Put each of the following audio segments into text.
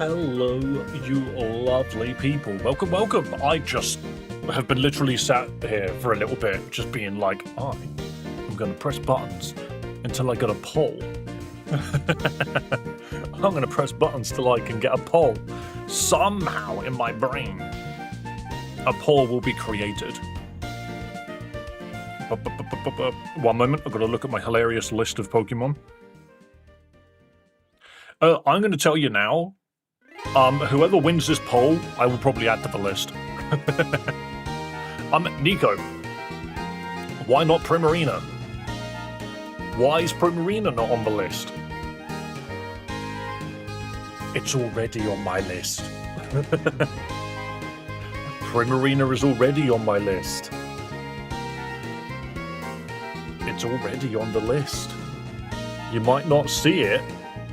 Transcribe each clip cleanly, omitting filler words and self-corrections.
Hello, you lovely people. Welcome, welcome. I just have been literally sat here for a little bit, just being like, I'm going to press buttons until I get a poll. I'm going to press buttons till I can get a poll. Somehow in my brain, a poll will be created. One moment, I've got to look at my hilarious list of Pokemon. I'm going to tell you now, whoever wins this poll, I will probably add to the list. Nico. Why not Primarina? Why is Primarina not on the list? It's already on my list. Primarina is already on my list. It's already on the list. You might not see it,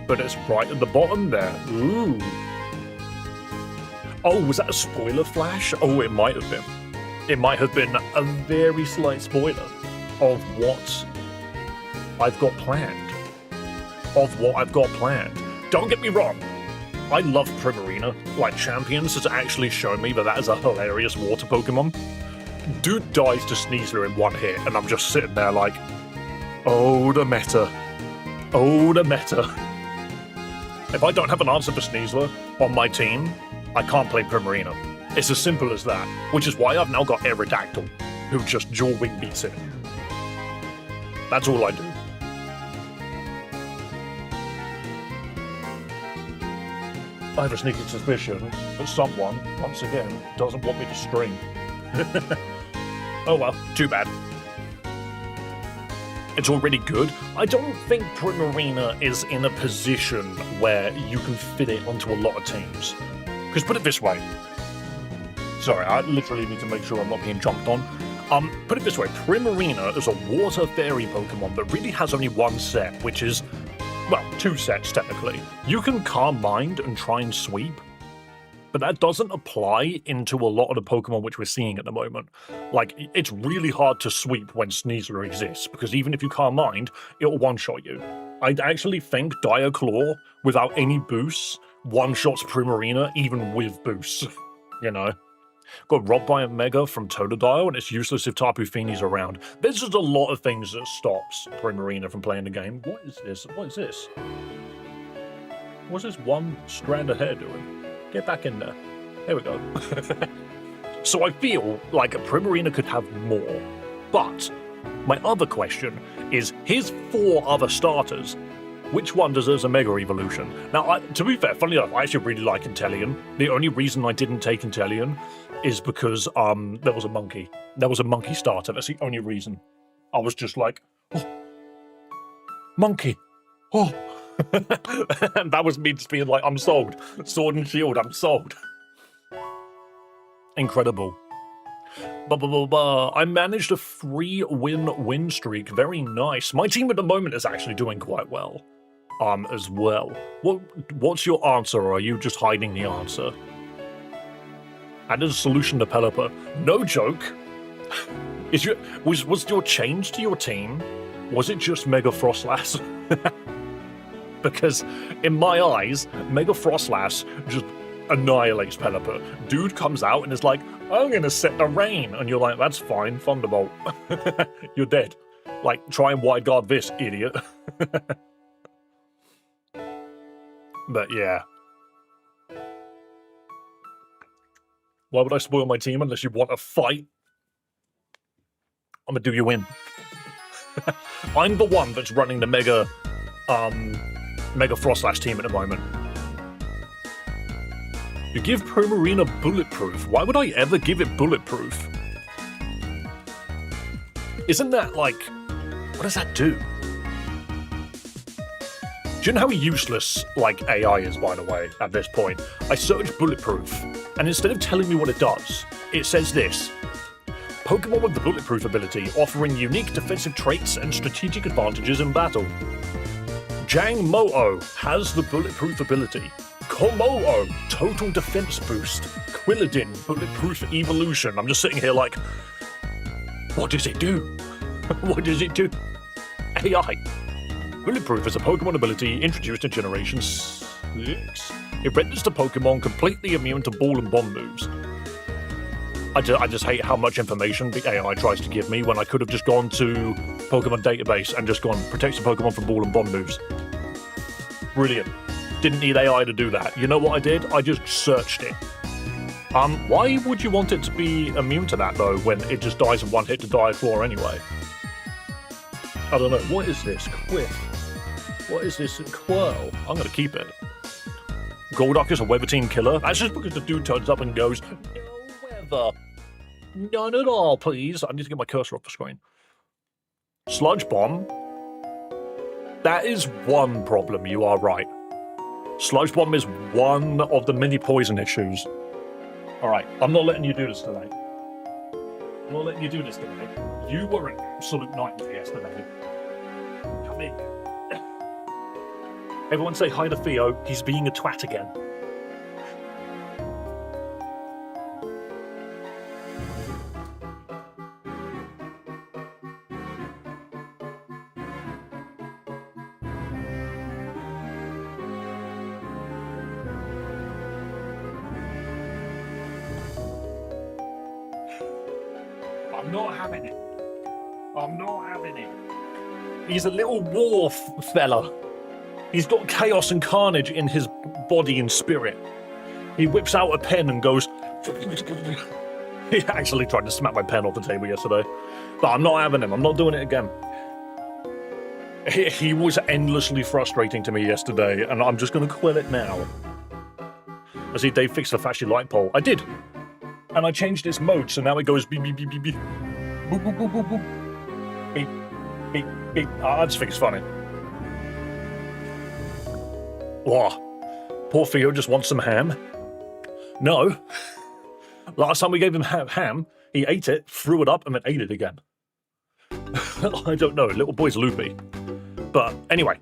but it's right at the bottom there. Ooh. Oh, was that a spoiler flash? Oh, it might have been. It might have been a very slight spoiler of what I've got planned. Don't get me wrong. I love Primarina. Like, Champions has actually shown me that is a hilarious water Pokemon. Dude dies to Sneasler in one hit, and I'm just sitting there like, oh, the meta. Oh, the meta. If I don't have an answer for Sneasler on my team, I can't play Primarina. It's as simple as that, which is why I've now got Aerodactyl, who just dual-wing beats it. That's all I do. I have a sneaking suspicion that someone, once again, doesn't want me to stream. Oh well, too bad. It's already good. I don't think Primarina is in a position where you can fit it onto a lot of teams. Because put it this way. Sorry, I literally need to make sure I'm not being jumped on. Put it this way, Primarina is a water fairy Pokemon that really has only one set, which is, well, two sets technically. You can Calm Mind and try and sweep, but that doesn't apply into a lot of the Pokemon which we're seeing at the moment. Like, it's really hard to sweep when Sneasler exists, because even if you Calm Mind, it'll one-shot you. I actually think Dire Claw, without any boosts, one-shots Primarina, even with boosts. You know? Got robbed by a Mega from Totodile, and it's useless if Tapu Fini's around. There's just a lot of things that stops Primarina from playing the game. What is this? What is this? What's this one strand of hair doing? Get back in there. There we go. So I feel like a Primarina could have more. But my other question is, here's 4 other starters. Which one deserves a Mega Evolution? Now, to be fair, funny enough, I actually really like Inteleon. The only reason I didn't take Inteleon is because there was a monkey. There was a monkey starter. That's the only reason. I was just like, oh, monkey. Oh. And that was me just being like, I'm sold. Sword and Shield, I'm sold. Incredible. I managed a 3-win win streak. Very nice. My team at the moment is actually doing quite well. As well. What's your answer, or are you just hiding the answer? Added a solution to Pelipper. No joke. Was your change to your team? Was it just Mega Frostlass? Because in my eyes, Mega Frostlass just annihilates Pelipper. Dude comes out and is like, I'm gonna set the rain, and you're like, that's fine, Thunderbolt. You're dead. Like, try and wide guard this, idiot. But yeah. Why would I spoil my team unless you want a fight? I'm gonna do you in. I'm the one that's running the Mega Frostlass team at the moment. You give Primarina bulletproof. Why would I ever give it bulletproof? Isn't that like... What does that do? Do you know how useless, like, AI is, by the way, at this point? I searched bulletproof, and instead of telling me what it does, it says this. Pokemon with the bulletproof ability, offering unique defensive traits and strategic advantages in battle. Jangmo-o has the bulletproof ability. Komo-o, total defense boost. Quilladin, bulletproof evolution. I'm just sitting here like, what does it do? What does it do? AI. Bulletproof is a Pokemon ability introduced in Generation analytics. It renders the Pokemon completely immune to ball and bomb moves. I just hate how much information the AI tries to give me when I could have just gone to Pokemon database and just gone protects the Pokemon from ball and bomb moves. Brilliant. Didn't need AI to do that. You know what I did? I just searched it. Why would you want it to be immune to that though when it just dies in one hit to Diaflor anyway? I don't know. What is this? Quick. What is this? Quirl. I'm gonna keep it. Golduck is a weather team killer. That's just because the dude turns up and goes, no weather. None at all, please. I need to get my cursor off the screen. Sludge Bomb. That is one problem, you are right. Sludge Bomb is one of the many poison issues. Alright, I'm not letting you do this today. I'm not letting you do this today. You were an absolute nightmare yesterday. Come in. Everyone say hi to Theo. He's being a twat again. I'm not having it. I'm not having it. He's a little war fella. He's got chaos and carnage in his body and spirit. He whips out a pen and goes... He actually tried to smack my pen off the table yesterday. But I'm not having him. I'm not doing it again. He was endlessly frustrating to me yesterday, and I'm just going to quell it now. I see Dave fixed the flashy light pole. I did. And I changed its mode, so now it goes beep, beep, beep, beep, beep. Boop, boop, boop, boop, boop. Beep, beep, beep. I just think it's funny. Oh, poor Theo just wants some ham. No. Last time we gave him ham, he ate it, threw it up, and then ate it again. I don't know, little boy's loopy. But anyway,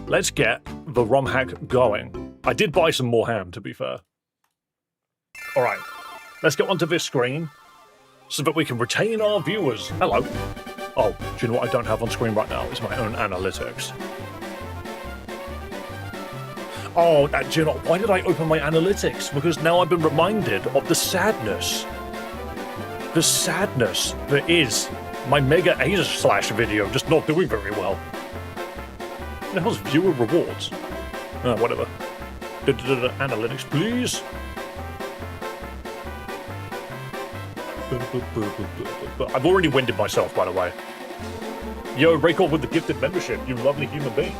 let's get the Romhack going. I did buy some more ham, to be fair. Alright, let's get onto this screen so that we can retain our viewers. Hello. Oh, do you know what I don't have on screen right now? It's my own analytics. Oh, do you know, why did I open my analytics? Because now I've been reminded of the sadness. The sadness that is my Mega A Slash video just not doing very well. What the hell's viewer rewards? Oh, whatever. Analytics, please. I've already winded myself, by the way. Yo, Raycor with the gifted membership, you lovely human being.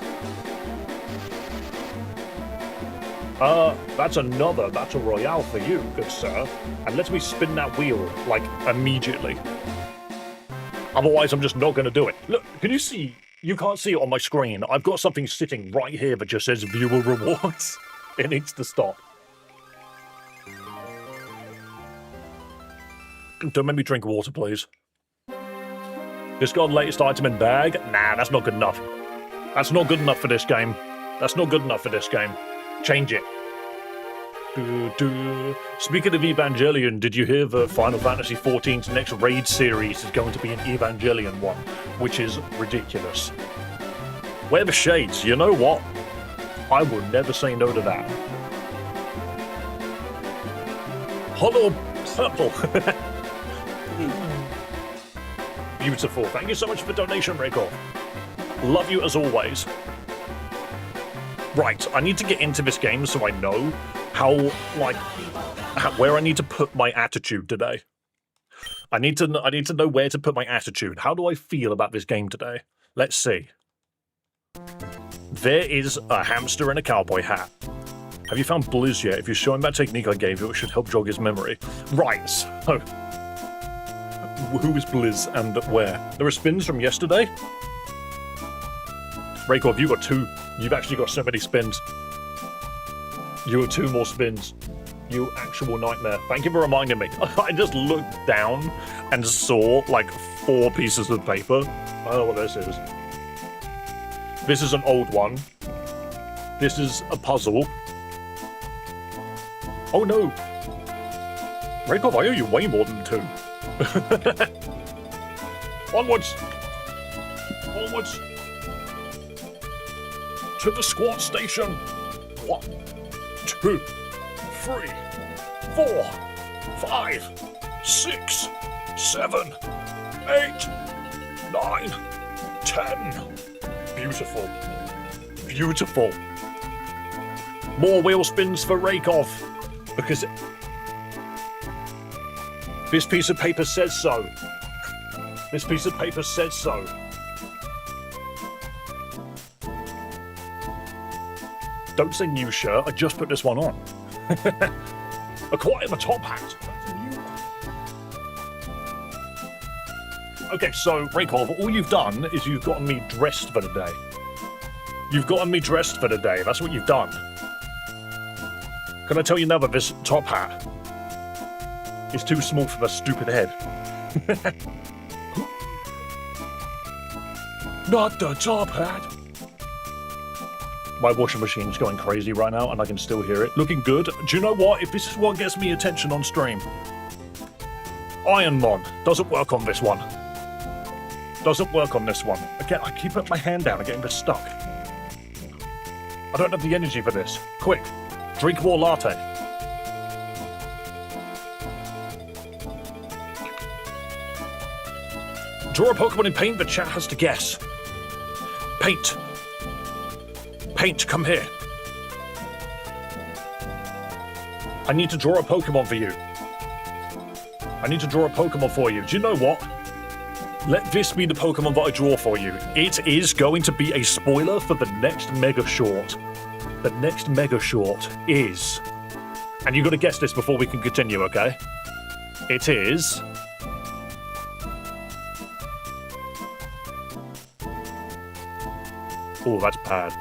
That's another Battle Royale for you, good sir. And let me spin that wheel, like, immediately. Otherwise, I'm just not going to do it. Look, can you see? You can't see it on my screen. I've got something sitting right here that just says viewer rewards. It needs to stop. Don't make me drink water, please. Discard latest item in bag? Nah, that's not good enough. That's not good enough for this game. That's not good enough for this game. Change it. Speaking of Evangelion, did you hear that Final Fantasy XIV's next raid series is going to be an Evangelion one? Which is ridiculous. Wear the shades, you know what? I will never say no to that. Hollow purple. Beautiful. Thank you so much for the donation, Raycor. Love you as always. Right, I need to get into this game so I know how, like, where I need to put my attitude today. I need to know where to put my attitude. How do I feel about this game today? Let's see. There is a hamster in a cowboy hat. Have you found Blizz yet? If you show him that technique I gave you, it should help jog his memory. Right, so... who is Blizz and where? There are spins from yesterday? Raycor, you got two. You've actually got so many spins. You got two more spins. You actual nightmare. Thank you for reminding me. I just looked down and saw like 4 pieces of paper. I don't know what this is. This is an old one. This is a puzzle. Oh no! Raycor, I owe you way more than 2. Onwards! Onwards! To the squat station! 1, 2, 3, 4, 5, 6, 7, 8, 9, 10. Beautiful. Beautiful. More wheel spins for Rakeoff, because this piece of paper says so. This piece of paper says so. Don't say new shirt, I just put this one on. Acquire the top hat. That's a new one. Okay, so Rakeoff, all you've done is you've gotten me dressed for the day. You've gotten me dressed for the day, that's what you've done. Can I tell you now that this top hat is too small for my stupid head? Not the top hat! My washing machine's going crazy right now and I can still hear it. Looking good. Do you know what? If this is what gets me attention on stream, Ironmon doesn't work on this one. Doesn't work on this one. Again, I keep putting my hand down and getting this stuck. I don't have the energy for this. Quick, drink more latte. Draw a Pokemon in paint, the chat has to guess. Paint. Paint, come here. I need to draw a Pokemon for you. I need to draw a Pokemon for you. Do you know what? Let this be the Pokemon that I draw for you. It is going to be a spoiler for the next Mega Short. The next Mega Short is... And you've got to guess this before we can continue, okay? It is... Oh, that's bad.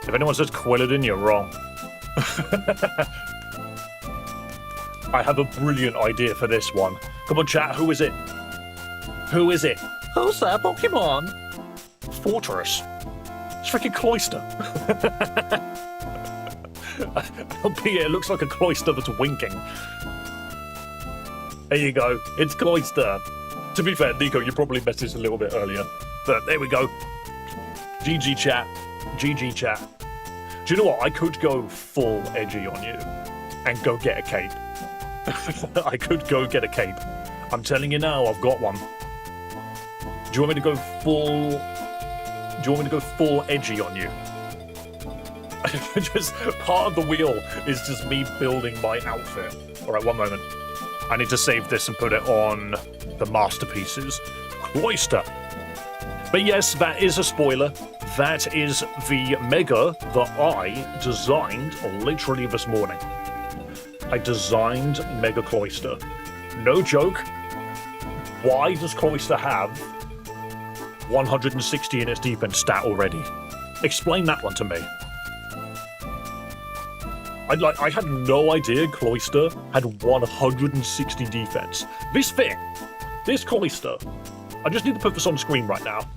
If anyone says Quilladin, you're wrong. I have a brilliant idea for this one. Come on, chat, who is it? Who is it? Who's that Pokemon? Fortress. It's freaking Cloyster. Albeit it looks like a Cloyster that's winking. There you go. It's Cloyster. To be fair, Nico, you probably messaged a little bit earlier. But there we go. GG chat. GG chat. Do you know what? I could go full edgy on you and go get a cape. I could go get a cape. I'm telling you now, I've got one. Do you want me to go full... Do you want me to go full edgy on you? Just part of the wheel is just me building my outfit. Alright, one moment. I need to save this and put it on the masterpieces. Cloyster. But yes, that is a spoiler. That is the Mega that I designed literally this morning. I designed Mega Cloyster. No joke. Why does Cloyster have 160 in its defense stat already? Explain that one to me. I had no idea Cloyster had 160 defense. This thing, this Cloyster, I just need to put this on screen right now.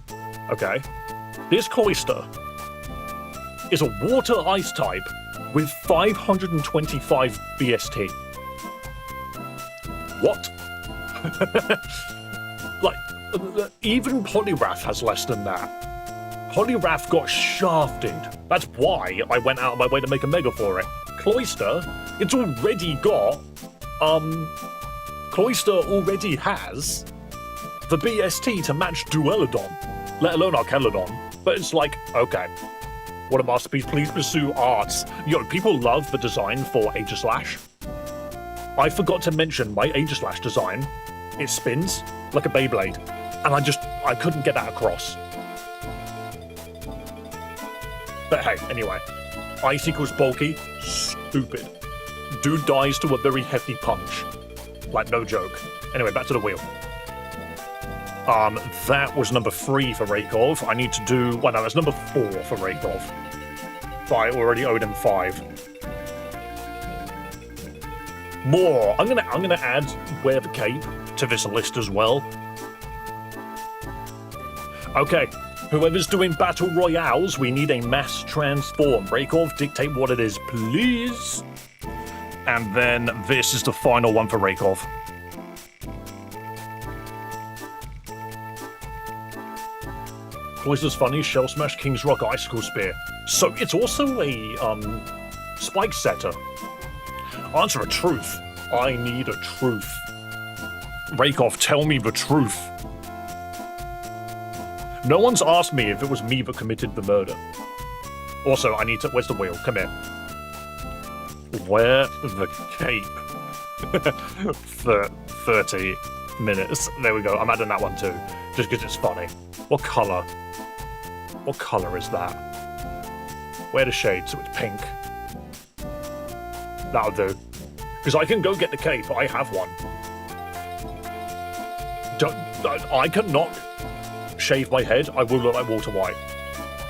Okay. This Cloyster is a water ice type with 525 BST. What? Like, even Poliwrath has less than that. Poliwrath got shafted. That's why I went out of my way to make a Mega for it. Cloyster, it's already got, Cloyster already has the BST to match Duelodon, let alone Archelodon. But it's like, okay, what a masterpiece, please pursue arts. Yo, people love the design for Aegislash. I forgot to mention my Aegislash design. It spins like a Beyblade, and I couldn't get that across. But hey, anyway, ice equals bulky, stupid. Dude dies to a very hefty punch. Like, no joke. Anyway, back to the wheel. That was number 3 for Rakeoff. I need to do... Well, no, that's number 4 for Rakeoff. But I already owed him 5. More. I'm gonna add Wear the Cape to this list as well. Okay, whoever's doing Battle Royales, we need a mass transform. Rakeoff, dictate what it is, please. And then this is the final one for Rakeoff. Poison's Funny, Shell Smash, King's Rock, Icicle Spear. So it's also a spike setter. Answer a truth. I need a truth. Rakeoff, tell me the truth. No one's asked me if it was me that committed the murder. Also, I need to... Where's the wheel? Come here. Wear the cape. For 30 minutes. There we go. I'm adding that one too. Just because it's funny. What colour? What colour is that? Wear the shade so it's pink. That'll do. Because I can go get the cape. I have one. I cannot shave my head. I will look like Walter White.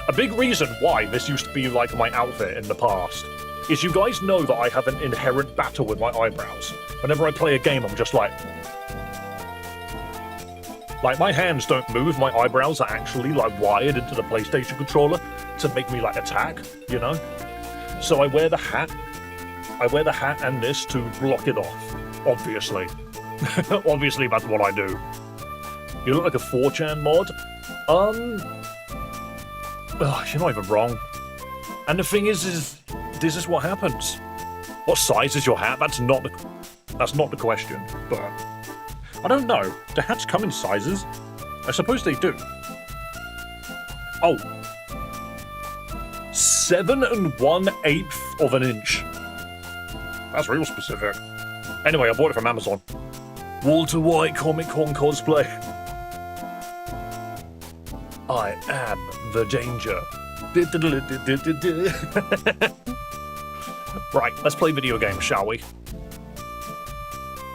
A big reason why this used to be like my outfit in the past is you guys know that I have an inherent battle with my eyebrows. Whenever I play a game, I'm just like my hands don't move, my eyebrows are actually like wired into the PlayStation controller to make me like attack, you know? So I wear the hat. I wear the hat and this to block it off, obviously. Obviously that's what I do. You look like a 4chan mod? You're not even wrong. And the thing is this is what happens. What size is your hat? That's not the question, but I don't know. Do hats come in sizes? I suppose they do. Oh. 7 1/8 of an inch. That's real specific. Anyway, I bought it from Amazon. Walter White Comic Con cosplay. I am the danger. Right, let's play video games, shall we?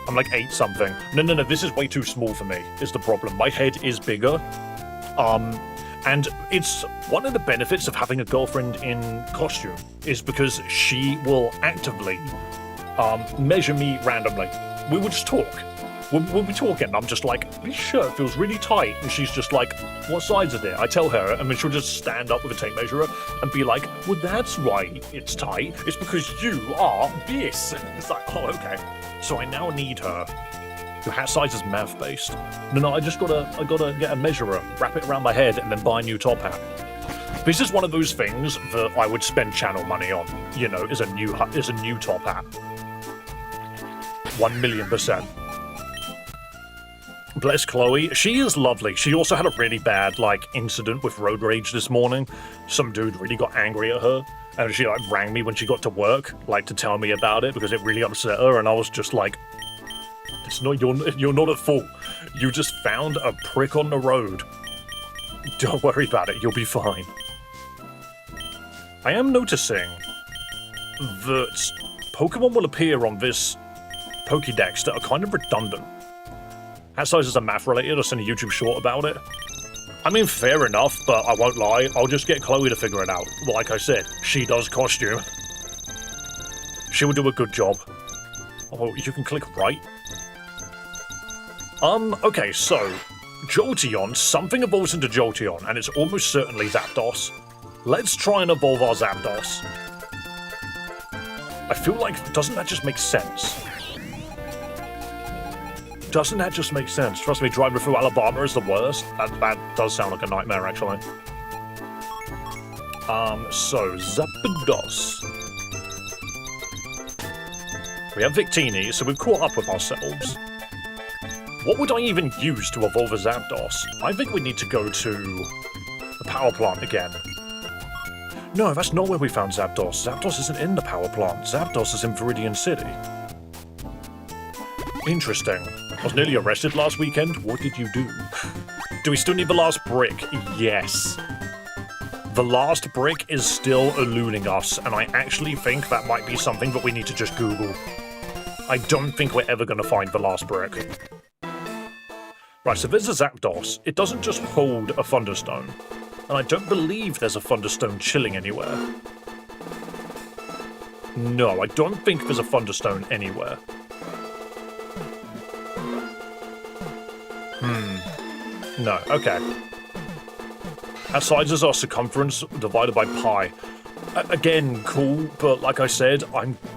I'm like 8 something. No, this is way too small for me, is the problem. My head is bigger. And it's one of the benefits of having a girlfriend in costume is because she will actively measure me randomly. We would just talk. We'll be talking, and I'm just like, this shirt feels really tight. And she's just like, what size is it? I tell her, and then she'll just stand up with a tape measurer and be like, well, that's why it's tight. It's because you are this. It's like, oh, okay. So I now need her. Your hat size is math-based. No, I gotta get a measurer, wrap it around my head, and then buy a new top hat. This is one of those things that I would spend channel money on, you know, is a new top hat. 1,000,000%. Bless Chloe. She is lovely. She also had a really bad, incident with road rage this morning. Some dude really got angry at her, and she, rang me when she got to work, to tell me about it, because it really upset her, and I was just like, you're not at fault. You just found a prick on the road. Don't worry about it. You'll be fine. I am noticing that Pokemon will appear on this Pokédex that are kind of redundant. Hat sizes are math related. I'll send a YouTube short about it. I mean, fair enough, but I won't lie. I'll just get Chloe to figure it out. Like I said, she does costume. She will do a good job. Oh, you can click right. Okay, so Jolteon, something evolves into Jolteon, and it's almost certainly Zapdos. Let's try and evolve our Zapdos. I feel like, doesn't that just make sense? Doesn't that just make sense? Trust me, driving through Alabama is the worst. That does sound like a nightmare, actually. So, Zapdos. We have Victini, so we've caught up with ourselves. What would I even use to evolve a Zapdos? I think we need to go to the power plant again. No, that's not where we found Zapdos. Zapdos isn't in the power plant. Zapdos is in Viridian City. Interesting. I was nearly arrested last weekend. What did you do? Do we still need the last brick? Yes. The last brick is still eluding us, and I actually think that might be something that we need to just Google. I don't think we're ever going to find the last brick. Right, so there's a Zapdos. It doesn't just hold a Thunderstone. And I don't believe there's a Thunderstone chilling anywhere. No, I don't think there's a Thunderstone anywhere. No, okay. Our sizes are circumference divided by pi. Again, cool, but like I said,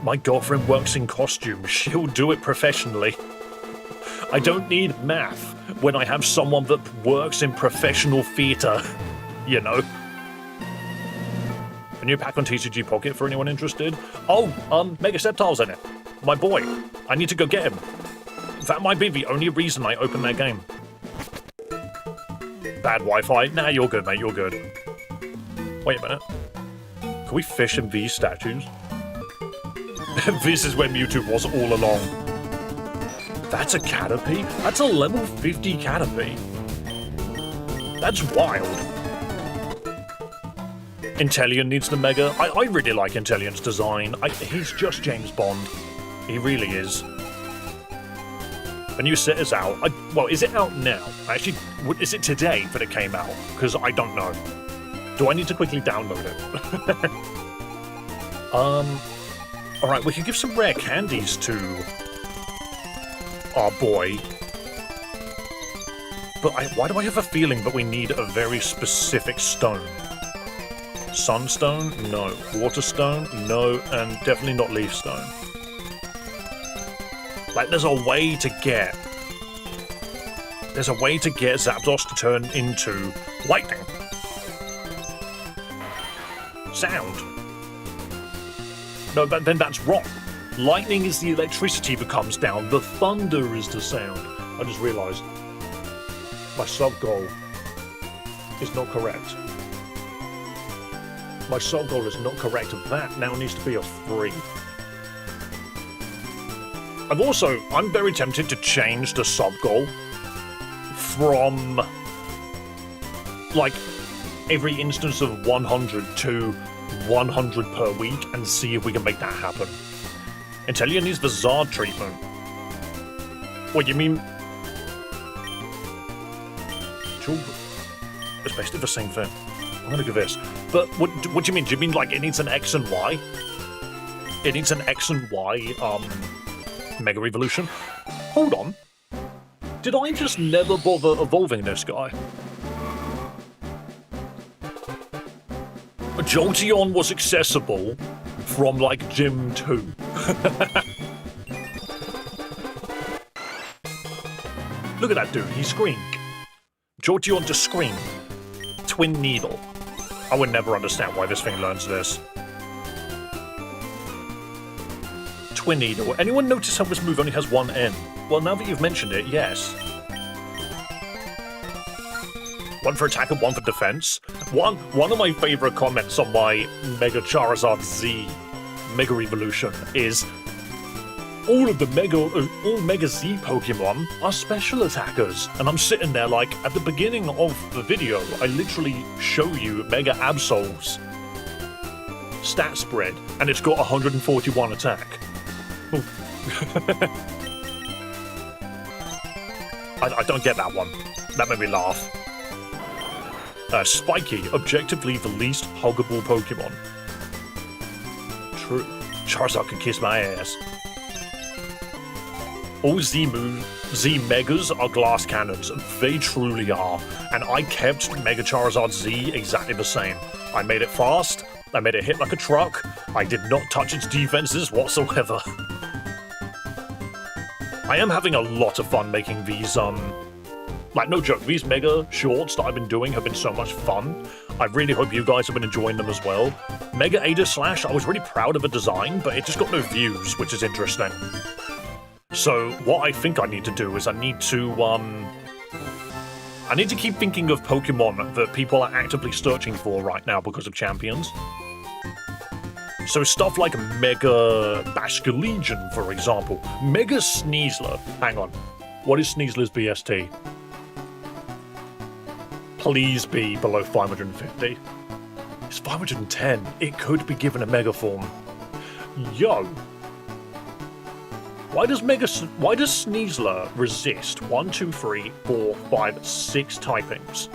my girlfriend works in costume. She'll do it professionally. I don't need math when I have someone that works in professional theatre. you know. A new pack on TCG Pocket for anyone interested. Oh, Mega Sceptile's in it. My boy. I need to go get him. That might be the only reason I open that game. Bad Wi-Fi. Nah, you're good, mate. You're good. Wait a minute. Can we fish in these statues? This is where Mewtwo was all along. That's a Caterpie? That's a level 50 Caterpie. That's wild. Inteleon needs the Mega. I really like Inteleon's design. He's just James Bond. He really is. The new set is out. Well, is it out now? Actually, is it today that it came out? Because I don't know. Do I need to quickly download it? Alright, we can give some rare candies to our boy. But why do I have a feeling that we need a very specific stone? Sunstone? No. Waterstone? No. And definitely not Leafstone. Like, there's a way to get Zapdos to turn into lightning. Sound. No, but then that's wrong. Lightning is the electricity that comes down. The thunder is the sound. I just realised my sub-goal is not correct. My sub-goal is not correct. That now needs to be a 3. I'm very tempted to change the sub-goal from, like, every instance of 100 to 100 per week and see if we can make that happen. Inteleon needs the Zard treatment. What, you mean? It's basically the same thing. I'm gonna do this. But what do you mean? Do you mean, like, it needs an X and Y? It needs an X and Y, Mega Evolution? Hold on. Did I just never bother evolving this guy? Jolteon was accessible from, like, Gym 2. Look at that dude, he screamed. Jolteon just screamed. Twin Needle. I would never understand why this thing learns this. Twin Needle. Anyone notice how this move only has one N? Well, now that you've mentioned it, yes. One for attack and one for defense. One of my favorite comments on my Mega Charizard Z Mega Evolution is all Mega Z Pokemon are special attackers. And I'm sitting there like, at the beginning of the video, I literally show you Mega Absol's stat spread, and it's got 141 attack. I don't get that one. That made me laugh. Spiky, objectively the least huggable Pokemon. True. Charizard can kiss my ass. All Z Megas are glass cannons. They truly are. And I kept Mega Charizard Z exactly the same. I made it fast. I made it hit like a truck. I did not touch its defenses whatsoever. I am having a lot of fun making these, like, no joke, these Mega shorts that I've been doing have been so much fun. I really hope you guys have been enjoying them as well. Mega Ada Slash, I was really proud of the design, but it just got no views, which is interesting. So, what I think I need to do is I need to keep thinking of Pokemon that people are actively searching for right now because of champions. So stuff like Mega Basculegion, for example. Mega Sneasler. Hang on. What is Sneasler's BST? Please be below 550. It's 510. It could be given a Mega form. Yo. Why does Sneasler resist 1, 2, 3, 4, 5, 6 typings?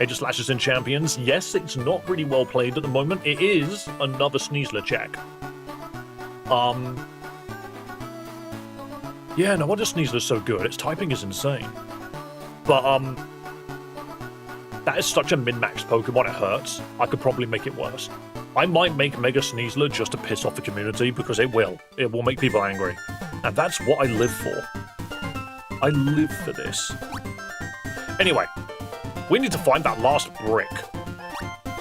Aegis Slashes in Champions. Yes, it's not really well played at the moment. It is another Sneasler check. Yeah, no wonder Sneasler's so good. Its typing is insane. But, that is such a min-max Pokemon, it hurts. I could probably make it worse. I might make Mega Sneasler just to piss off the community, because it will. It will make people angry. And that's what I live for. I live for this. Anyway, We need to find that last brick.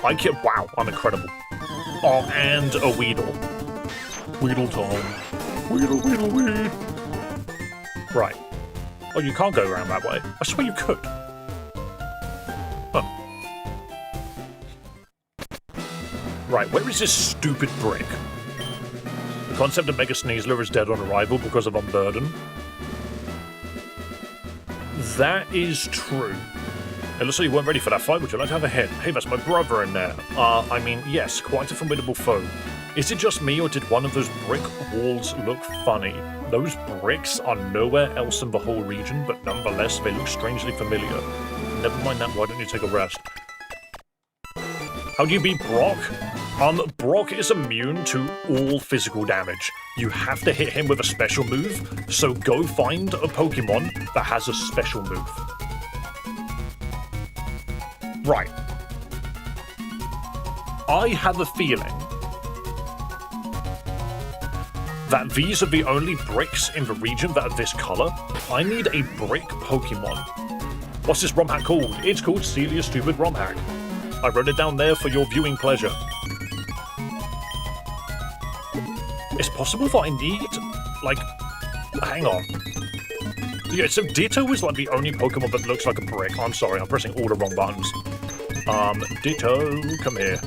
Wow, I'm incredible. Oh, and a Weedle. Weedle time. Weedle, Weedle, Weed. Right. Oh, you can't go around that way. I swear you could. Huh. Right, where is this stupid brick? The concept of Mega Sneasler is dead on arrival because of Unburden. That is true. It looks like you weren't ready for that fight. Would you like to have a hit? Hey, that's my brother in there. I mean, yes, quite a formidable foe. Is it just me, or did one of those brick walls look funny? Those bricks are nowhere else in the whole region, but nonetheless, they look strangely familiar. Never mind that, why don't you take a rest? How do you beat Brock? Brock is immune to all physical damage. You have to hit him with a special move, so go find a Pokemon that has a special move. Right. I have a feeling that these are the only bricks in the region that are this color. I need a brick Pokemon. What's this Romhack called? It's called Celias Stupid Romhack. I wrote it down there for your viewing pleasure. It's possible that I need, like, hang on. Yeah, so Ditto is like the only Pokemon that looks like a brick. I'm sorry, I'm pressing all the wrong buttons. Ditto, come here.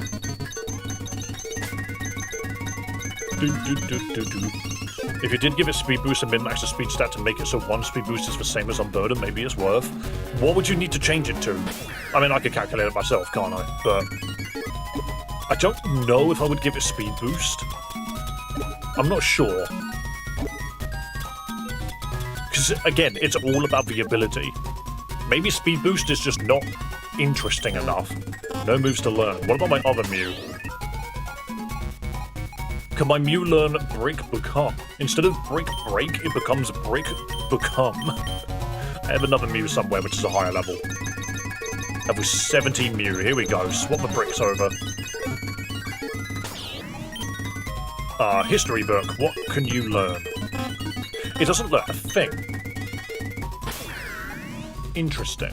If you did give it speed boost and min-max the speed stat to make it so one speed boost is the same as Unburden, maybe it's worth. What would you need to change it to? I mean, I could calculate it myself, can't I? But I don't know if I would give it speed boost. I'm not sure. Because, again, it's all about the ability. Maybe speed boost is just not interesting enough. No moves to learn. What about my other Mew? Can my Mew learn Brick Become? Instead of Brick Break, it becomes Brick Become. I have another Mew somewhere, which is a higher level. Level 17 Mew. Here we go. Swap the bricks over. History book. What can you learn? It doesn't learn a thing. Interesting.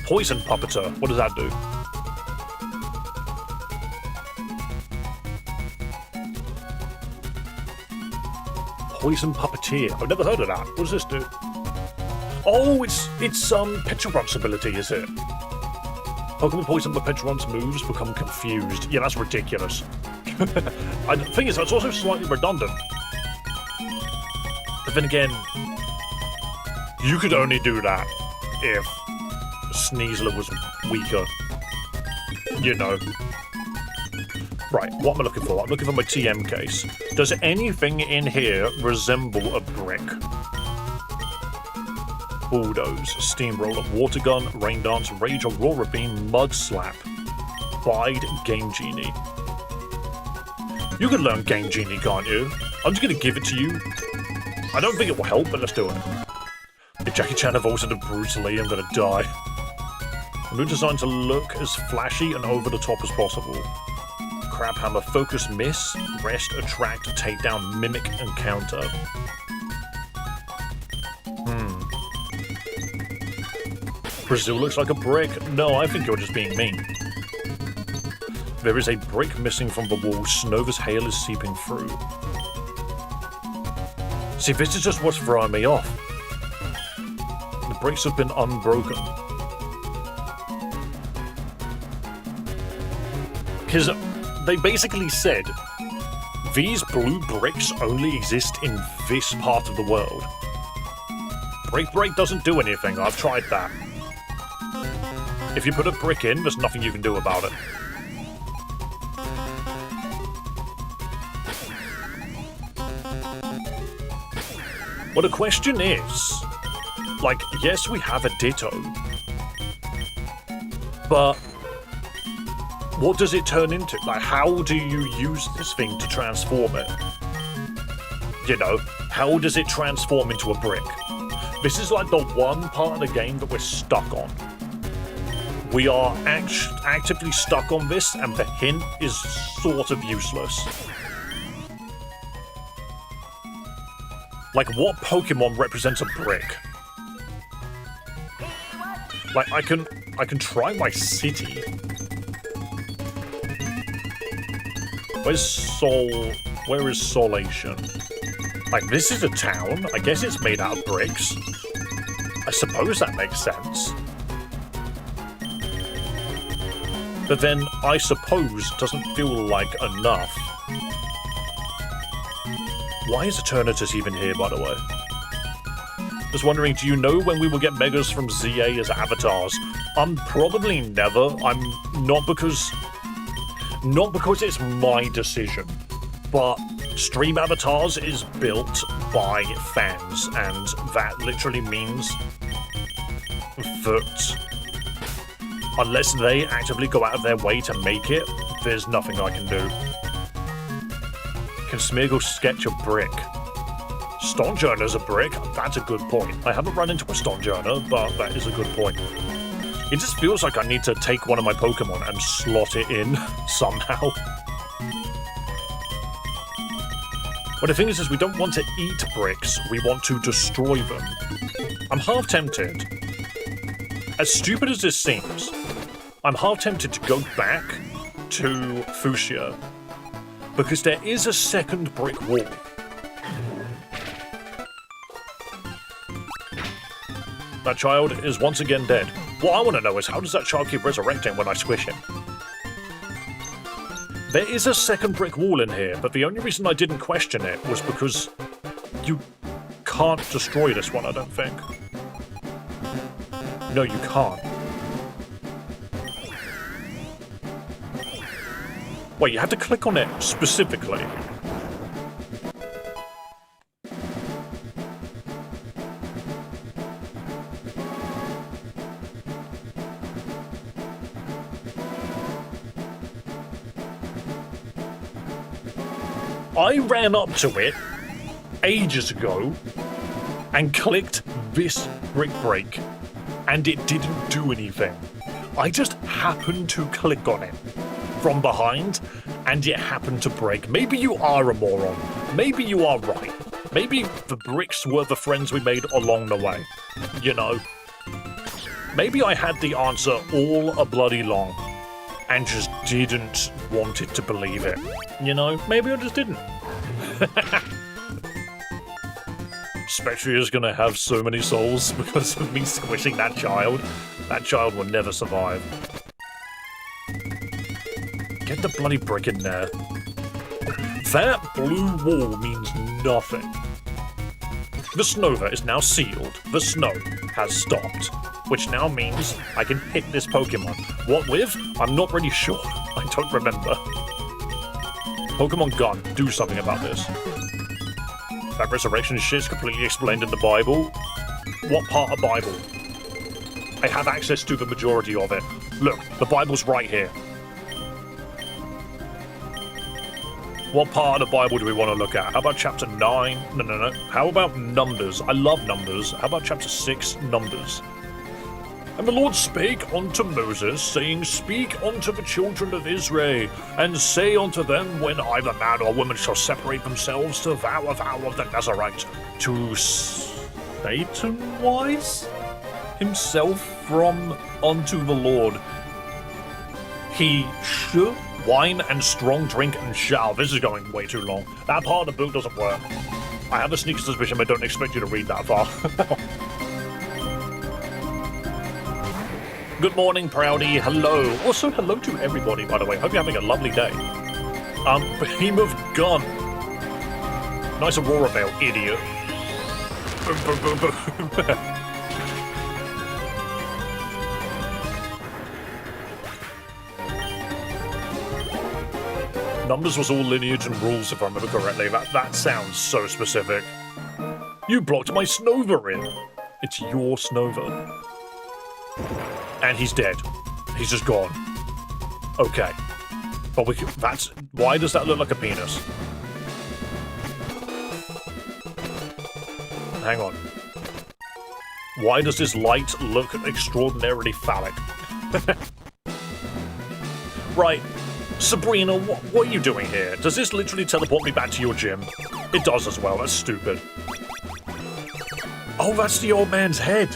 Poison Puppeter. What does that do? Poison Puppeteer. I've never heard of that. What does this do? Oh, it's Petrogrunt's ability, is it? Pokemon poisoned by Petrogrunt's moves become confused. Yeah, that's ridiculous. The thing is, that's also slightly redundant. But then again, you could only do that if Sneasler was weaker. You know. Right, what am I looking for? I'm looking for my TM case. Does anything in here resemble a brick? Bulldoze, Steamroller, Water Gun, Rain Dance, Rage, Aurora Beam, Mud Slap, Bide, Game Genie. You can learn Game Genie, can't you? I'm just gonna give it to you. I don't think it will help, but let's do it. If Jackie Chan evolves into Bruce Lee, I'm gonna die. I'm designed to look as flashy and over the top as possible. Crab Hammer, Focus, Miss, Rest, Attract, Takedown, Mimic, and Counter. Brazil looks like a brick. No, I think you're just being mean. There is a brick missing from the wall. Snova's hail is seeping through. See, this is just what's throwing me off. The bricks have been unbroken. Because they basically said, these blue bricks only exist in this part of the world. Brick Break doesn't do anything. I've tried that. If you put a brick in, there's nothing you can do about it. Well, the question is, like, yes, we have a Ditto, but what does it turn into? Like, how do you use this thing to transform it? You know, how does it transform into a brick? This is like the one part of the game that we're stuck on. We are actively stuck on this, and the hint is sort of useless. Like, what Pokemon represents a brick? Like, I can try my city. Where is Solation? Like, this is a town. I guess it's made out of bricks. I suppose that makes sense. But then, I suppose, doesn't feel like enough. Why is Eternatus even here, by the way? Just wondering, do you know when we will get Megas from ZA as avatars? Probably never. Not because it's my decision, but stream avatars is built by fans, and that literally means that unless they actively go out of their way to make it, there's nothing I can do. Can Smeargle sketch a brick? Stonjourner's a brick? That's a good point. I haven't run into a Stonjourner, but that is a good point. It just feels like I need to take one of my Pokemon and slot it in somehow. But the thing is we don't want to eat bricks, we want to destroy them. I'm half tempted. As stupid as this seems, I'm half tempted to go back to Fuchsia, because there is a second brick wall. That child is once again dead. What I want to know is, how does that child keep resurrecting when I squish him? There is a second brick wall in here, but the only reason I didn't question it was because you can't destroy this one, I don't think. No, you can't. Wait, you have to click on it specifically. I ran up to it ages ago and clicked this brick break, and it didn't do anything. I just happened to click on it from behind, and it happened to break. Maybe you are a moron. Maybe you are right. Maybe the bricks were the friends we made along the way. You know? Maybe I had the answer all a bloody long and just didn't want it to believe it. You know? Maybe I just didn't. Spectre is gonna have so many souls because of me squishing that child. That child will never survive. Get the bloody brick in there. That blue wall means nothing. The Snova is now sealed. The snow has stopped, which now means I can hit this Pokemon. What with? I'm not really sure. I don't remember. Pokemon Gun, do something about this. That resurrection shit's completely explained in the Bible. What part of Bible? I have access to the majority of it. Look, the Bible's right here. What part of the Bible do we want to look at? How about chapter 9? No. How about Numbers? I love Numbers. How about chapter 6, Numbers? And the Lord spake unto Moses, saying, Speak unto the children of Israel, and say unto them, When either man or woman shall separate themselves to vow a vow of the Nazarite, to Satan-wise himself from unto the Lord, he should wine and strong drink and shall. This is going way too long. That part of the book doesn't work. I have a sneaky suspicion, but I don't expect you to read that far. Good morning, Proudy. Hello. Also, hello to everybody, by the way. Hope you're having a lovely day. Behemoth Gun. Nice Aurora Veil, idiot. Boom, boom, boom, boom. Numbers was all lineage and rules, if I remember correctly. That sounds so specific. You blocked my Snova in. It's your Snova. And he's dead. He's just gone. Okay. But that's... Why does that look like a penis? Hang on. Why does this light look extraordinarily phallic? Right. Sabrina, what are you doing here? Does this literally teleport me back to your gym? It does as well. That's stupid. Oh, that's the old man's head.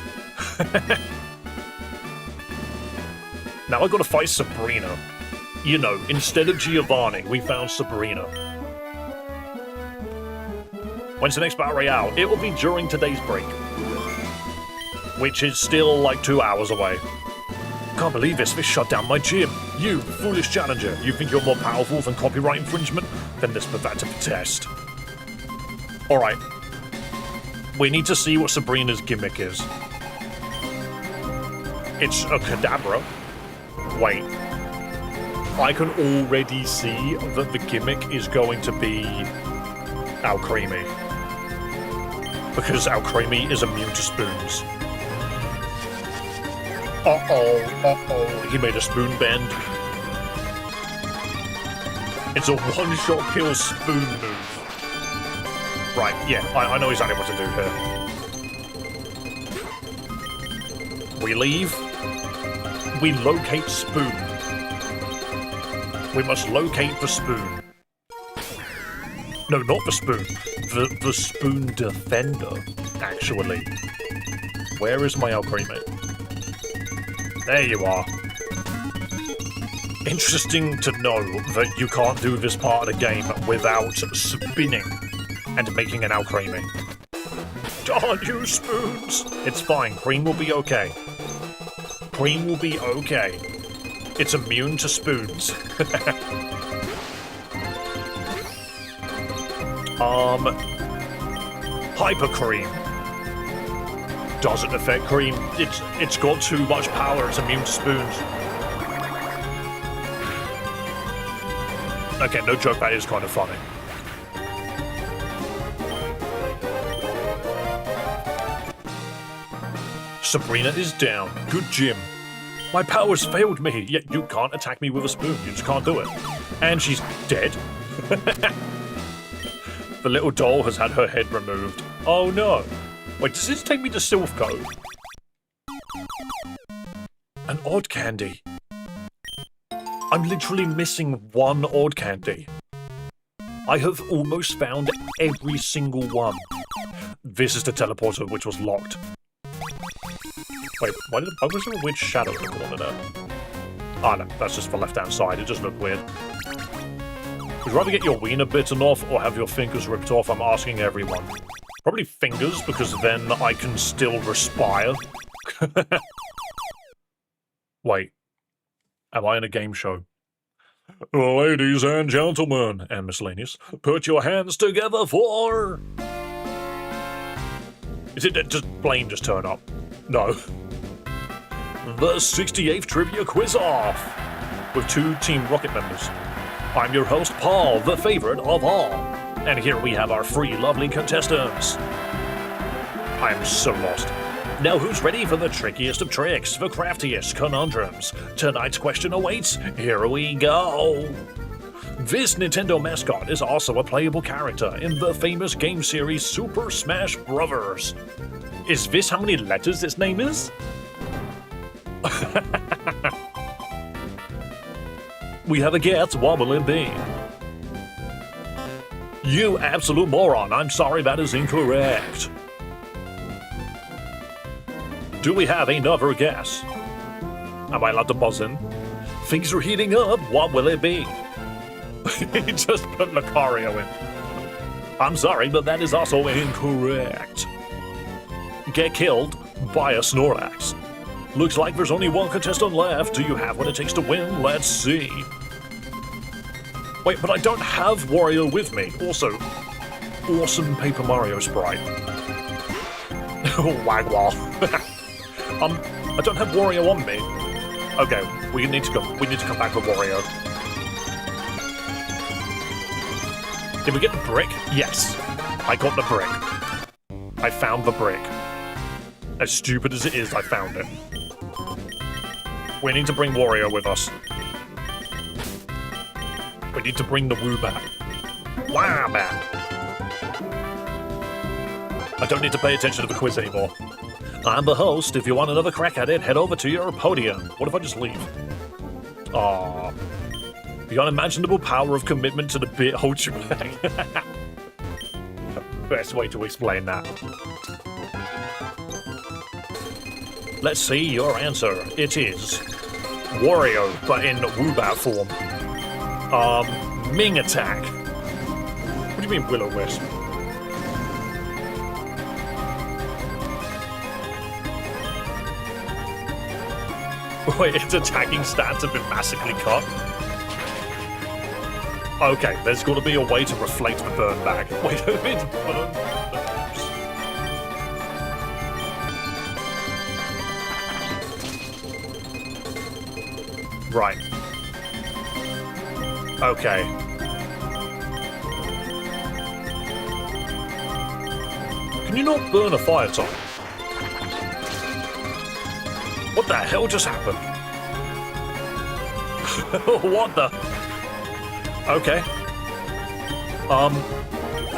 Now I gotta fight Sabrina. You know, instead of Giovanni, we found Sabrina. When's the next Battle Royale? It will be during today's break. Which is still like 2 hours away. Can't believe this shut down my gym. You, foolish challenger, you think you're more powerful than copyright infringement? Then this pathetic test. Alright. We need to see what Sabrina's gimmick is. It's a Kadabra. Wait. I can already see that the gimmick is going to be Alcremie. Because Alcremie is immune to spoons. Uh-oh, he made a spoon bend. It's a one-shot kill spoon move. Right, yeah, I know exactly what to do here. We leave. We locate spoon. We must locate the spoon. No, not the spoon. The spoon defender, actually. Where is my Alcremie? There you are. Interesting to know that you can't do this part of the game without spinning and making an Alcremie. Darn you, spoons! It's fine, Cream will be okay. Cream will be okay. It's immune to spoons. Hyper Cream. Doesn't affect Cream. It's got too much power. It's immune to spoons. Okay, no joke. That is kind of funny. Sabrina is down. Good Jim. My powers failed me. Yet you can't attack me with a spoon. You just can't do it. And she's dead. The little doll has had her head removed. Oh no. Wait, does this take me to Silphco? An odd candy. I'm literally missing one odd candy. I have almost found every single one. This is the teleporter which was locked. Wait, why was there a weird shadow looking on it there? Ah no, that's just the left-hand side, it just looked weird. Would you rather get your wiener bitten off or have your fingers ripped off? I'm asking everyone. Probably fingers, because then I can still respire. Wait. Am I in a game show? Ladies and gentlemen, and miscellaneous, put your hands together for... Is it just Blaine just turn up? No. The 68th Trivia Quiz-Off! With 2 Team Rocket members. I'm your host, Paul, the favorite of all. And here we have our 3 lovely contestants. I'm so lost. Now who's ready for the trickiest of tricks, the craftiest conundrums? Tonight's question awaits. Here we go. This Nintendo mascot is also a playable character in the famous game series Super Smash Bros. Is this how many letters its name is? We have a guess. What will it be? You absolute moron. I'm sorry, that is incorrect. Do we have another guess? Am I allowed to buzz in? Things are heating up. What will it be? He just put Lucario in. I'm sorry, but that is also incorrect. Get killed by a Snorlax. Looks like there's only one contestant left. Do you have what it takes to win? Let's see. Wait, but I don't have Wario with me. Also, awesome Paper Mario sprite. Wagwall. I don't have Wario on me. Okay, we need to come back with Wario. Did we get the brick? Yes. I got the brick. I found the brick. As stupid as it is, I found it. We need to bring Wario with us. We need to bring the Woobat. Woobat! I don't need to pay attention to the quiz anymore. I'm the host. If you want another crack at it, head over to your podium. What if I just leave? Aww. The unimaginable power of commitment to the bit holds you back. Best way to explain that. Let's see your answer. It is Wario, but in Woobat form. Ming attack. What do you mean Will-O-Wisp? Wait, its attacking stats have been massively cut? Okay, there's got to be a way to reflect the burn back. Wait a minute. Right. Okay. Can you not burn a fire type? What the hell just happened? What the? Okay.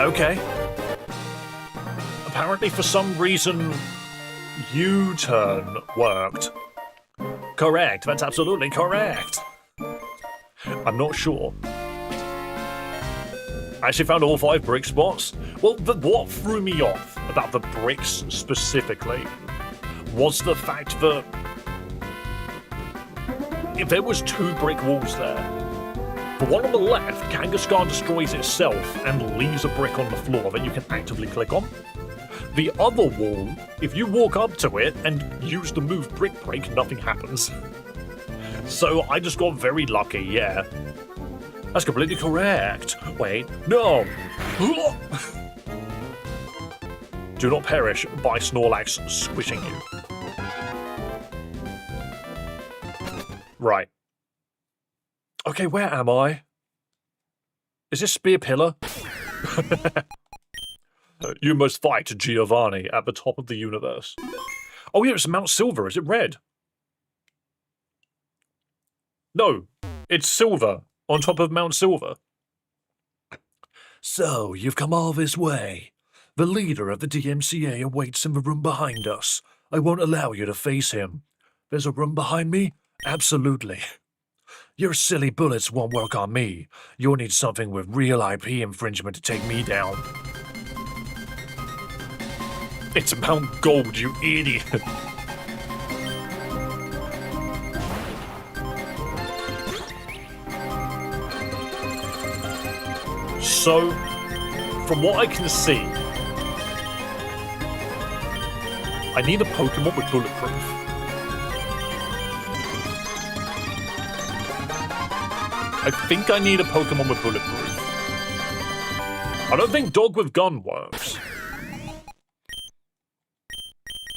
Okay. Apparently for some reason, U-turn worked. Correct, that's absolutely correct. I'm not sure. I actually found all 5 brick spots. Well, what threw me off about the bricks specifically was the fact that if there was 2 brick walls there, the one on the left, Kangaskhan destroys itself and leaves a brick on the floor that you can actively click on. The other wall, if you walk up to it and use the move brick break, nothing happens. So I just got very lucky, yeah. That's completely correct. Wait, no. Do not perish by Snorlax squishing you. Right. Okay, where am I? Is this Spear Pillar? You must fight Giovanni at the top of the universe. Oh yeah, it's Mount Silver. Is it red? No, it's silver on top of Mount Silver. So, you've come all this way. The leader of the DMCA awaits in the room behind us. I won't allow you to face him. There's a room behind me? Absolutely. Your silly bullets won't work on me. You'll need something with real IP infringement to take me down. It's Mount Gold, you idiot. So, from what I can see, I need a Pokemon with bulletproof. I think I need a Pokemon with bulletproof. I don't think Dog with Gun works.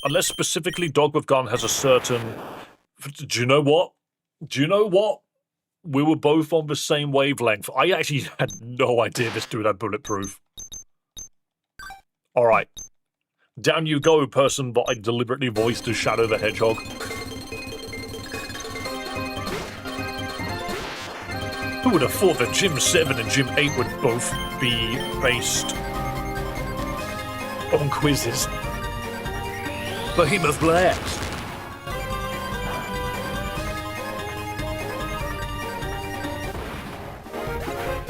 Unless specifically Dog with Gun has a certain... Do you know what? Do you know what? We were both on the same wavelength. I actually had no idea this dude had bulletproof. Alright. Down you go, person that I deliberately voiced as Shadow the Hedgehog. Who would have thought that Gym 7 and Gym 8 would both be based on quizzes? Behemoth Blast.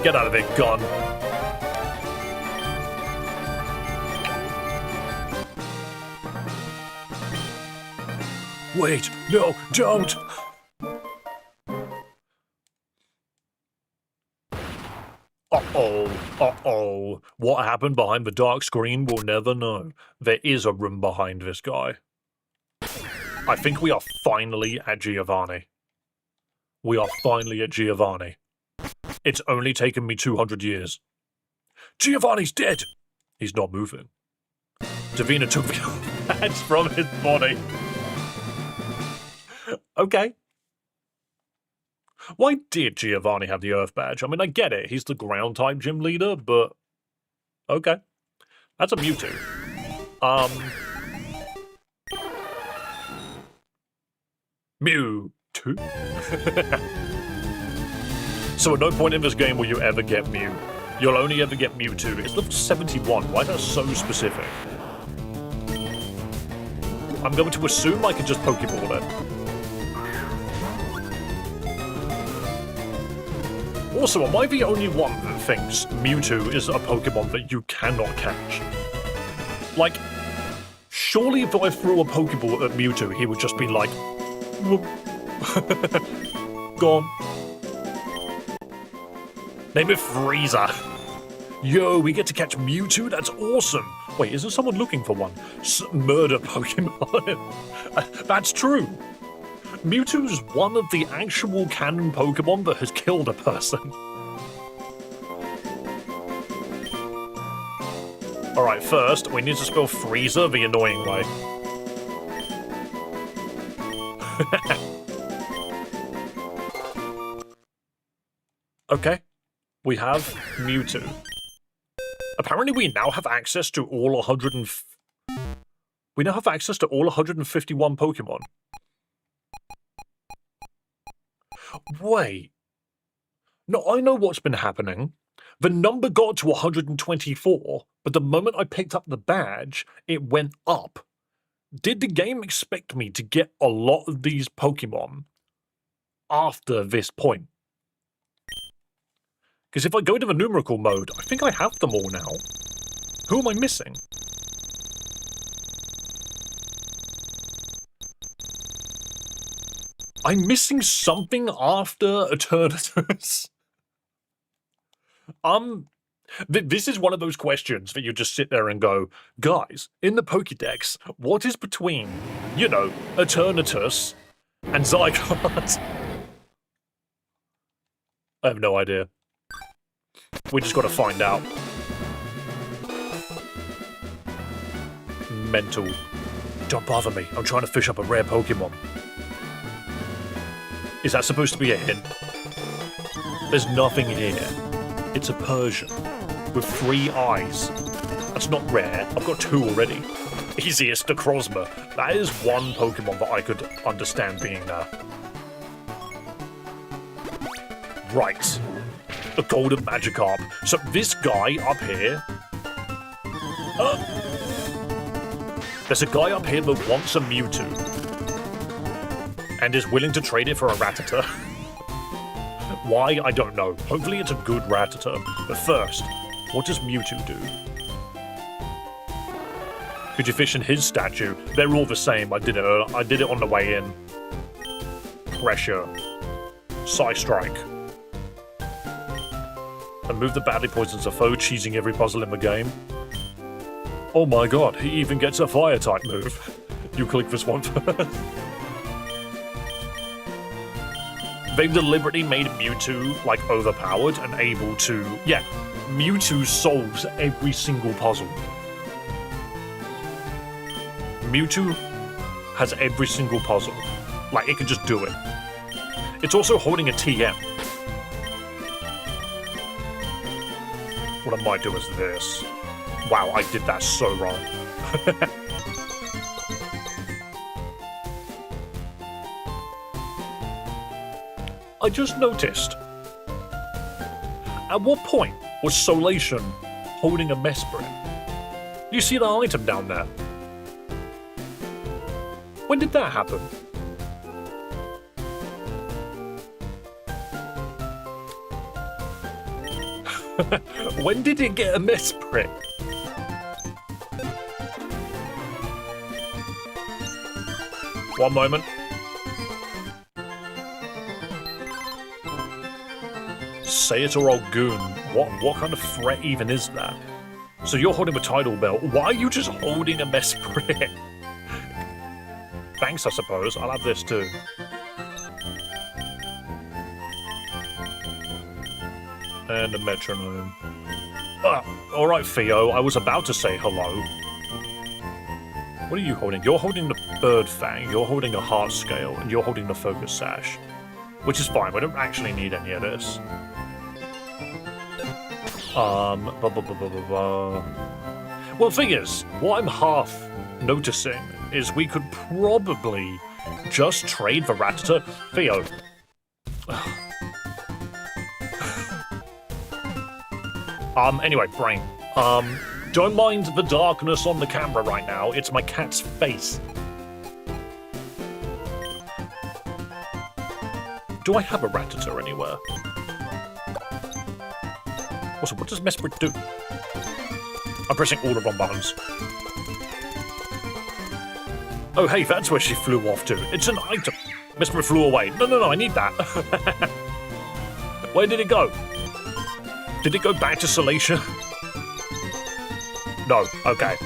Get out of it, gun. Wait, no, don't! Uh-oh, uh-oh. What happened behind the dark screen, we'll never know. There is a room behind this guy. I think we are finally at Giovanni. We are finally at Giovanni. It's only taken me 200 years. Giovanni's dead! He's not moving. Davina took the badge from his body. Okay. Why did Giovanni have the Earth badge? I mean, I get it. He's the ground-type gym leader, but... Okay. That's a Mewtwo. Mewtwo? So at no point in this game will you ever get Mew. You'll only ever get Mewtwo. It's level 71. Why is that so specific? I'm going to assume I can just Pokeball it. Also, am I the only one that thinks Mewtwo is a Pokemon that you cannot catch? Like, surely if I threw a Pokeball at Mewtwo, he would just be like... Whoop. Go on. Name it Freezer. Yo, we get to catch Mewtwo? That's awesome. Wait, isn't someone looking for one? Murder Pokemon. That's true. Mewtwo's one of the actual canon Pokemon that has killed a person. Alright, first, we need to spell Freezer the annoying way. Okay, we have Mewtwo. Apparently we now have access to all 151 Pokemon. Wait. No, I know what's been happening. The number got to 124, but the moment I picked up the badge, it went up. Did the game expect me to get a lot of these Pokemon after this point? Because if I go to the numerical mode, I think I have them all now. Who am I missing? I'm missing something after Eternatus. This is one of those questions that you just sit there and go, guys, in the Pokédex, what is between, you know, Eternatus and Zygarde? I have no idea. We just gotta find out. Mental. Don't bother me. I'm trying to fish up a rare Pokemon. Is that supposed to be a hint? There's nothing here. It's a Persian with 3 eyes. That's not rare. I've got 2 already. Easiest to Crozma. That is one Pokemon that I could understand being there. Right. The Golden Magikarp. So this guy up here... there's a guy up here that wants a Mewtwo. And is willing to trade it for a Rattata. Why? I don't know. Hopefully it's a good Rattata. But first, what does Mewtwo do? Could you fish in his statue? They're all the same. I did it on the way in. Pressure. Psy-Strike. And move the badly poisons a foe, cheesing every puzzle in the game. Oh my god, he even gets a fire-type move. You click this one first. They've deliberately made Mewtwo, like, overpowered and able to... Yeah, Mewtwo solves every single puzzle. Mewtwo has every single puzzle. Like, it can just do it. It's also holding a TM. What I might do is this. Wow, I did that so wrong. I just noticed. At what point was Solation holding a Mesprit? You see the item down there? When did that happen? When did it get a Mesprit? One moment. Say it or I'll goon. What kind of threat even is that? So you're holding a tidal belt. Why are you just holding a Mesprit? Thanks, I suppose. I'll have this too. And a metronome. Alright, Theo. I was about to say hello. What are you holding? You're holding the Bird Fang, you're holding a Heart Scale, and you're holding the Focus Sash. Which is fine, we don't actually need any of this. Well, the thing is, what I'm half noticing is we could probably just trade the Rattata. Theo. Anyway, Brain. Don't mind the darkness on the camera right now. It's my cat's face. Do I have a Rattata anywhere? Also, what does Mesprit do? I'm pressing all the wrong buttons. Oh, hey, that's where she flew off to. It's an item. Mr. flew away. No, I need that. Where did it go? Did it go back to Celias? No, okay.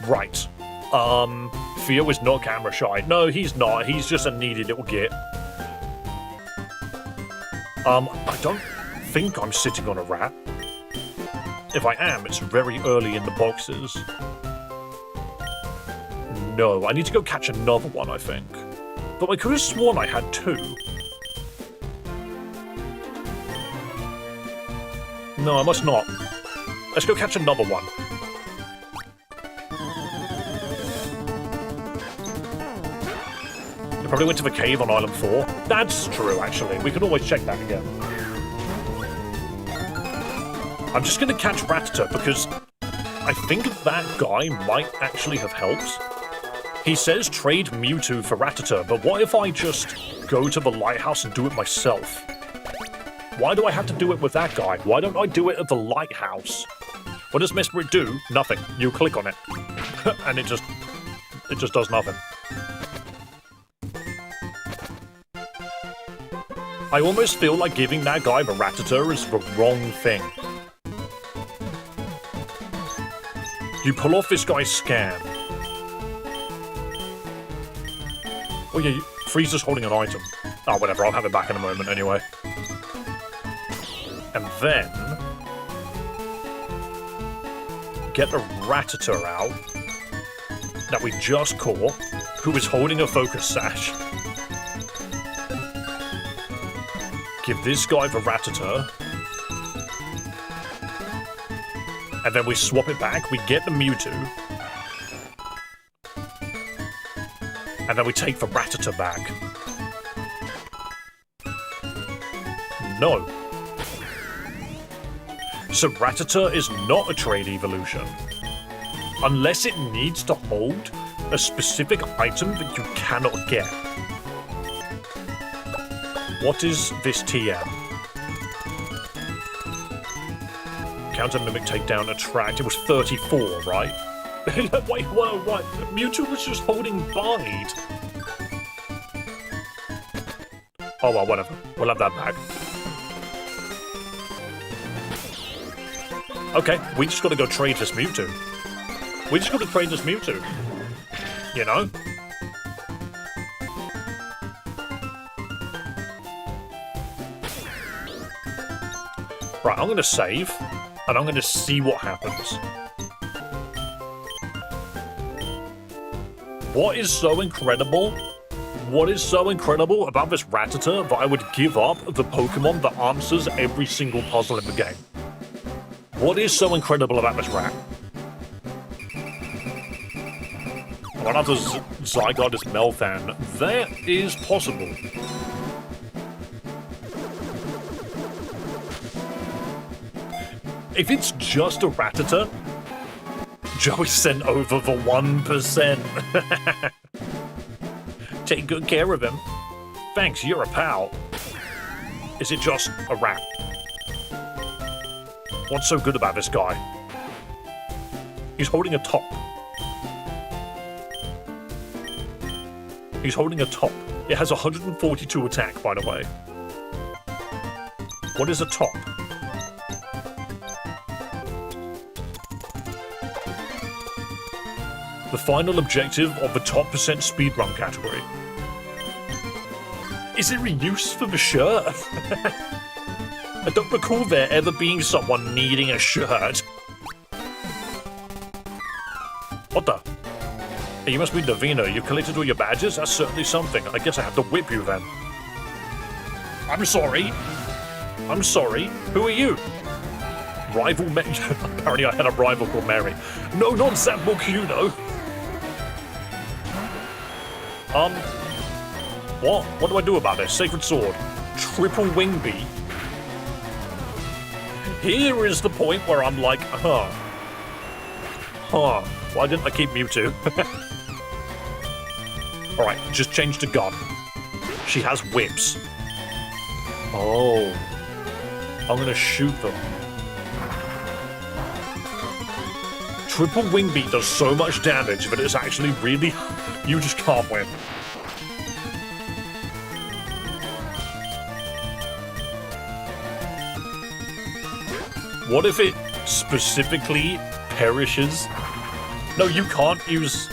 Right. Theo is not camera shy. No, he's not. He's just a needy little git. I don't think I'm sitting on a rat. If I am, it's very early in the boxes. No, I need to go catch another one, I think. But I could have sworn I had 2. No, I must not. Let's go catch another one. They probably went to the cave on Island 4. That's true, actually. We can always check that again. I'm just going to catch Rattata because I think that guy might actually have helped. He says trade Mewtwo for Rattata, but what if I just go to the lighthouse and do it myself? Why do I have to do it with that guy? Why don't I do it at the lighthouse? What does Mesprit do? Nothing. You click on it. And it just does nothing. I almost feel like giving that guy the Rattata is the wrong thing. You pull off this guy's scan. Oh yeah, Frieza's holding an item. Oh, whatever, I'll have it back in a moment anyway. And then... get a Rattata out that we just caught, who is holding a focus sash. Give this guy the Rattata. And then we swap it back, we get the Mewtwo. And then we take the Rattata back. No. So Rattata is not a trade evolution. Unless it needs to hold a specific item that you cannot get. What is this TM? Counter Mimic Takedown Attract. It was 34, right? Wait, what? Mewtwo was just holding Bide. Oh well, whatever. We'll have that back. Okay, we just gotta go trade this Mewtwo. We just gotta trade this Mewtwo. You know? Right, I'm gonna save, and I'm gonna see what happens. What is so incredible? What is so incredible about this Rattata that I would give up the Pokemon that answers every single puzzle in the game? What is so incredible about this rat? One after Zygarde is Melthan. That is possible. If it's just a Rattata, Joey sent over the 1%. Take good care of him. Thanks, you're a pal. Is it just a rat? What's so good about this guy? He's holding a top. He's holding a top. It has 142 attack, by the way. What is a top? The final objective of the top % speedrun category. Is it reuse for the shirt? I don't recall there ever being someone needing a shirt. What the? Hey, you must be Davina. You collected all your badges? That's certainly something. I guess I have to whip you then. I'm sorry. I'm sorry. Who are you? Rival Mary. Apparently I had a rival called Mary. No, not Zambokuno. What? What do I do about this? Sacred Sword. Triple Wing Bee. Here is the point where I'm like, why didn't I keep Mewtwo? Alright, just change to gun. She has whips. Oh. I'm gonna shoot them. triple wing beat does so much damage that it's actually really... You just can't win. What if it specifically perishes? No, you can't use...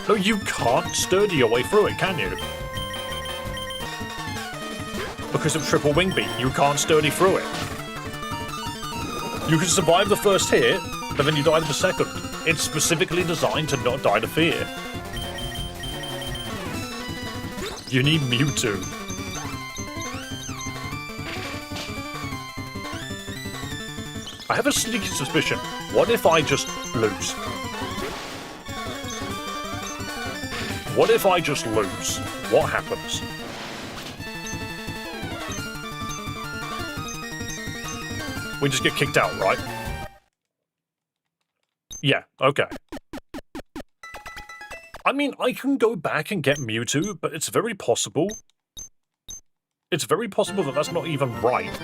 No, you can't sturdy your way through it, can you? Because of triple wing beat, you can't sturdy through it. You can survive the first hit, but then you die to the second. It's specifically designed to not die to fear. You need Mewtwo. I have a sneaky suspicion. What if I just lose? What if I just lose? What happens? We just get kicked out, right? Yeah, okay. I mean, I can go back and get Mewtwo, but it's very possible. It's very possible that that's not even right.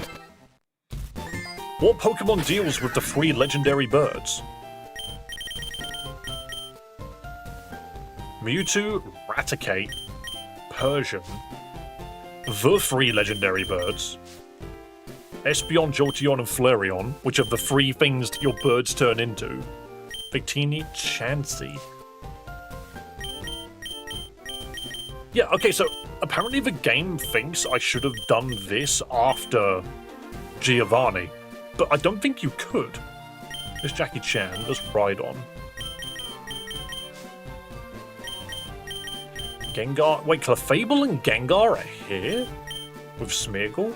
What Pokemon deals with the 3 legendary birds? Mewtwo, Raticate, Persian, the 3 legendary birds, Espeon, Jolteon, and Flareon, which are the 3 things that your birds turn into, Victini, Chansey. Yeah, okay, so apparently the game thinks I should have done this after Giovanni, but I don't think you could. There's Jackie Chan, there's Rhydon. Gengar... Wait, Clefable and Gengar are here? With Smeargle?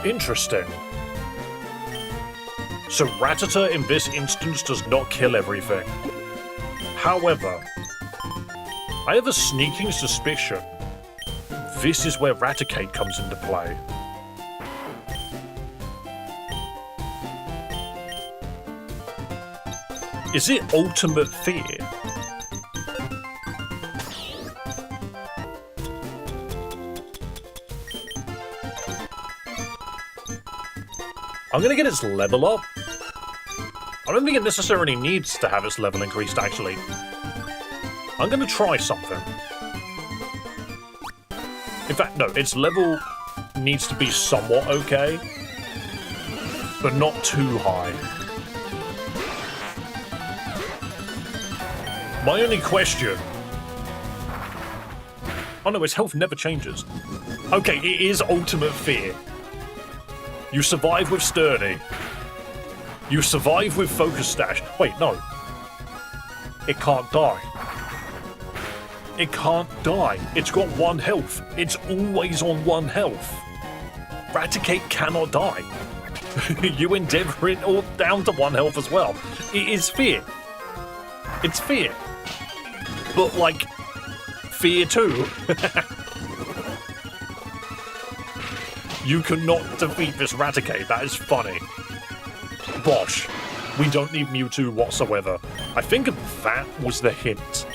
Interesting. So Rattata in this instance does not kill everything. However, I have a sneaking suspicion this is where Raticate comes into play. Is it Ultimate Fear? I'm gonna get its level up. I don't think it necessarily needs to have its level increased, actually. I'm gonna try something. In fact, no, its level needs to be somewhat okay, but not too high. My only question... Oh no, its health never changes. Okay, it is Ultimate Fear. You survive with Sturdy. You survive with Focus Stash. Wait, no. It can't die. It can't die. It's got 1 health. It's always on 1 health. Raticate cannot die. You endeavor it all down to 1 health as well. It is fear. It's fear. But, like, fear too. You cannot defeat this Raticate. That is funny. Bosh. We don't need Mewtwo whatsoever. I think that was the hint.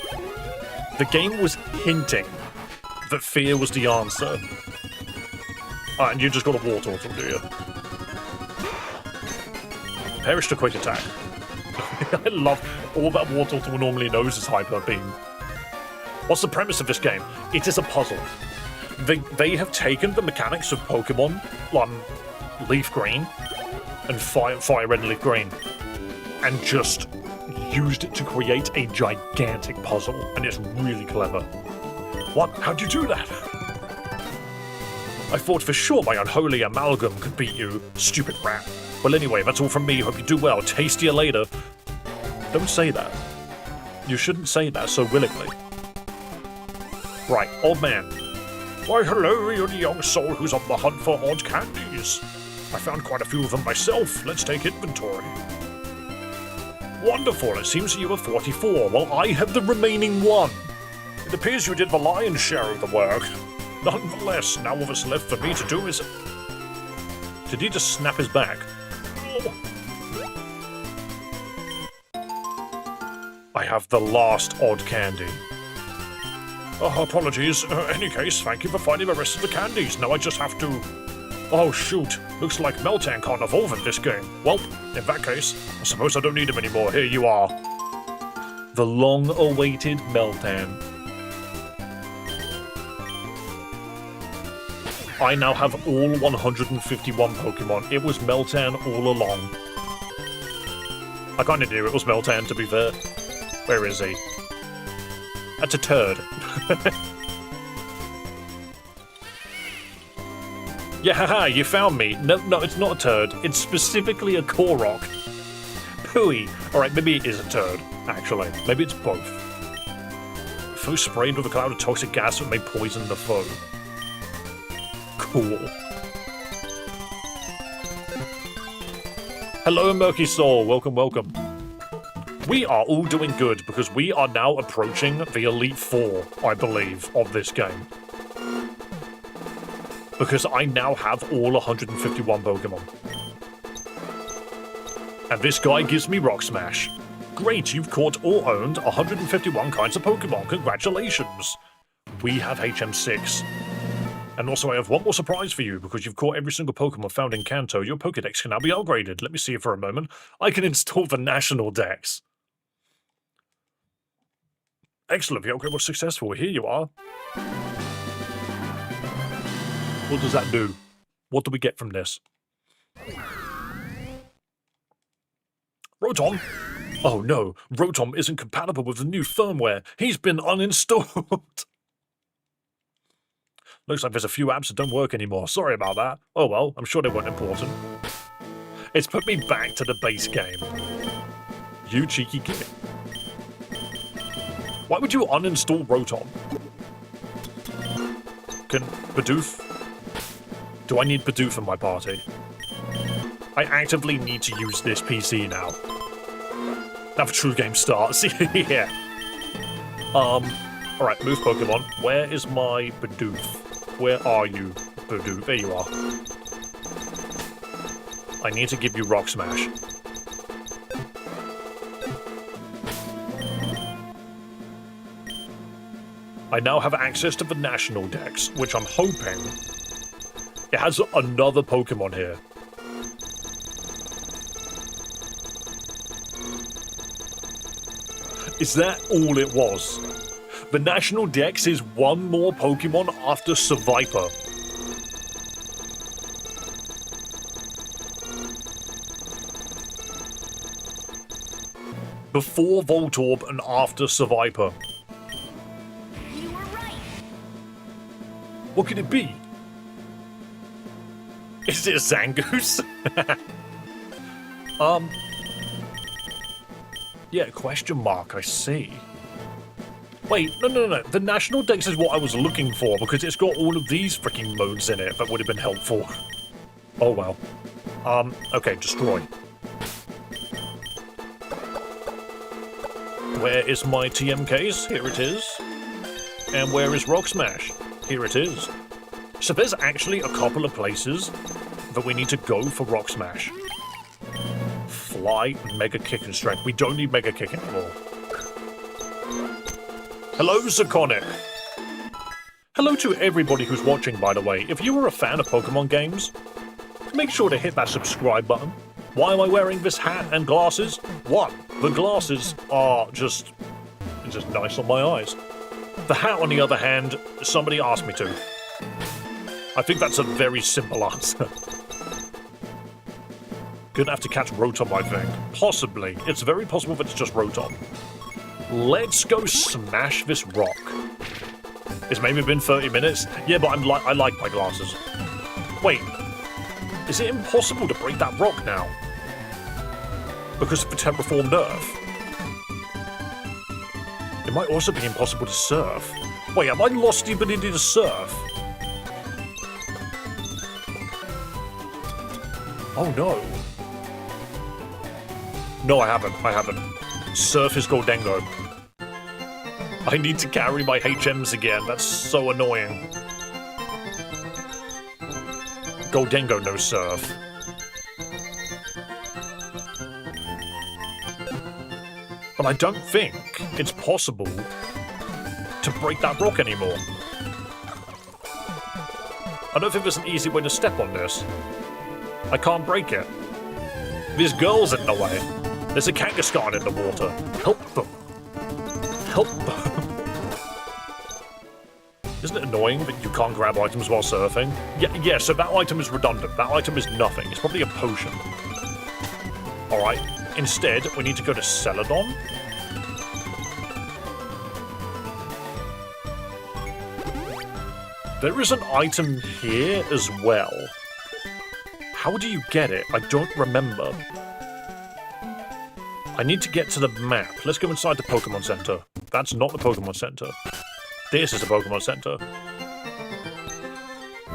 The game was hinting that fear was the answer. And you just got a War Turtle, do you? Perish to Quick Attack. I love all that War Turtle normally knows is Hyper Beam. What's the premise of this game? It is a puzzle. They have taken the mechanics of Pokemon, Leaf Green, and Fire Red and Leaf Green, and just used it to create a gigantic puzzle, and it's really clever. What? How'd you do that? I thought for sure my unholy amalgam could beat you, stupid rat. Well anyway, that's all from me, hope you do well, taste you later. Don't say that. You shouldn't say that so willingly. Right, old man. Why hello, you're the young soul who's on the hunt for odd candies. I found quite a few of them myself, let's take inventory. Wonderful, it seems you have 44, while I have the remaining 1. It appears you did the lion's share of the work. Nonetheless, now all that's left for me to do is... Did he just snap his back? Oh. I have the last odd candy. Oh, apologies. Any case, thank you for finding the rest of the candies. Now I just have to... Oh, shoot. Looks like Meltan can't evolve in this game. Well, in that case, I suppose I don't need him anymore. Here you are. The long-awaited Meltan. I now have all 151 Pokemon. It was Meltan all along. I kind of knew it was Meltan, to be fair. Where is he? That's a turd. Yeah, haha, you found me. No, it's not a turd. It's specifically a Korok. Pooey. Alright, maybe it is a turd, actually. Maybe it's both. Foe sprayed with a cloud of toxic gas that may poison the foe. Cool. Hello, Murky Soul. Welcome, welcome. We are all doing good because we are now approaching the Elite Four, I believe, of this game. Because I now have all 151 Pokemon. And this guy gives me Rock Smash. Great, you've caught or owned 151 kinds of Pokemon. Congratulations. We have HM6. And also I have one more surprise for you, because you've caught every single Pokemon found in Kanto. Your Pokedex can now be upgraded. Let me see it for a moment. I can install the National Dex. Excellent, the upgrade was successful. Here you are. What does that do? What do we get from this? Rotom? Oh no, Rotom isn't compatible with the new firmware. He's been uninstalled. Looks like there's a few apps that don't work anymore. Sorry about that. Oh well, I'm sure they weren't important. It's put me back to the base game. You cheeky git. Why would you uninstall Rotom? Can Bidoof? Do I need Bidoof in my party? I actively need to use this PC now. Now the true game starts. Yeah. Alright, move Pokemon. Where is my Bidoof? Where are you, Bidoof? There you are. I need to give you Rock Smash. I now have access to the National Dex, which I'm hoping it has another Pokemon here. Is that all it was? The National Dex is one more Pokemon after Seviper. Before Voltorb and after Seviper. You were right. What could it be? Is it a Zangoose? Yeah, question mark, I see. Wait, no. The National Dex is what I was looking for, because it's got all of these freaking modes in it that would have been helpful. Oh well. Okay, destroy. Where is my TMKs? Here it is. And where is Rock Smash? Here it is. So there's actually a couple of places that we need to go for Rock Smash. Fly, Mega Kick, and Strength. We don't need Mega Kick anymore. Hello, Zakonic. Hello to everybody who's watching, by the way. If you are a fan of Pokemon games, make sure to hit that subscribe button. Why am I wearing this hat and glasses? One, the glasses are just nice on my eyes. The hat, on the other hand, somebody asked me to. I think that's a very simple answer. Gonna have to catch Rotom, I think. Possibly. It's very possible that it's just Rotom. Let's go smash this rock. It's maybe been 30 minutes. Yeah, but I like my glasses. Wait. Is it impossible to break that rock now? Because of the Terraform nerf? It might also be impossible to surf. Wait, have I lost the ability to surf? Oh no. No, I haven't. Surf is Goldengo. I need to carry my HMs again. That's so annoying. Goldengo, no surf. But I don't think it's possible to break that rock anymore. I don't think there's an easy way to step on this. I can't break it. This girl's in the way. There's a Kangaskhan in the water. Help them. Help them. Isn't it annoying that you can't grab items while surfing? Yeah, so that item is redundant. That item is nothing. It's probably a potion. Alright, instead, we need to go to Celadon. There is an item here as well. How do you get it? I don't remember. I need to get to the map. Let's go inside the Pokémon Center. That's not the Pokémon Center. This is the Pokémon Center.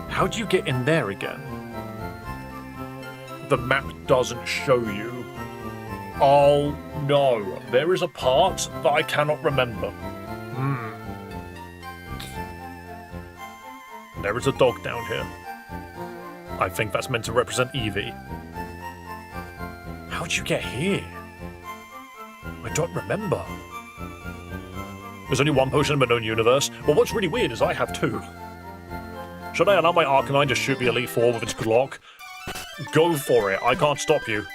How do you get in there again? The map doesn't show you. Oh no, there is a part that I cannot remember. There is a dog down here. I think that's meant to represent Eevee. How'd you get here? I don't remember. There's only one potion in my known universe. Well, what's really weird is I have two. Should I allow my Arcanine to shoot the Elite Four with its Glock? Go for it. I can't stop you.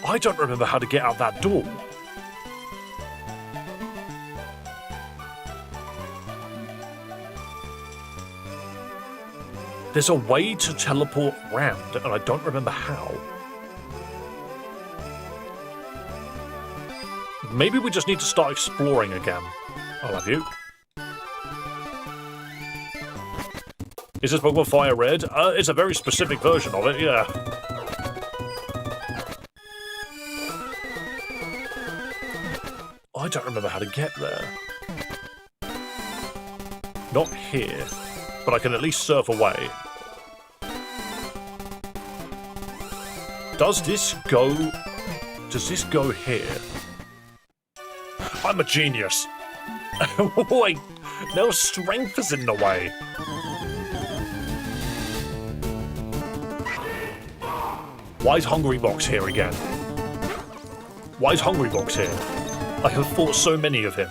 I don't remember how to get out that door. There's a way to teleport round, and I don't remember how. Maybe we just need to start exploring again. I love you. Is this Pokemon Fire Red? It's a very specific version of it, yeah. I don't remember how to get there. Not here, but I can at least surf away. Does this go here? I'm a genius. Wait, no, strength is in the way. Why is Hungry Box here again? Why is Hungry Box here? I have fought so many of him.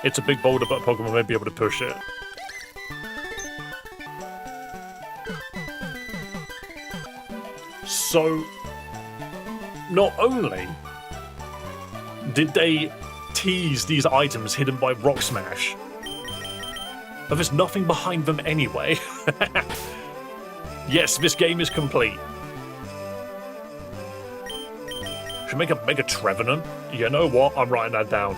It's a big boulder, but Pokemon may be able to push it. So, not only did they tease these items hidden by Rock Smash, but there's nothing behind them anyway. Yes, this game is complete. Should make a Mega Trevenant? You know what? I'm writing that down.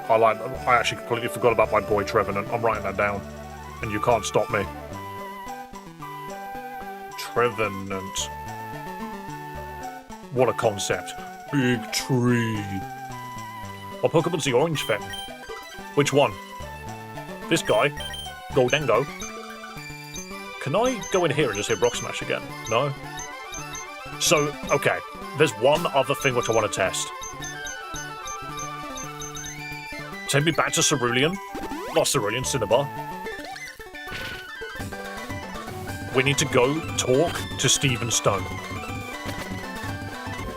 I actually completely forgot about my boy Trevenant. I'm writing that down. And you can't stop me. Trevenant. What a concept. Big tree. What Pokemon's the orange thing? Which one? This guy? Goldengo? Can I go in here and just hit Rock Smash again? No? So, okay. There's one other thing which I want to test. Take me back to Cerulean. Not Cerulean, Cinnabar. We need to go talk to Steven Stone.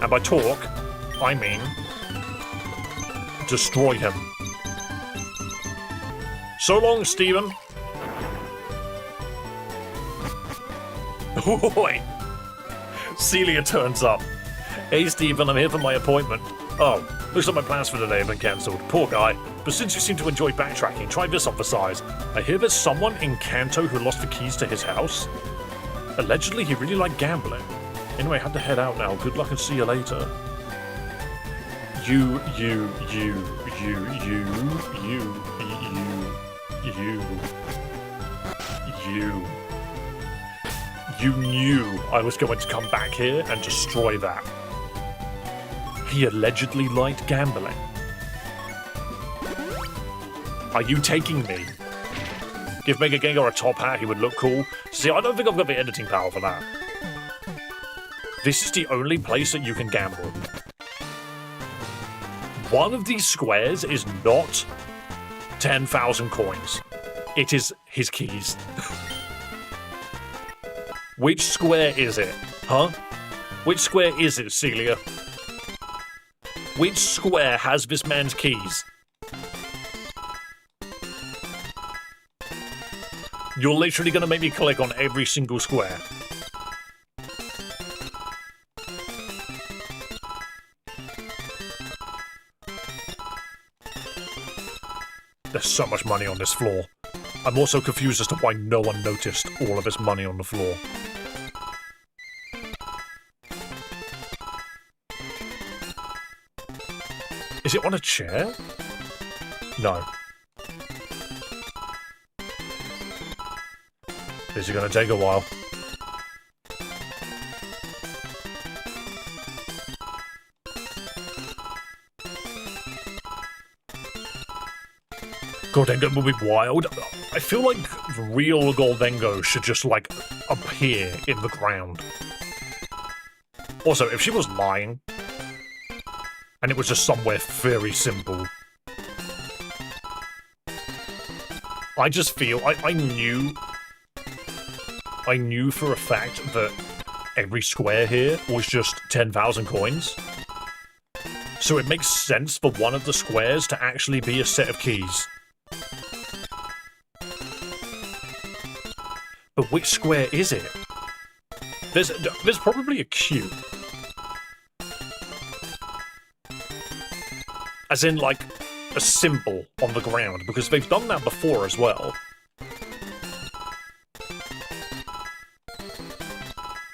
And by talk, I mean destroy him. So long, Steven. Wait. Celia turns up. Hey, Steven, I'm here for my appointment. Oh, looks like my plans for the day have been cancelled. Poor guy. But since you seem to enjoy backtracking, try this on for size. I hear there's someone in Kanto who lost the keys to his house. Allegedly, he really liked gambling. Anyway, I have to head out now. Good luck and see you later. You knew I was going to come back here and destroy that. He allegedly liked gambling. Are you taking me? Give Mega Gengar a top hat, he would look cool. See, I don't think I've got the editing power for that. This is the only place that you can gamble. One of these squares is not 10,000 coins. It is his keys. Which square is it? Huh? Which square is it, Celia? Which square has this man's keys? You're literally going to make me click on every single square. There's so much money on this floor. I'm also confused as to why no one noticed all of this money on the floor. Is it on a chair? No. This is gonna take a while. Goldengo will be wild. I feel like real Goldengo should just, like, appear in the ground. Also, if she was lying, and it was just somewhere very simple, I just feel, I knew for a fact that every square here was just 10,000 coins. So it makes sense for one of the squares to actually be a set of keys. But which square is it? There's probably a cube. As in, like, a symbol on the ground, because they've done that before as well.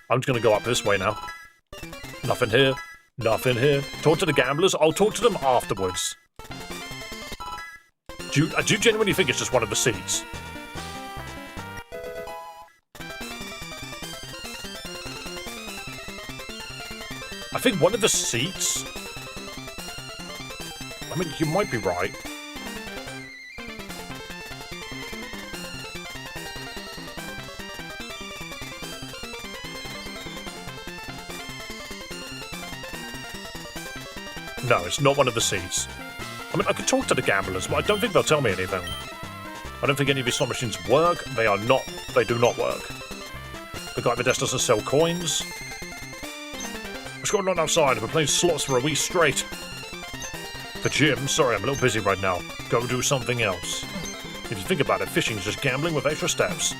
I'm just gonna go up this way now. Nothing here. Nothing here. Talk to the gamblers? I'll talk to them afterwards. I do genuinely think it's just one of the seats. I think one of the seats... I mean, you might be right. No, it's not one of the seats. I mean, I could talk to the gamblers, but I don't think they'll tell me anything. I don't think any of these slot machines work. They do not work. The guy at the desk doesn't sell coins. What's going on outside? We're playing slots for a wee straight. The gym? Sorry, I'm a little busy right now. Go do something else. If you think about it, fishing's just gambling with extra steps.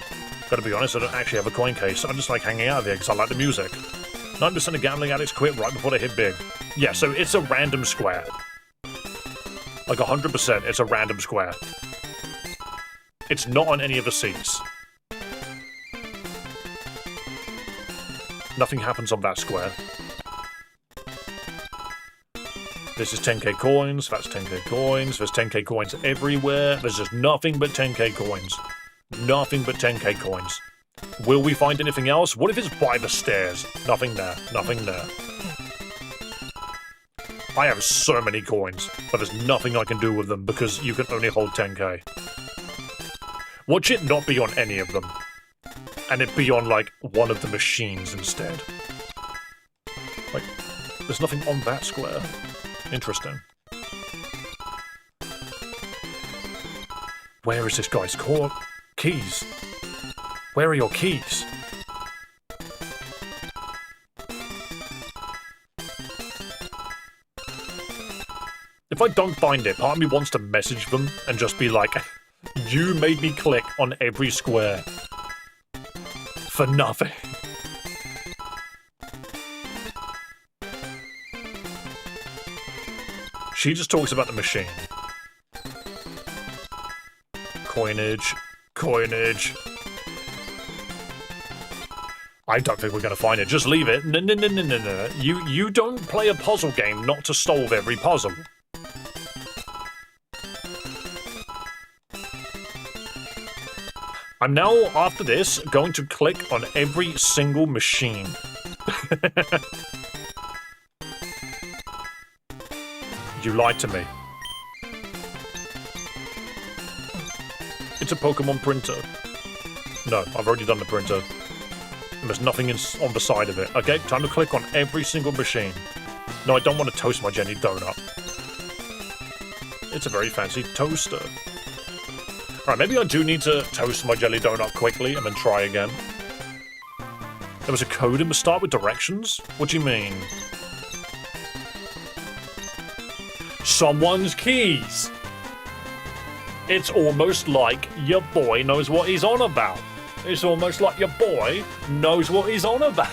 Gotta be honest, I don't actually have a coin case. I just like hanging out there because I like the music. 9% of gambling addicts quit right before they hit big. Yeah, so it's a random square. Like 100%, it's a random square. It's not on any of the seats. Nothing happens on that square. This is 10k coins, that's 10k coins, there's 10k coins everywhere, there's just nothing but 10k coins. Nothing but 10k coins. Will we find anything else? What if it's by the stairs? Nothing there, nothing there. I have so many coins, but there's nothing I can do with them because you can only hold 10k. Watch it not be on any of them, and it be on, like, one of the machines instead. Like, there's nothing on that square. Interesting. Where is this guy's keys? Where are your keys? If I don't find it, part of me wants to message them and just be like, you made me click on every square. For nothing. She just talks about the machine. Coinage. Coinage. I don't think we're going to find it. Just leave it. No, no, no, no, no, no. You don't play a puzzle game not to solve every puzzle. I'm now, after this, going to click on every single machine. You lied to me. It's a Pokémon printer. No, I've already done the printer. And there's nothing on the side of it. Okay, time to click on every single machine. No, I don't want to toast my jelly donut. It's a very fancy toaster. Alright, maybe I do need to toast my jelly donut quickly and then try again. There was a code in the start with directions? What do you mean? someone's keys. It's almost like your boy knows what he's on about. It's almost like your boy knows what he's on about.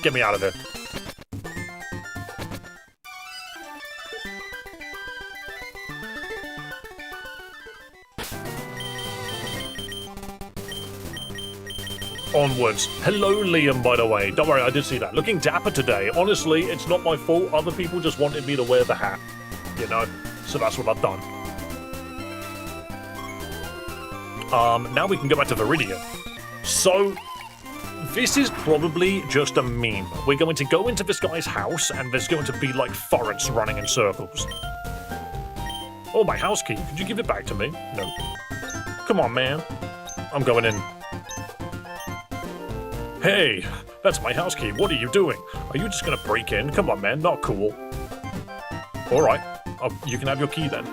Get me out of here. Onwards. Hello, Liam, by the way. Don't worry, I did see that. Looking dapper today. Honestly, it's not my fault. Other people just wanted me to wear the hat. You know? So that's what I've done. Now we can go back to Viridian. So, this is probably just a meme. We're going to go into this guy's house, and there's going to be, like, forests running in circles. Oh, my house key. Could you give it back to me? No. Come on, man. I'm going in. Hey, that's my house key. What are you doing? Are you just gonna break in? Come on, man. Not cool. Alright. You can have your key then.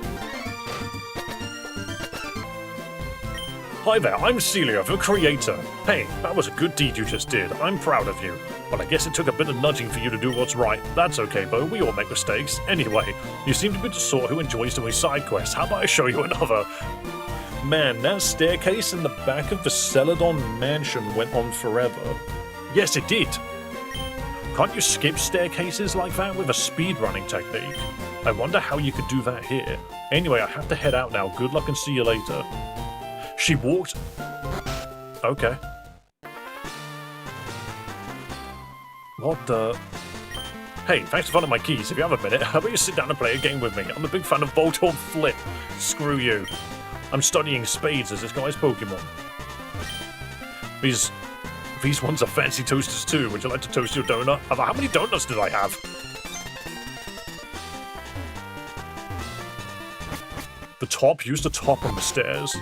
Hi there, I'm Celia, the creator. Hey, that was a good deed you just did. I'm proud of you. But I guess it took a bit of nudging for you to do what's right. That's okay, Bo. We all make mistakes. Anyway, you seem to be the sort who enjoys doing side quests. How about I show you another? Man, that staircase in the back of the Celadon mansion went on forever. Yes, it did. Can't you skip staircases like that with a speedrunning technique? I wonder how you could do that here. Anyway, I have to head out now. Good luck and see you later. She walked... Okay. What the... Hey, thanks for finding my keys. If you have a minute, how about you sit down and play a game with me? I'm a big fan of Bolt-on Flip. Screw you. I'm studying spades as this guy's Pokémon. These ones are fancy toasters too. Would you like to toast your donut? How many donuts did I have? The top? Use the top on the stairs.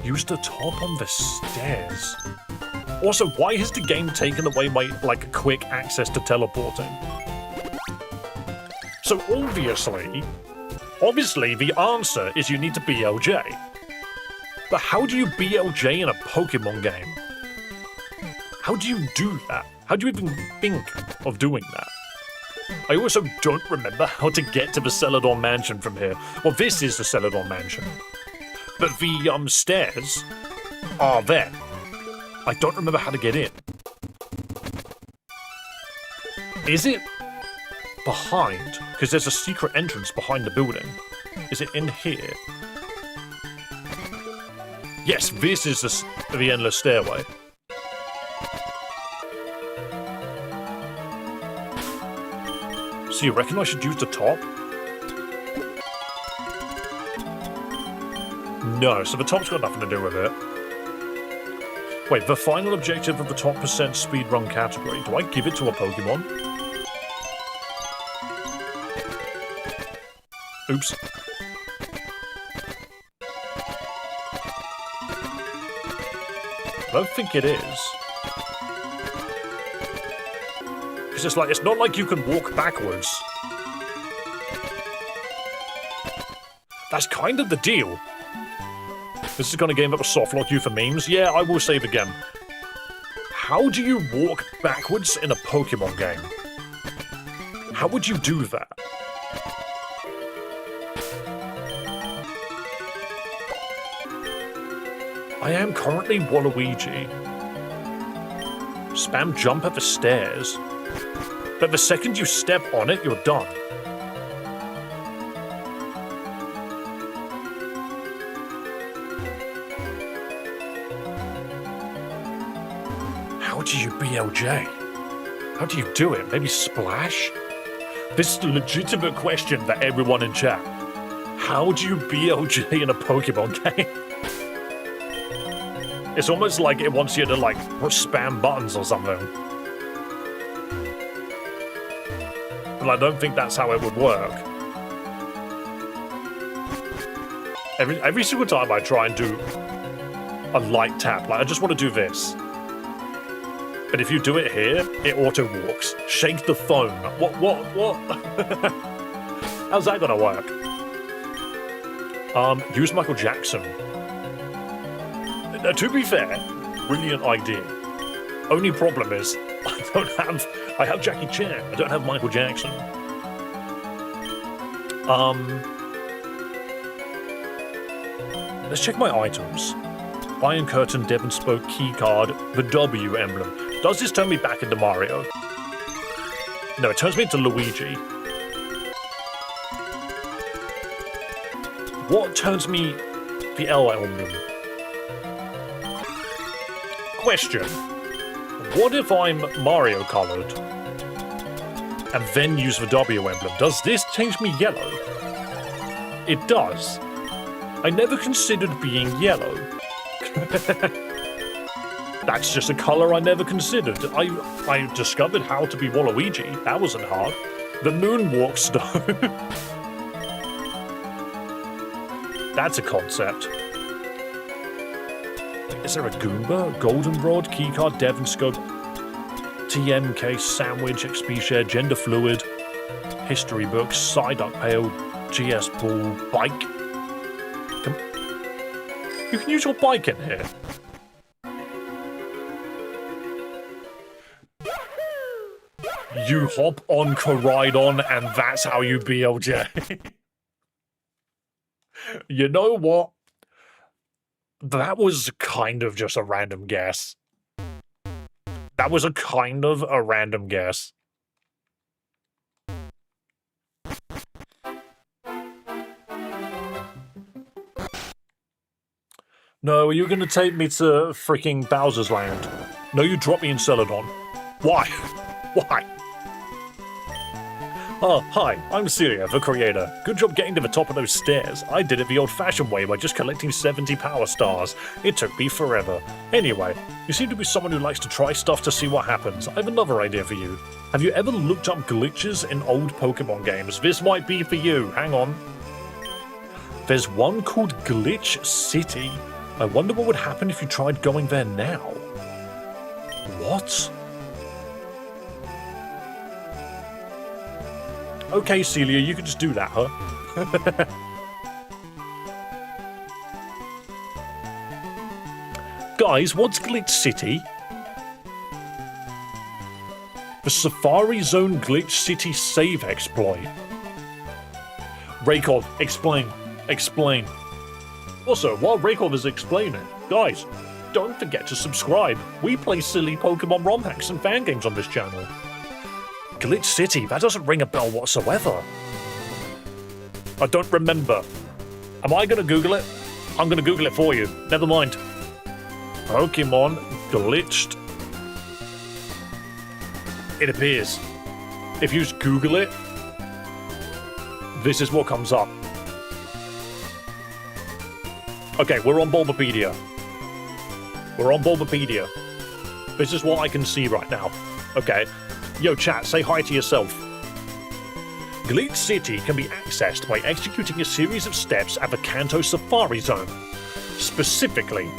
Use the top on the stairs. Also, why has the game taken away my, like, quick access to teleporting? So obviously the answer is you need to BLJ. But how do you BLJ in a Pokemon game? How do you do that? How do you even think of doing that? I also don't remember how to get to the Celadon Mansion from here. Well, this is the Celadon Mansion. But the, stairs are there. I don't remember how to get in. Is it behind? Because there's a secret entrance behind the building. Is it in here? Yes, this is the endless stairway. So you reckon I should use the top? No, so the top's got nothing to do with it. Wait, the final objective of the top percent speedrun category. Do I give it to a Pokemon? Oops. I don't think it is. Because it's not like you can walk backwards. That's kind of the deal. This is going to game up a softlock you for memes. Yeah, I will save again. How do you walk backwards in a Pokemon game? How would you do that? I am currently Waluigi. Spam jump at the stairs. But the second you step on it, you're done. How do you BLJ? How do you do it? Maybe splash? This is a legitimate question for everyone in chat. How do you BLJ in a Pokemon game? It's almost like it wants you to, like, spam buttons or something. But I don't think that's how it would work. Every single time I try and do a light tap, like, I just want to do this. But if you do it here, it auto-walks. Shake the phone. What? How's that gonna work? Use Michael Jackson. To be fair, brilliant idea. Only problem is, I have Jackie Chan. I don't have Michael Jackson. Let's check my items. Iron Curtain, Devon Spoke, Keycard, the W emblem. Does this turn me back into Mario? No, it turns me into Luigi. What turns me the L emblem? Question. What if I'm Mario colored and then use the W emblem? Does this change me yellow? It does. I never considered being yellow. That's just a color I never considered. I discovered how to be Waluigi. That wasn't hard. The Moonwalk Stone. That's a concept. Is there a Goomba? Goldenrod, Keycard, Devon Scope, TMK, Sandwich, XP Share, Gender Fluid, History Books, Psyduck Pail, GS Pool, Bike. You can use your bike in here. You hop on Koraidon and that's how you BLJ. You know what? That was kind of just a random guess. That was a kind of a random guess. No, are you gonna take me to freaking Bowser's Land? No, you drop me in Celadon. Why? Why? Oh, hi, I'm Celia, the creator. Good job getting to the top of those stairs. I did it the old-fashioned way by just collecting 70 power stars. It took me forever. Anyway, you seem to be someone who likes to try stuff to see what happens. I have another idea for you. Have you ever looked up glitches in old Pokémon games? This might be for you. Hang on. There's one called Glitch City. I wonder what would happen if you tried going there now. What? Okay, Celia, you can just do that, huh? Guys, what's Glitch City? The Safari Zone Glitch City save exploit. Raykov, explain. Explain. Also, while Raykov is explaining, guys, don't forget to subscribe. We play silly Pokemon romhacks and fan games on this channel. Glitch City, that doesn't ring a bell whatsoever. I don't remember. Am I gonna Google it? I'm gonna Google it for you. Never mind. Pokemon glitched. It appears. If you just Google it, this is what comes up. Okay, we're on Bulbapedia. We're on Bulbapedia. This is what I can see right now. Okay. Yo, chat, say hi to yourself. Glitch City can be accessed by executing a series of steps at the Kanto Safari Zone. Specifically,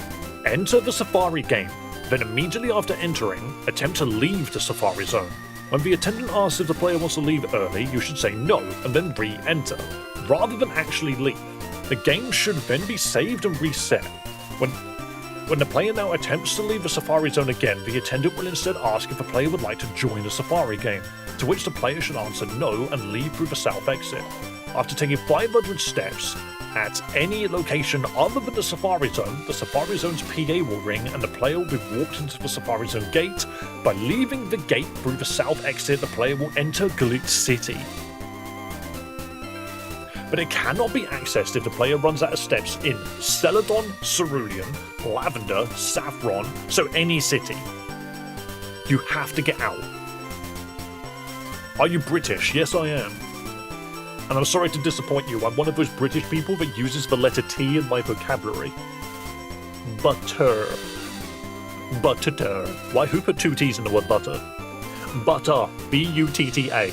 enter the Safari game, then immediately after entering, attempt to leave the Safari Zone. When the attendant asks if the player wants to leave early, you should say no and then re-enter, rather than actually leave. The game should then be saved and reset. When the player now attempts to leave the Safari Zone again, the attendant will instead ask if the player would like to join the Safari game, to which the player should answer no and leave through the south exit. After taking 500 steps at any location other than the Safari Zone's PA will ring and the player will be walked into the Safari Zone gate. By leaving the gate through the south exit, the player will enter Glitch City. But it cannot be accessed if the player runs out of steps in Celadon, Cerulean, Lavender, Saffron, so any city. You have to get out. Are you British? Yes, I am. And I'm sorry to disappoint you, I'm one of those British people that uses the letter T in my vocabulary. Butter. Butter. Why, who put two T's in the word butter? Butter. B-U-T-T-A.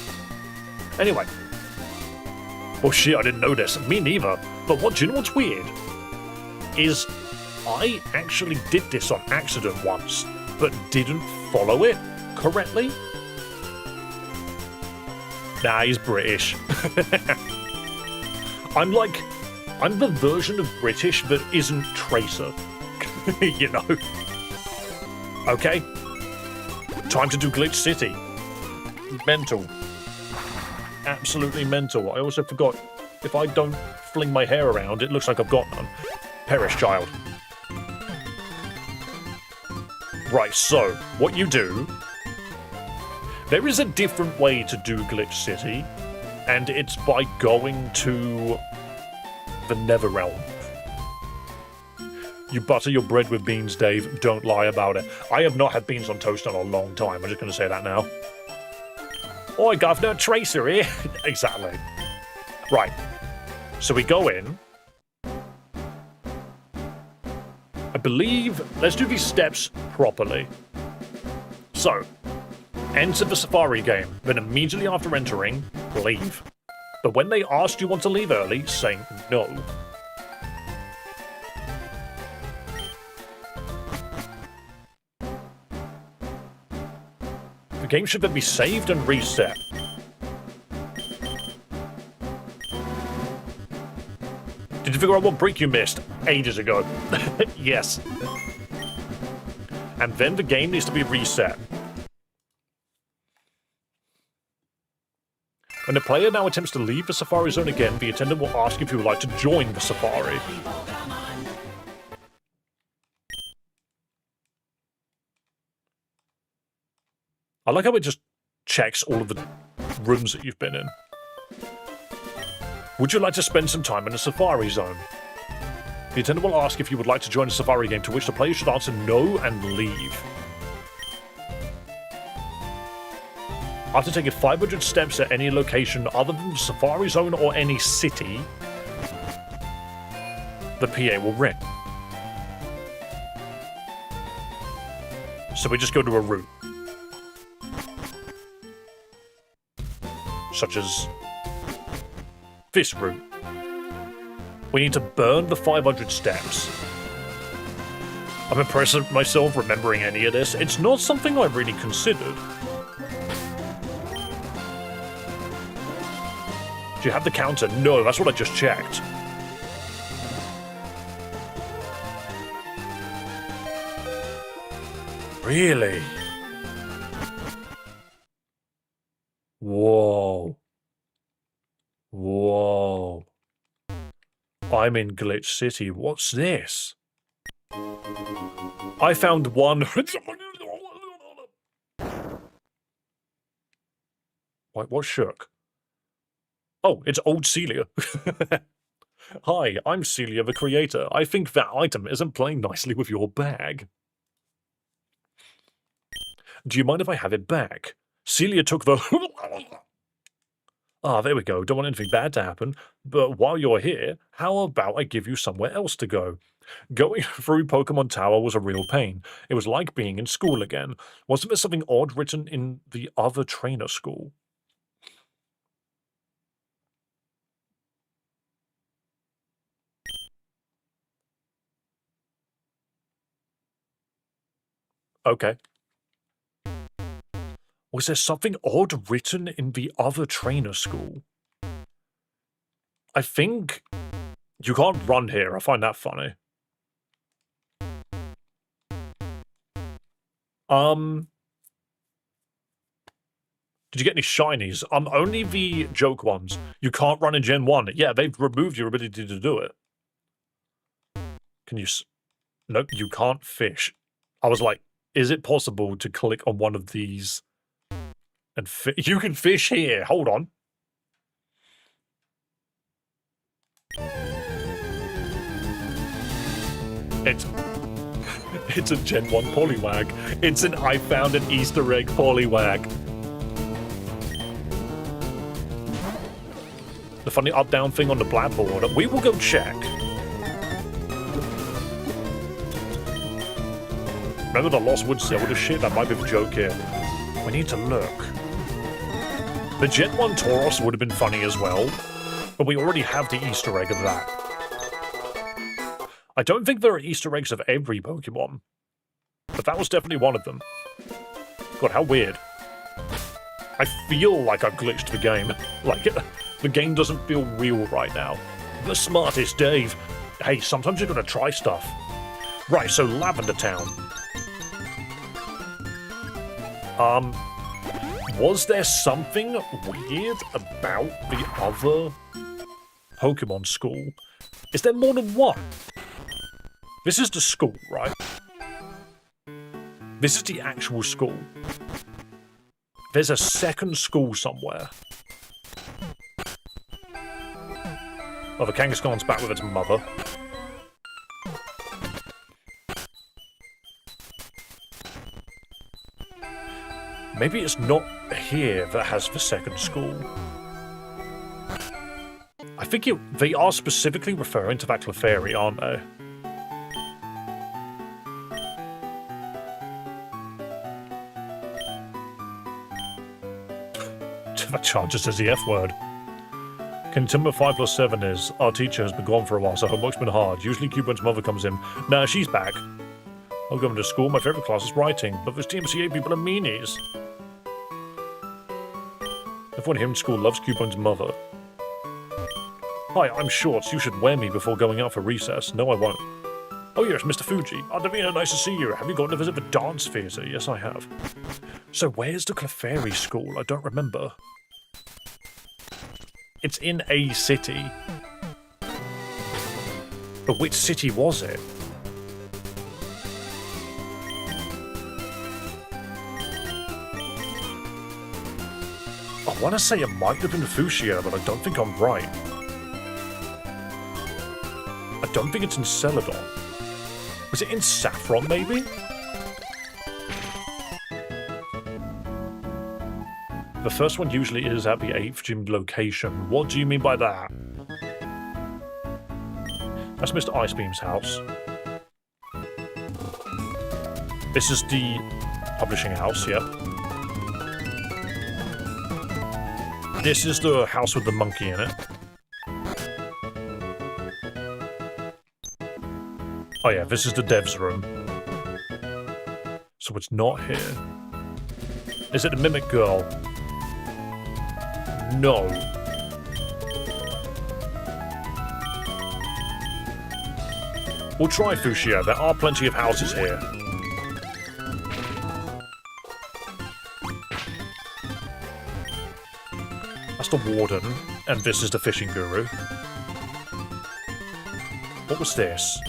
Anyway. Oh shit, I didn't know this. Me neither. But do you know what's weird? Is I actually did this on accident once, but didn't follow it correctly. Nah, he's British. I'm the version of British that isn't Tracer. You know? Okay? Time to do Glitch City. Mental. Absolutely mental. I also forgot, if I don't fling my hair around, it looks like I've got none. Perish, child. Right, so, what you do... There is a different way to do Glitch City, and it's by going to the Netherrealm. You butter your bread with beans, Dave. Don't lie about it. I have not had beans on toast in a long time. I'm just going to say that now. Oi, Governor, Tracer here. Exactly. Right. So we go in. I believe... Let's do these steps properly. So... Enter the Safari game, then immediately after entering, leave. But when they ask you want to leave early, say no. The game should then be saved and reset. Did you figure out what brick you missed? Ages ago. Yes. And then the game needs to be reset. When the player now attempts to leave the Safari Zone again, the attendant will ask if you would like to join the Safari. I like how it just checks all of the rooms that you've been in. Would you like to spend some time in the Safari Zone? The attendant will ask if you would like to join a Safari game, to which the player should answer no and leave. After taking 500 steps at any location other than the Safari Zone or any city, the PA will ring. So we just go to a route. Such as this route. We need to burn the 500 steps. I'm impressed with myself remembering any of this. It's not something I really considered. Do you have the counter? No, that's what I just checked. Really? Whoa. Whoa. I'm in Glitch City. What's this? I found one... What shook? Oh, it's old Celia. Hi, I'm Celia the creator. I think that item isn't playing nicely with your bag. Do you mind if I have it back? Celia took the... Ah, there we go. Don't want anything bad to happen. But while you're here, how about I give you somewhere else to go? Going through Pokémon Tower was a real pain. It was like being in school again. Wasn't there something odd written in the other trainer school? Okay. Was there something odd written in the other trainer school? I think you can't run here. I find that funny. Did you get any shinies? Only the joke ones. You can't run in Gen 1. Yeah, they've removed your ability to do it. Can you... Nope, you can't fish. I was like, is it possible to click on one of these and you can fish here? Hold on. It's a Gen 1 Poliwag. It's an I found an Easter egg Poliwag. The funny up-down thing on the blackboard. We will go check. Remember the Lost Woods Zelda shit? That might be the joke here. We need to look. The Gen 1 Tauros would have been funny as well, but we already have the Easter egg of that. I don't think there are Easter eggs of every Pokemon, but that was definitely one of them. God, how weird. I feel like I've glitched the game. Like, the game doesn't feel real right now. The smartest Dave. Hey, sometimes you're gonna try stuff. Right, so Lavender Town. Was there something weird about the other Pokemon school? Is there more than one? This is the school, right? This is the actual school. There's a second school somewhere. Oh, the Kangaskhan's back with its mother. Maybe it's not here that has the second school. I think they are specifically referring to that Clefairy, aren't they? That charger says the F word. Contempt 5 plus 7 is, our teacher has been gone for a while, so homework's been hard. Usually Cubone's mother comes in. Nah, she's back. I'm going to school, my favourite class is writing, but those TMCA people are meanies. Everyone here in school loves Cubone's mother. Hi, I'm Shorts. You should wear me before going out for recess. No, I won't. Oh yes, Mr. Fuji. Davina, nice to see you. Have you gone to visit the dance theatre? Yes, I have. So where's the Clefairy school? I don't remember. It's in a city. But which city was it? I want to say it might have been Fuchsia, but I don't think I'm right. I don't think it's in Celadon. Was it in Saffron, maybe? The first one usually is at the 8th gym location. What do you mean by that? That's Mr. Icebeam's house. This is the publishing house, yep. This is the house with the monkey in it. Oh yeah, this is the dev's room. So it's not here. Is it the Mimic Girl? No. We'll try Fuchsia. There are plenty of houses here. That's the warden, and this is the fishing guru. What was this?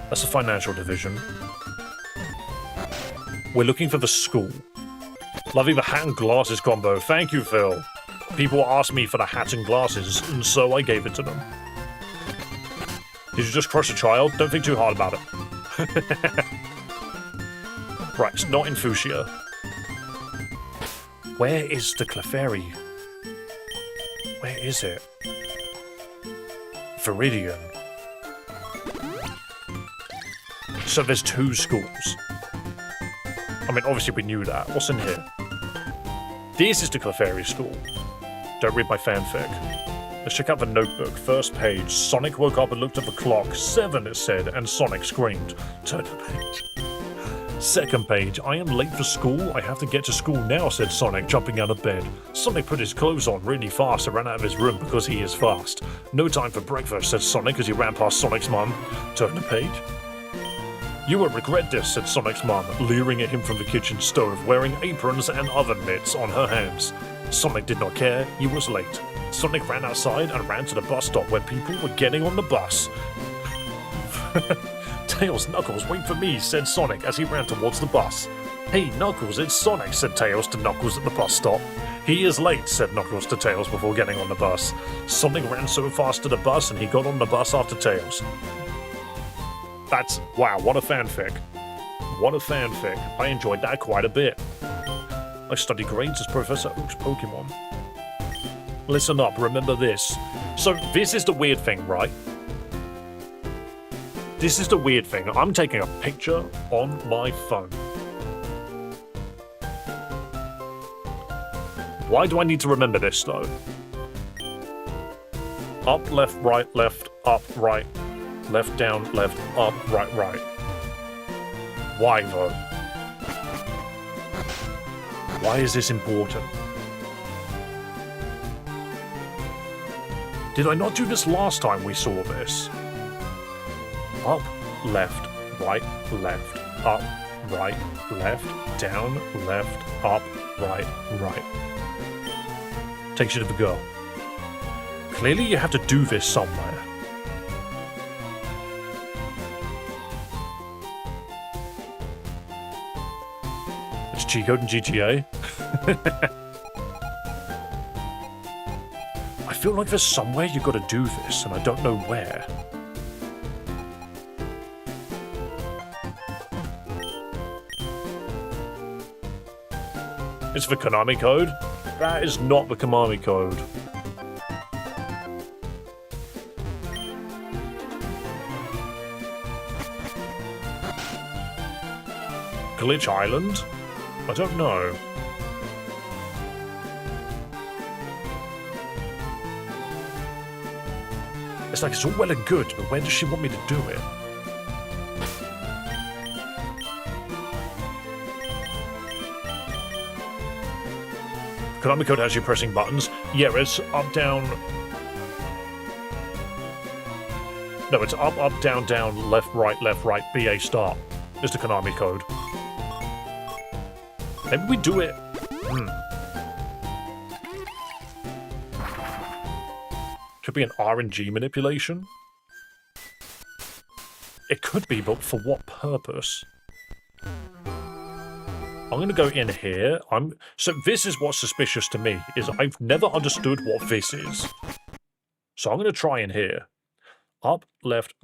That's the financial division. We're looking for the school. Lovely the hat and glasses combo. Thank you, Phil. People asked me for the hat and glasses, and so I gave it to them. Did you just crush a child? Don't think too hard about it. Right, it's not in Fuchsia. Where is the Clefairy? Where is it? Viridian. So there's two schools. I mean, obviously we knew that. What's in here? This is the Clefairy school. Don't read my fanfic. Let's check out the notebook. First page. Sonic woke up and looked at the clock. 7, it said, and Sonic screamed. Turn the page. Second page. I am late for school. I have to get to school now, said Sonic, jumping out of bed. Sonic put his clothes on really fast and ran out of his room because he is fast. No time for breakfast, said Sonic as he ran past Sonic's mum. Turn the page. You will regret this, said Sonic's mum, leering at him from the kitchen stove, wearing aprons and oven mitts on her hands. Sonic did not care. He was late. Sonic ran outside and ran to the bus stop where people were getting on the bus. Tails, Knuckles, wait for me, said Sonic as he ran towards the bus. Hey, Knuckles, it's Sonic, said Tails to Knuckles at the bus stop. He is late, said Knuckles to Tails before getting on the bus. Sonic ran so fast to the bus and he got on the bus after Tails. That's, wow, what a fanfic. What a fanfic. I enjoyed that quite a bit. I study grades as Professor Oak's Pokemon. Listen up, remember this. So, this is the weird thing, right? This is the weird thing. I'm taking a picture on my phone. Why do I need to remember this, though? Up, left, up, right. Left, down, left, up, right, right. Why, though? Why is this important? Did I not do this last time we saw this? Up, left, up, right, left, down, left, up, right, right. Takes you to the goal. Clearly you have to do this somewhere. It's cheat code in GTA. I feel like there's somewhere you gotta do this, and I don't know where. It's the Konami code? That is not the Konami code. Glitch Island? I don't know. It's like, it's all well and good, but where does she want me to do it? Konami code has you pressing buttons. Yeah, it's up, down... No, it's up, up, down, down, left, right, BA, start. It's the Konami code. Maybe we do it... Could be an RNG manipulation? It could be, but for what purpose? I'm going to go in here. So this is what's suspicious to me, is I've never understood what this is. So I'm going to try in here. Up, left,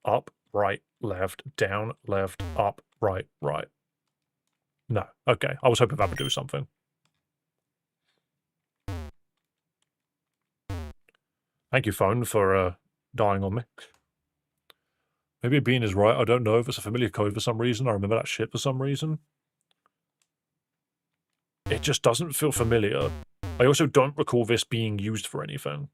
up, right, left, down, left, up, right, right. No. Okay. I was hoping that would do something. Thank you, phone, for dying on me. Maybe Bean is right. I don't know if it's a familiar code for some reason. I remember that shit for some reason. It just doesn't feel familiar. I also don't recall this being used for anything.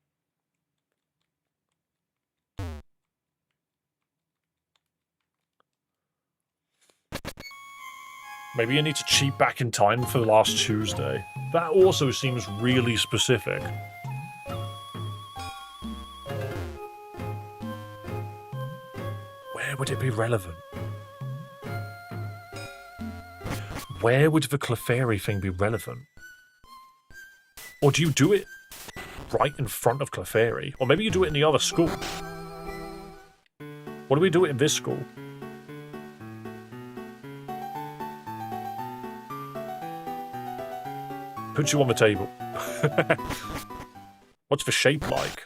Maybe you need to cheat back in time for last Tuesday. That also seems really specific. Where would it be relevant? Where would the Clefairy thing be relevant? Or do you do it right in front of Clefairy? Or maybe you do it in the other school. What do we do it in this school? Puts you on the table. What's the shape like?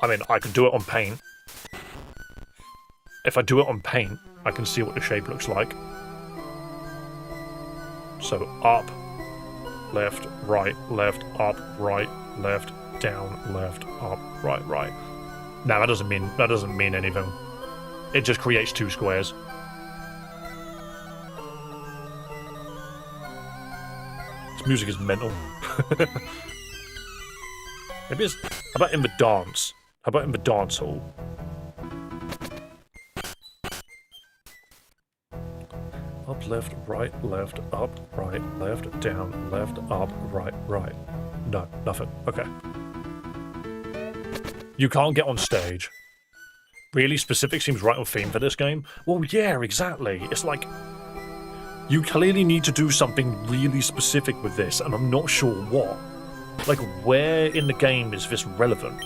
I mean, I could do it on paint. If I do it on paint, I can see what the shape looks like. So up, left, up, right, left, down, left, up, right, right. No, that doesn't mean anything. It just creates two squares. This music is mental. Maybe it's... How about in the dance? How about in the dance hall? Up, left, up, right, left, down, left, up, right, right. No, nothing. Okay. You can't get on stage. Really specific seems right on theme for this game. Well, yeah, exactly. It's like... You clearly need to do something really specific with this, and I'm not sure what. Like, where in the game is this relevant?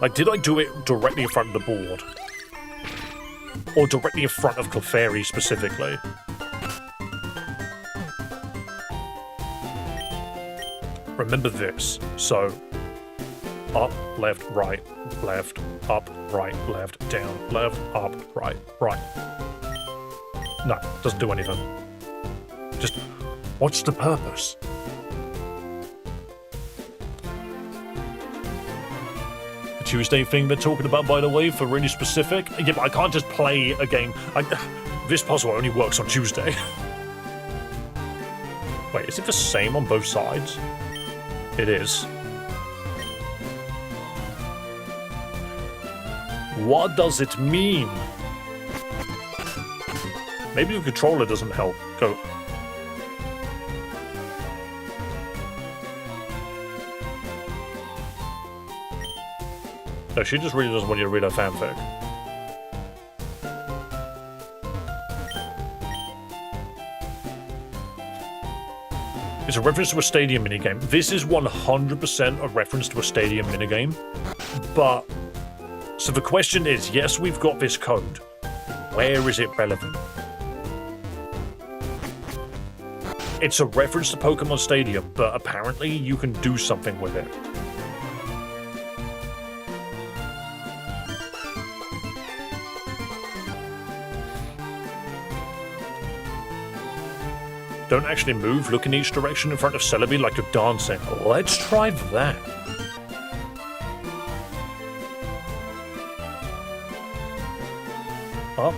Like, did I do it directly in front of the board? Or directly in front of Clefairy specifically? Remember this. So, up, left, up, right, left, down, left, up, right, right. No, doesn't do anything. Just, what's the purpose? The Tuesday thing they're talking about, by the way, for really specific? Yeah, but I can't just play a game. This puzzle only works on Tuesday. Wait, is it the same on both sides? It is. What does it mean? Maybe the controller doesn't help. Go. No, she just really doesn't want you to read her fanfic. It's a reference to a stadium minigame. This is 100% a reference to a stadium minigame. But, so the question is, yes, we've got this code. Where is it relevant? It's a reference to Pokemon Stadium, but apparently you can do something with it. Don't actually move, look in each direction in front of Celebi like you're dancing. Let's try that. Up,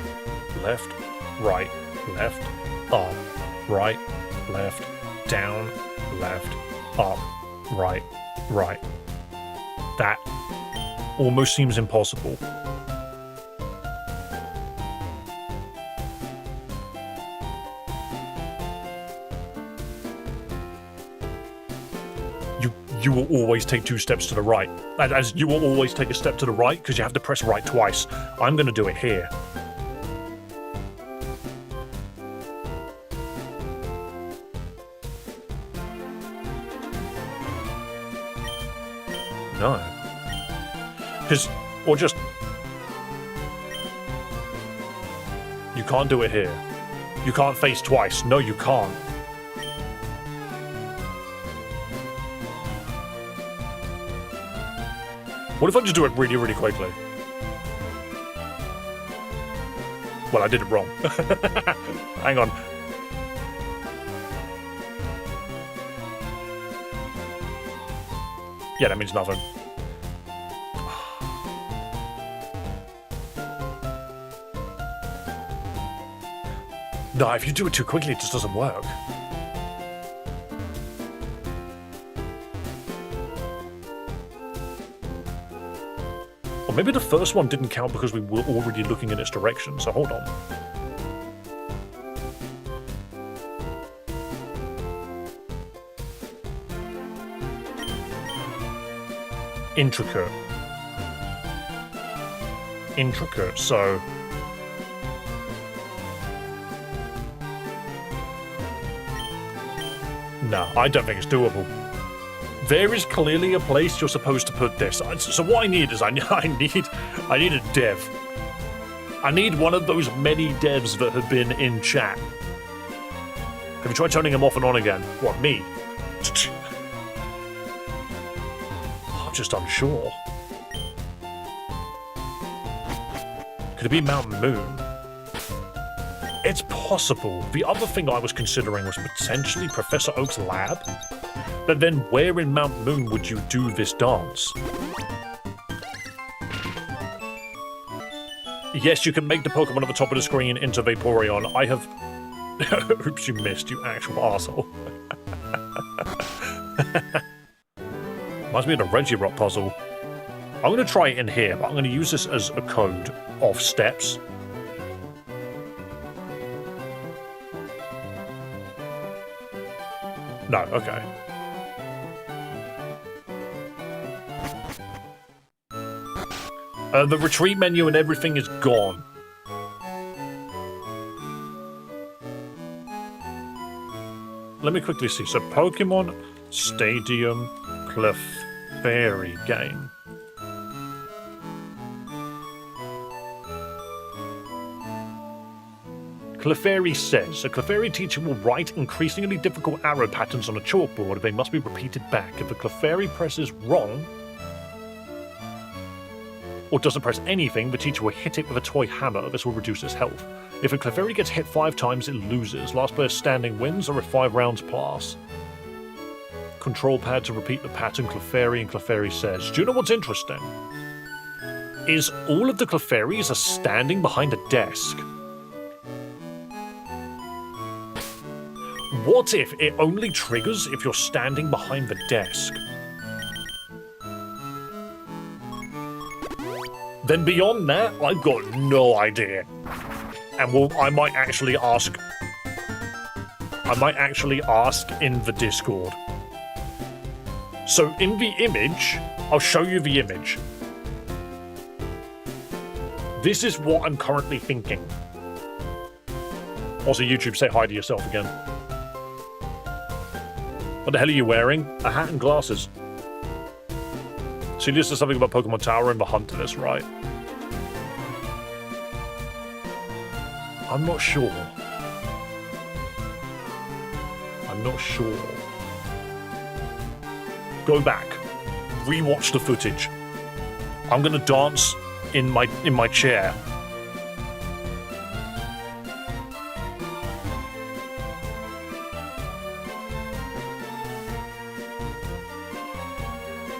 left, right, left, up, right, left, down, left, up, right, right. That almost seems impossible. You will always take 2 steps to the right. As you will always take a step to the right because you have to press right twice. I'm going to do it here. No. Because, or just... You can't do it here. You can't face twice. No, you can't. What if I just do it really, really quickly? Well, I did it wrong. Hang on. Yeah, that means nothing. No, if you do it too quickly, it just doesn't work. Or maybe the first one didn't count because we were already looking in its direction, so hold on. Intricate. Intricate, so... No, I don't think it's doable. There is clearly a place you're supposed to put this. So what I need is I need a dev. I need one of those many devs that have been in chat. Have you tried turning them off and on again? What, me? I'm just unsure. Could it be Mountain Moon? It's possible. The other thing I was considering was potentially Professor Oak's lab. But then where in Mount Moon would you do this dance? Yes, you can make the Pokemon at the top of the screen into Vaporeon. I have... Oops, you missed, you actual arsehole. Reminds me of the Regirock puzzle. I'm going to try it in here, but I'm going to use this as a code of steps. No, okay. The retreat menu and everything is gone. Let me quickly see. So, Pokemon Stadium Clefairy game. Clefairy says, a Clefairy teacher will write increasingly difficult arrow patterns on a chalkboard. They must be repeated back. If a Clefairy presses wrong, or doesn't press anything, the teacher will hit it with a toy hammer. This will reduce its health. If a Clefairy gets hit 5 times, it loses. Last player standing wins, or if 5 rounds pass. Control pad to repeat the pattern, Clefairy and Clefairy says. Do you know what's interesting? Is all of the Clefairies are standing behind a desk. What if it only triggers if you're standing behind the desk? Then beyond that, I've got no idea. And I might actually ask in the Discord. So in the image, I'll show you the image. This is what I'm currently thinking. Also, YouTube, say hi to yourself again. What the hell are you wearing? A hat and glasses. Celias says something about Pokemon Tower and the hunt to this, right? I'm not sure. I'm not sure. Go back. Rewatch the footage. I'm gonna dance in my chair.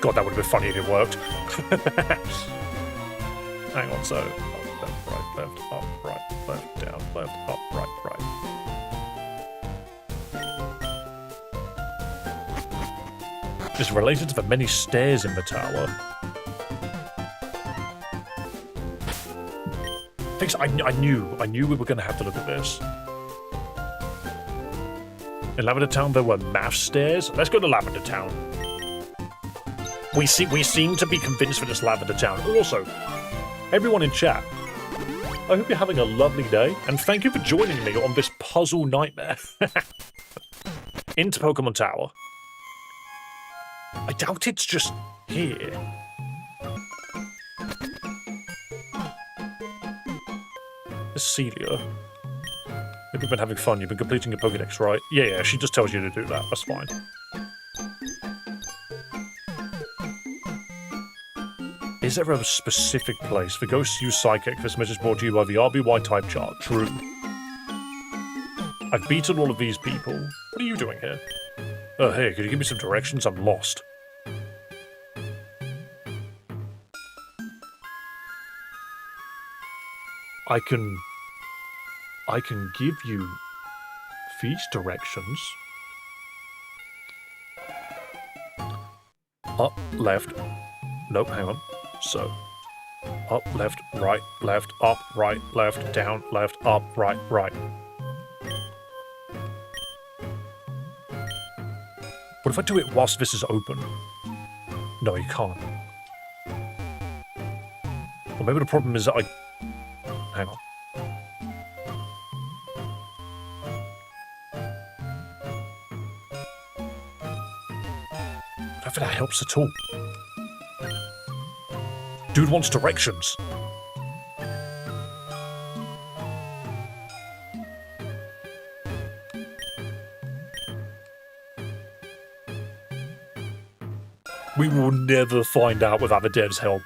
God, that would have been funny if it worked. Hang on, so left, right, left, up, right, left, down, left, up, right, right. Is related to the many stairs in the tower. Thanks, I knew we were going to have to look at this. In Lavender Town, there were math stairs. Let's go to Lavender Town. We seem to be convinced for this Lavender Town. Also, everyone in chat, I hope you're having a lovely day, and thank you for joining me on this puzzle nightmare. Into Pokemon Tower. I doubt it's just here. Celia. Maybe you've been having fun. You've been completing your Pokédex, right? Yeah, she just tells you to do that. That's fine. Is there a specific place for ghosts use Psychic? This message brought to you by the RBY type chart. True. I've beaten all of these people. What are you doing here? Oh, hey, could you give me some directions? I'm lost. I can give you these directions. Up, left. Nope, hang on. So, up, left, up, right, left, down, left, up, right, right. What if I do it whilst this is open? No, you can't. Or maybe the problem is that I... Hang on. I don't think that helps at all. Dude wants directions. We will never find out without the devs' help.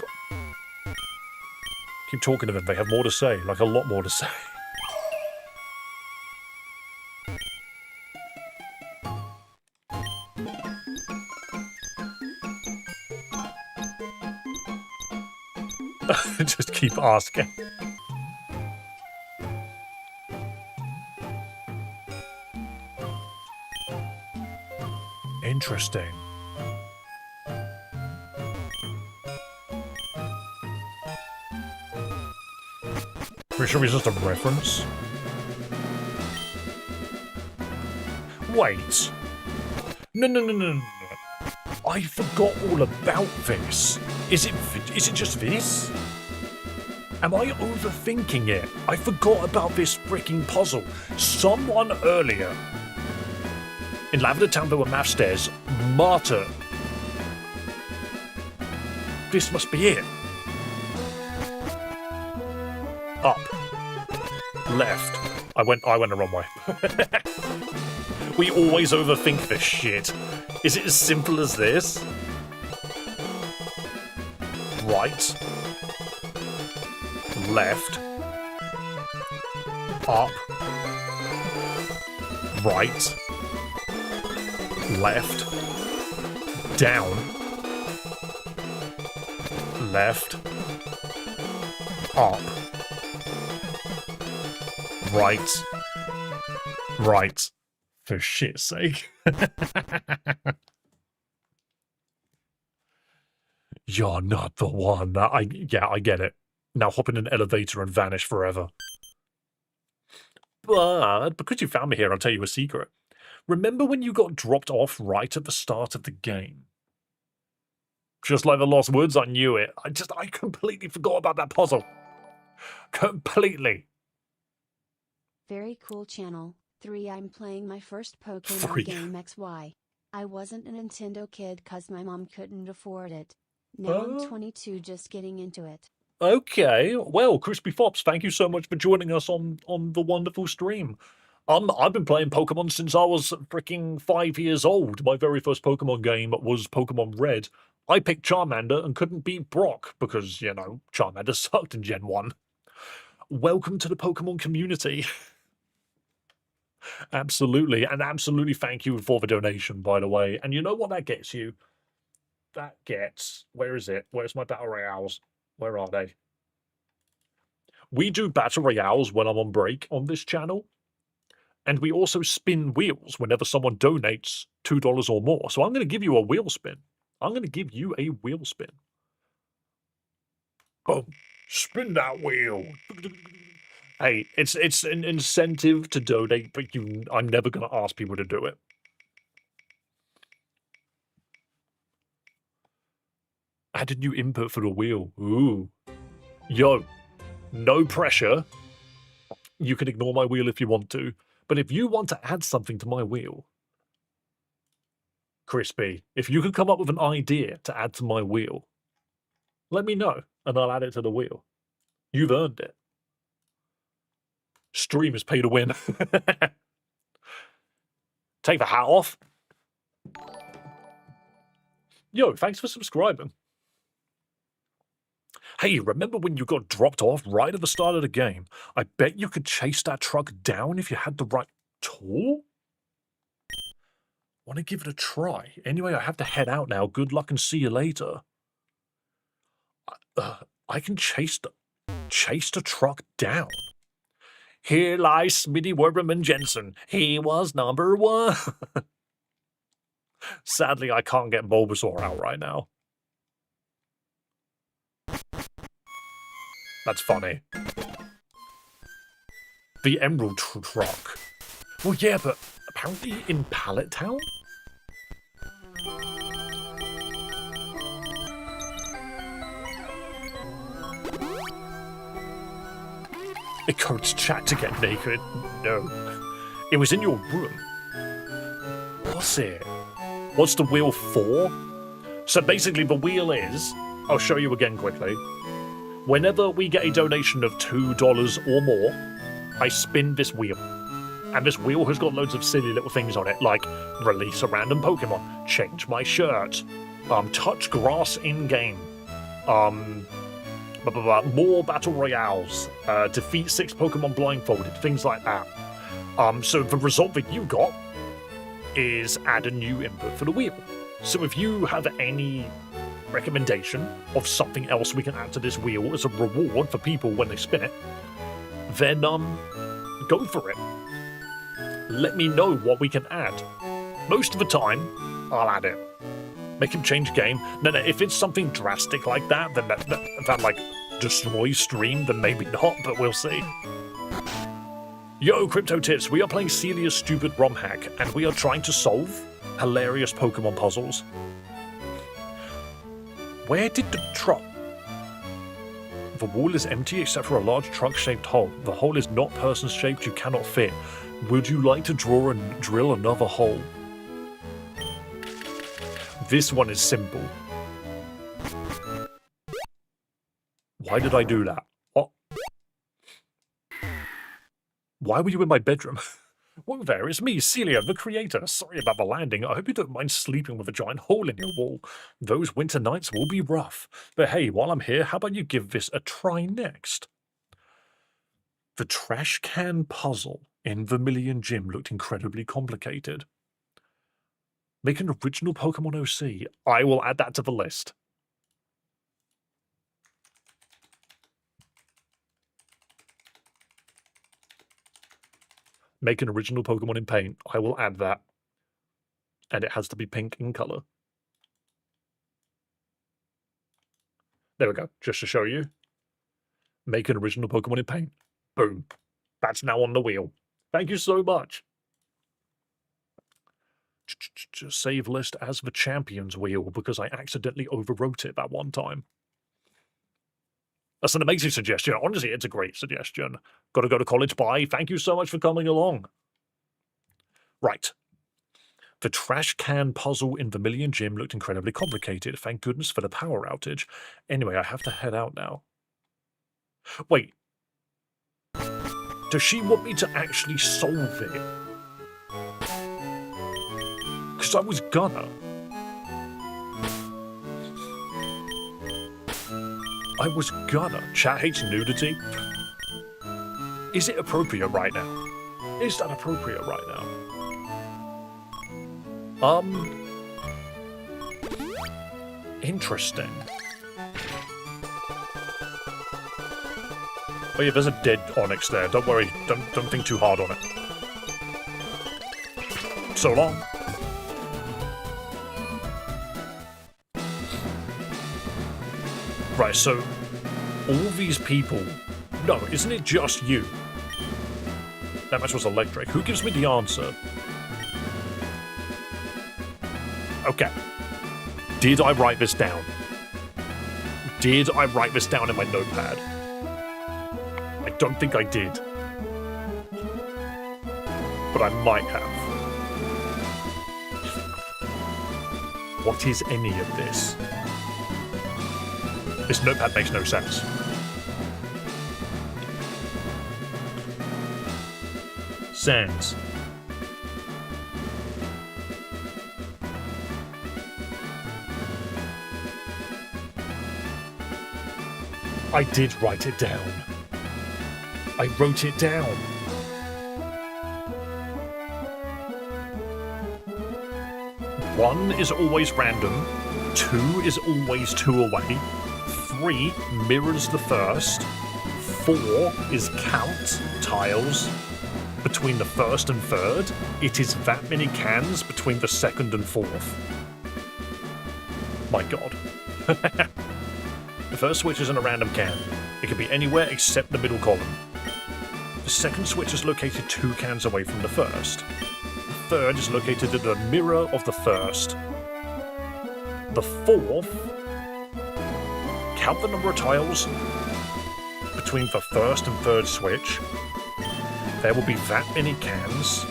Keep talking to them, they have more to say, like a lot more to say. Just keep asking. Interesting. Pretty sure it's just a reference. Wait. No. I forgot all about this. Is it just this? Am I overthinking it? I forgot about this freaking puzzle. Someone earlier in Lavender Town there were math stairs. Martyr. This must be it. Up. Left. I went the wrong way. We always overthink this shit. Is it as simple as this? Right. Left. Up. Right. Left. Down. Left. Up. Right. Right. For shit's sake. You're not the one. Yeah, I get it. Now hop in an elevator and vanish forever. But because you found me here, I'll tell you a secret. Remember when you got dropped off right at the start of the game? Just like the Lost Woods, I knew it. I completely forgot about that puzzle. Completely. Very cool channel. 3. I'm playing my first Pokémon 3. game XY. I wasn't a Nintendo kid cause my mom couldn't afford it. Now I'm 22 just getting into it. Okay, well, Crispy Fops, thank you so much for joining us on the wonderful stream. I've been playing Pokemon since I was freaking 5 years old. My very first Pokemon game was Pokemon Red. I picked Charmander and couldn't beat Brock because, you know, Charmander sucked in Gen 1. Welcome to the Pokemon community. Absolutely, and absolutely thank you for the donation, by the way. And you know what that gets you? That gets... Where is it? Where's my Battle Royales? Where are they? We do Battle Royales when I'm on break on this channel. And we also spin wheels whenever someone donates $2 or more. So I'm going to give you a wheel spin. I'm going to give you a wheel spin. Boom. Spin that wheel. Hey, it's an incentive to donate, but I'm never going to ask people to do it. Add a new input for the wheel. Ooh. Yo, no pressure. You can ignore my wheel if you want to. But if you want to add something to my wheel, Crispy, if you could come up with an idea to add to my wheel, let me know, and I'll add it to the wheel. You've earned it. Stream is pay to win. Take the hat off. Yo, thanks for subscribing. Hey, remember when you got dropped off right at the start of the game? I bet you could chase that truck down if you had the right tool? Want to give it a try. Anyway, I have to head out now. Good luck and see you later. I can chase the truck down. Here lies Smitty Werberman Jensen. He was number 1. Sadly, I can't get Bulbasaur out right now. That's funny. The Emerald Truck. Well, yeah, but apparently in Pallet Town? Encourage chat to get naked? No. It was in your room. What's it? What's the wheel for? So basically the wheel is... I'll show you again quickly. Whenever we get a donation of $2 or more, I spin this wheel. And this wheel has got loads of silly little things on it, like release a random Pokemon, change my shirt, touch grass in-game, more battle royales, defeat 6 Pokemon blindfolded, things like that. So the result that you got is add a new input for the wheel. So if you have any recommendation of something else we can add to this wheel as a reward for people when they spin it, then go for it. Let me know what we can add. Most of the time, I'll add it. Make him change game. No, if it's something drastic like that, then that like destroys stream, then maybe not, but we'll see. Yo, Crypto Tips, we are playing Celias' stupid Romhack, and we are trying to solve hilarious Pokemon puzzles. Where did the truck... The wall is empty except for a large truck-shaped hole. The hole is not person-shaped, you cannot fit. Would you like to drill another hole? This one is simple. Why did I do that? What? Why were you in my bedroom? Whoa there, it's me, Celia, the creator. Sorry about the landing. I hope you don't mind sleeping with a giant hole in your wall. Those winter nights will be rough. But hey, while I'm here, how about you give this a try next? The trash can puzzle in Vermilion Gym looked incredibly complicated. Make an original Pokemon OC. I will add that to the list. Make an original Pokemon in paint. I will add that. And it has to be pink in color. There we go. Just to show you. Make an original Pokemon in paint. Boom. That's now on the wheel. Thank you so much. Save list as the champions wheel because I accidentally overwrote it that one time. That's an amazing suggestion. Honestly, it's a great suggestion. Gotta go to college. Bye. Thank you so much for coming along. Right. The trash can puzzle in Vermilion Gym looked incredibly complicated. Thank goodness for the power outage. Anyway, I have to head out now. Wait. Does she want me to actually solve it? Because I was gonna. Chat hates nudity. Is it appropriate right now? Is that appropriate right now? Interesting. Oh yeah, there's a dead onyx there. Don't worry. Don't think too hard on it. So long. Right, so all these people... No, isn't it just you? That match was electric. Who gives me the answer? Okay. Did I write this down? Did I write this down in my notepad? I don't think I did. But I might have. What is any of this? This notepad makes no sense. Sans. I did write it down. I wrote it down. One is always random. 2 is always 2 away. 3 mirrors the first. 4 is count tiles between the first and third. It is that many cans between the second and fourth. My god. The first switch is in a random can. It can be anywhere except the middle column. The second switch is located 2 cans away from the first. The third is located in the mirror of the first. The fourth... Count the number of tiles between the first and third switch. There will be that many cans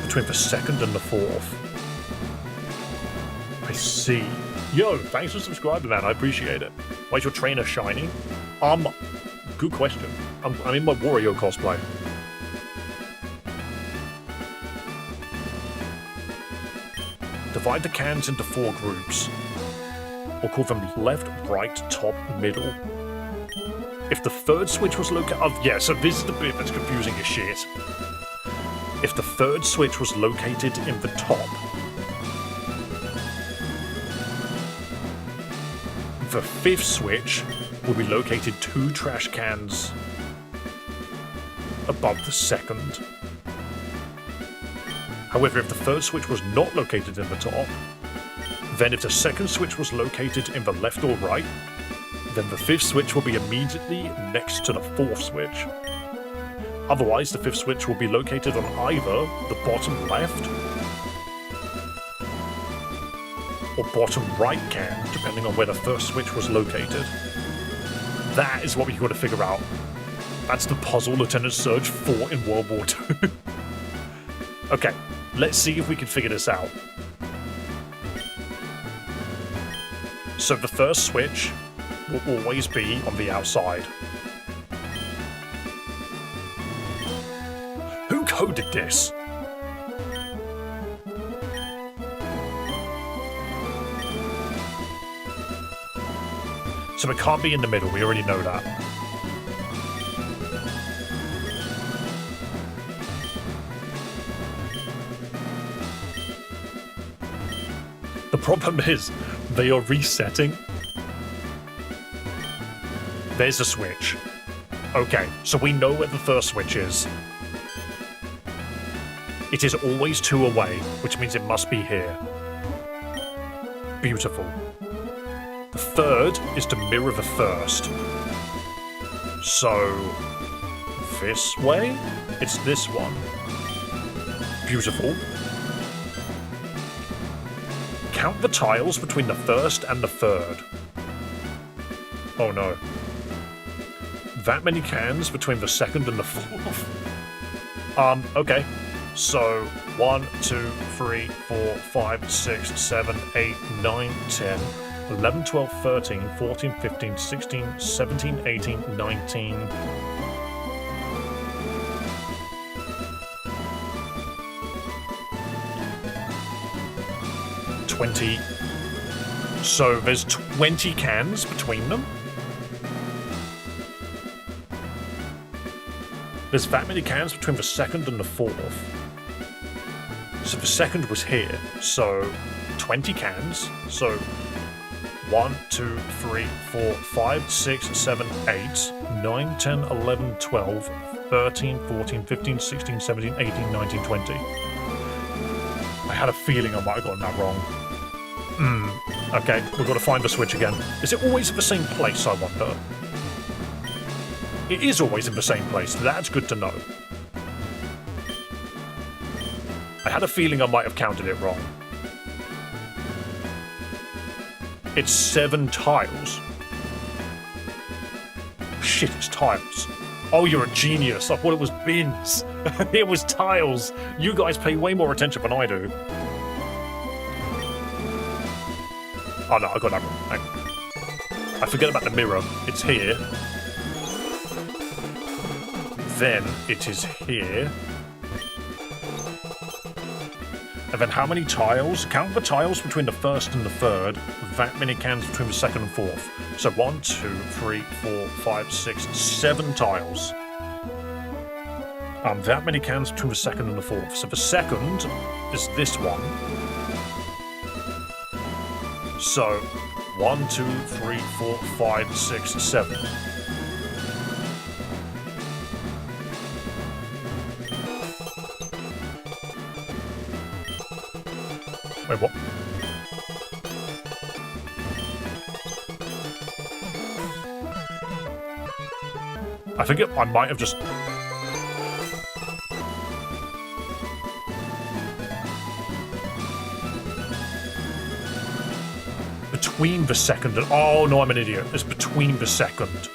between the second and the fourth. I see. Yo, thanks for subscribing, man. I appreciate it. Why is your trainer shiny? Good question. I'm in my Wario cosplay. Divide the cans into 4 groups. We'll call them left, right, top, middle. If the third switch was located... Oh, yeah, so this is the bit that's confusing as shit. If the third switch was located in the top, the 5th switch will be located 2 trash cans above the second. However, if the third switch was not located in the top, then if the second switch was located in the left or right, then the 5th switch will be immediately next to the 4th switch. Otherwise, the 5th switch will be located on either the bottom left or bottom right can, depending on where the first switch was located. That is what we've got to figure out. That's the puzzle Lieutenant Surge fought in World War II. Okay, let's see if we can figure this out. So the first switch will always be on the outside. Who coded this? So it can't be in the middle, we already know that. The problem is, they are resetting. There's a switch. Okay, so we know where the first switch is. It is always 2 away, which means it must be here. Beautiful. The third is to mirror the first. So... this way? It's this one. Beautiful. Count the tiles between the first and the third. Oh no. that many cans between the second and the fourth. Okay. So 1, 2, 3, 4, 5, 6, 7, 8, 9, 10, 11, 12, 13, 14, 15, 16, 17, 18, 19. So there's 20 cans between them. There's that many cans between the second and the fourth. So the second was here. So 20 cans. So 1, 2, 3, 4, 5, 6, 7, 8, 9, 10, 11, 12, 13, 14, 15, 16, 17, 18, 19, 20. I had a feeling I might have gotten that wrong. Okay, we've got to find the switch again. Is it always at the same place, I wonder? It is always in the same place. That's good to know. I had a feeling I might have counted it wrong. It's 7 tiles. Shit, it's tiles. Oh, you're a genius. I thought it was bins. It was tiles. You guys pay way more attention than I do. Oh no, I got that wrong. I forget about the mirror. It's here. Then it is here. And then how many tiles? Count the tiles between the first and the third. That many cans between the second and fourth. So 1, 2, 3, 4, 5, 6, 7 tiles. That many cans between the second and the fourth. So the second is this one. So 1, 2, 3, 4, 5, 6, 7. Wait, what? I think I might have just... Between the second and... Oh, no, I'm an idiot. It's between the second.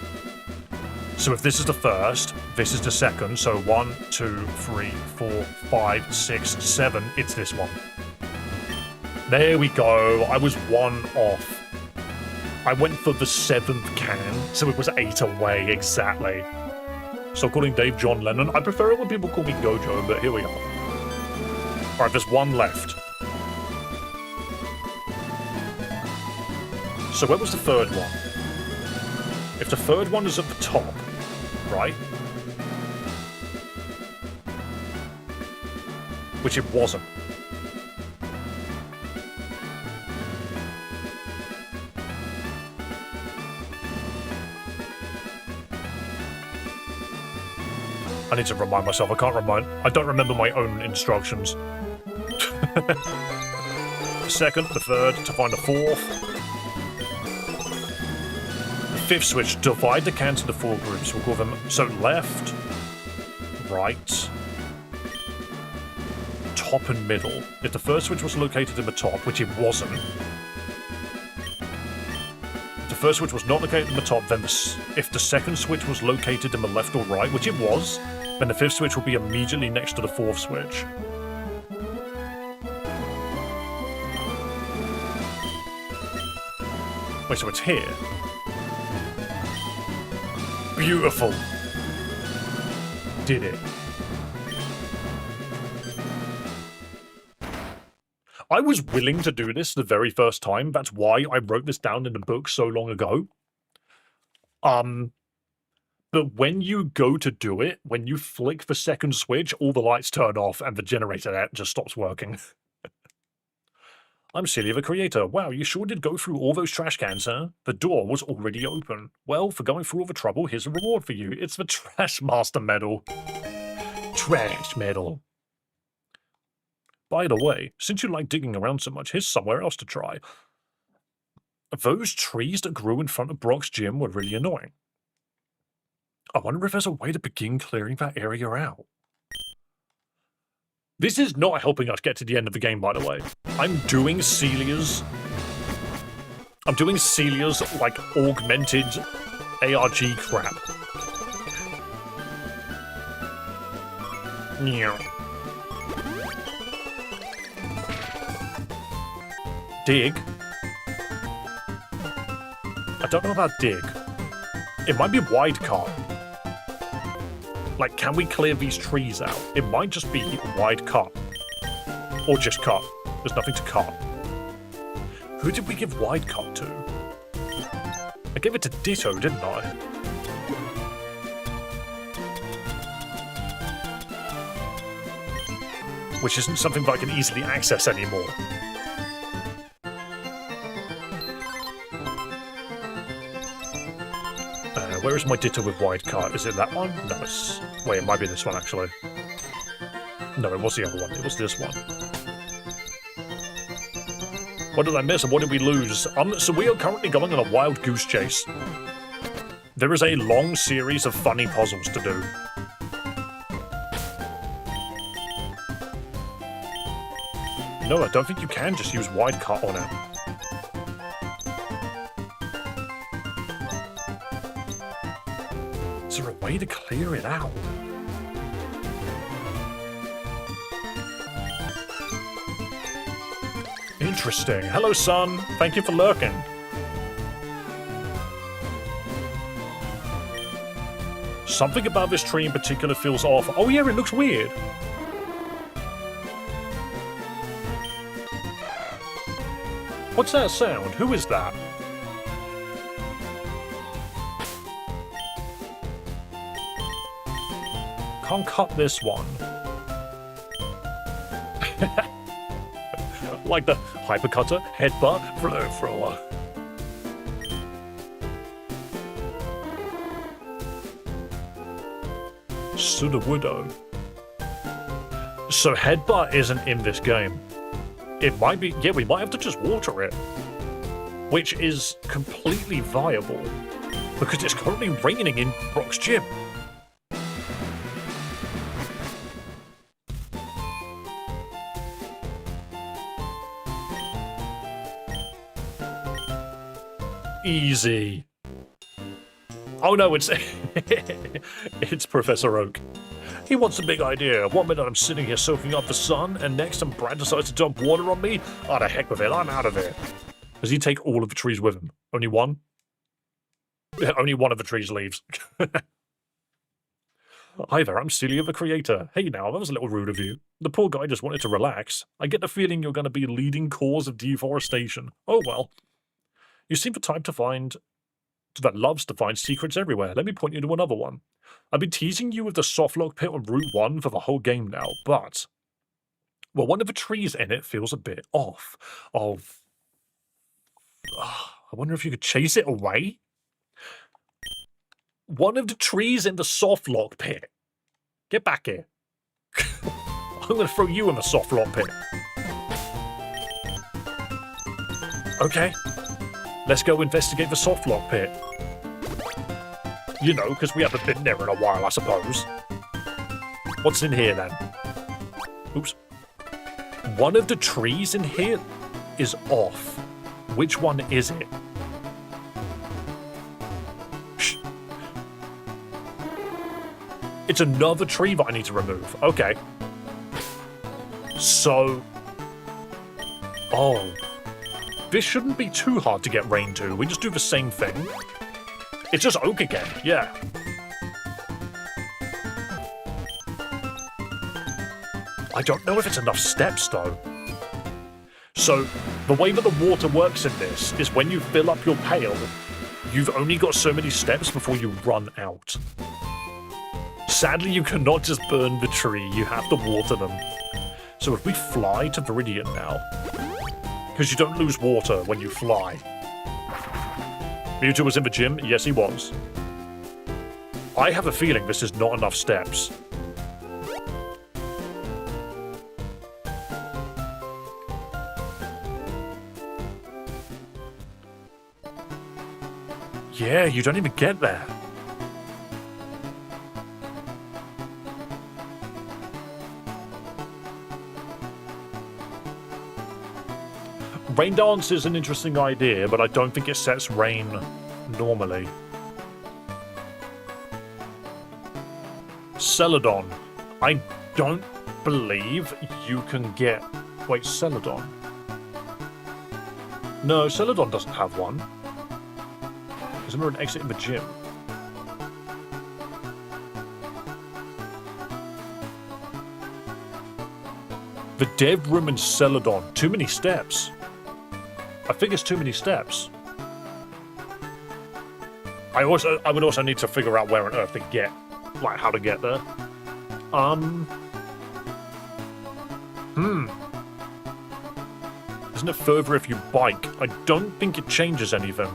So if this is the first, this is the second. So 1, 2, 3, 4, 5, 6, 7. It's this one. There we go. I was 1 off. I went for the 7th can, so it was 8 away, exactly. So calling Dave John Lennon. I prefer it when people call me Gojo, but here we are. Alright, there's 1 left. So where was the third one? If the third one is at the top, right? Which it wasn't. I need to remind myself. I don't remember my own instructions. The second, the third, to find the fourth. The 5th switch, divide the cans into 4 groups. We'll call them, so left, right, top and middle. If the first switch was located in the top, which it wasn't. If the first switch was not located in the top, then if the second switch was located in the left or right, which it was, then the 5th switch will be immediately next to the 4th switch. Wait, so it's here. Beautiful. Did it. I was willing to do this the very first time. That's why I wrote this down in the book so long ago. But when you go to do it, when you flick the second switch, all the lights turn off and the generator just stops working. I'm Celia the creator. Wow, you sure did go through all those trash cans, huh? The door was already open. Well, for going through all the trouble, here's a reward for you. It's the Trash Master Medal. Trash Medal. By the way, since you like digging around so much, here's somewhere else to try. Those trees that grew in front of Brock's gym were really annoying. I wonder if there's a way to begin clearing that area out. This is not helping us get to the end of the game, by the way. I'm doing Celias, like, augmented ARG crap. Meow. Dig? I don't know about dig. It might be wide cut. Like, can we clear these trees out? It might just be wide cut. Or just cut. There's nothing to cut. Who did we give wide cut to? I gave it to Ditto, didn't I? Which isn't something that I can easily access anymore. Where is my Ditto with wide cut? Is it that one? No, it's... Wait, it might be this one, actually. No, it was the other one. It was this one. What did I miss and what did we lose? So we are currently going on a wild goose chase. There is a long series of funny puzzles to do. No, I don't think you can just use wide cut on it. Is there a way to clear it out? Interesting. Hello, son. Thank you for lurking. Something about this tree in particular feels off. Oh yeah, it looks weird. What's that sound? Who is that? Can't cut this one. Like the hypercutter, headbutt, flamethrower. Sudowoodo. So headbutt isn't in this game. It might be, yeah, we might have to just water it. Which is completely viable. Because it's currently raining in Brock's gym. Easy. Oh no, it's it's Professor Oak. He wants a big idea. 1 minute I'm sitting here soaking up the sun, and next Brad decides to dump water on me. Oh, the heck with it, I'm out of here. Does he take all of the trees with him? Only one? Yeah, only one of the trees leaves. Hi there, I'm Celia the creator. Hey now, that was a little rude of you. The poor guy just wanted to relax. I get the feeling you're going to be a leading cause of deforestation. Oh well. You seem the type that loves to find secrets everywhere. Let me point you to another one. I've been teasing you with the softlock pit on Route 1 for the whole game now, but... Well, one of the trees in it feels a bit off. I wonder if you could chase it away? One of the trees in the softlock pit. Get back here. I'm going to throw you in the softlock pit. Okay. Let's go investigate the softlock pit. You know, because we haven't been there in a while, I suppose. What's in here, then? Oops. One of the trees in here is off. Which one is it? Shh. It's another tree that I need to remove. Okay. So... Oh... This shouldn't be too hard to get rain to. We just do the same thing. It's just oak again, yeah. I don't know if it's enough steps, though. So, the way that the water works in this is when you fill up your pail, you've only got so many steps before you run out. Sadly, you cannot just burn the tree. You have to water them. So if we fly to Viridian now... Because you don't lose water when you fly. Mewtwo was in the gym? Yes, he was. I have a feeling this is not enough steps. Yeah, you don't even get there. Rain dance is an interesting idea, but I don't think it sets rain normally. Celadon. I don't believe you can get... Wait, Celadon? No, Celadon doesn't have one. Isn't there an exit in the gym? The dev room in Celadon. Too many steps. I think it's too many steps. I would also need to figure out where on earth to get, like, how to get there. Isn't it further if you bike? I don't think it changes anything.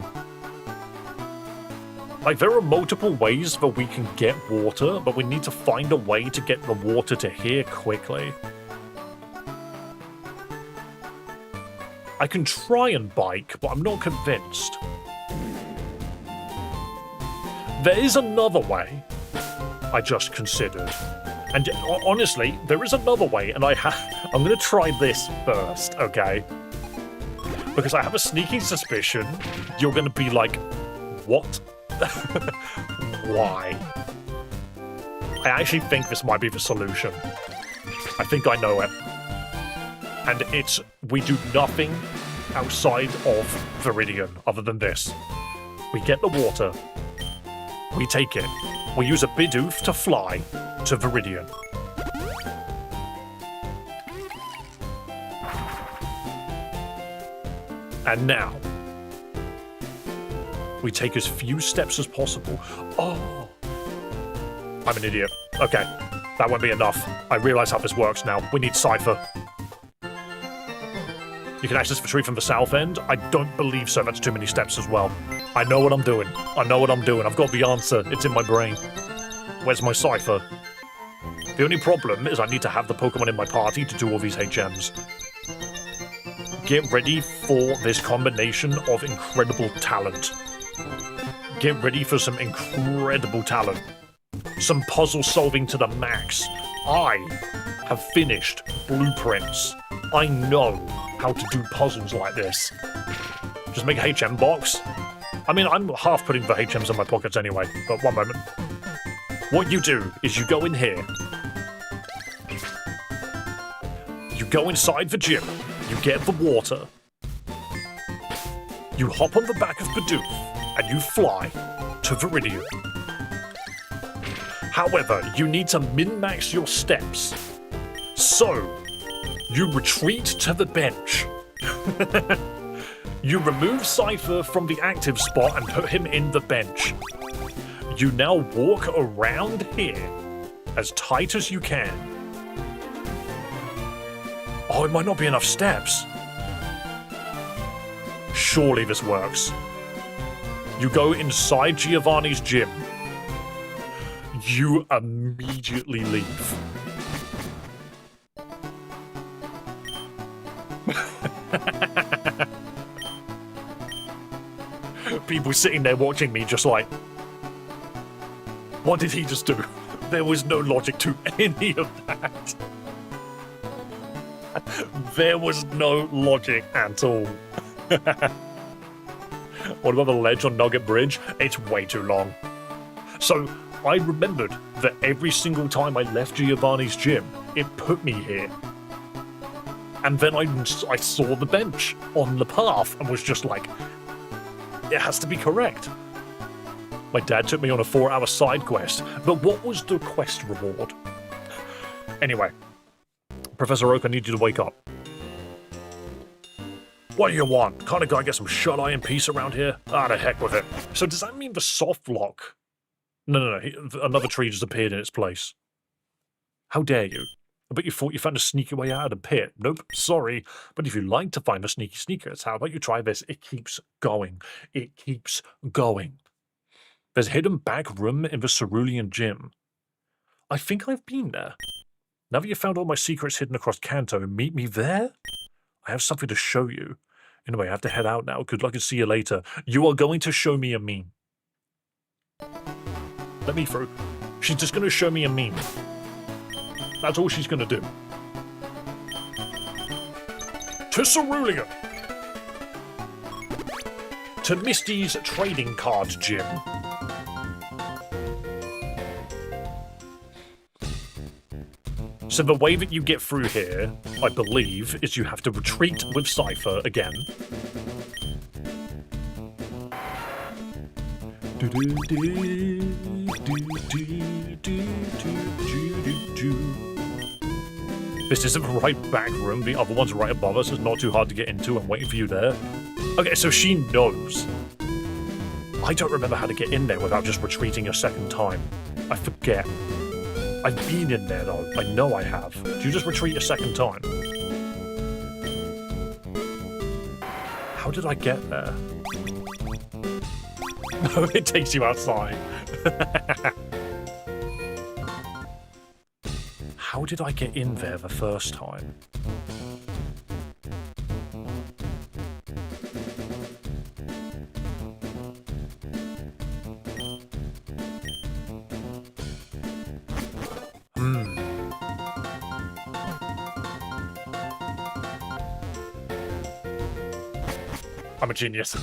Like, there are multiple ways that we can get water, but we need to find a way to get the water to here quickly. I can try and bike, but I'm not convinced. There is another way I just considered. And honestly, there is another way, and I'm going to try this first, okay? Because I have a sneaking suspicion you're going to be like, what? Why? I actually think this might be the solution. I think I know it. And it's, we do nothing outside of Viridian other than this. We get the water. We take it. We use a Bidoof to fly to Viridian. And now, we take as few steps as possible. Oh, I'm an idiot. Okay, that won't be enough. I realize how this works now. We need Cypher. You can access the tree from the south end? I don't believe so. That's too many steps as well. I know what I'm doing. I know what I'm doing. I've got the answer. It's in my brain. Where's my Cypher? The only problem is I need to have the Pokemon in my party to do all these HMs. Get ready for this combination of incredible talent. Get ready for some incredible talent. Some puzzle solving to the max. I have finished blueprints. I know how to do puzzles like this. Just make a HM box. I mean, I'm half putting the HMs in my pockets anyway, but one moment. What you do is you go in here. You go inside the gym. You get the water. You hop on the back of Bidoof, and you fly to Viridian. However, you need to min-max your steps. So, you retreat to the bench. You remove Cypher from the active spot and put him in the bench. You now walk around here as tight as you can. Oh, it might not be enough steps. Surely this works. You go inside Giovanni's gym. You immediately leave. People sitting there watching me just like, what did he just do? There was no logic to any of that. There was no logic at all. What about the ledge on Nugget Bridge? It's way too long. So, I remembered that every single time I left Giovanni's gym, it put me here. And then I saw the bench on the path and was just like, it has to be correct. My dad took me on a 4-hour side quest, but what was the quest reward? Anyway, Professor Oak, I need you to wake up. What do you want? Can't a guy get some shut-eye and peace around here? Ah, the heck with it. So does that mean the soft lock? No. Another tree just appeared in its place. How dare you? I bet you thought you found a sneaky way out of the pit. Nope, sorry. But if you like to find the sneaky sneakers, how about you try this? It keeps going. It keeps going. There's a hidden back room in the Cerulean gym. I think I've been there. Now that you've found all my secrets hidden across Kanto, meet me there? I have something to show you. Anyway, I have to head out now. Good luck and see you later. You are going to show me a meme. Let me through. She's just going to show me a meme. That's all she's going to do. To Cerulean! To Misty's trading card gym. So the way that you get through here, I believe, is you have to retreat with Cypher again. This isn't the right back room. The other one's right above us. It's not too hard to get into. I'm waiting for you there. Okay, so she knows. I don't remember how to get in there without just retreating a second time. I forget. I've been in there, though. I know I have. Do you just retreat a second time? How did I get there? No, it takes you outside. How did I get in there the first time? I'm a genius.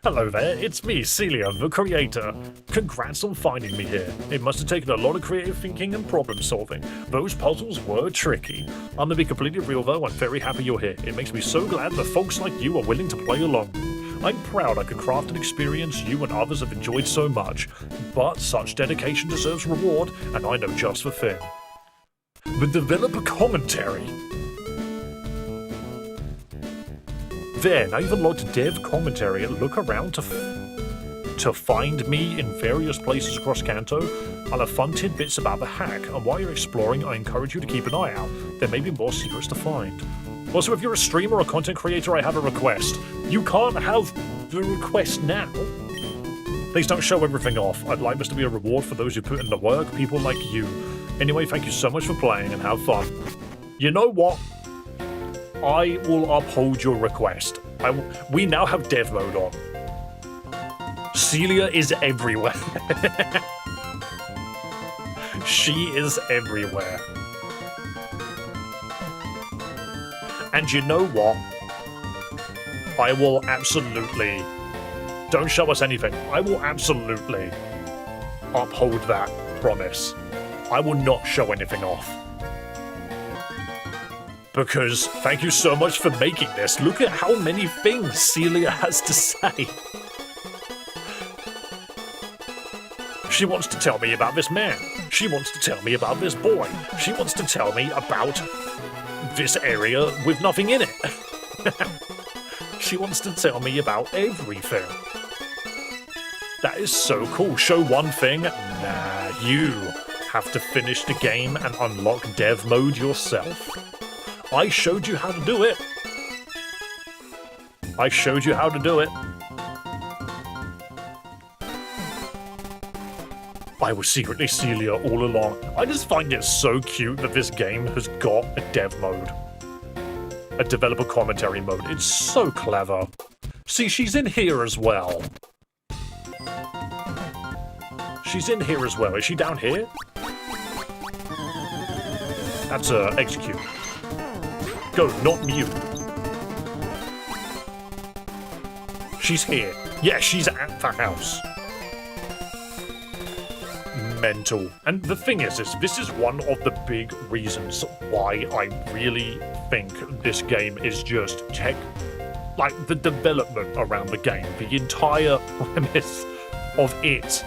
Hello there, it's me, Celia, the creator. Congrats on finding me here. It must have taken a lot of creative thinking and problem solving. Those puzzles were tricky. I'm gonna be completely real though, I'm very happy you're here. It makes me so glad that folks like you are willing to play along. I'm proud I could craft an experience you and others have enjoyed so much, but such dedication deserves reward, and I know just the thing. The developer commentary. There, now you've unlocked dev commentary. Look around to find me in various places across Kanto. I'll have fun tidbits about the hack, and while you're exploring, I encourage you to keep an eye out. There may be more secrets to find. Also, if you're a streamer or a content creator, I have a request. You can't have the request now. Please don't show everything off. I'd like this to be a reward for those who put in the work, people like you. Anyway, thank you so much for playing, and have fun. You know what? I will uphold your request. We now have dev mode on. Celia is everywhere. She is everywhere. And you know what? I will absolutely... Don't show us anything. I will absolutely uphold that promise. I will not show anything off. Because thank you so much for making this. Look at how many things Celia has to say. She wants to tell me about this man. She wants to tell me about this boy. She wants to tell me about this area with nothing in it. She wants to tell me about everything. That is so cool. Show one thing? Nah, you have to finish the game and unlock dev mode yourself. I showed you how to do it. I showed you how to do it. I was secretly Celia all along. I just find it so cute that this game has got a dev mode. A developer commentary mode. It's so clever. See, she's in here as well. She's in here as well. Is she down here? That's execute. Go, not mute. She's here. Yeah, she's at the house. Mental. And the thing is, this is one of the big reasons why I really think this game is just like the development around the game, the entire premise of it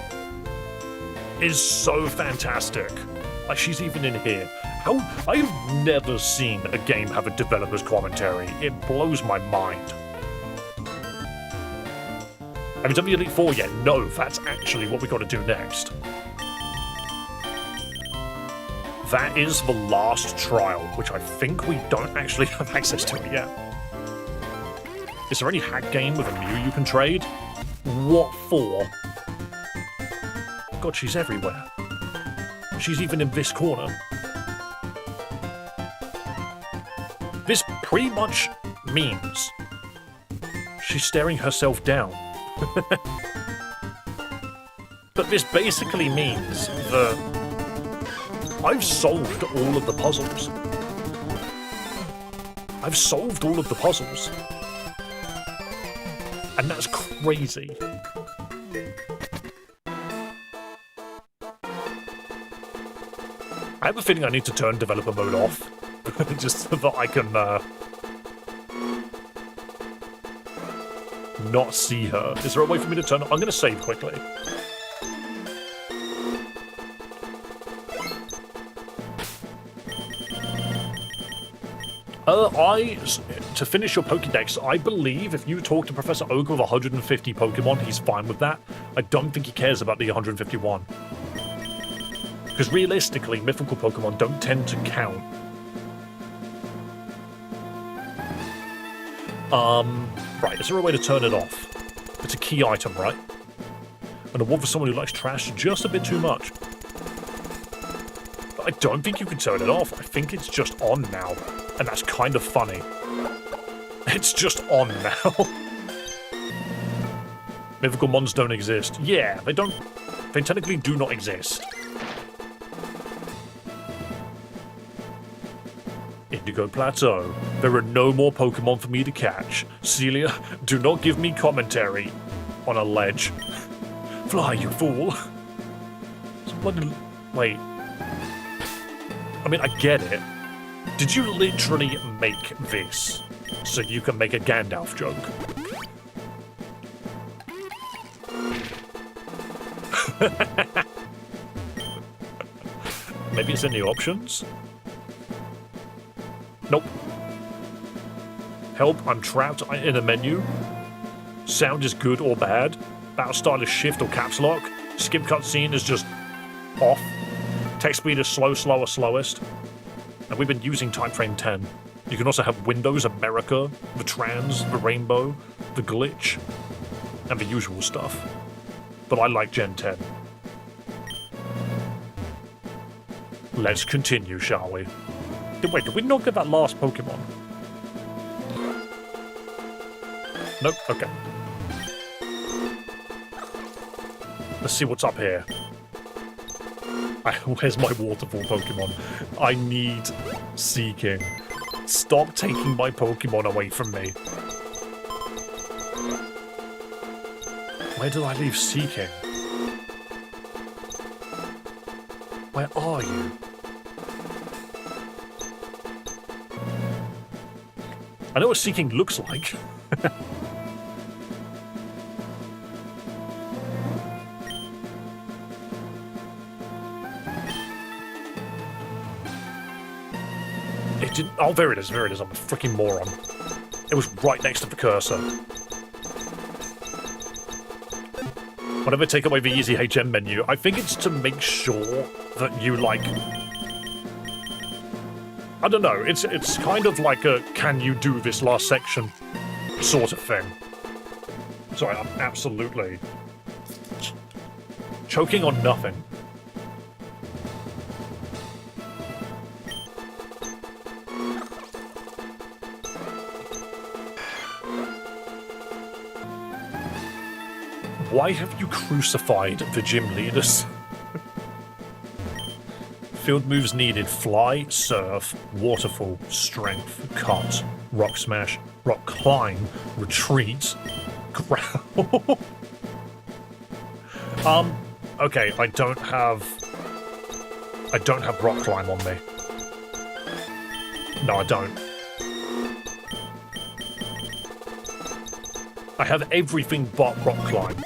is so fantastic. Like, she's even in here. I've never seen a game have a developer's commentary. It blows my mind. Have you done the Elite Four yet? No, that's actually what we got to do next. That is the last trial, which I think we don't actually have access to it yet. Is there any hack game with a Mew you can trade? What for? God, she's everywhere. She's even in this corner. This pretty much means she's staring herself down. But this basically means that I've solved all of the puzzles. I've solved all of the puzzles. And that's crazy. I have a feeling I need to turn developer mode off. Just so that I can not see her. Is there a way for me to turn? I'm going to save quickly. To finish your Pokédex, I believe if you talk to Professor Oak with 150 Pokemon, he's fine with that. I don't think he cares about the 151. Because realistically, mythical Pokemon don't tend to count. Right, is there a way to turn it off? It's a key item, right? An award for someone who likes trash just a bit too much. But I don't think you can turn it off. I think it's just on now. And that's kind of funny. It's just on now. Mythical mons don't exist. Yeah, they don't... They technically do not exist. Indigo Plateau. There are no more Pokemon for me to catch. Celia, do not give me commentary on a ledge. Fly, you fool. Wait. I mean, I get it. Did you literally make this so you can make a Gandalf joke? Maybe it's in the options? Nope. Help, I'm trapped in a menu. Sound is good or bad. Battle style is shift or caps lock. Skip cutscene is just off. Text speed is slow, slower, slowest. And we've been using type frame 10. You can also have Windows, America, the trans, the rainbow, the glitch, and the usual stuff. But I like Gen 10. Let's continue, shall we? Wait, did we not get that last Pokemon? Nope, okay. Let's see what's up here. Where's my waterfall Pokemon? I need Seeking. Stop taking my Pokemon away from me. Where did I leave Seeking? Where are you? I know what Seeking looks like. It didn't... Oh, there it is, there it is. I'm a freaking moron. It was right next to the cursor. Whenever I take away the easy HM menu, I think it's to make sure that you, like... I don't know, it's kind of like a can you do this last section sort of thing. Sorry, I'm absolutely choking on nothing. Why have you crucified the gym leaders? Field moves needed: fly, surf, waterfall, strength, cut, rock smash, rock climb, retreat, growl. Okay, I don't have rock climb on me. No, I don't. I have everything but rock climb.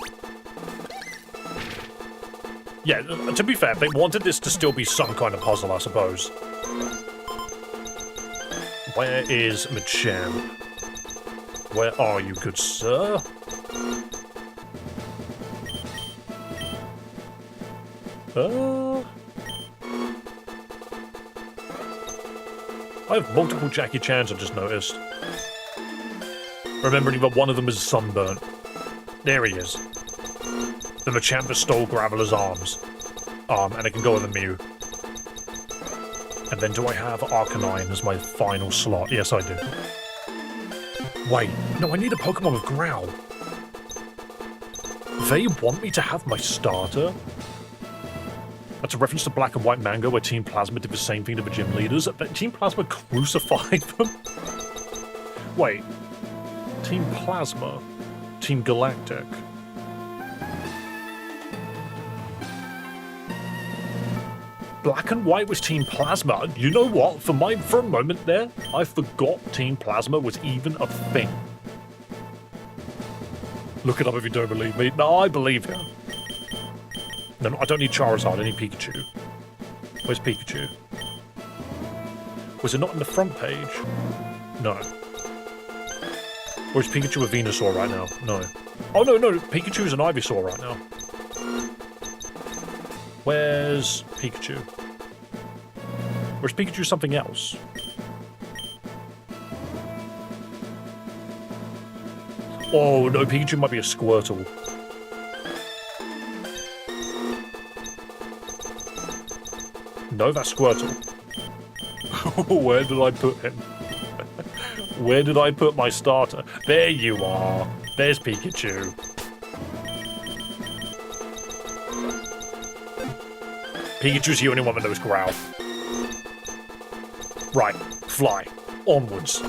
Yeah, to be fair, they wanted this to still be some kind of puzzle, I suppose. Where is Machamp? Where are you, good sir? I have multiple Jackie Chans, I've just noticed. Remembering that one of them is sunburnt. There he is. The Machamp that stole Graveler's arms. And it can go with a Mew. And then do I have Arcanine as my final slot? Yes, I do. Wait, no, I need a Pokemon with Growl. They want me to have my starter? That's a reference to Black and White Manga, where Team Plasma did the same thing to the gym leaders, but Team Plasma crucified them? Wait. Team Plasma? Team Galactic? Black and White was Team Plasma. You know what? For a moment there, I forgot Team Plasma was even a thing. Look it up if you don't believe me. No, I believe you. No, I don't need Charizard, I need Pikachu. Where's Pikachu? Was it not in the front page? No. Or is Pikachu a Venusaur right now? No. Oh, no, Pikachu's an Ivysaur right now. Where's Pikachu? Or is Pikachu something else? Oh, no, Pikachu might be a Squirtle. No, that's Squirtle. Where did I put him? Where did I put my starter? There you are. There's Pikachu. Pikachu's the only one that knows Growl. Right, fly. Onwards.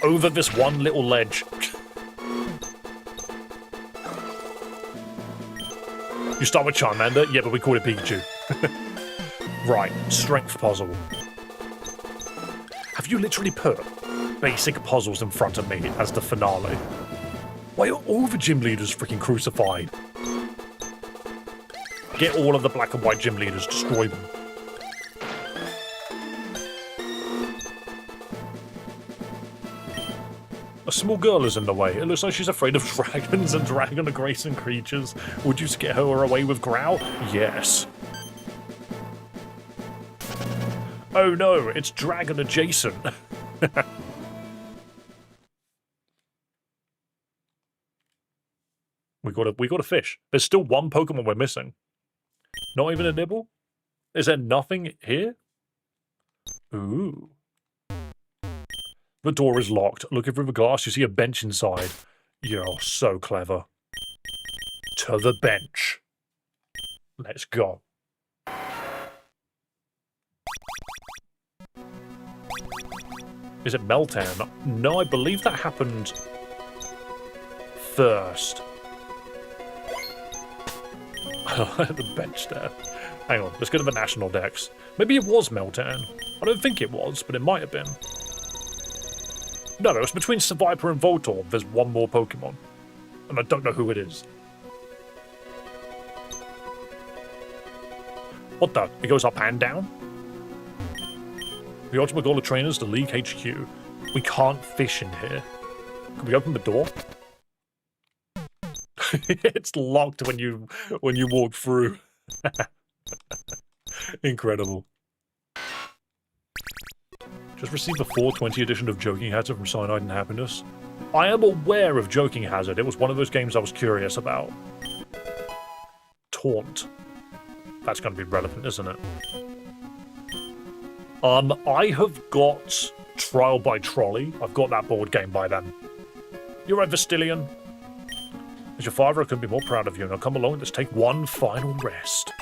Over this one little ledge. You start with Charmander? Yeah, but we call it Pikachu. Right, strength puzzle. Have you literally put basic puzzles in front of me as the finale? Why are all the gym leaders freaking crucified? Get all of the black and white gym leaders, destroy them. A small girl is in the way. It looks like she's afraid of dragons and dragon-gracing creatures. Would you scare her away with Growl? Yes. Oh no, it's dragon adjacent. We got a fish. There's still one Pokemon we're missing. Not even a nibble? Is there nothing here? Ooh. The door is locked. Looking through the glass, you see a bench inside. You're so clever. To the bench. Let's go. Is it Meltan? No, I believe that happened first. The bench there. Hang on, let's go to the national decks. Maybe it was Meltan. I don't think it was, but it might have been. No, it was between Seviper and Voltorb. There's one more Pokemon. And I don't know who it is. What the? It goes up and down? The ultimate goal of trainers, the League HQ. We can't fish in here. Can we open the door? It's locked when you walk through. Incredible. Just received the 420 edition of Joking Hazard from Cyanide and Happiness. I am aware of Joking Hazard. It was one of those games I was curious about. Taunt. That's going to be relevant, isn't it? I have got Trial by Trolley. I've got that board game by then. You're right, Vestillion. As your father, I couldn't be more proud of you. Now come along, let's take one final rest.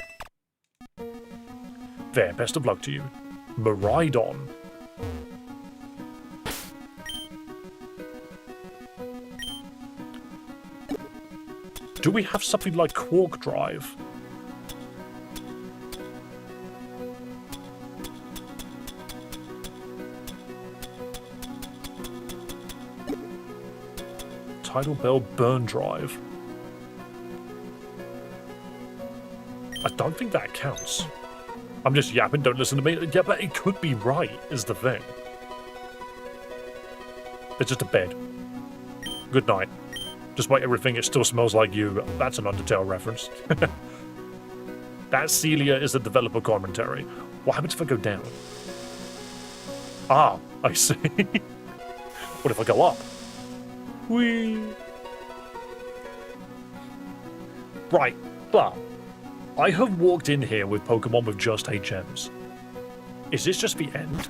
There, best of luck to you. Miraidon. Do we have something like Quark Drive? Tidal Bell Burn Drive. I don't think that counts. I'm just yapping, don't listen to me. Yeah, but it could be right, is the thing. It's just a bed. Good night. Despite everything, it still smells like you. That's an Undertale reference. That Celia is the developer commentary. What happens if I go down? Ah, I see. What if I go up? Whee! Right, but I have walked in here with Pokemon with just HMs. Is this just the end?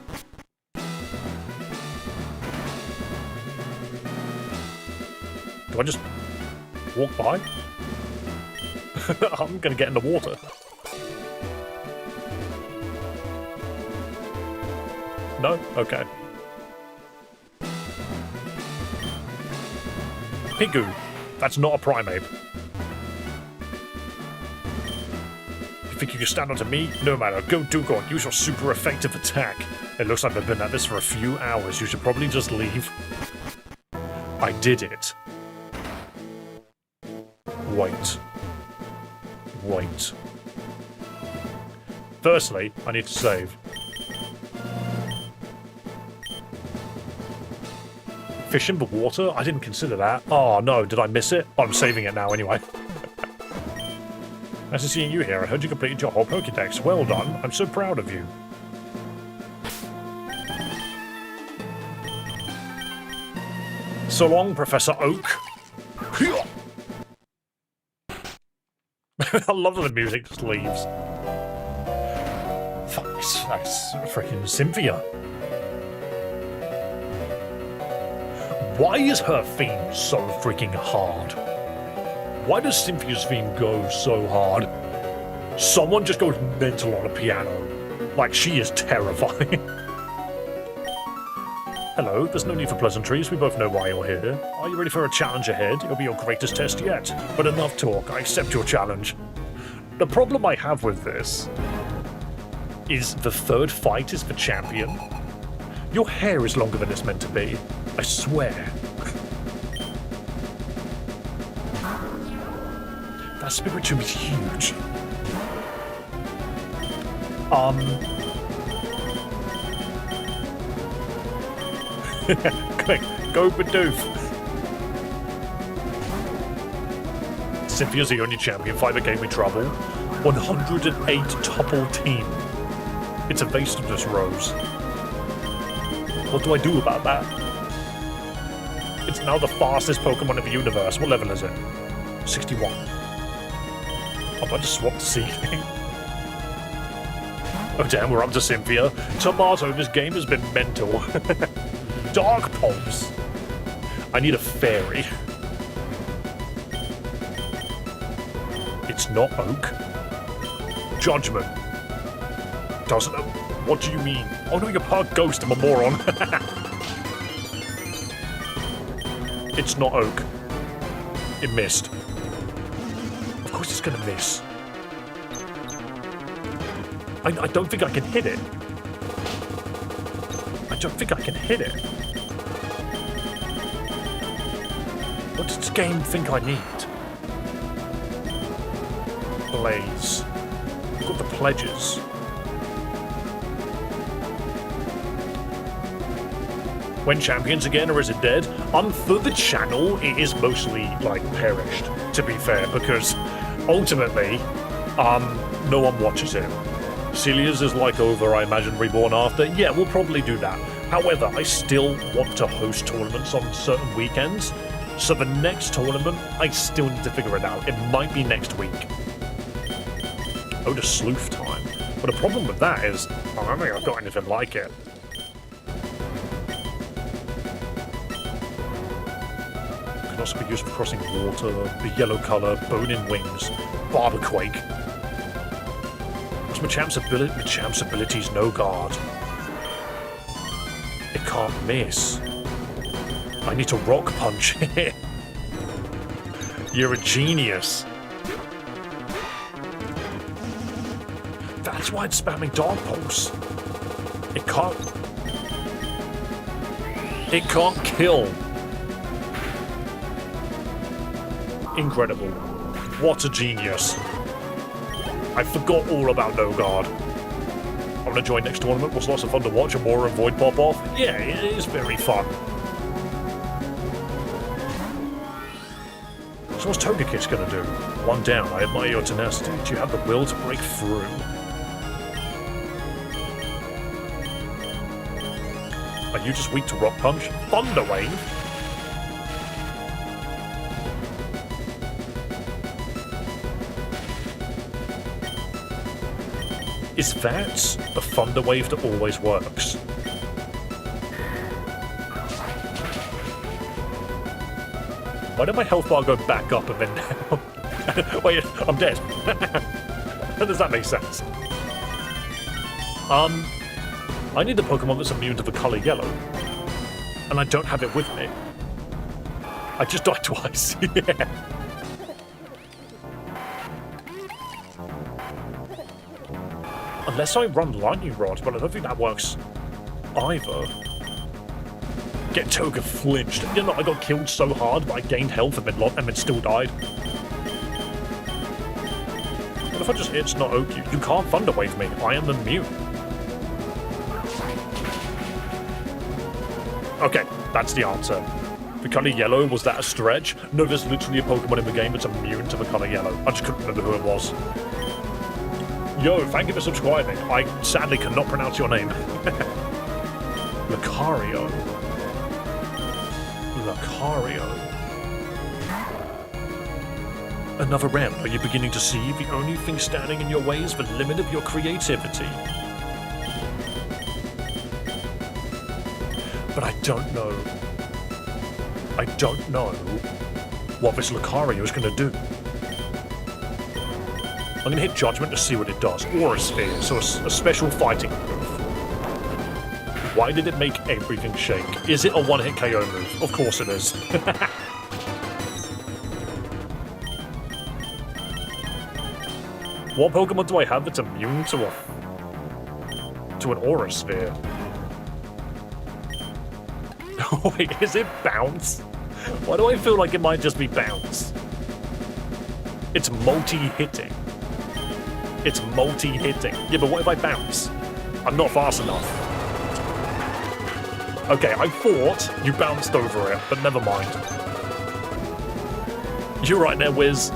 Do I just walk by? I'm gonna get in the water. No? Okay. Pigoo. That's not a Primeape. Think you can stand onto me? No matter. Go Dugong, use your super effective attack. It looks like I've been at this for a few hours. You should probably just leave. I did it. Wait. Wait. Firstly, I need to save. Fish in the water? I didn't consider that. Oh no, did I miss it? Oh, I'm saving it now anyway. Nice to see you here. I heard you completed your whole Pokédex. Well done. I'm so proud of you. So long, Professor Oak. I love that the music just leaves. Fuck, that's freaking Cynthia. Why is her theme so freaking hard? Why does Cynthia's theme go so hard? Someone just goes mental on a piano. Like, she is terrifying. Hello, there's no need for pleasantries. We both know why you're here. Are you ready for a challenge ahead? It'll be your greatest test yet. But enough talk. I accept your challenge. The problem I have with this is the third fight is for champion. Your hair is longer than it's meant to be. I swear. That Spiritomb is huge. Quick, go Bidoof. Cynthia's the only champion fight that gave me trouble. 108 topple team. It's evasiveness rose. What do I do about that? It's now the fastest Pokemon in the universe. What level is it? 61. I'm about to swap the seeding. Oh damn, we're up to Cynthia. Tomato, this game has been mental. Dark Pulse. I need a fairy. It's not Oak. Judgment. Doesn't... What do you mean? Oh no, you're part ghost, I'm a moron. It's not Oak. It missed. Of course it's gonna miss. I don't think I can hit it. I don't think I can hit it. What does this game think I need? Blaze. I've got the pledges. When champions again, or is it dead? For the channel, it is mostly, like, perished, to be fair, because ultimately, no one watches it. Celias is like over, I imagine, Reborn after. Yeah, we'll probably do that. However, I still want to host tournaments on certain weekends, so the next tournament, I still need to figure it out. It might be next week. Oh, the sleuth time. But the problem with that is, I don't think I've got anything like it. Can also be used for crossing water, the yellow colour, bone-in wings, barberquake. What's Machamp's ability? Machamp's ability's no guard. It can't miss. I need to rock punch it. You're a genius. That's why it's spamming Dark Pulse. It can't... It can't kill. Incredible. What a genius. I forgot all about No Guard. I want to join next tournament. Was lots of fun to watch a MORON Void pop off. Yeah, it is very fun. So what's Togekiss gonna do? One down. I admire your tenacity. Do you have the will to break through? Are you just weak to Rock Punch? Thunder Wave? Is that the Thunder Wave that always works? Why did my health bar go back up and then down? Wait, I'm dead. Does that make sense? I need a Pokemon that's immune to the colour yellow. And I don't have it with me. I just died twice. Yeah. Unless I run lightning rods, but I don't think that works either. Get Toga flinched. You know, I got killed so hard, but I gained health and then still died. What if I just It's Not Oak you? You can't Thunder Wave me. I am immune. Okay, that's the answer. The color yellow, was that a stretch? No, there's literally a Pokemon in the game that's immune to the color yellow. I just couldn't remember who it was. Yo, thank you for subscribing. I sadly cannot pronounce your name. Lucario. Another ramp. Are you beginning to see the only thing standing in your way is the limit of your creativity? But I don't know what this Lucario is going to do. I'm going to hit Judgment to see what it does. Aura Sphere, so a special fighting move. Why did it make everything shake? Is it a one-hit KO move? Of course it is. What Pokemon do I have that's immune to an Aura Sphere? Wait, is it Bounce? Why do I feel like it might just be Bounce? It's multi-hitting. Yeah, but what if I bounce? I'm not fast enough. Okay, I thought you bounced over it, but never mind. You're right there, Wiz.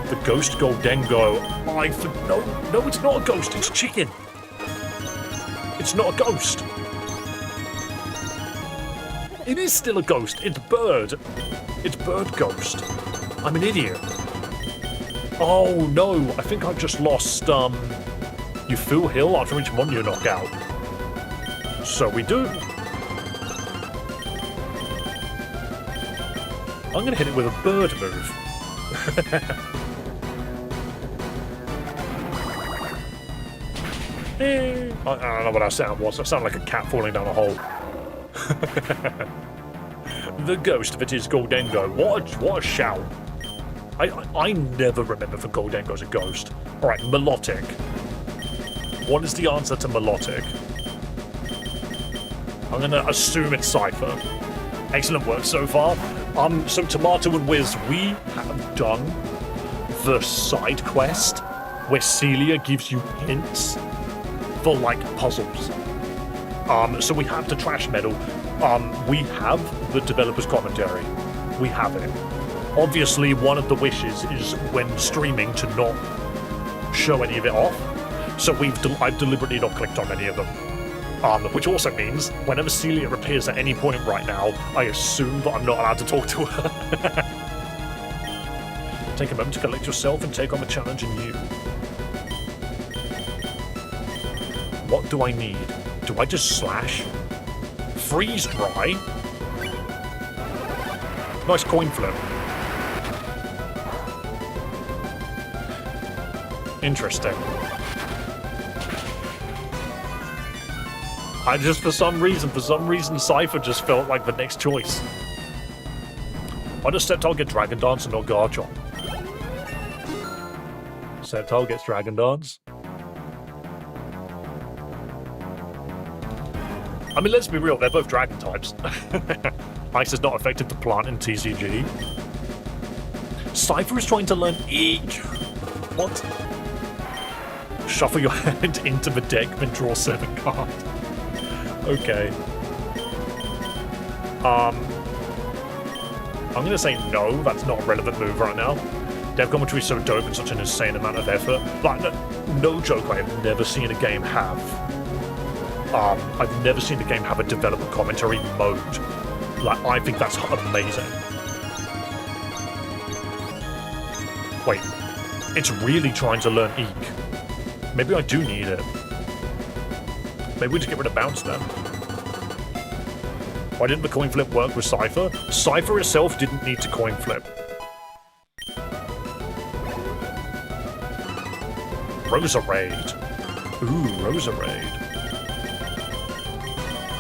The Ghost Goldengo. No, it's not a ghost, it's chicken. It's not a ghost. It is still a ghost. It's bird. It's bird ghost. I'm an idiot. Oh no, I think I've just lost, you feel heal after each one you knock out. So we do. I'm gonna hit it with a bird move. I don't know what that sound was. That sounded like a cat falling down a hole. The ghost that is Goldengo. What a shout. I never remember for Goldengo as a ghost. Alright, Melodic. What is the answer to Melodic? I'm gonna assume it's Cypher. Excellent work so far. So Tomato and Wiz, we have done the side quest where Celia gives you hints for, like, puzzles. So we have the Trash Medal. We have the developer's commentary. We have it. Obviously, one of the wishes is when streaming to not show any of it off. So I've deliberately not clicked on any of them. Which also means whenever Celia appears at any point right now, I assume that I'm not allowed to talk to her. Take a moment to collect yourself and take on the challenge in you. What do I need? Do I just slash? Freeze dry? Nice coin flip. Interesting. For some reason, Cypher just felt like the next choice. Why does Sceptile get Dragon Dance and not Garchomp? Sceptile gets Dragon Dance. I mean, let's be real, they're both Dragon types. Ice is not effective to plant in TCG. Cypher is trying to learn Eek. What? Shuffle your hand into the deck, then draw 7 cards. Okay. I'm gonna say no, that's not a relevant move right now. Dev commentary is so dope and such an insane amount of effort. Like, no joke, I have never seen a game have... I've never seen a game have a developer commentary mode. Like, I think that's amazing. Wait, it's really trying to learn Eek. Maybe I do need it. Maybe we just get rid of Bounce then. Why didn't the coin flip work with Cypher? Cypher itself didn't need to coin flip. Roserade. Ooh, Roserade.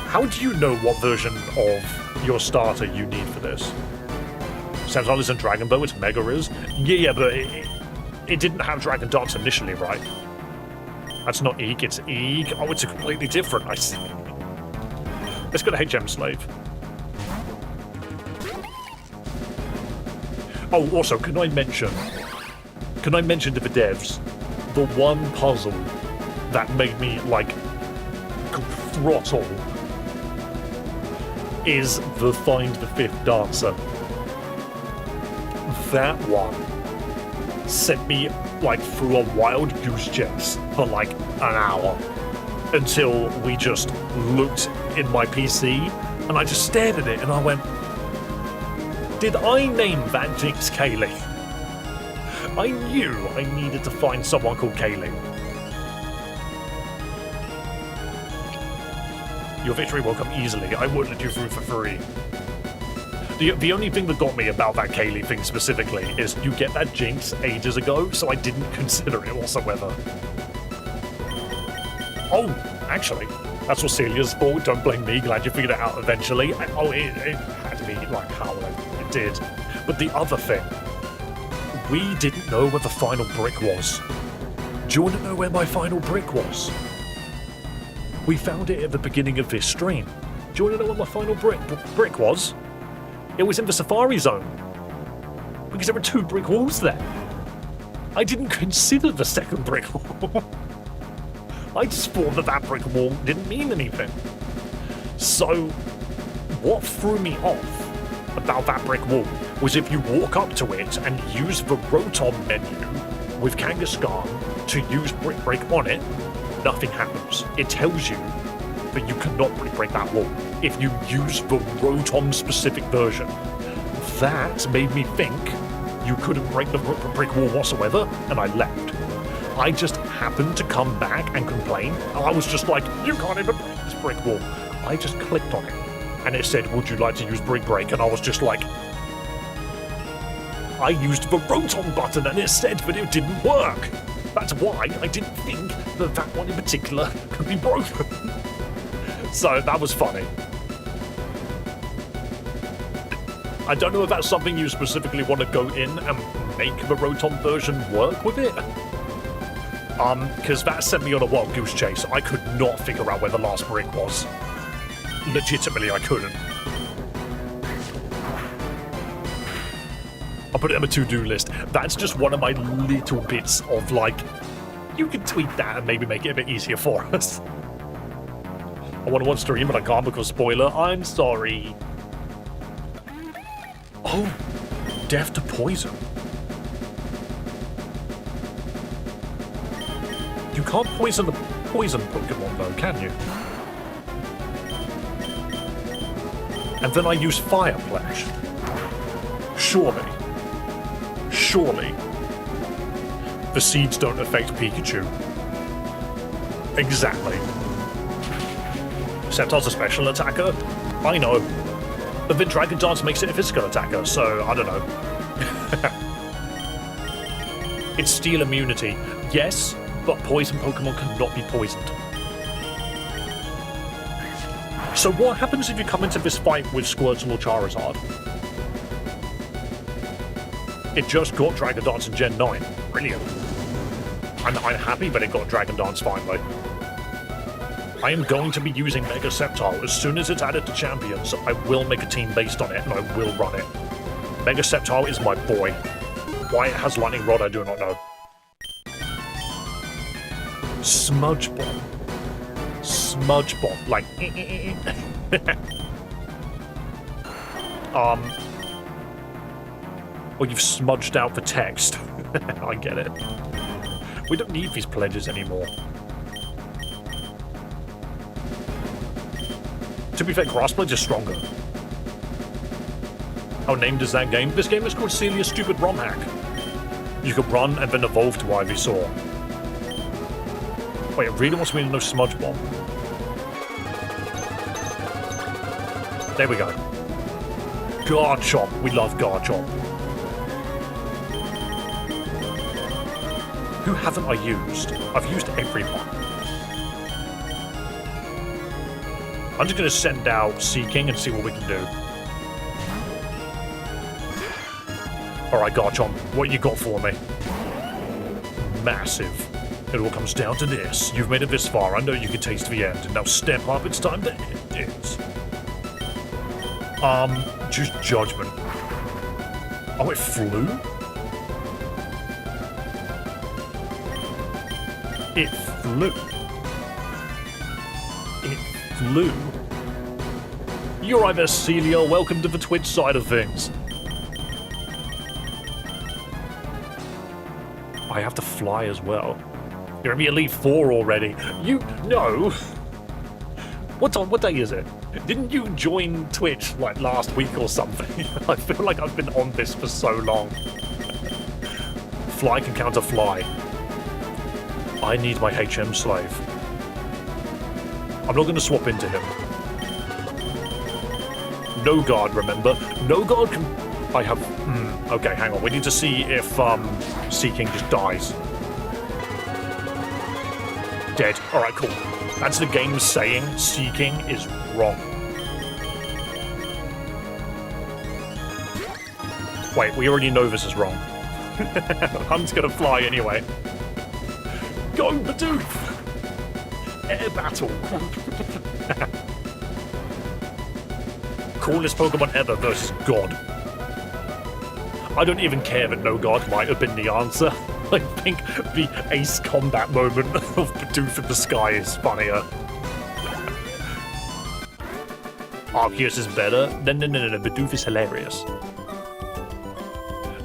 How do you know what version of your starter you need for this? Sceptile isn't Dragon Bow, it's Mega Riz. Yeah, but it didn't have Dragon Dance initially, right? That's not Eek, it's Eek. Oh, it's a completely different. I see. Let's go to HM Slave. Oh, also, can I mention to the devs the one puzzle that made me, like, throttle is the Find the Fifth Dancer. That one sent me, like, through a wild goose chase for, like, an hour until we just looked in my PC and I just stared at it and I went, did I name that Jinx Kaylee? I knew I needed to find someone called Kaylee. Your victory will come easily. I won't let you through for free. The only thing that got me about that Kaylee thing specifically is you get that Jinx ages ago, so I didn't consider it whatsoever. Oh, actually, that's what Celia's fault. Don't blame me. Glad you figured it out eventually. It had to be like howling. It did. But the other thing, we didn't know where the final brick was. Do you want to know where my final brick was? We found it at the beginning of this stream. Do you want to know what my final brick was? It was in the Safari Zone. Because there were 2 brick walls there. I didn't consider the second brick wall. I just thought that brick wall didn't mean anything. So, what threw me off about that brick wall was if you walk up to it and use the Rotom menu with Kangaskhan to use Brick Break on it, nothing happens. It tells you that you cannot Brick Break that wall if you use the Rotom specific version. That made me think you couldn't break the brick wall whatsoever, and I left. I just happened to come back and complain. I was just like, you can't even break this brick wall. I just clicked on it, and it said, would you like to use Brick Break? And I was just like, I used the Rotom button, and it said that it didn't work. That's why I didn't think that that one in particular could be broken. So that was funny. I don't know if that's something you specifically want to go in and make the Rotom version work with it. Because that sent me on a wild goose chase. I could not figure out where the last brick was. Legitimately, I couldn't. I'll put it on a to-do list. That's just one of my little bits of, like, you can tweak that and maybe make it a bit easier for us. I want to watch stream, but I can't because spoiler. I'm sorry. Oh, deaf to poison. You can't poison the poison Pokemon though, can you? And then I use Fire Flash. Surely. Surely. The seeds don't affect Pikachu. Exactly. Sceptile's a special attacker? I know. But then Dragon Dance makes it a physical attacker, so I don't know. It's steel immunity. Yes, but poison Pokemon cannot be poisoned. So what happens if you come into this fight with Squirtle or Charizard? It just got Dragon Dance in Gen 9. Brilliant. I'm happy that it got Dragon Dance finally. I am going to be using Mega Sceptile. As soon as it's added to Champions, I will make a team based on it, and I will run it. Mega Sceptile is my boy. Why it has Lightning Rod, I do not know. Smudge Bomb. Smudge Bomb. Like, Well, you've smudged out the text. I get it. We don't need these pledges anymore. To be fair, Grass Pledge is stronger. How named is that game? This game is called Celias Stupid Romhack. You can run and then evolve to Ivysaur. Wait, it really wants me to know Smudge Bomb. There we go. Garchomp. We love Garchomp. Who haven't I used? I've used everyone. I'm just going to send out Seeking and see what we can do. Alright, Garchomp, what you got for me? Massive. It all comes down to this. You've made it this far. I know you can taste the end. Now step up. It's time to end it. Just judgment. Oh, it flew? It flew. It flew. You're right there, Celia. Welcome to the Twitch side of things. I have to fly as well. You're in the Elite Four already. No. What day is it? Didn't you join Twitch like last week or something? I feel like I've been on this for so long. Fly can counter fly. I need my HM slave. I'm not going to swap into him. No guard, remember? No guard can... I have... okay, hang on. We need to see if Seeking just dies. Dead. Alright, cool. That's the game saying Seeking is wrong. Wait, we already know this is wrong. I'm just gonna fly anyway. Go, Bidoof! Air battle. Coolest Pokemon ever versus God. I don't even care that no God might have been the answer. I think the ace combat moment of Bidoof in the sky is funnier. Arceus is better? No, Bidoof is hilarious.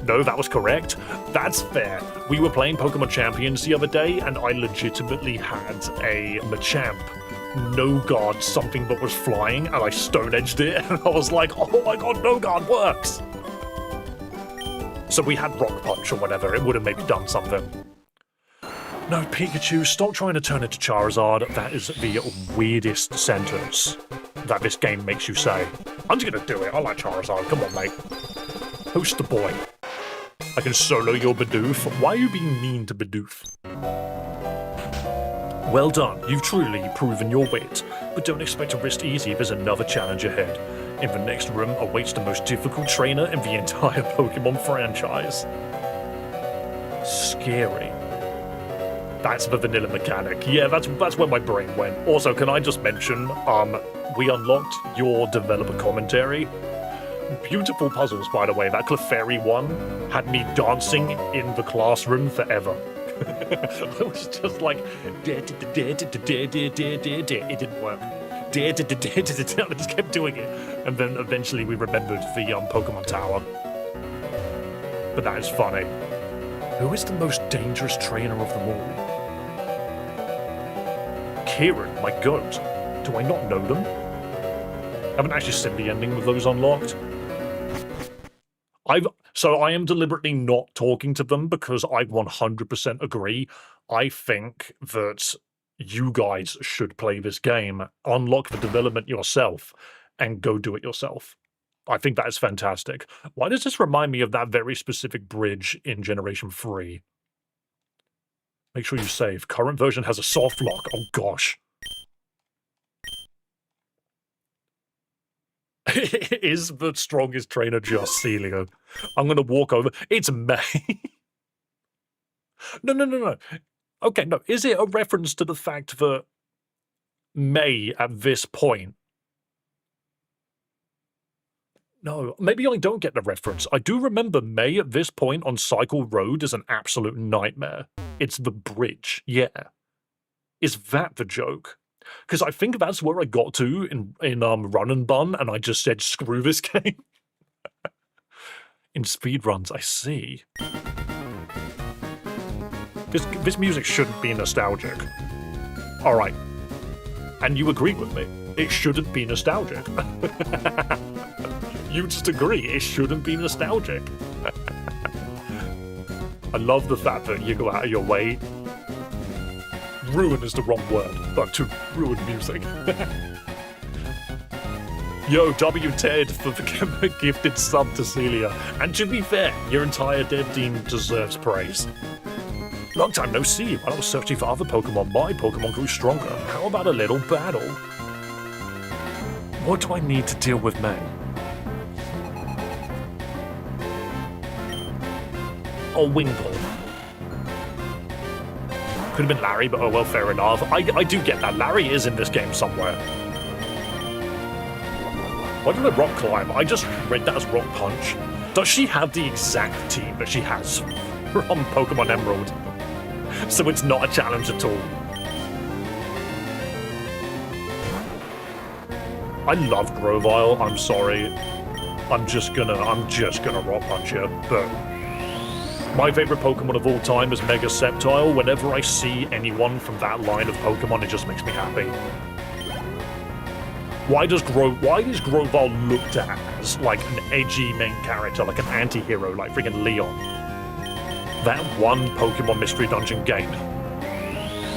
No, that was correct. That's fair. We were playing Pokemon Champions the other day, and I legitimately had a Machamp no guard something that was flying, and I stone edged it, and I was like, oh my god, no guard works! So we had Rock Punch or whatever, it would have maybe done something. No, Pikachu, stop trying to turn into Charizard. That is the weirdest sentence that this game makes you say. I'm just gonna do it, I like Charizard, come on mate. Host the boy. I can solo your Bidoof. Why are you being mean to Bidoof? Well done, you've truly proven your wit, but don't expect to rest easy, there's another challenge ahead. In the next room awaits the most difficult trainer in the entire Pokemon franchise. Scary. That's the vanilla mechanic. Yeah, that's where my brain went. Also, can I just mention, we unlocked your developer commentary. Beautiful puzzles, by the way. That Clefairy one had me dancing in the classroom forever. I was just like, it didn't work. I just kept doing it. And then eventually we remembered the Pokemon Tower. But that is funny. Who is the most dangerous trainer of them all? Kieran, my goat. Do I not know them? I haven't actually seen the ending with those unlocked. So I am deliberately not talking to them because I 100% agree. I think that you guys should play this game, unlock the development yourself, and go do it yourself. I think that is fantastic. Why does this remind me of that very specific bridge in Generation 3? Make sure you save. Current version has a soft lock. Oh gosh. Is the strongest trainer just Celio? I'm going to walk over. It's May. No. Okay, no. Is it a reference to the fact that May at this point? No, maybe I don't get the reference. I do remember May at this point on Cycle Road is an absolute nightmare. It's the bridge, yeah. Is that the joke? Because I think that's where I got to in Run and Bun, and I just said, screw this game. In speedruns, I see. This music shouldn't be nostalgic. Alright. And you agree with me. It shouldn't be nostalgic. You just agree, it shouldn't be nostalgic. I love the fact that you go out of your way. Ruin is the wrong word, but to ruin music. Yo, W Ted for the gifted sub to Celia. And to be fair, your entire dev team deserves praise. Long time no see. While I was searching for other Pokemon, my Pokemon grew stronger. How about a little battle? What do I need to deal with May? A Winkle. Could have been Larry, but oh well, fair enough. I do get that. Larry is in this game somewhere. Why did I rock climb? I just read that as rock punch. Does she have the exact team that she has from Pokemon Emerald? So it's not a challenge at all. I love Grovyle, I'm sorry. I'm just gonna rock punch you, but my favorite Pokemon of all time is Mega Sceptile. Whenever I see anyone from that line of Pokemon, it just makes me happy. Why does Grovyle looked at as like an edgy main character, like an anti-hero, like freaking Leon? That one Pokemon Mystery Dungeon game.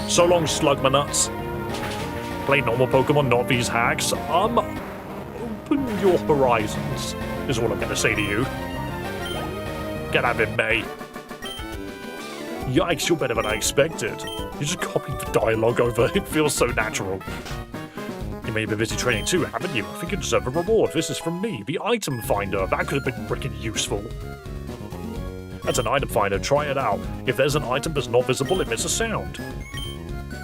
So long, Slugmanuts. Play normal Pokemon, not these hacks. Open your horizons, is what I'm gonna say to you. Get out of it, May. Yikes, you're better than I expected. You just copied the dialogue over. It feels so natural. You may have been busy training too, haven't you? I think you deserve a reward. This is from me, the item finder. That could have been freaking useful. That's an item finder. Try it out. If there's an item that's not visible, it makes a sound.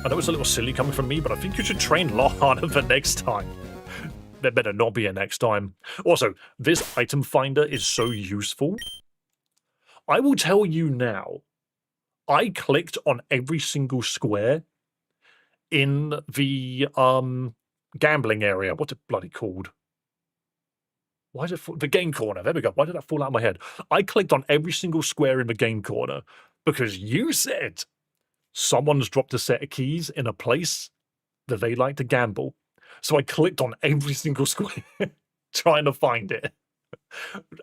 I know it's a little silly coming from me, but I think you should train a lot harder for next time. There better not be a next time. Also, this item finder is so useful. I will tell you now, I clicked on every single square in the gambling area. What's it bloody called? Why did it the game corner? There we go. Why did that fall out of my head? I clicked on every single square in the game corner because you said someone's dropped a set of keys in a place that they like to gamble. So I clicked on every single square trying to find it.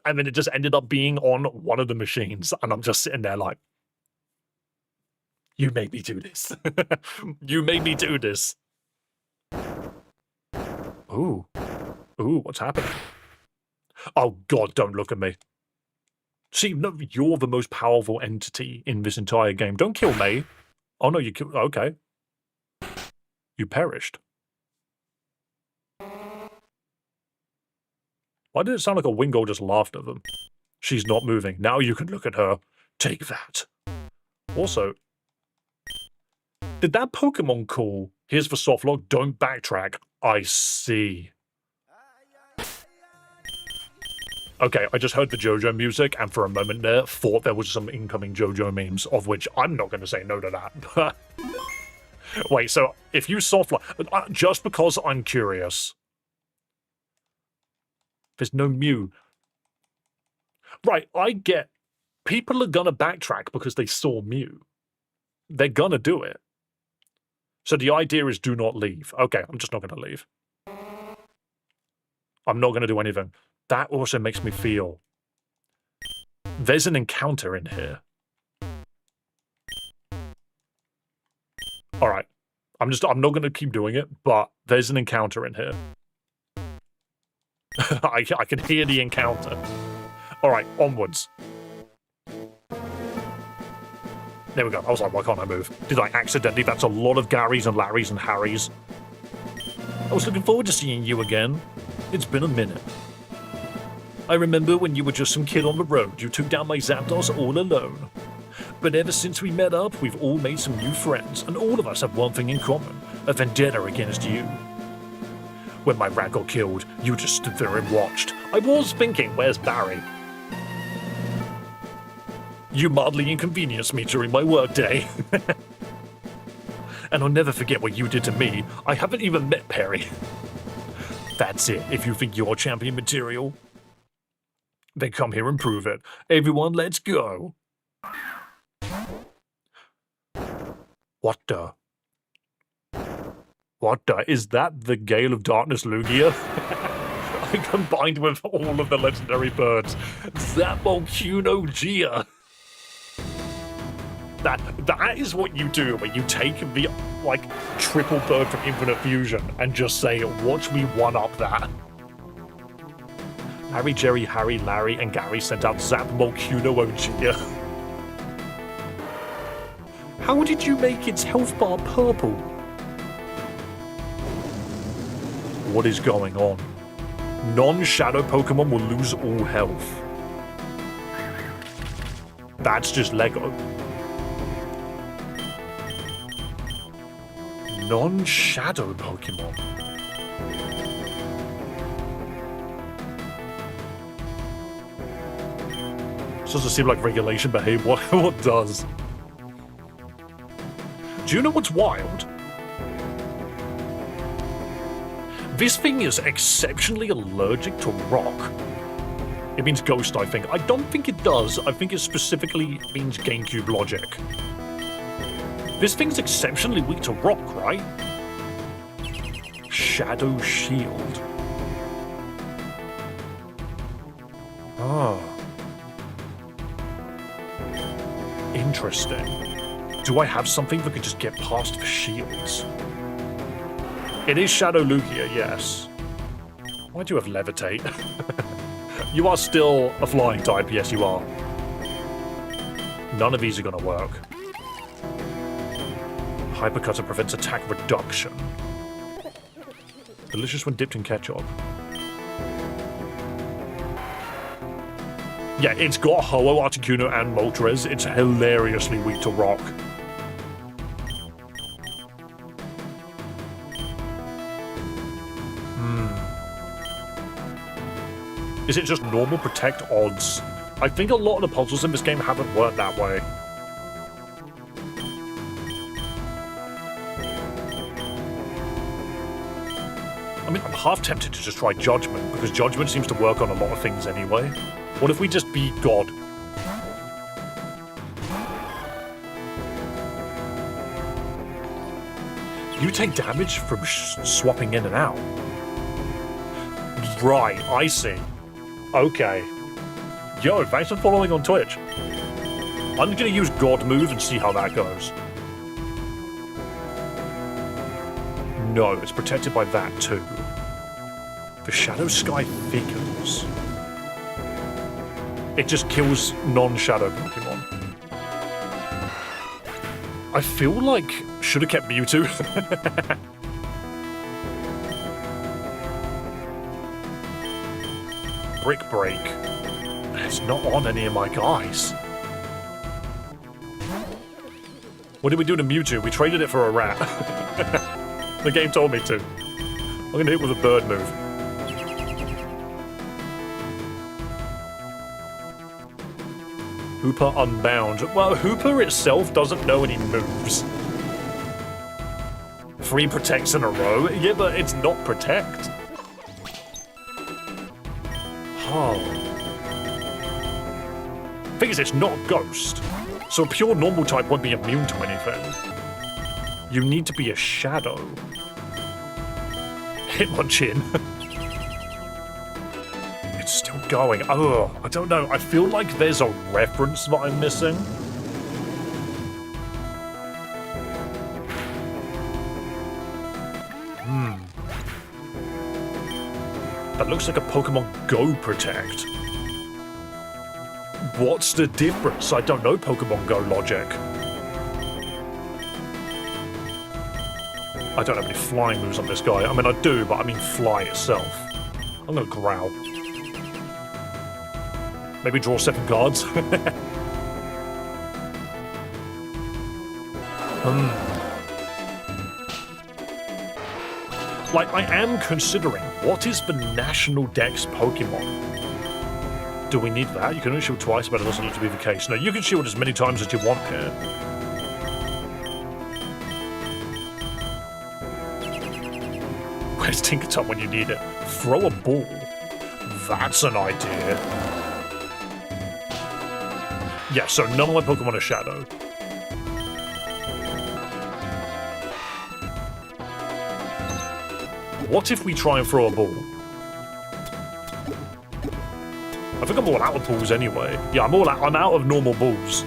And then it just ended up being on one of the machines. And I'm just sitting there like, you made me do this. You made me do this. Ooh. Ooh, what's happening? Oh, God, don't look at me. See, no, you're the most powerful entity in this entire game. Don't kill me. Oh, no, you killed... Okay. You perished. Why did it sound like a Wingull just laughed at them? She's not moving. Now you can look at her. Take that. Also, did that Pokemon call, here's the soft lock, don't backtrack? I see. Okay, I just heard the JoJo music, and for a moment there, thought there was some incoming JoJo memes, of which I'm not going to say no to that. Wait, so if you soft lock... just because I'm curious... There's no Mew. Right, I get... People are gonna backtrack because they saw Mew. They're gonna do it. So the idea is do not leave. Okay, I'm just not gonna leave. I'm not gonna do anything. That also makes me feel... There's an encounter in here. Alright. I'm not gonna keep doing it, but there's an encounter in here. I can hear the encounter. Alright, onwards. There we go. I was like, why can't I move? Did I accidentally? That's a lot of Garys and Larrys and Harrys. I was looking forward to seeing you again. It's been a minute. I remember when you were just some kid on the road. You took down my Zapdos all alone. But ever since we met up, we've all made some new friends, and all of us have one thing in common. A vendetta against you. When my rat got killed, you just stood there and watched. I was thinking, where's Barry? You mildly inconvenienced me during my workday. And I'll never forget what you did to me. I haven't even met Perry. That's it, if you think you're champion material. Then come here and prove it. Everyone, let's go. What the? What the? Is that the Gale of Darkness Lugia? I combined with all of the legendary birds. Zapolcuno Gia. That is what you do when you take the, like, triple bird from Infinite Fusion and just say, watch me one-up that. Harry, Jerry, Harry, Larry, and Gary sent out Zapolcuno Gia. How did you make its health bar purple? What is going on? Non-shadow Pokemon will lose all health. That's just Lego. Non-shadow Pokemon. This doesn't seem like regulation behavior. What does? Do you know what's wild? This thing is exceptionally allergic to rock. It means ghost, I think. I don't think it does. I think it specifically means GameCube logic. This thing's exceptionally weak to rock, right? Shadow Shield. Ah. Interesting. Do I have something that could just get past the shields? It is Shadow Lugia, yes. Why do you have Levitate? You are still a flying type, yes you are. None of these are gonna work. Hypercutter prevents attack reduction. Delicious when dipped in ketchup. Yeah, it's got Ho-Oh, Articuno, and Moltres. It's hilariously weak to rock. Is it just normal protect odds? I think a lot of the puzzles in this game haven't worked that way. I mean, I'm half tempted to just try Judgment, because Judgment seems to work on a lot of things anyway. What if we just beat God? You take damage from swapping in and out. Right, I see. Okay. Yo, thanks for following on Twitch. I'm gonna use God move and see how that goes. No, it's protected by that too. The Shadow Sky figures. It just kills non-shadow Pokemon. I feel like should have kept Mewtwo. Brick Break. It's not on any of my guys. What did we do to Mewtwo? We traded it for a rat. The game told me to. I'm gonna hit with a bird move. Hooper Unbound. Well, Hooper itself doesn't know any moves. 3 protects in a row? Yeah, but it's not protect. Oh. Thing is, it's not Ghost, so a pure normal type won't be immune to anything. You need to be a Shadow. Hitmonchan. It's still going. Oh, I don't know. I feel like there's a reference that I'm missing. That looks like a Pokemon Go Protect. What's the difference? I don't know Pokemon Go logic. I don't have any flying moves on this guy. I mean, I do, but I mean fly itself. I'm gonna growl. Maybe draw 7 cards. Like, I am considering, what is the National Dex Pokemon? Do we need that? You can only shield twice, but it doesn't look to be the case. No, you can shield as many times as you want here. Where's Tinkerton when you need it? Throw a ball. That's an idea. Yeah, so none of my Pokemon are Shadow. What if we try and throw a ball? I think I'm all out of balls anyway. Yeah, I'm out of normal balls.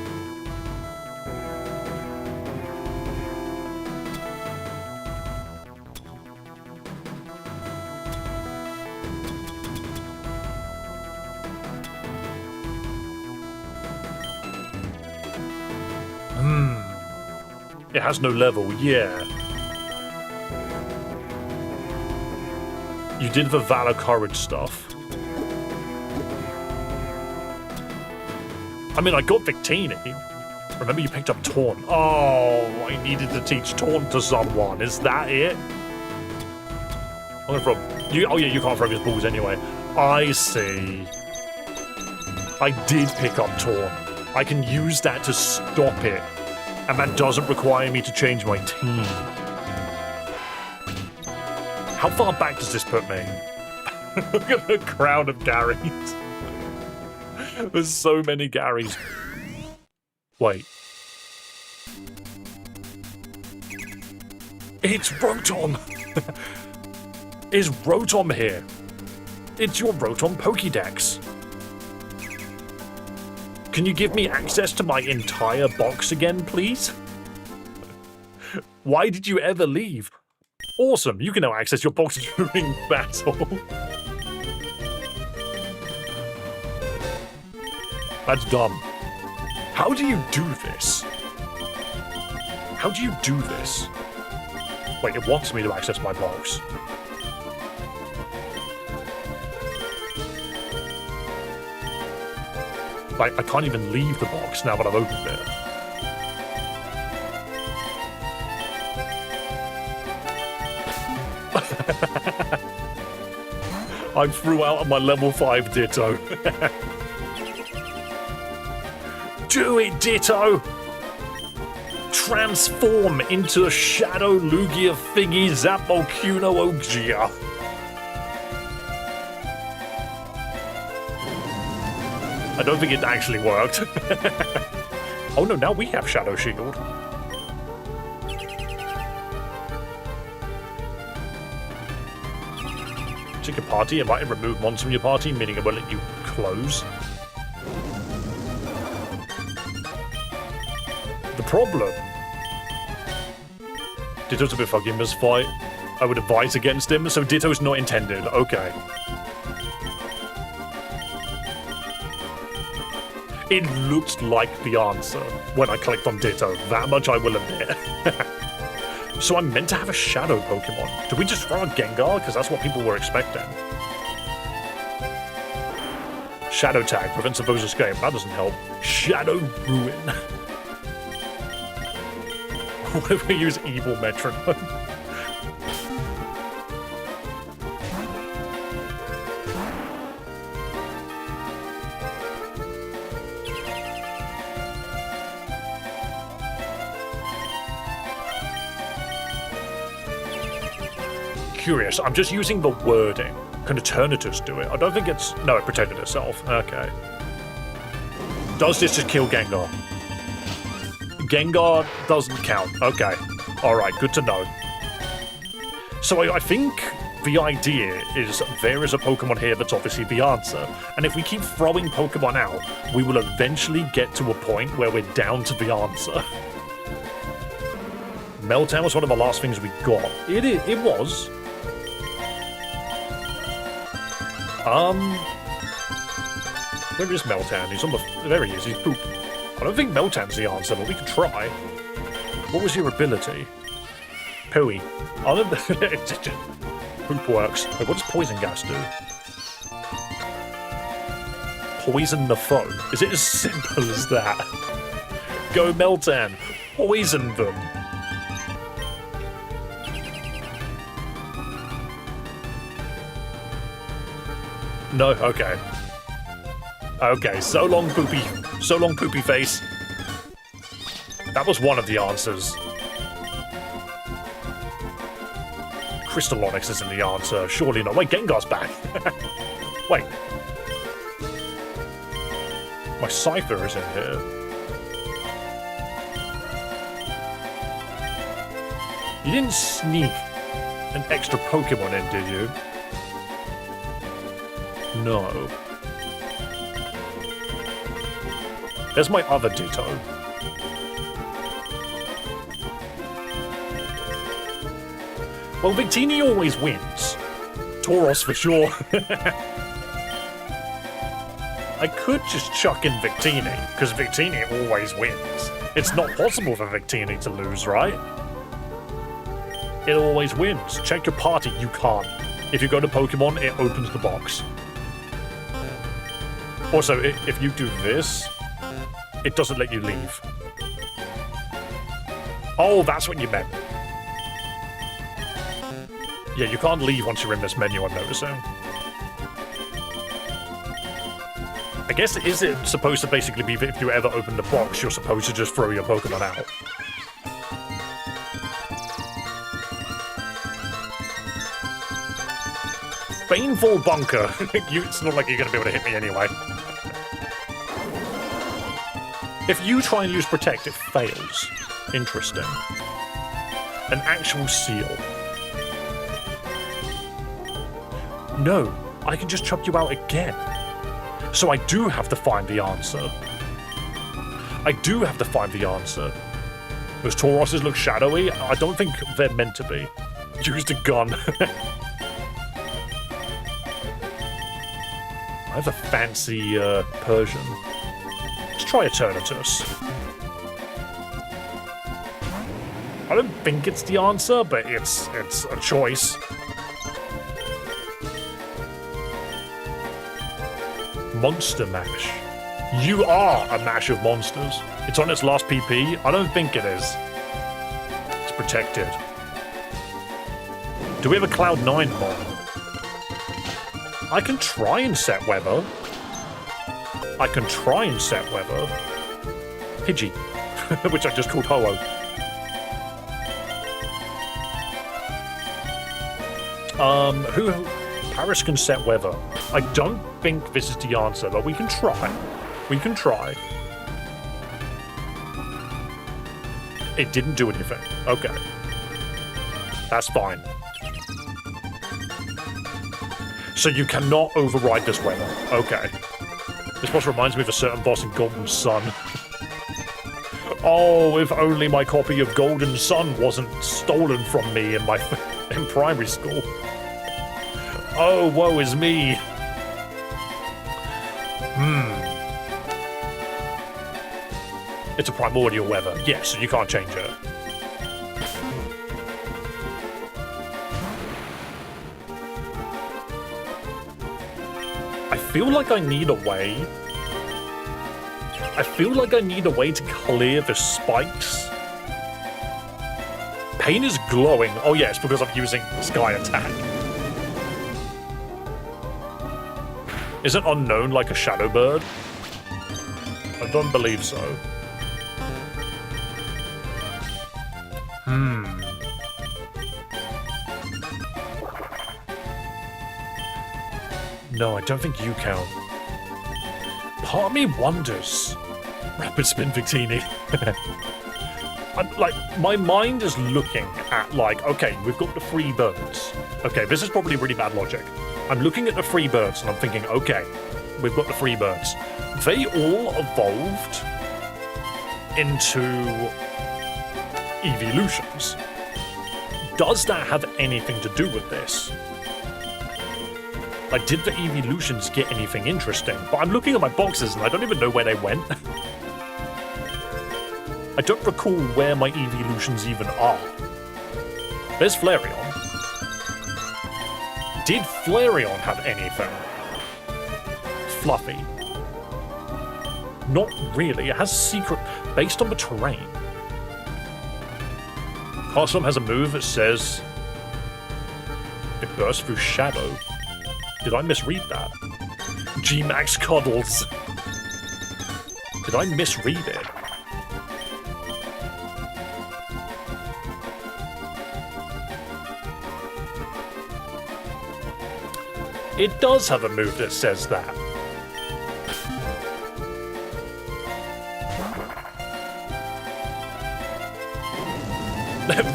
It has no level, yeah. You did the Valor Courage stuff. I mean, I got Victini. Remember you picked up Taunt. Oh, I needed to teach Taunt to someone. Is that it? I'm gonna throw... Oh yeah, you can't throw his balls anyway. I see. I did pick up Taunt. I can use that to stop it. And that doesn't require me to change my team. How far back does this put me? Look at the crowd of Garys. There's so many Garys. Wait. It's Rotom! Is Rotom here? It's your Rotom Pokédex. Can you give me access to my entire box again, please? Why did you ever leave? Awesome, you can now access your box during battle. That's dumb. How do you do this? How do you do this? Wait, it wants me to access my box. Like, I can't even leave the box now that I've opened it. I threw out my level 5 Ditto. Do it, Ditto! Transform into Shadow Lugia Thingy Zapolcuno Ogia. I don't think it actually worked. Oh no, now we have Shadow Shield. Take a party, invite and remove mons from your party, meaning it won't let you close. The problem... Ditto's a bit fucking in this fight. I would advise against him, so Ditto's not intended. Okay. It looked like the answer when I clicked on Ditto. That much I will admit. So I'm meant to have a Shadow Pokemon. Did we just throw a Gengar? Because that's what people were expecting. Shadow Tag prevents opposed escape. That doesn't help. Shadow Ruin. What if we use Evil Metronome? Curious. I'm just using the wording. Can Eternatus do it? I don't think it's... No, it protected itself. Okay. Does this just kill Gengar? Gengar doesn't count. Okay. Alright, good to know. So I think the idea is there is a Pokemon here that's obviously the answer. And if we keep throwing Pokemon out, we will eventually get to a point where we're down to the answer. Meltdown was one of the last things we got. It was. Where is Meltan? He's on the... There he is, he's poop. I don't think Meltan's the answer, but we can try. What was your ability? Pooey. Poop works. Wait, what does poison gas do? Poison the foe. Is it as simple as that? Go Meltan. Poison them. No, okay. Okay, so long poopy face. That was one of the answers. Crystal Onyx isn't the answer, surely not. Wait, Gengar's back. Wait. My Cypher is in here. You didn't sneak an extra Pokemon in, did you? No. There's my other Ditto. Well, Victini always wins. Tauros for sure. I could just chuck in Victini, because Victini always wins. It's not possible for Victini to lose, right? It always wins. Check your party, you can't. If you go to Pokemon, it opens the box. Also, if you do this, it doesn't let you leave. Oh, that's what you meant. Yeah, you can't leave once you're in this menu, I'm noticing. I guess, is it supposed to basically be that if you ever open the box, you're supposed to just throw your Pokemon out? Baneful Bunker. It's not like you're going to be able to hit me anyway. If you try and use Protect, it fails. Interesting. An actual seal. No, I can just chop you out again. So I do have to find the answer. I do have to find the answer. Those Tauroses look shadowy? I don't think they're meant to be. Used a gun. I have a fancy Persian. Let's try Eternatus. I don't think it's the answer, but it's a choice. Monster Mash. You are a mash of monsters. It's on its last PP. I don't think it is. It's protected. Do we have a Cloud9 mod? I can try and set weather. I can try and set weather. Pidgey, which I just called Ho-Oh. Who? Paris can set weather. I don't think this is the answer, but we can try. We can try. It didn't do anything. Okay. That's fine. So you cannot override this weather. Okay. This boss reminds me of a certain boss in Golden Sun. Oh, if only my copy of Golden Sun wasn't stolen from me in in primary school. Oh, woe is me. It's a primordial weather. Yes, so you can't change it. I feel like I need a way. I feel like I need a way to clear the spikes. Pain is glowing. Oh yeah, it's because I'm using Sky Attack. Isn't Unknown like a Shadow Bird? I don't believe so. No, I don't think you count. Part of me wonders. Rapid Spin Victini. My mind is looking at, okay, we've got the free birds. Okay, this is probably really bad logic. I'm looking at the free birds and I'm thinking, okay, we've got the free birds. They all evolved into evolutions. Does that have anything to do with this? Like, did the evolutions get anything interesting? But I'm looking at my boxes and I don't even know where they went. I don't recall where my evolutions even are. There's Flareon. Did Flareon have anything? Fluffy. Not really. It has secret based on the terrain. Castform has a move that says it bursts through shadow. Did I misread that? G-Max Cuddles. Did I misread it? It does have a move that says that.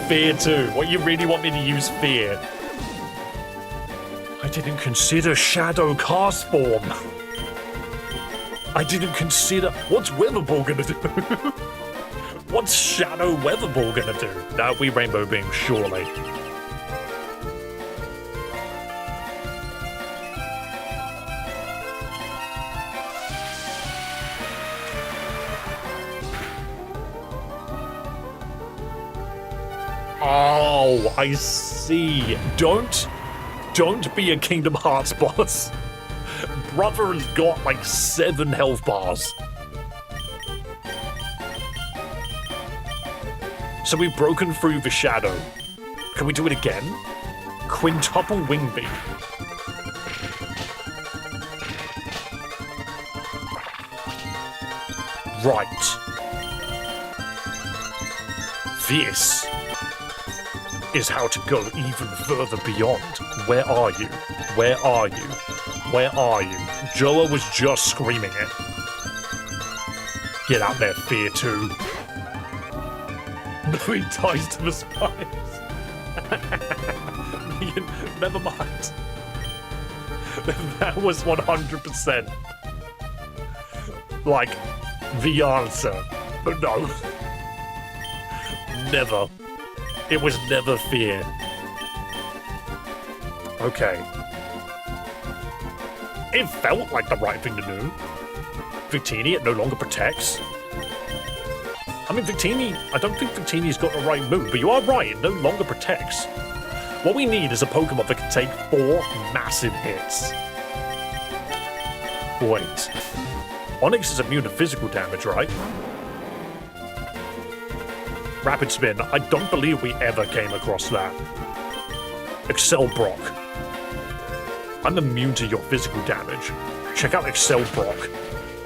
Fear too. What, you really want me to use Fear? I didn't consider Shadow Castform. I didn't consider... What's Weatherball gonna do? What's Shadow Weatherball gonna do? Now we Rainbow Beam, surely. Oh, I see. Don't be a Kingdom Hearts boss. Brother's got like 7 health bars. So we've broken through the shadow. Can we do it again? Quintuple wing beat. Right. This is how to go even further beyond. Where are you? Where are you? Where are you? Joa was just screaming it. Get out there, Fear 2. No, he ties to the spines. Never mind. That was 100% like the answer. But no. Never. It was never fear. Okay. It felt like the right thing to do. Victini, it no longer protects. I mean, Victini, I don't think Victini's got the right move, but you are right, it no longer protects. What we need is a Pokemon that can take 4 massive hits. Wait. Onix is immune to physical damage, right? Rapid Spin, I don't believe we ever came across that. Excel Brock. I'm immune to your physical damage. Check out Excel Brock.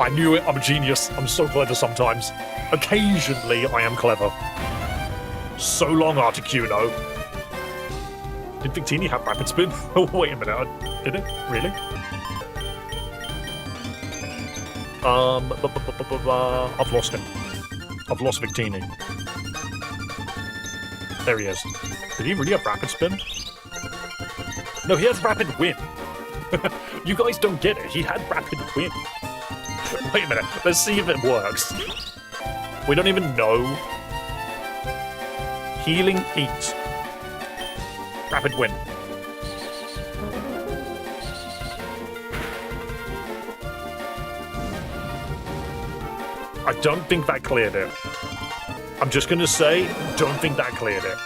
I knew it, I'm a genius. I'm so clever sometimes. Occasionally, I am clever. So long, Articuno. Did Victini have Rapid Spin? Oh, wait a minute. Did it? Really? I've lost him. I've lost Victini. There he is. Did he really have Rapid Spin? No, he has Rapid Win. You guys don't get it. He had Rapid Win. Wait a minute. Let's see if it works. We don't even know. Healing Heat. Rapid Win. I don't think that cleared it. I'm just gonna say, don't think that cleared it.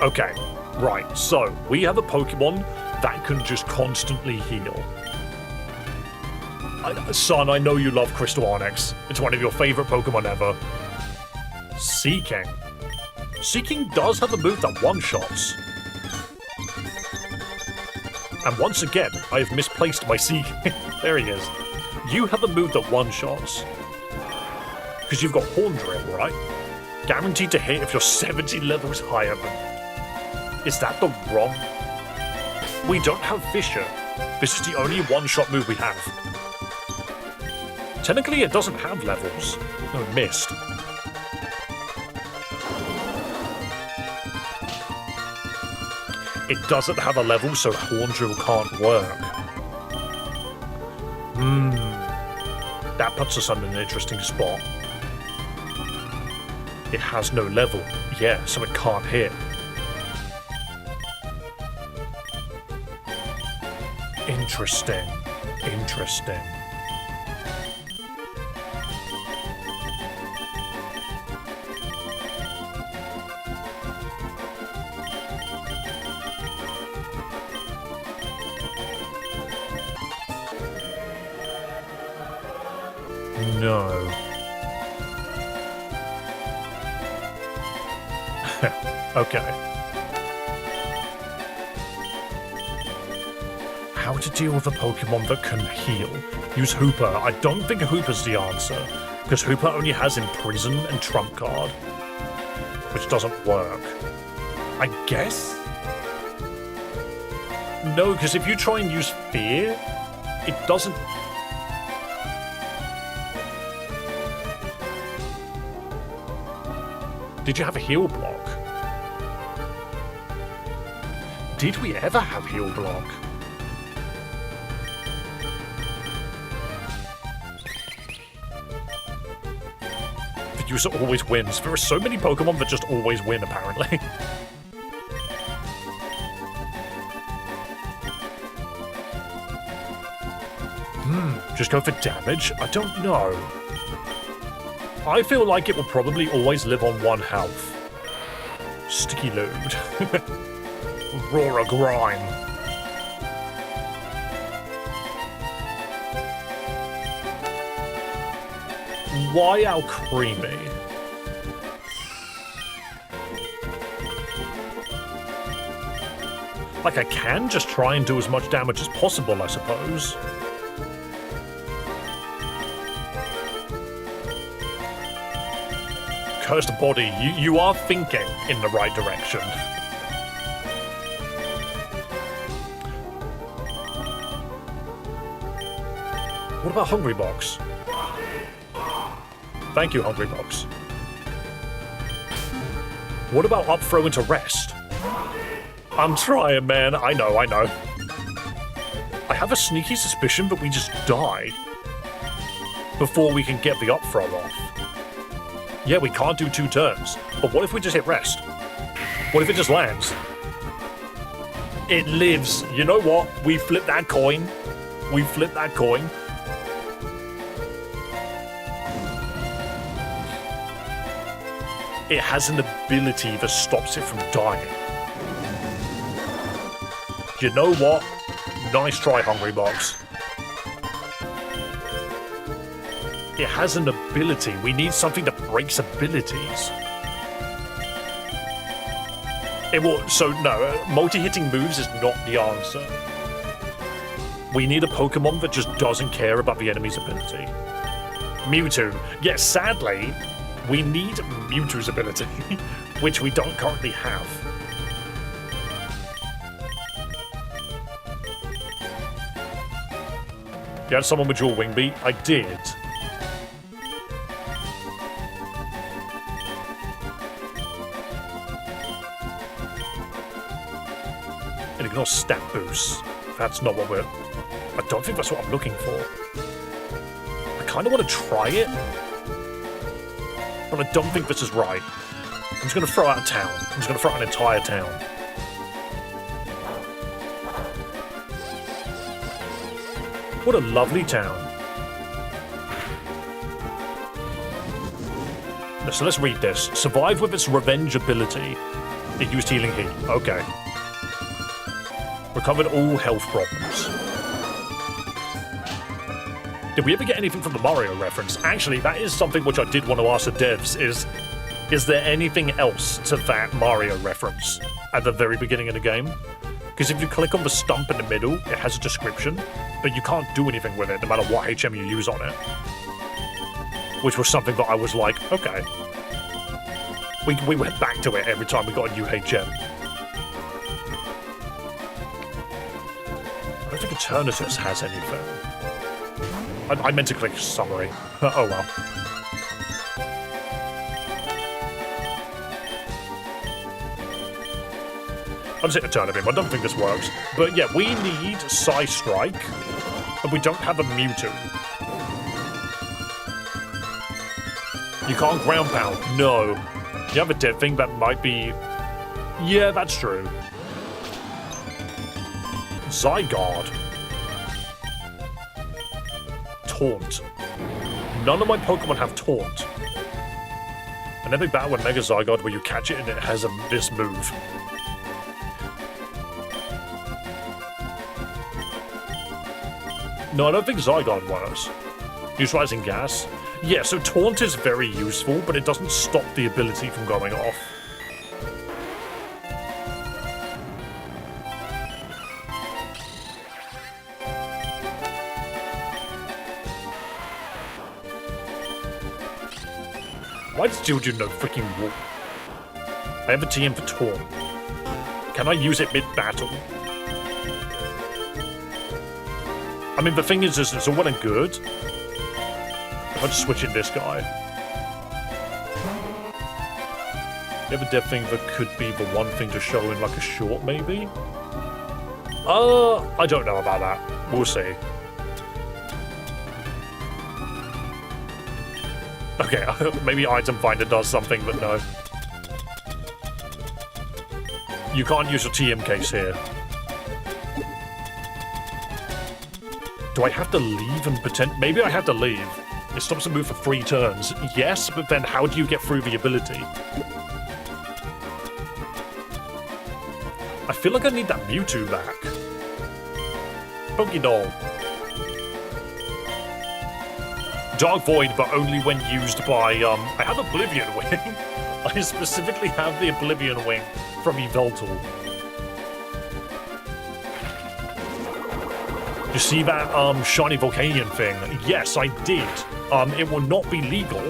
Okay, right, so we have a Pokemon that can just constantly heal. Son, I know you love Crystal Onyx. It's one of your favorite Pokemon ever. Seeking. Seeking does have a move that one-shots. And once again, I have misplaced my Seeking. There he is. You have a move that one-shots. Because you've got Horn Drill, right? Guaranteed to hit if you're 70 levels higher than... Is that the wrong? We don't have Fissure. This is the only one-shot move we have. Technically, it doesn't have levels. No, it missed. It doesn't have a level, so Horn Drill can't work. That puts us on an interesting spot. It has no level. Yeah, so it can't hit. Interesting. Interesting. No. Okay. How to deal with a Pokemon that can heal? Use Hooper. I don't think Hooper's the answer, because Hooper only has Imprison and Trump Card, which doesn't work. I guess? No, because if you try and use Fear, it doesn't... Did you have a heal block? Did we ever have heal block? The user always wins. There are so many Pokemon that just always win, apparently. Just go for damage? I don't know. I feel like it will probably always live on 1 health. Sticky Lode. Roar Grime. Why how creamy? Like, I can just try and do as much damage as possible, I suppose. Cursed body, you are thinking in the right direction. What about Hungry Box? Thank you, Hungry Box. What about up throw into rest? I'm trying, man. I know. I have a sneaky suspicion that we just die before we can get the up throw off. Yeah, we can't do 2 turns. But what if we just hit rest? What if it just lands? It lives. You know what? We flip that coin. We flip that coin. It has an ability that stops it from dying. You know what? Nice try, Hungry Box. It has an ability. We need something that breaks abilities. It will. So no, multi-hitting moves is not the answer. We need a Pokemon that just doesn't care about the enemy's ability. Mewtwo. Yes, sadly, we need Mewtwo's ability, which we don't currently have. You had someone with your wing beat? I did. And ignore stat boosts. That's not what we're... I don't think that's what I'm looking for. I kind of want to try it, but I don't think this is right. I'm just going to throw out a town. I'm just going to throw out an entire town. What a lovely town. So let's read this. Survive with its revenge ability. It used healing heat. Okay. Recovered all health problems. Did we ever get anything from the Mario reference? Actually, that is something which I did want to ask the devs, is there anything else to that Mario reference at the very beginning of the game? Because if you click on the stump in the middle, it has a description, but you can't do anything with it no matter what HM you use on it. Which was something that I was like, okay. We went back to it every time we got a new HM. I don't think Eternatus has anything. I meant to click summary. Oh well. I'll just hit a turn of him. I don't think this works. But yeah, we need Psy Strike, and we don't have a Mewtwo. You can't ground pound. No. You have a dead thing that might be... Yeah, that's true. Zygarde. Taunt. None of my Pokemon have Taunt. An epic battle with Mega Zygarde where you catch it and it has this move. No, I don't think Zygarde works. Neutralizing gas? Yeah, so Taunt is very useful, but it doesn't stop the ability from going off. Why does Jill do no freaking wall? I have a TM for Taunt. Can I use it mid-battle? I mean, the thing is, it's all well and good. If I just switch in this guy. You have a dead thing that could be the one thing to show in like a short, maybe? I don't know about that. We'll see. Okay, maybe Item Finder does something, but no. You can't use your TM case here. Do I have to leave and pretend? Maybe I have to leave. It stops the move for 3 turns. Yes, but then how do you get through the ability? I feel like I need that Mewtwo back. Pokédoll. Dark Void, but only when used by, I have Oblivion Wing. I specifically have the Oblivion Wing from Yveltal. You see that, shiny Volcanion thing? Yes, I did. It will not be legal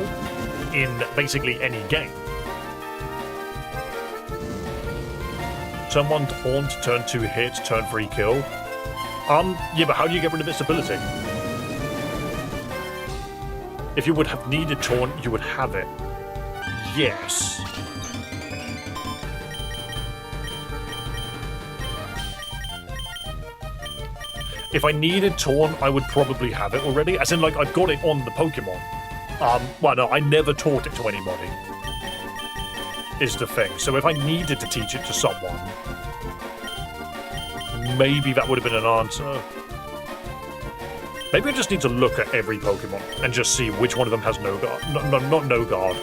in basically any game. Turn 1 taunt, turn 2 hit, turn 3 kill. Yeah, but how do you get rid of its ability? If you would have needed taunt, you would have it. Yes. If I needed taunt, I would probably have it already. As in, like, I've got it on the Pokemon. Well, no, I never taught it to anybody. Is the thing. So if I needed to teach it to someone, maybe that would have been an answer. Maybe I just need to look at every Pokemon and just see which one of them has no guard. No, not no guard.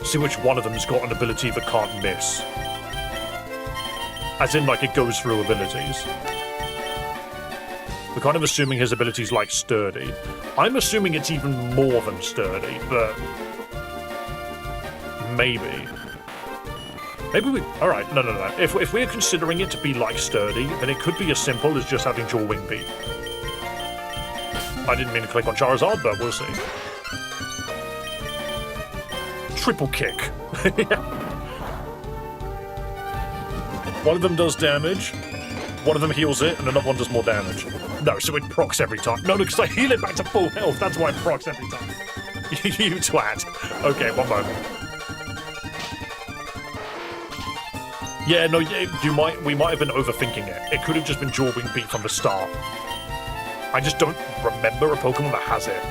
See which one of them's got an ability that can't miss. As in, like, it goes through abilities. We're kind of assuming his ability's like sturdy. I'm assuming it's even more than sturdy, but maybe. Maybe we... Alright, no. If we're considering it to be like sturdy, then it could be as simple as just having Jaw Wing Beat. I didn't mean to click on Charizard, but we'll see. Triple kick. One of them does damage, one of them heals it, and another one does more damage. No, so it procs every time. No, because I heal it back to full health, that's why it procs every time. You twat. Okay, one moment. Yeah, no, we might have been overthinking it. It could have just been Jaw Wing Beat from the start. I just don't remember a Pokemon that has it.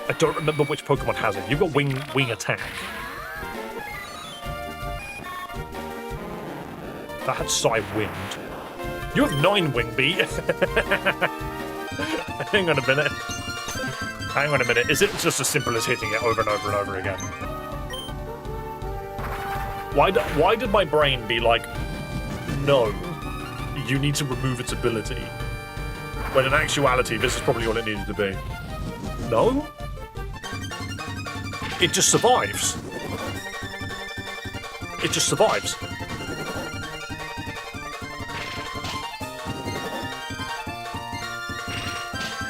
I don't remember which Pokemon has it. You've got Wing Attack. That had Psy-Wind. You have 9 Wing Beat. Hang on a minute. Hang on a minute. Is it just as simple as hitting it over and over and over again? Why did my brain be like, no, you need to remove its ability? When in actuality, this is probably all it needed to be. No? It just survives. It just survives.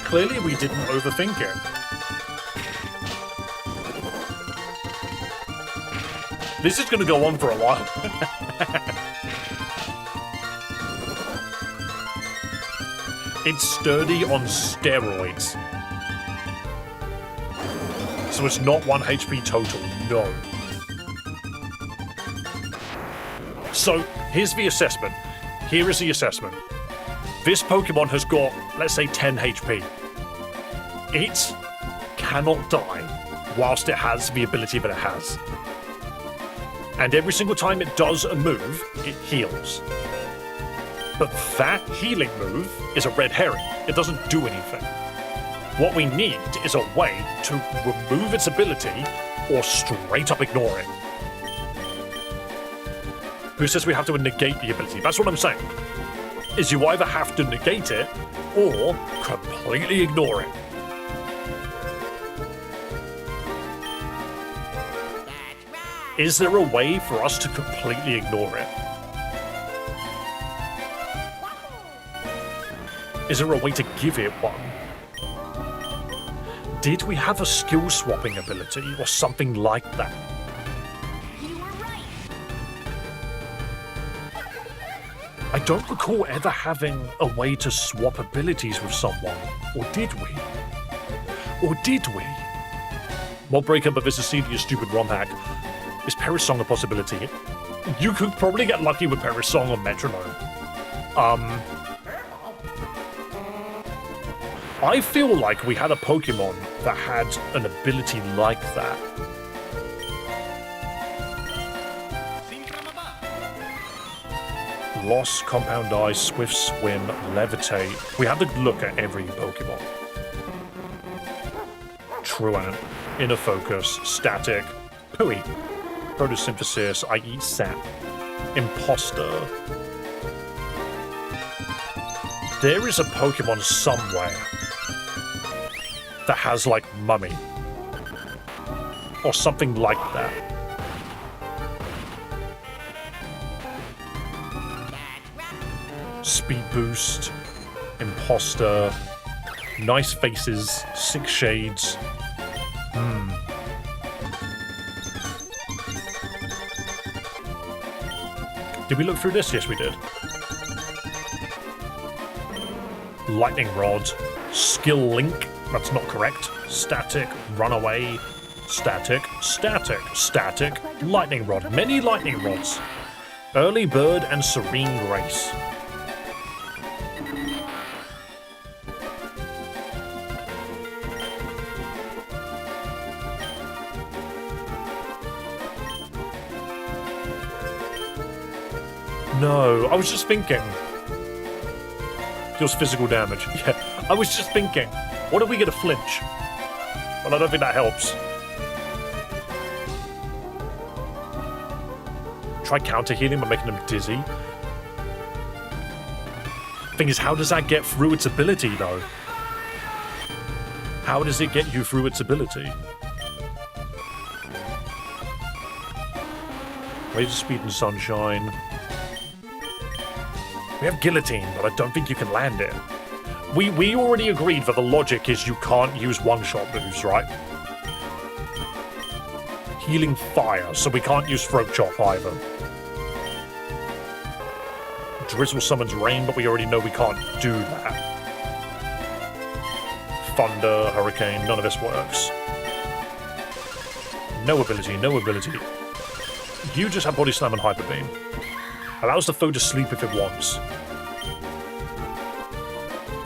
Clearly we didn't overthink it. This is going to go on for a while. It's sturdy on steroids. So it's not 1 HP total, no. So, here's the assessment. Here is the assessment. This Pokemon has got, let's say, 10 HP. It cannot die whilst it has the ability that it has. And every single time it does a move, it heals. But that healing move is a red herring. It doesn't do anything. What we need is a way to remove its ability or straight up ignore it. Who says we have to negate the ability? That's what I'm saying. Is you either have to negate it or completely ignore it. Is there a way for us to completely ignore it? Is there a way to give it one? Did we have a skill swapping ability or something like that? You were right. I don't recall ever having a way to swap abilities with someone. Or did we? Or did we? Mob breakup, but this is Celias' stupid Romhack. Is Perisong a possibility? You could probably get lucky with Perisong or Metronome. I feel like we had a Pokemon that had an ability like that. Loss, Compound Ice, Swift Swim, Levitate. We have to look at every Pokemon. Truant, Inner Focus, Static, Pooey, Photosynthesis, I Eat Sap, Imposter. There is a Pokemon somewhere that has, like, Mummy. Or something like that. Speed boost. Imposter. Nice faces. 6 shades. Did we look through this? Yes, we did. Lightning rod. Skill link. That's not correct. Static. Runaway. Static. Static. Static. Lightning rod. Many lightning rods. Early bird and serene grace. No, I was just thinking. Deals physical damage. Yeah, I was just thinking. What if we get a flinch? Well, I don't think that helps. Try counter healing by making him dizzy. Thing is, how does that get through its ability, though? How does it get you through its ability? Razor speed and sunshine. We have guillotine, but I don't think you can land it. We already agreed that the logic is you can't use one-shot moves, right? Healing fire, so we can't use throat chop either. Drizzle summons rain, but we already know we can't do that. Thunder, hurricane, none of this works. No ability, no ability. You just have body slam and hyper beam. Allows the foe to sleep if it wants.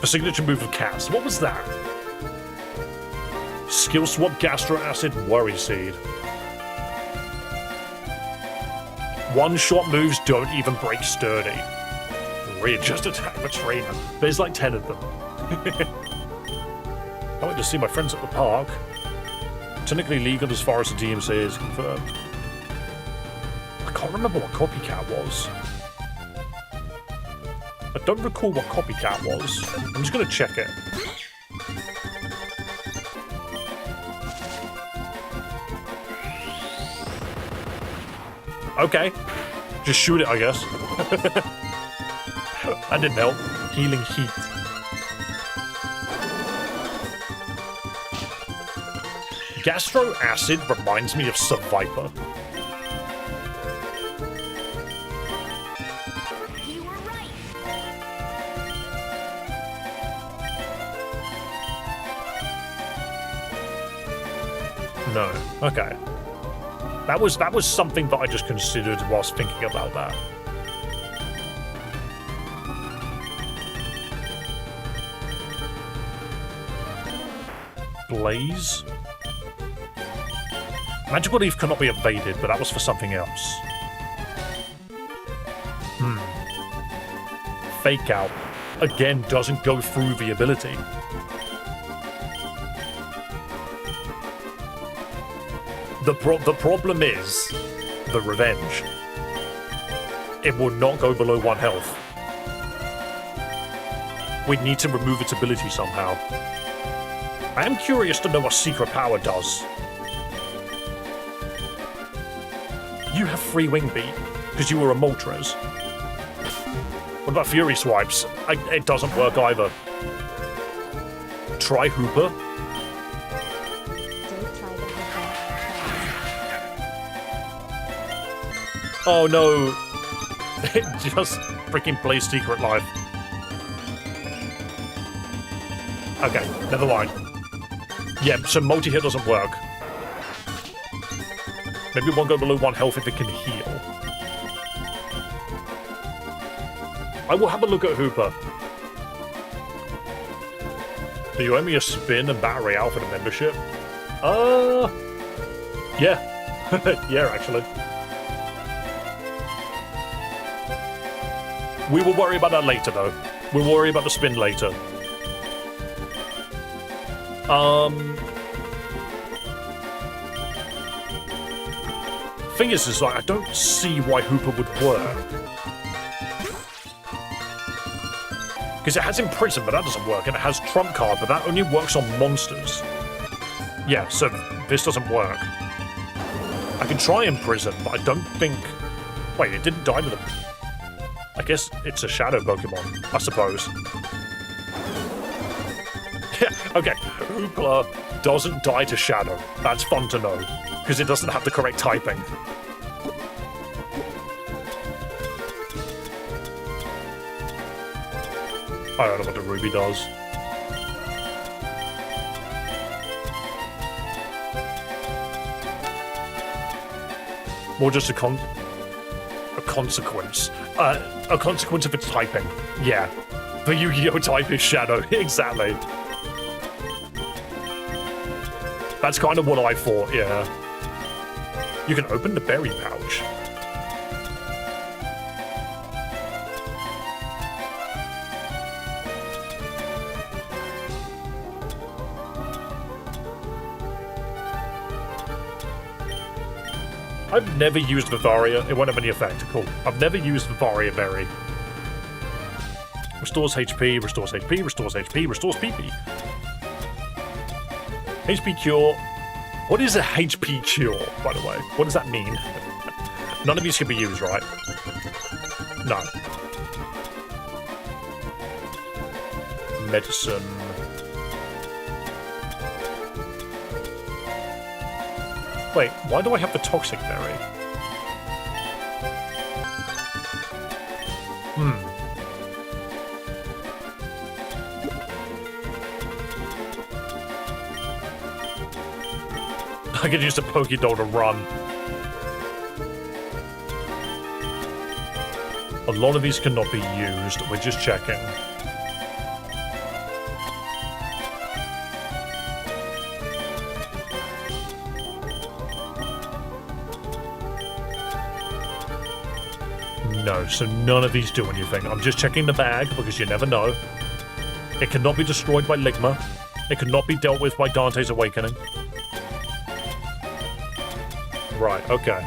The signature move of cast. What was that? Skill swap gastro acid worry seed. One-shot moves don't even break sturdy. Readjust attack for trainer. There's like 10 of them. I went to see my friends at the park. Technically legal as far as the DMC is confirmed. I can't remember what copycat was. I don't recall what copycat was. I'm just going to check it. Okay. Just shoot it, I guess. That didn't help. Healing heat. Gastro acid reminds me of Survivor. You were right. No. Okay. That was something that I just considered whilst thinking about that. Blaze? Magical Leaf cannot be evaded, but that was for something else. Fake Out. Again, doesn't go through the ability. The problem is the revenge. It will not go below 1 health. We need to remove its ability somehow. I am curious to know what secret power does. You have free wing beat because you were a Moltres. What about Fury Swipes? It doesn't work either. Try Hooper. Don't try the Oh no! It just freaking plays Secret Life. Okay, never mind. Yeah, so multi-hit doesn't work. Maybe it won't go below 1 health if it can heal. I will have a look at Hooper. Do you owe me a spin and Battle Royale for the membership? Yeah. Yeah, actually. We will worry about that later, though. We'll worry about the spin later. Thing is like, I don't see why Hooper would work. Because it has Imprison, but that doesn't work, and it has Trump Card, but that only works on monsters. Yeah, so this doesn't work. I can try Imprison, but I don't think... Wait, it didn't die to the... I guess it's a shadow Pokemon, I suppose. Yeah, okay. Hoopla doesn't die to shadow. That's fun to know, because it doesn't have the correct typing. I don't know what the Ruby does. More just a consequence. A consequence of its typing. Yeah. The Yu-Gi-Oh type is Shadow. Exactly. That's kind of what I thought, yeah. You can open the berry pouch. I've never used Vivaria. It won't have any effect. Cool. I've never used Vivaria Berry. Restores HP, restores HP, restores HP, restores PP. HP Cure. What is a HP Cure, by the way? What does that mean? None of these can be used, right? No. Medicine. Wait, why do I have the Toxic Berry? I could use the Pokédoll to run. A lot of these cannot be used. We're just checking. No, so none of these do anything. I'm just checking the bag because you never know. It cannot be destroyed by Ligma. It cannot be dealt with by Dante's Awakening. Right, okay.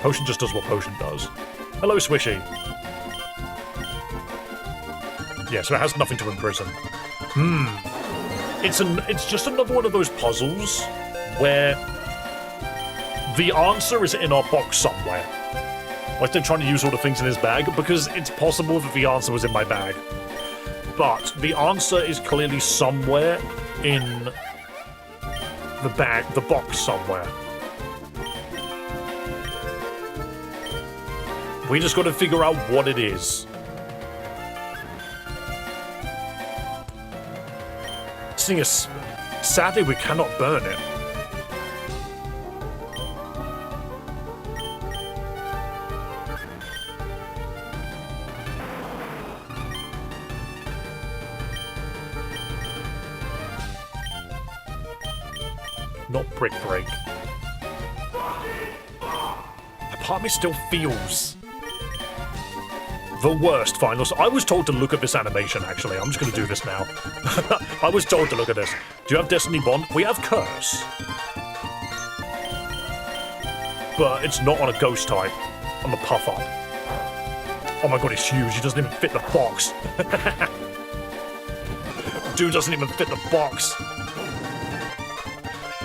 Potion just does what Potion does. Hello, Swishy. Yeah, so it has nothing to imprison. It's just another one of those puzzles where the answer is in our box somewhere. Like they're trying to use all the things in his bag, because it's possible that the answer was in my bag. But the answer is clearly somewhere in the bag, the box somewhere. We just got to figure out what it is. This thing is... Sadly, we cannot burn it. Not Brick Break. A part of me still feels the worst finals. I was told to look at this animation, actually. I'm just going to do this now. I was told to look at this. Do you have Destiny Bond? We have Curse. But it's not on a Ghost type. On the Puff Up. Oh my god, it's huge. He doesn't even fit the box. Dude doesn't even fit the box.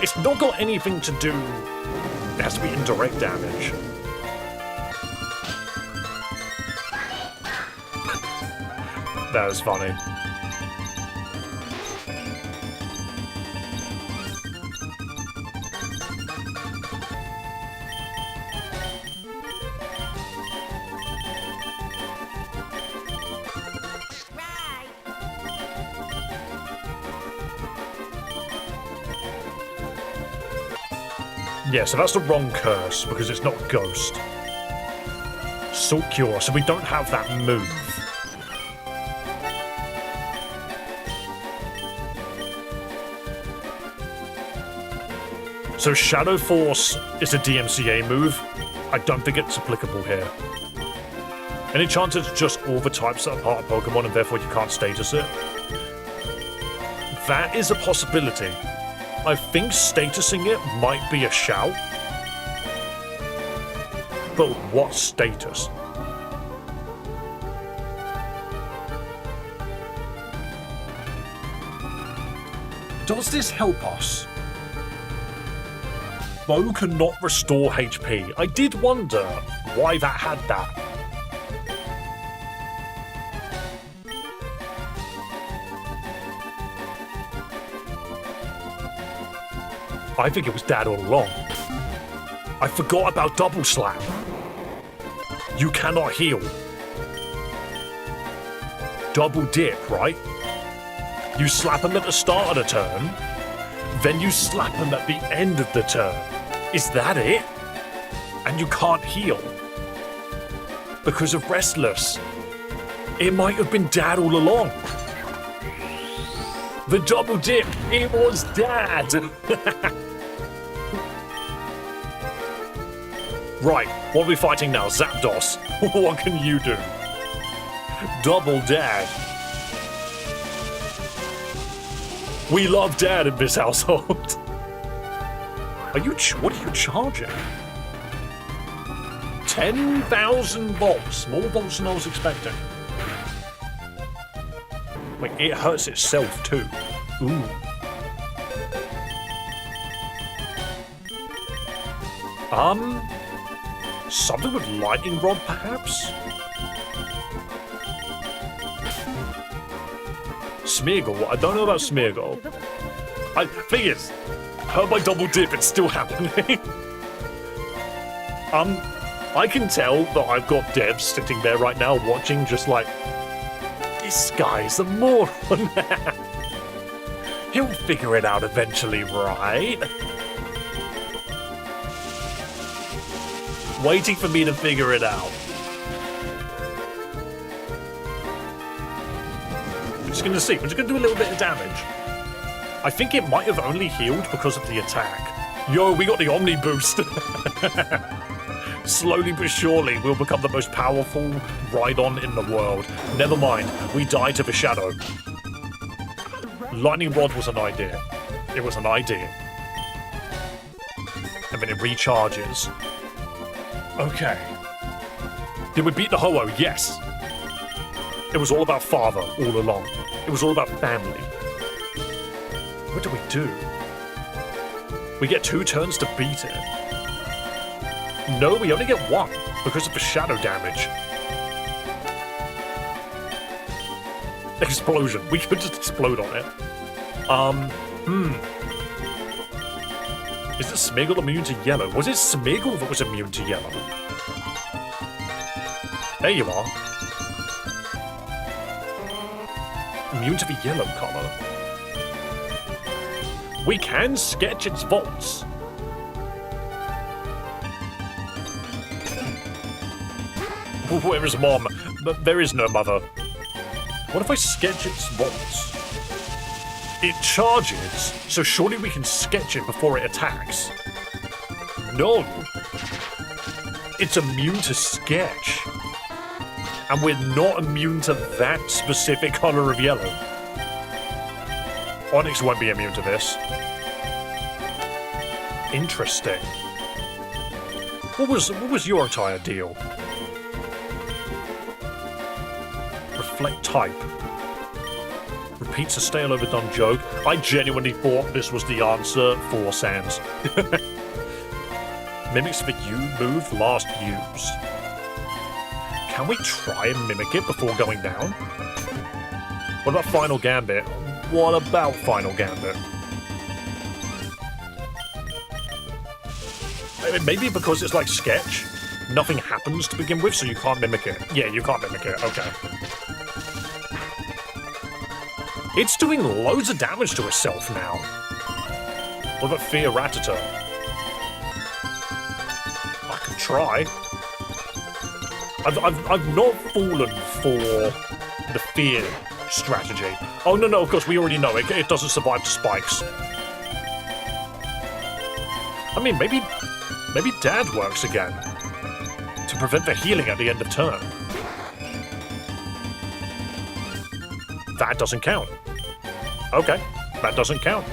It's not got anything to do... It has to be indirect damage. That was funny. Yeah, so that's the wrong curse, because it's not Ghost. Salt Cure, so we don't have that move. So Shadow Force is a DMCA move. I don't think it's applicable here. Any chance it's just all the types that are part of Pokemon and therefore you can't status it? That is a possibility. I think statusing it might be a shout. But what status? Does this help us? Bow cannot restore HP. I did wonder why that had that. I think it was Dad all along. I forgot about double slap. You cannot heal. Double dip, right? You slap him at the start of the turn, then you slap him at the end of the turn. Is that it? And you can't heal. Because of Restless. It might have been Dad all along. The double dip, it was Dad. Right, what are we fighting now? Zapdos. What can you do? Double Dad. We love Dad in this household. What are you charging? 10,000 volts. More volts than I was expecting. Wait, it hurts itself too. Ooh. Something with lightning rod, perhaps? Smeargle? I don't know about Smeargle. Thing is, hurt by double dip, it's still happening. I can tell that I've got devs sitting there right now watching, just like, this guy's a moron. He'll figure it out eventually, right? Waiting for me to figure it out. We're just gonna see. We're just gonna do a little bit of damage. I think it might have only healed because of the attack. Yo, we got the Omni boost. Slowly but surely, we'll become the most powerful Rhydon in the world. Never mind, we die to the shadow. Lightning Rod was an idea. It was an idea. And then it recharges. Okay. Did we beat the Ho-Oh? Yes. It was all about father all along. It was all about family. What do we do? We get 2 turns to beat it. No, we only get 1 because of the shadow damage. Explosion. We could just explode on it. Is it Smeargle immune to yellow? Was it Smeargle that was immune to yellow? There you are. Immune to the yellow color. We can sketch its volts. Where is Mom? There is no mother. What if I sketch its volts? It charges, so surely we can sketch it before it attacks. No. It's immune to sketch. And we're not immune to that specific color of yellow. Onyx won't be immune to this. Interesting. What was your entire deal? Reflect type. Repeats a stale overdone joke. I genuinely thought this was the answer for Sans. Mimics the move last used. Can we try and mimic it before going down? What about Final Gambit? What about Final Gambit? Maybe because it's like Sketch, nothing happens to begin with, so you can't mimic it. Yeah, you can't mimic it, okay. It's doing loads of damage to itself now. What about Fear Rattata? I could try. I've not fallen for the fear strategy. Oh, no, of course, we already know it. It doesn't survive to spikes. I mean, maybe Dad works again. To prevent the healing at the end of turn. That doesn't count. Okay, that doesn't count.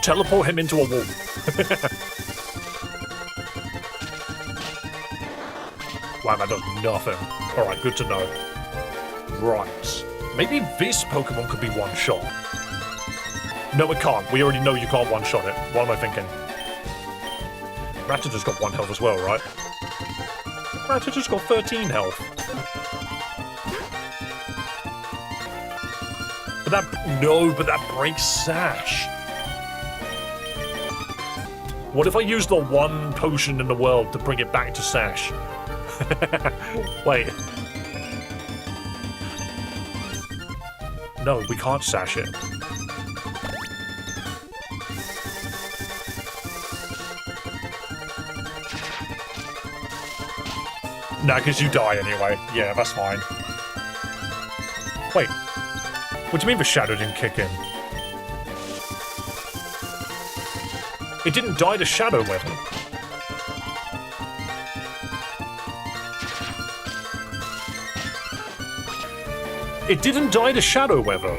Teleport him into a wall. Wow, that does nothing. Alright, good to know. Right. Maybe this Pokemon could be one shot. No, it can't. We already know you can't one-shot it. What am I thinking? Rattata's got 1 health as well, right? Rattata's got 13 health. But that... No, but that breaks Sash. What if I use the one potion in the world to bring it back to Sash? Wait. No, we can't Sash it. Nah, because you die anyway. Yeah, that's fine. Wait. What do you mean the shadow didn't kick in? It didn't die to shadow weapon. It didn't die to shadow weather.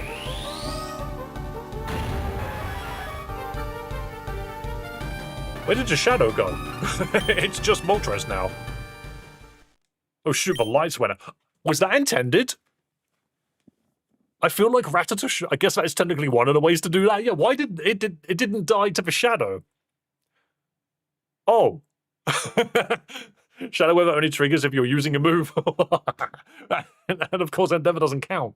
Where did your shadow go? It's just Moltres now. Oh shoot, the lights went out. Was that intended? I feel like Rattata. I guess that is technically one of the ways to do that. Yeah, why did it didn't die to the shadow? Oh. Shadow weather only triggers if you're using a move. And of course, Endeavor doesn't count.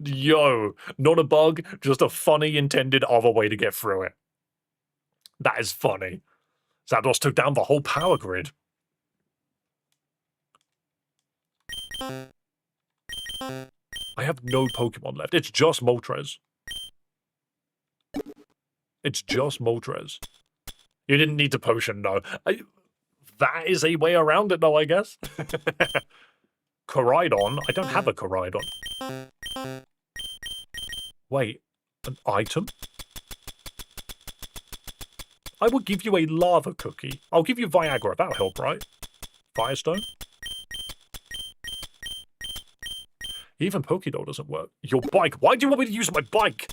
Yo, not a bug, just a funny intended other way to get through it. That is funny. Zapdos took down the whole power grid. I have no Pokemon left. It's just Moltres. It's just Moltres. You didn't need to potion, no. That is a way around it, though, I guess. Koraidon? I don't have a Koraidon. Wait, an item? I will give you a lava cookie. I'll give you Viagra. That'll help, right? Firestone? Even Pokédoll doesn't work. Your bike. Why do you want me to use my bike?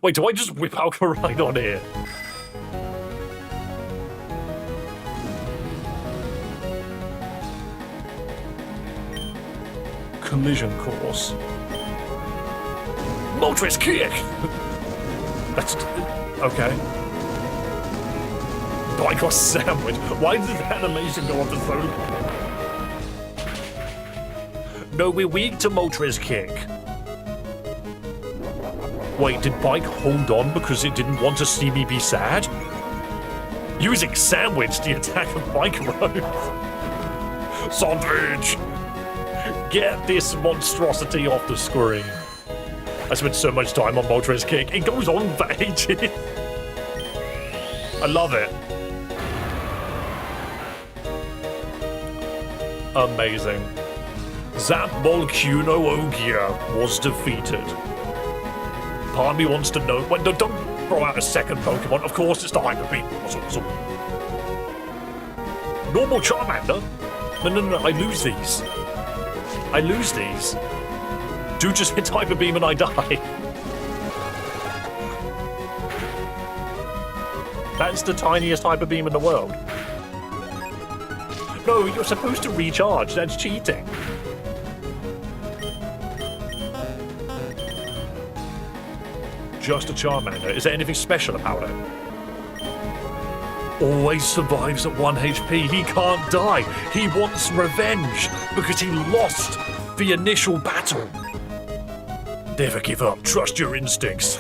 Wait, do I just whip out Koraidon here? Collision course. Moltres kick! That's... okay. Bike or sandwich? Why did that animation go on for so long? No, we're weak to Moltres kick. Wait, did Bike hold on because it didn't want to see me be sad? Using sandwich to attack a Bike road. Sandwich! Get this monstrosity off the screen. I spent so much time on Moltres kick. It goes on for ages. I love it. Amazing. Zap Volcano Ogia was defeated. Part of me wants to know... Wait, don't throw out a second Pokemon. Of course it's the Hyper Beam. That's awesome. Normal Charmander? No, I lose these. I lose these. Dude just hits Hyper Beam and I die. That's the tiniest Hyper Beam in the world. No, you're supposed to recharge. That's cheating. Just a Charmander. Is there anything special about it? Always survives at 1 HP. He can't die. He wants revenge because he lost the initial battle. Never give up. Trust your instincts.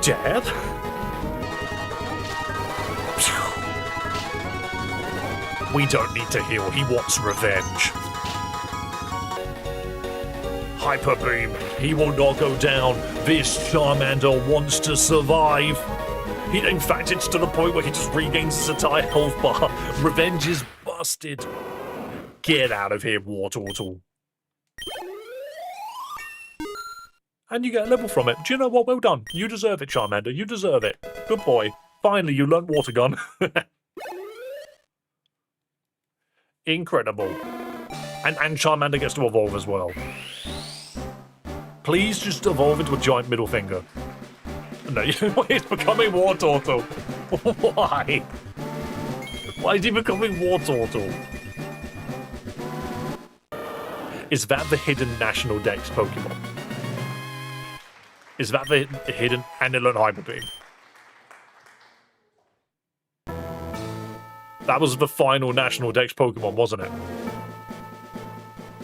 Dad? We don't need to heal. He wants revenge. Hyper Beam. He will not go down. This Charmander wants to survive. In fact, it's to the point where he just regains his entire health bar. Revenge is busted. Get out of here, Wartortle. And you get a level from it. Do you know what? Well done. You deserve it, Charmander. You deserve it. Good boy. Finally, you learnt Water Gun. Incredible. And Charmander gets to evolve as well. Please just evolve into a giant middle finger. No, it's becoming Wartortle. Why? Why is he becoming Wartortle? Is that the hidden National Dex Pokemon? Is that the hidden Anilon Hyper Beam? That was the final National Dex Pokemon, wasn't it?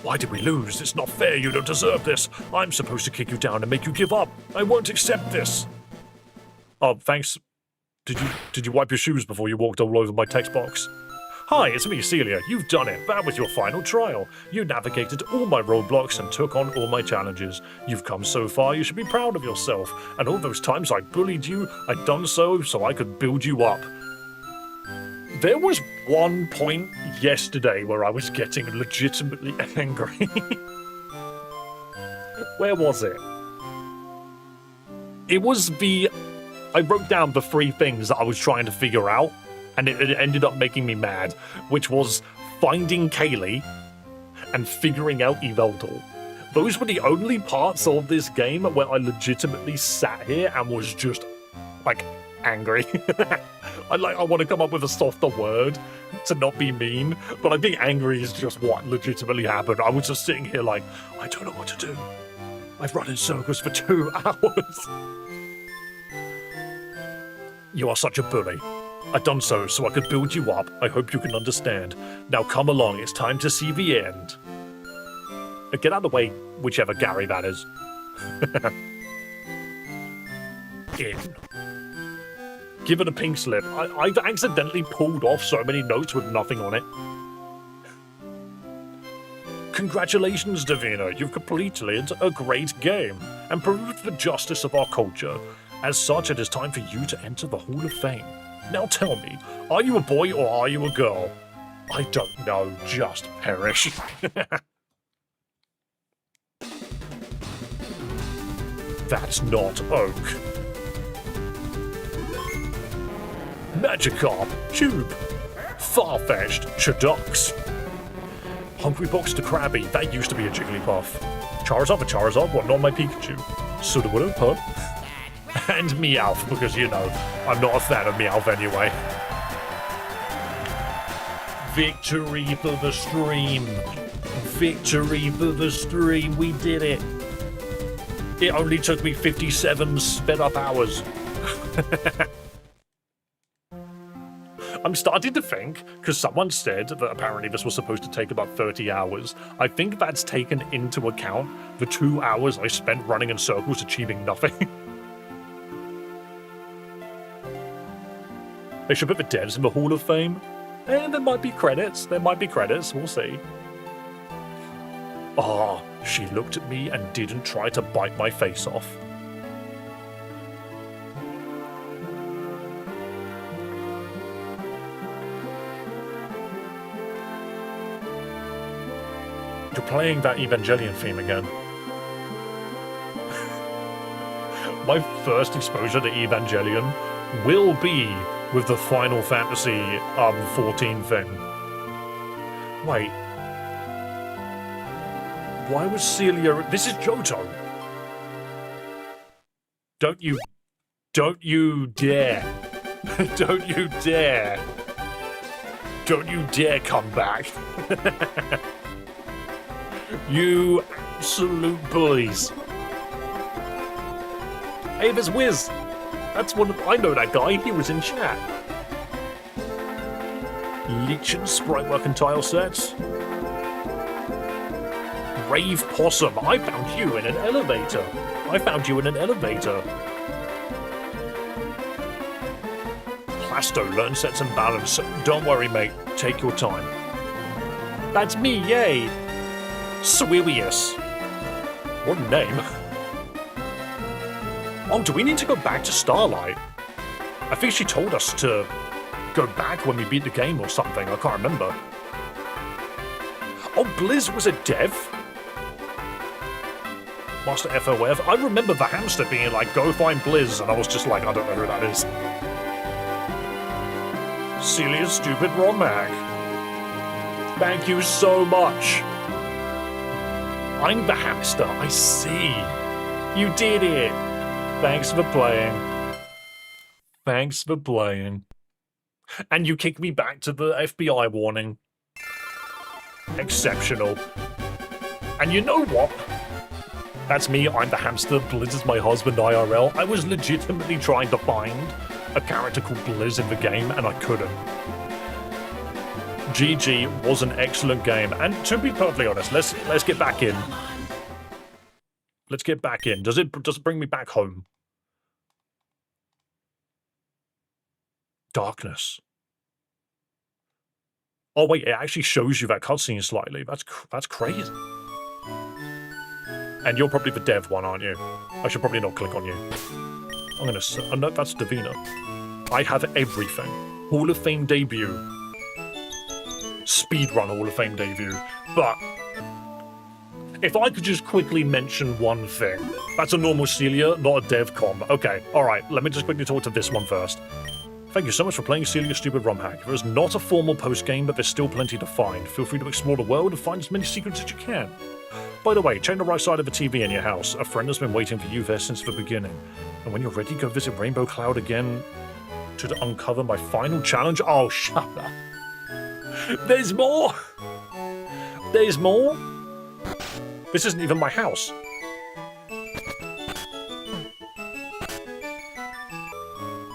Why did we lose? It's not fair. You don't deserve this. I'm supposed to kick you down and make you give up. I won't accept this. Oh, thanks. Did you wipe your shoes before you walked all over my text box? Hi, it's me, Celia. You've done it. That was your final trial. You navigated all my roadblocks and took on all my challenges. You've come so far, you should be proud of yourself. And all those times I bullied you, I'd done so I could build you up. There was one point yesterday where I was getting legitimately angry. Where was it? It was I wrote down the 3 things that I was trying to figure out, and it ended up making me mad, which was finding Kaylee and figuring out Yveltal. Those were the only parts of this game where I legitimately sat here and was just, like, angry. I want to come up with a softer word to not be mean, but I think angry is just what legitimately happened. I was just sitting here like, I don't know what to do. I've run in circles for 2 hours. You are such a bully. I've done so I could build you up. I hope you can understand. Now come along, it's time to see the end. Get out of the way, whichever Gary that is. In. Given a pink slip. I've accidentally pulled off so many notes with nothing on it. Congratulations, Davina. You've completed a great game and proved the justice of our culture. As such, it is time for you to enter the Hall of Fame. Now tell me, are you a boy or are you a girl? I don't know, just perish. That's not Oak. Magikarp, Tube, Farfetch'd, Chadox. Hungrybox to Krabby, that used to be a Jigglypuff. Charizard, what, not my Pikachu. Sudowoodo, huh? And Meowth, because, you know, I'm not a fan of Meowth anyway. Victory for the stream. Victory for the stream, we did it. It only took me 57 sped up hours. I'm starting to think, because someone said that apparently this was supposed to take about 30 hours, I think that's taken into account the 2 hours I spent running in circles achieving nothing. They should put the devs in the Hall of Fame. And there might be credits, we'll see. Ah, she looked at me and didn't try to bite my face off. You're playing that Evangelion theme again. My first exposure to Evangelion will be with the Final Fantasy 14 thing. Wait. Why was Celia... This is Johto. Don't you dare. Don't you dare. Don't you dare come back. You absolute bullies. Hey, there's Wiz. That's one of... I know that guy. He was in chat. Leech and Sprite Mercantile sets. Rave Possum. I found you in an elevator. Plasto, learn sets and balance. Don't worry, mate. Take your time. That's me, yay. Celias. What a name. Oh, do we need to go back to Starlight? I think she told us to go back when we beat the game or something. I can't remember. Oh, Blizz was a dev? Master FOF? I remember the hamster being like, go find Blizz, and I was just like, I don't know who that is. Celia's stupid Romhack. Thank you so much. I'm the hamster, I see. You did it. Thanks for playing. Thanks for playing. And you kicked me back to the FBI warning. Exceptional. And you know what? That's me, I'm the hamster, Blizz is my husband IRL. I was legitimately trying to find a character called Blizz in the game, and I couldn't. GG was an excellent game, and to be perfectly honest, let's get back in. Let's get back in. Does it bring me back home? Darkness. Oh wait, it actually shows you that cutscene slightly. That's crazy. And you're probably the dev one, aren't you? I should probably not click on you. I'm gonna... Oh, no, that's Davina. I have everything. Hall of Fame debut. Speedrun Hall of Fame debut. But... if I could just quickly mention one thing. That's a normal Celia, not a dev com. Okay, alright, let me just quickly talk to this one first. Thank you so much for playing Celias Stupid Romhack. There is not a formal post-game, but there's still plenty to find. Feel free to explore the world and find as many secrets as you can. By the way, check the right side of the TV in your house. A friend has been waiting for you there since the beginning. And when you're ready, go visit Rainbow Cloud again to uncover my final challenge. Oh, shut up. There's more! There's more? This isn't even my house.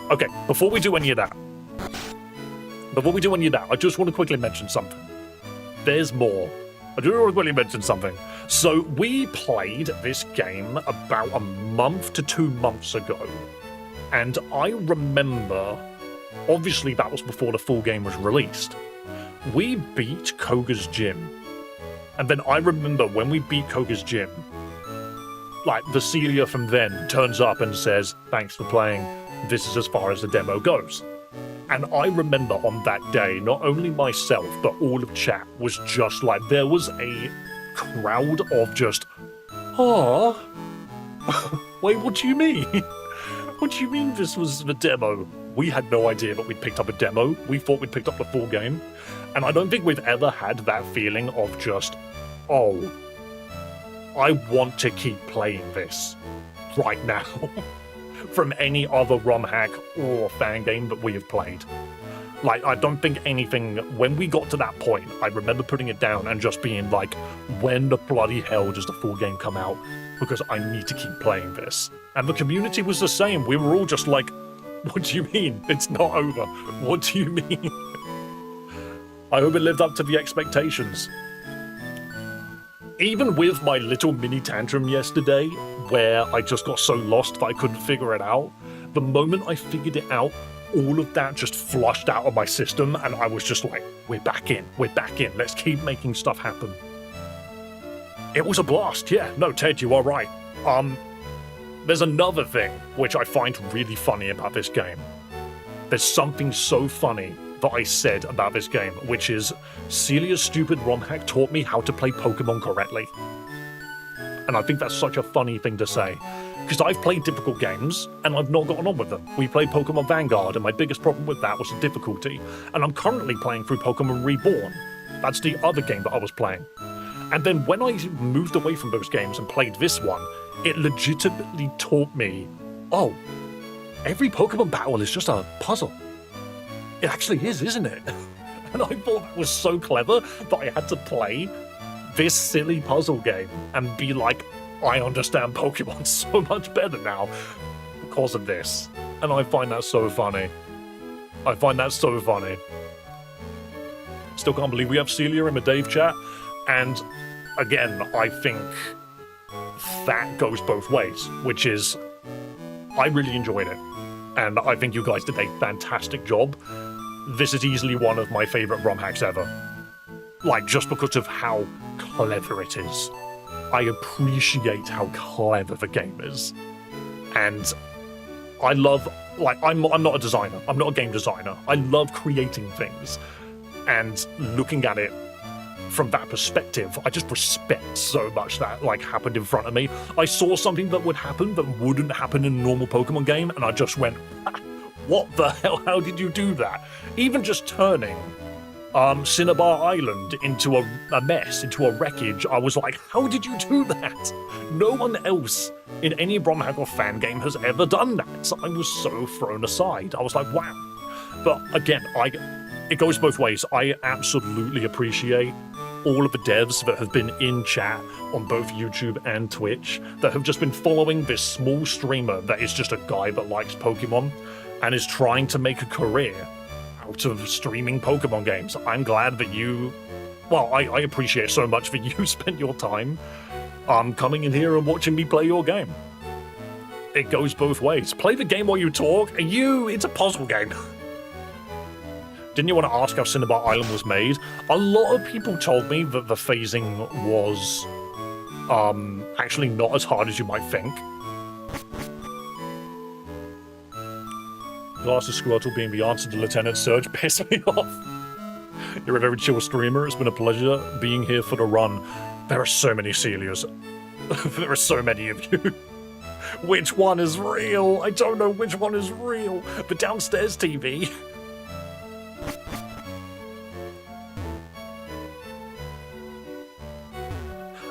Okay, before we do any of that, I just want to quickly mention something. There's more. I do want to quickly mention something. So, we played this game about a month to 2 months ago. And I remember, obviously that was before the full game was released. We beat Koga's Gym. And then I remember when we beat Koga's Gym, like, the Celia from then turns up and says, thanks for playing. This is as far as the demo goes. And I remember on that day, not only myself, but all of chat was just like, there was a crowd of just, oh, wait, what do you mean? What do you mean this was the demo? We had no idea that we'd picked up a demo. We thought we'd picked up the full game. And I don't think we've ever had that feeling of just, oh, I want to keep playing this right now. From any other Romhack or fan game that we have played. Like, I don't think anything... When we got to that point, I remember putting it down and just being like, when the bloody hell does the full game come out? Because I need to keep playing this. And the community was the same. We were all just like, what do you mean? It's not over. What do you mean? I hope it lived up to the expectations. Even with my little mini tantrum yesterday, where I just got so lost that I couldn't figure it out, the moment I figured it out, all of that just flushed out of my system, and I was just like, we're back in, let's keep making stuff happen. It was a blast, yeah, no, Ted, you are right. There's another thing which I find really funny about this game. There's something so funny that I said about this game, which is, Celia's Stupid Romhack taught me how to play Pokémon correctly. And I think that's such a funny thing to say. Because I've played difficult games, and I've not gotten on with them. We played Pokémon Vanguard, and my biggest problem with that was the difficulty. And I'm currently playing through Pokémon Reborn. That's the other game that I was playing. And then when I moved away from those games and played this one, it legitimately taught me, oh, every Pokémon battle is just a puzzle. It actually is, isn't it? And I thought that was so clever that I had to play this silly puzzle game and be like, I understand Pokemon so much better now because of this. And I find that so funny. Still can't believe we have Celia in the Dave chat. And again, I think that goes both ways, which is, I really enjoyed it. And I think you guys did a fantastic job. This is easily one of my favorite Romhacks ever. Like, just because of how clever it is. I appreciate how clever the game is. And I love, like, I'm not a designer. I'm not a game designer. I love creating things. And looking at it from that perspective, I just respect so much that, like, happened in front of me. I saw something that would happen that wouldn't happen in a normal Pokemon game, and I just went, what the hell? How did you do that? Even just turning Cinnabar Island into a mess, into a wreckage, I was like, how did you do that? No one else in any Romhack or fan game has ever done that. So I was so thrown aside. I was like, wow. But again, it goes both ways. I absolutely appreciate all of the devs that have been in chat on both YouTube and Twitch that have just been following this small streamer that is just a guy that likes Pokemon and is trying to make a career out of streaming Pokemon games. I'm glad that you... Well, I appreciate so much that you spent your time coming in here and watching me play your game. It goes both ways. Play the game while you talk. It's a puzzle game. Didn't you want to ask how Cinnabar Island was made? A lot of people told me that the phasing was actually not as hard as you might think. Glasses Squirtle being the answer to Lieutenant Surge pissed me off. You're a very chill streamer. It's been a pleasure being here for the run. There are so many Celias. There are so many of you. Which one is real? I don't know which one is real. The downstairs TV.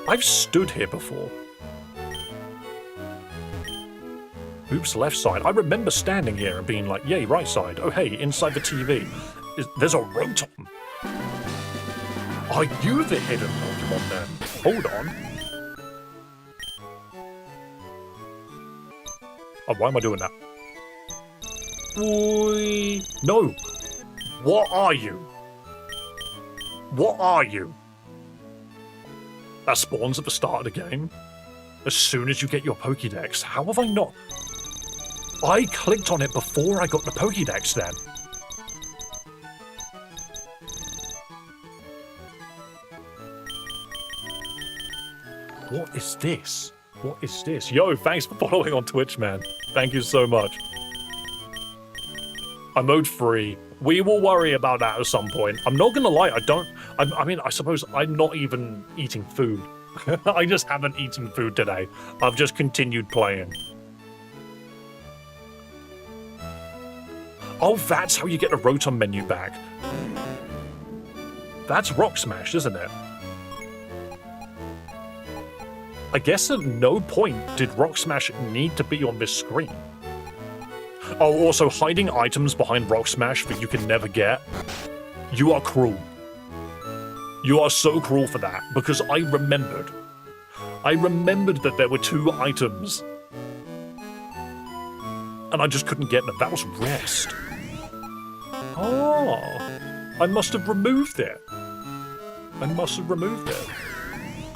I've stood here before. Oops, left side. I remember standing here and being like, yay, right side. Oh, hey, inside the TV. There's a Rotom. Are you the hidden Pokemon then? Hold on. Oh, why am I doing that? Boy. No. What are you? What are you? That spawns at the start of the game. As soon as you get your Pokédex. How have I not... I clicked on it before I got the Pokédex then. What is this? What is this? Yo, thanks for following on Twitch, man. Thank you so much. I'm mode free. We will worry about that at some point. I'm not gonna lie, I mean, I suppose I'm not even eating food. I just haven't eaten food today. I've just continued playing. Oh, that's how you get the Rotom menu back. That's Rock Smash, isn't it? I guess at no point did Rock Smash need to be on this screen. Oh, also hiding items behind Rock Smash that you can never get. You are cruel. You are so cruel for that, because I remembered. I remembered that there were 2 items. And I just couldn't get them. That was Rest. Oh, I must have removed it. I must have removed it.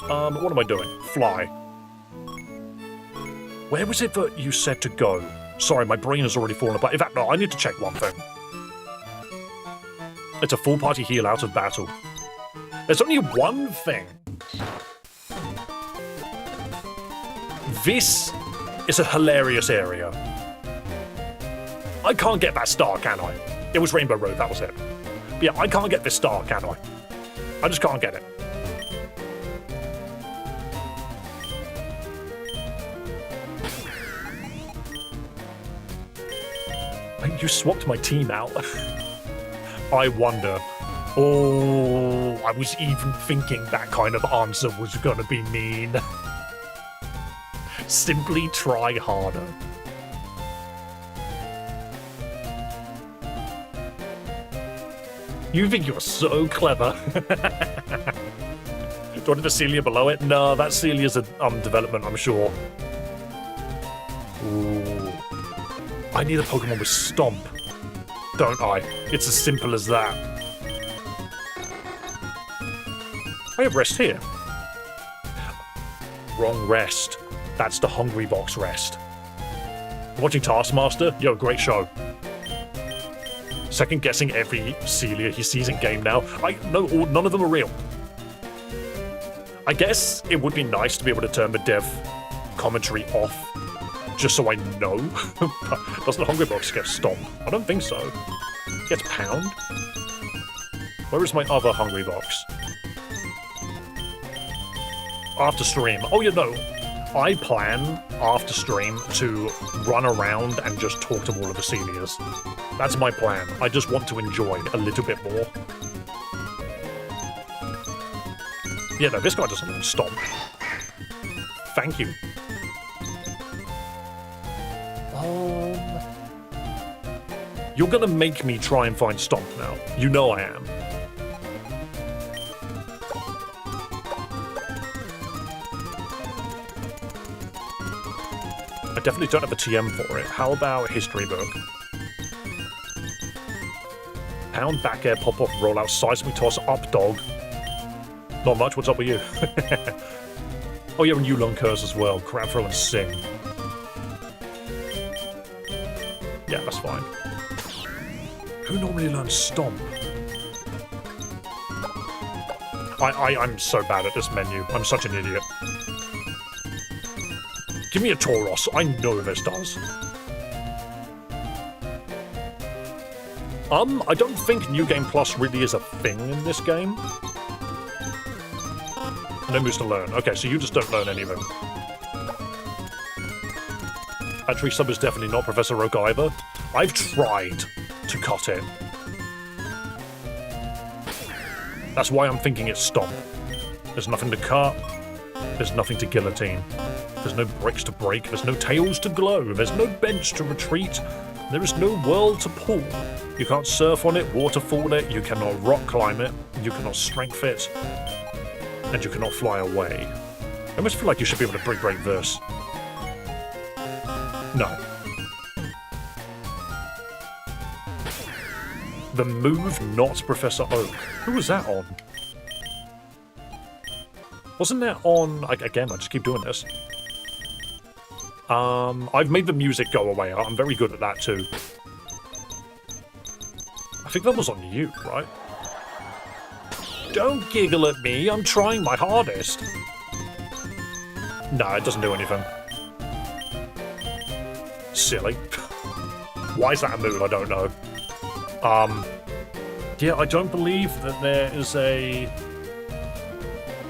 What am I doing? Fly. Where was it that you said to go? Sorry, my brain has already fallen apart. In fact, no, I need to check one thing. It's a full party heal out of battle. There's only one thing. This is a hilarious area. I can't get that star, can I? It was Rainbow Road, that was it. But yeah, I can't get this star, can I? I just can't get it. You swapped my team out. I wonder. Oh, I was even thinking that kind of answer was gonna be mean. Simply try harder. You think you're so clever. Do you want the Celia below it? No, that Celia's a development, I'm sure. Ooh. I need a Pokemon with Stomp, don't I? It's as simple as that. I have Rest here. Wrong Rest. That's the Hungry Box Rest. Watching Taskmaster? Yo, great show. Second guessing every Celia he sees in game now. None of them are real. I guess it would be nice to be able to turn the dev commentary off. Just so I know. Doesn't Hungry Box get Stomp? I don't think so. Gets Pound? Where is my other Hungry Box? After stream. Oh, you know, I plan after stream to run around and just talk to all of the Celias. That's my plan. I just want to enjoy a little bit more. Yeah, no, this guy doesn't know Stomp. Thank you. You're gonna make me try and find Stomp now. You know I am. I definitely don't have a TM for it. How about history book? Pound, back air, pop off, roll out, seismic toss, up dog. Not much, what's up with you? Oh yeah, and you learn curse as well. Crab throw and sing. Yeah, that's fine. Who normally learns stomp? I'm so bad at this menu. I'm such an idiot. Give me a Tauros. I know this does. I don't think New Game Plus really is a thing in this game. No moves to learn. Okay, so you just don't learn any of them. Actually, sub is definitely not Professor Oak either. I've tried to cut it. That's why I'm thinking it's Stomp. There's nothing to cut. There's nothing to guillotine. There's no bricks to break. There's no tails to glow. There's no bench to retreat. There is no whirl to pull. You can't surf on it, waterfall it. You cannot rock climb it. You cannot strength it. And you cannot fly away. I almost feel like you should be able to break this. No. The move, not Professor Oak. Who was that on? Wasn't that on... Again, I just keep doing this. I've made the music go away. I'm very good at that too. I think that was on you, right? Don't giggle at me. I'm trying my hardest. No, it doesn't do anything. Silly. Why is that a move? I don't know. Yeah, I don't believe that there is a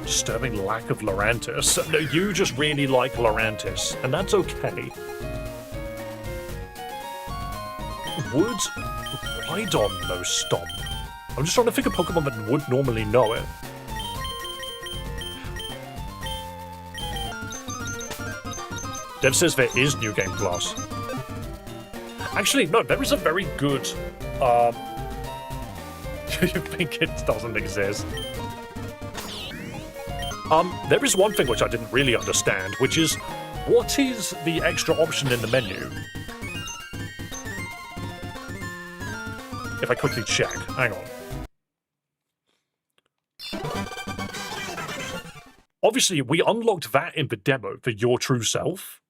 disturbing lack of Lurantis. No, you just really like Lurantis, and that's okay. Would Rhydon know Stomp? I'm just trying to think of Pokemon that would normally know it. Dev says there is New Game Plus. Actually, no, there is a very good... You think it doesn't exist? There is one thing which I didn't really understand, which is, what is the extra option in the menu? If I quickly check, hang on. Obviously, we unlocked that in the demo for your true self.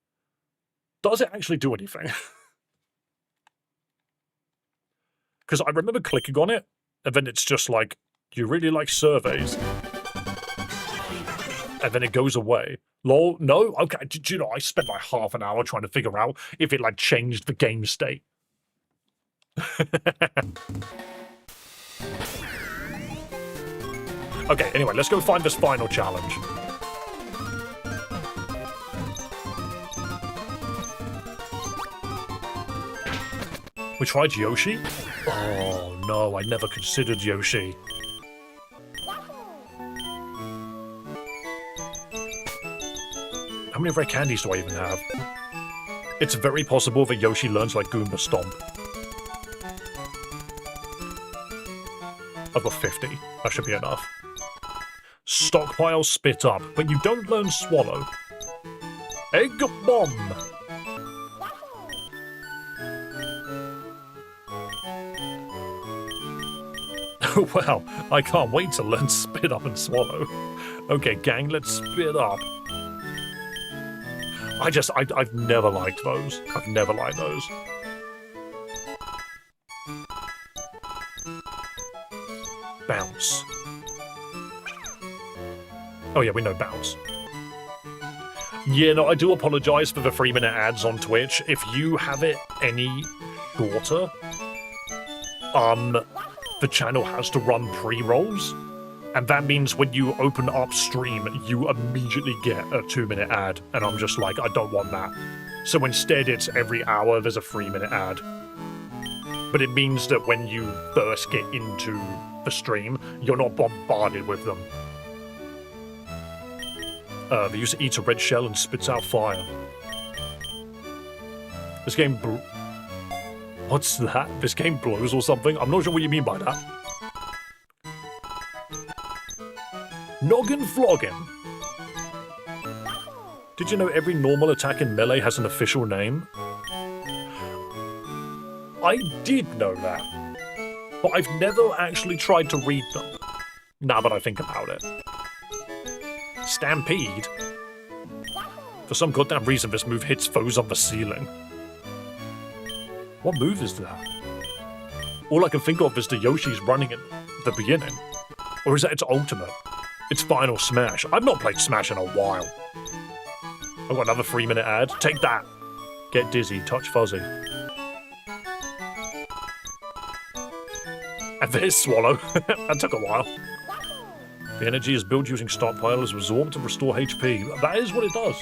Does it actually do anything? Because I remember clicking on it, and then it's just like, you really like surveys. And then it goes away. Lol, no? Okay, did you know, I spent like half an hour trying to figure out if it like changed the game state. Okay, anyway, let's go find this final challenge. We tried Yoshi? Oh no, I never considered Yoshi. How many rare candies do I even have? It's very possible that Yoshi learns like Goomba Stomp. I've got 50. That should be enough. Stockpile, spit up, but you don't learn swallow. Egg bomb! Well, I can't wait to learn spit up and swallow. Okay, gang, let's spit up. I've never liked those. I've never liked those. Bounce. Oh yeah, we know bounce. Yeah, no, I do apologize for the 3-minute ads on Twitch. If you have it any shorter, the channel has to run pre-rolls. And that means when you open up stream, you immediately get a 2-minute ad. And I'm just like, I don't want that. So instead, it's every hour there's a 3-minute ad. But it means that when you first get into the stream, you're not bombarded with them. The user eats a red shell and spits out fire. This game... What's that? This game blows or something? I'm not sure what you mean by that. Noggin floggin. Did you know every normal attack in Melee has an official name? I did know that, but I've never actually tried to read them, now that I think about it. Stampede? For some goddamn reason, this move hits foes on the ceiling. What move is that? All I can think of is the Yoshi's running at the beginning. Or is that its ultimate? Its final smash. I've not played Smash in a while. I've got another 3-minute ad. Take that! Get dizzy, touch fuzzy. And there's Swallow. That took a while. The energy is built using stockpile as resorbed to restore HP. That is what it does.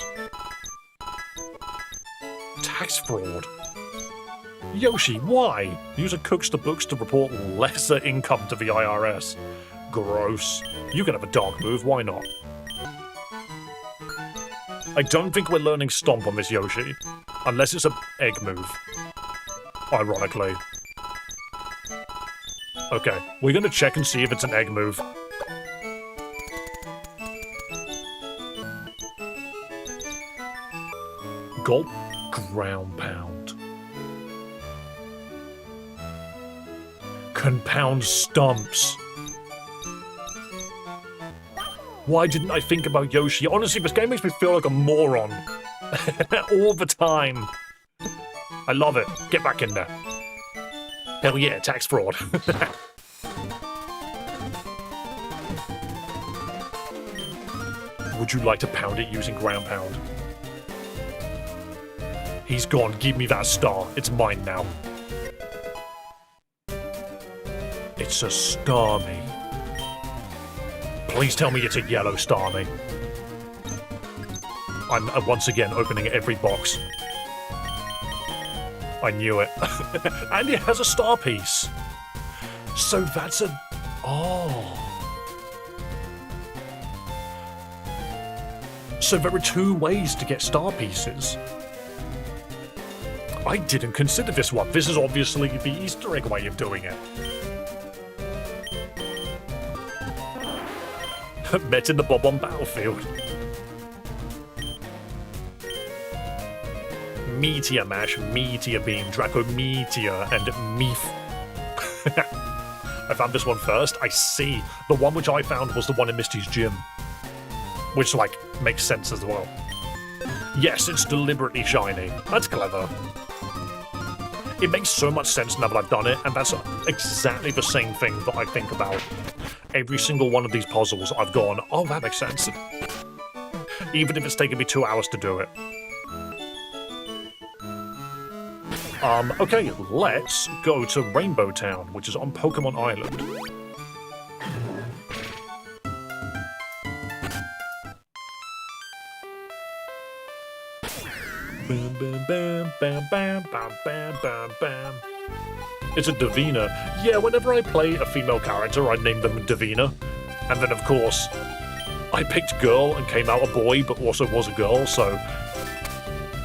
Tax fraud. Yoshi, why? User cooks the books to report lesser income to the IRS. Gross. You can have a dark move, why not? I don't think we're learning Stomp on this Yoshi. Unless it's an egg move. Ironically. Okay, we're gonna check and see if it's an egg move. Gulp, ground pound. Compound stumps. Why didn't I think about Yoshi? Honestly, this game makes me feel like a moron. All the time. I love it. Get back in there. Hell yeah, tax fraud. Would you like to pound it using ground pound? He's gone. Give me that star. It's mine now. It's a Starmie. Please tell me it's a yellow Starmie. I'm once again opening every box. I knew it. And it has a star piece. So that's a... Oh. So there are 2 ways to get star pieces. I didn't consider this one. This is obviously the Easter egg way of doing it. Met in the Bob-on battlefield. Meteor Mash, Meteor Beam, Draco Meteor, and Meef. I found this one first. I see. The one which I found was the one in Misty's gym. Which, like, makes sense as well. Yes, it's deliberately shiny. That's clever. It makes so much sense now that I've done it, and that's exactly the same thing that I think about. Every single one of these puzzles, I've gone, oh, that makes sense. Even if it's taken me 2 hours to do it. Okay, let's go to Rainbow Town, which is on Pokémon Island. Bam, bam, bam, bam, bam, bam, bam, bam, bam. It's a Davina. Yeah, whenever I play a female character, I name them Davina. And then, of course, I picked girl and came out a boy, but also was a girl, so...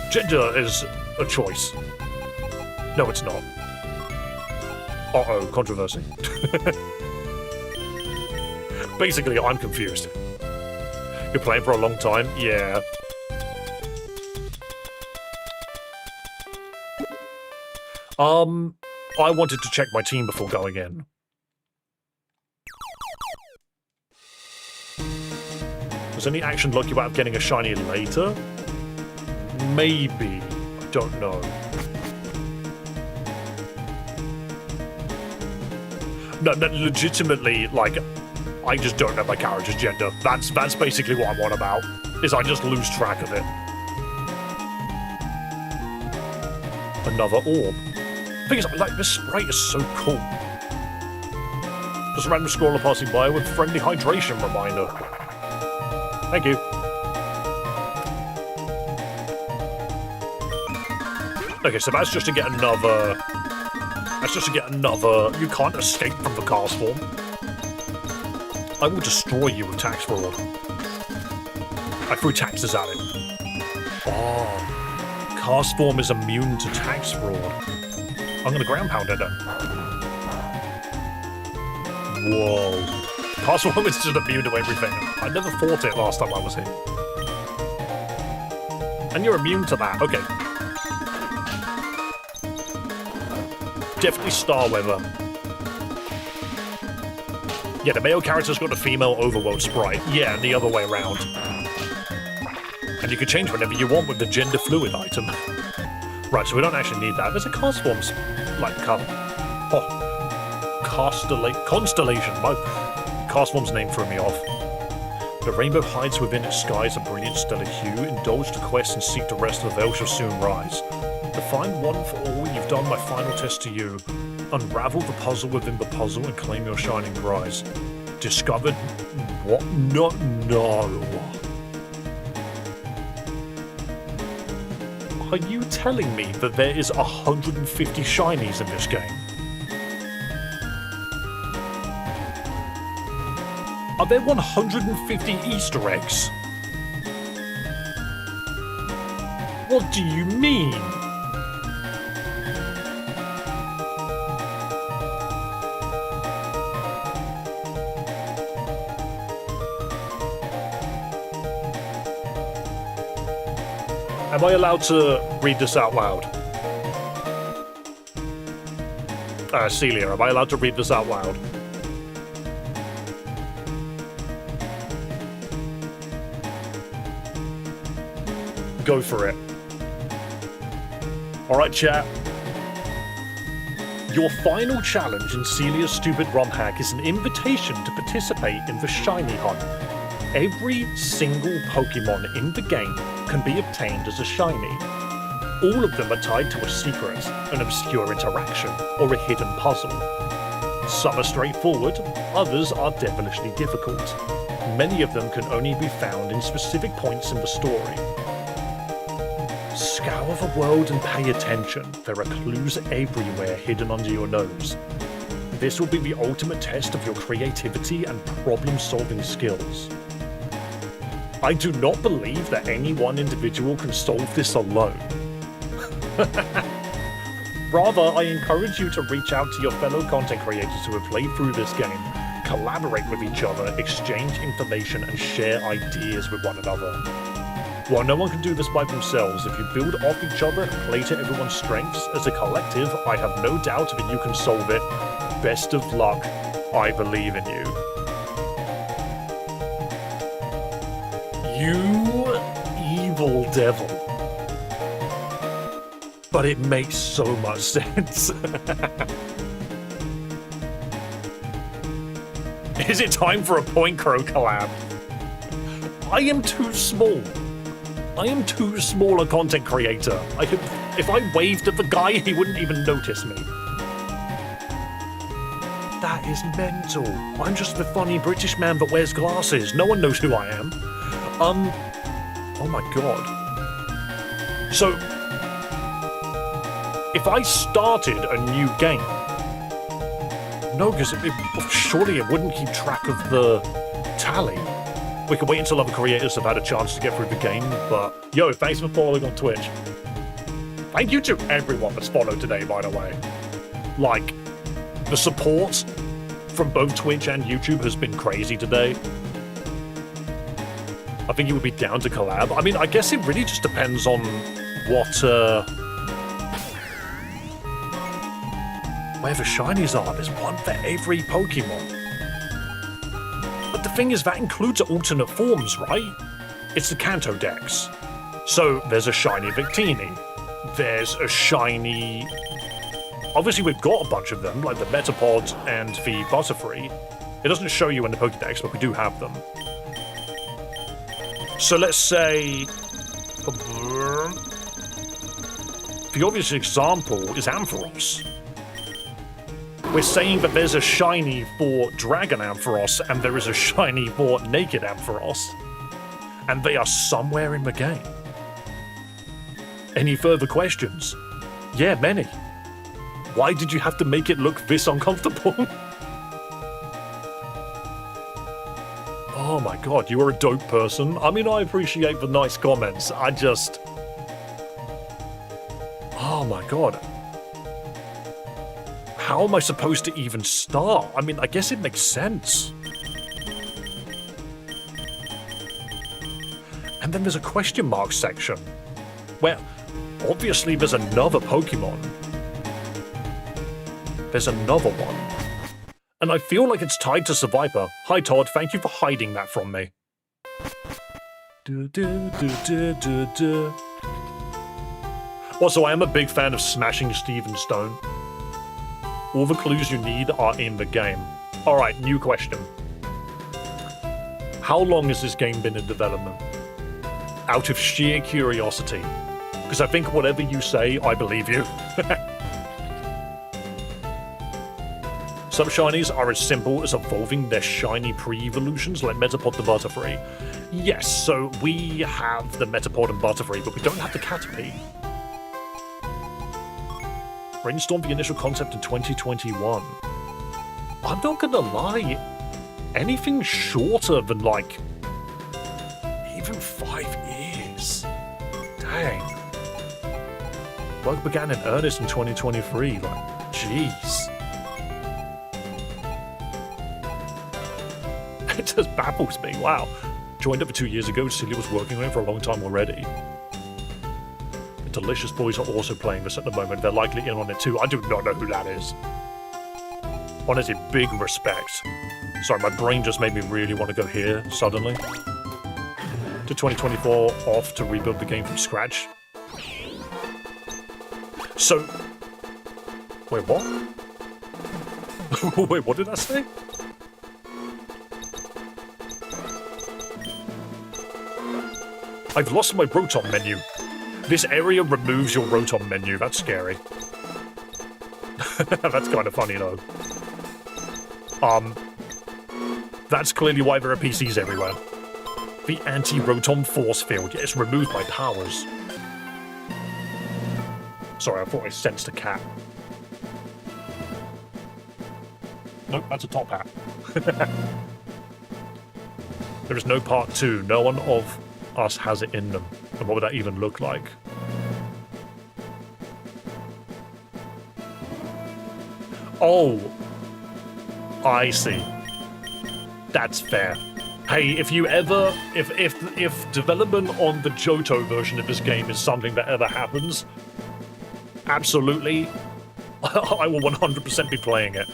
Gender is a choice. No, it's not. Uh-oh, controversy. Basically, I'm confused. You're playing for a long time? Yeah. I wanted to check my team before going in. Was any action lucky about getting a shiny later? Maybe. I don't know. No, legitimately, like, I just don't know my character's gender. That's basically what I'm on about, is I just lose track of it. Another orb. The thing is, like, this sprite is so cool. Just a random scroller passing by with friendly hydration reminder. Thank you. Okay, so that's just to get another... That's just to get another... You can't escape from the cast form. I will destroy you with tax fraud. I threw taxes at it. Oh. Cast form is immune to tax fraud. I'm gonna ground pound it then. Whoa. Cast form is just immune to everything. I never fought it last time I was here. And you're immune to that. Okay. Definitely Starweather. Yeah, the male character's got the female overworld sprite. Yeah, and the other way around. And you can change whenever you want with the gender fluid item. Right, so we don't actually need that. There's a cast forms, like, constellation. My cast form's name threw me off. The rainbow hides within its skies a brilliant stellar hue. Indulge the quest and seek the rest. The veil shall soon rise. To find one for all, you've done my final test to you. Unravel the puzzle within the puzzle and claim your shining prize. Discovered... what? No. Are you telling me that there is 150 shinies in this game? Are there 150 Easter eggs? What do you mean? Am I allowed to read this out loud? Celia, am I allowed to read this out loud? Go for it. Alright, chat. Your final challenge in Celia's Stupid Romhack is an invitation to participate in the shiny hunt. Every single Pokémon in the game can be obtained as a shiny. All of them are tied to a secret, an obscure interaction, or a hidden puzzle. Some are straightforward, others are devilishly difficult. Many of them can only be found in specific points in the story. Scour the world and pay attention. There are clues everywhere hidden under your nose. This will be the ultimate test of your creativity and problem-solving skills. I do not believe that any one individual can solve this alone. Rather, I encourage you to reach out to your fellow content creators who have played through this game, collaborate with each other, exchange information, and share ideas with one another. While no one can do this by themselves, if you build off each other and play to everyone's strengths, as a collective, I have no doubt that you can solve it. Best of luck. I believe in you. You evil devil. But it makes so much sense. Is it time for a Point Crow collab? I am too small. I am too small a content creator. If I waved at the guy, he wouldn't even notice me. That is mental. I'm just the funny British man that wears glasses. No one knows who I am. Oh my god. So, if I started a new game, no, because surely it wouldn't keep track of the tally. We can wait until other creators have had a chance to get through the game, but yo, thanks for following on Twitch. Thank you to everyone that's followed today, by the way. Like, the support from both Twitch and YouTube has been crazy today. I think you would be down to collab. I mean, I guess it really just depends on what, where the shinies are. There's one for every Pokemon. But the thing is, that includes alternate forms, right? It's the Kanto Dex. So there's a shiny Victini. There's a shiny... Obviously, we've got a bunch of them, like the Metapod and the Butterfree. It doesn't show you in the Pokédex, but we do have them. So let's say... The obvious example is Ampharos. We're saying that there's a shiny for Dragon Ampharos and there is a shiny for Naked Ampharos. And they are somewhere in the game. Any further questions? Yeah, many. Why did you have to make it look this uncomfortable? Oh my god, you are a dope person. I mean, I appreciate the nice comments. I just... Oh my god. How am I supposed to even start? I mean, I guess it makes sense. And then there's a question mark section. Where, obviously, there's another Pokemon. There's another one. And I feel like it's tied to Survivor. Hi, Todd. Thank you for hiding that from me. Also, I am a big fan of smashing Steven Stone. All the clues you need are in the game. Alright, new question. How long has this game been in development? Out of sheer curiosity. Because I think whatever you say, I believe you. Some shinies are as simple as evolving their shiny pre-evolutions like Metapod to Butterfree. Yes, so we have the Metapod and Butterfree, but we don't have the Caterpie. Brainstormed the initial concept in 2021. I'm not gonna lie, anything shorter than like even 5 years. Dang. Work began in earnest in 2023, like, jeez. It just baffles me, wow. Joined up for 2 years ago, Celia was working on it for a long time already. Delicious Boys are also playing this at the moment. They're likely in on it too. I do not know who that is. Honestly, big respect. Sorry, my brain just made me really want to go here suddenly. To 2024 off to rebuild the game from scratch. So... Wait, what? Wait, what did I say? I've lost my Rotom menu. This area removes your Rotom menu. That's scary. That's kind of funny, though. That's clearly why there are PCs everywhere. The anti-Rotom force field. Yeah, it's removed my powers. Sorry, I thought I sensed a cat. Nope, that's a top hat. There is no part 2. No one of us has it in them. And what would that even look like? Oh, I see. That's fair. Hey, if you ever, if development on the Johto version of this game is something that ever happens, absolutely, I will 100% be playing it.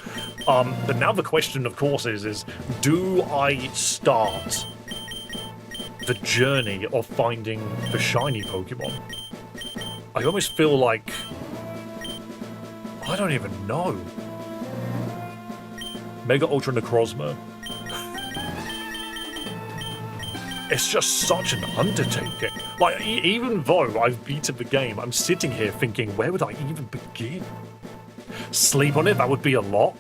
But now the question, of course, is do I start the journey of finding the shiny Pokemon? I almost feel like... I don't even know. Mega Ultra Necrozma. It's just such an undertaking. Like, even though I've beaten the game, I'm sitting here thinking, where would I even begin? Sleep on it, that would be a lot.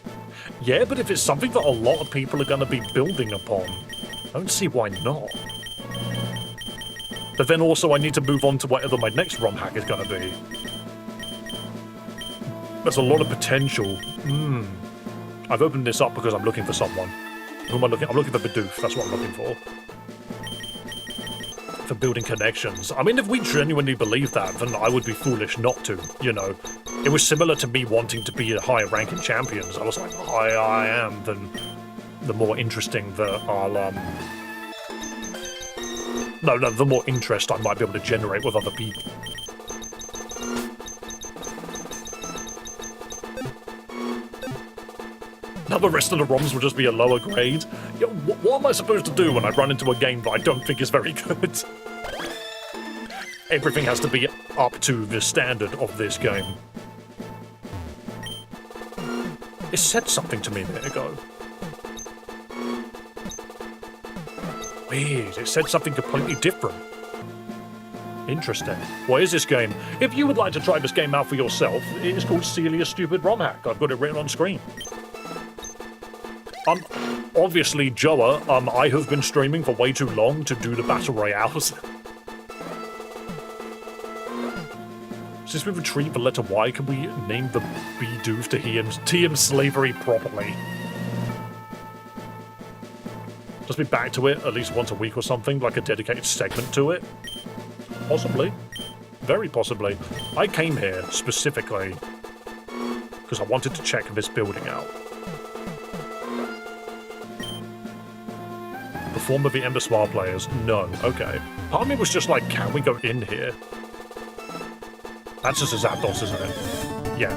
Yeah, but if it's something that a lot of people are going to be building upon, I don't see why not. But then also I need to move on to whatever my next Romhack is going to be. There's a lot of potential. I've opened this up because I'm looking for someone. Who am I looking? I'm looking for Bidoof, that's what I'm looking for. For building connections. I mean, if we genuinely believe that, then I would be foolish not to, you know. It was similar to me wanting to be a higher ranking champions. I was like, the higher I am, then the more interesting that I'll, No, the more interest I might be able to generate with other people. Now the rest of the ROMs will just be a lower grade. Yo, what am I supposed to do when I run into a game that I don't think is very good? Everything has to be up to the standard of this game. It said something to me a minute ago. Weird, it said something completely different. Interesting. What is this game? If you would like to try this game out for yourself, it is called Celias Stupid Romhack. I've got it written on screen. Obviously, Joa, I have been streaming for way too long to do the Battle Royales. Since we retrieved the letter Y, can we name the Bidoof to TM slavery properly? Just be back to it at least once a week or something, like a dedicated segment to it? Possibly. Very possibly. I came here specifically because I wanted to check this building out. Perform with the Ember Smart players? No. Okay. Part of me was just like, can we go in here? That's just a Zapdos, isn't it? Yeah.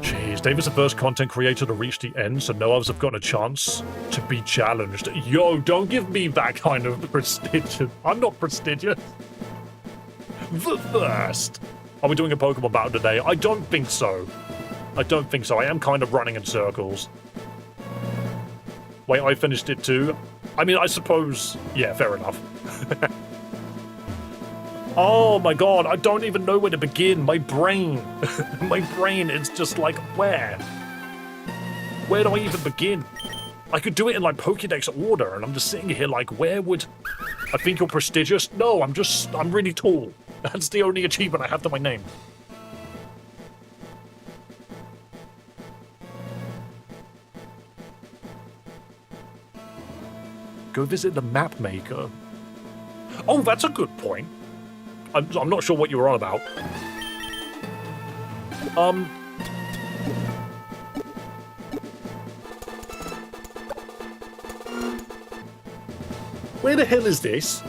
Jeez, Dave is the first content creator to reach the end, so no others have gotten a chance to be challenged. Yo, don't give me that kind of prestigious. I'm not prestigious. The first. Are we doing a Pokemon battle today? I don't think so. I don't think so. I am kind of running in circles. Wait, I finished it too? I mean, I suppose... Yeah, fair enough. Oh my god, I don't even know where to begin. My brain. My brain is just like, where? Where do I even begin? I could do it in like Pokédex order, and I'm just sitting here like, where would... I think you're prestigious? No, I'm really tall. That's the only achievement I have to my name. Go visit the map maker. Oh, that's a good point. I'm not sure what you were on about. Where the hell is this?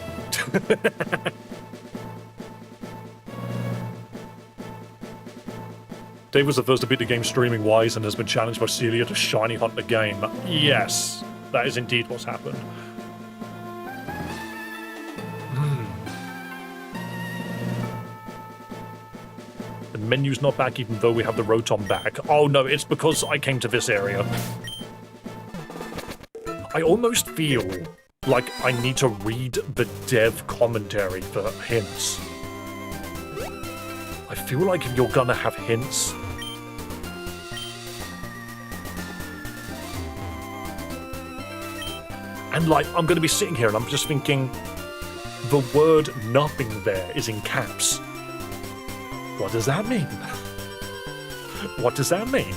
Dave was the first to beat the game streaming-wise and has been challenged by Celia to shiny hunt the game. Yes, that is indeed what's happened. The menu's not back even though we have the Rotom back. Oh no, it's because I came to this area. I almost feel like I need to read the dev commentary for hints. I feel like if you're gonna have hints... And like, I'm gonna be sitting here and I'm just thinking, the word nothing there is in caps. What does that mean? What does that mean?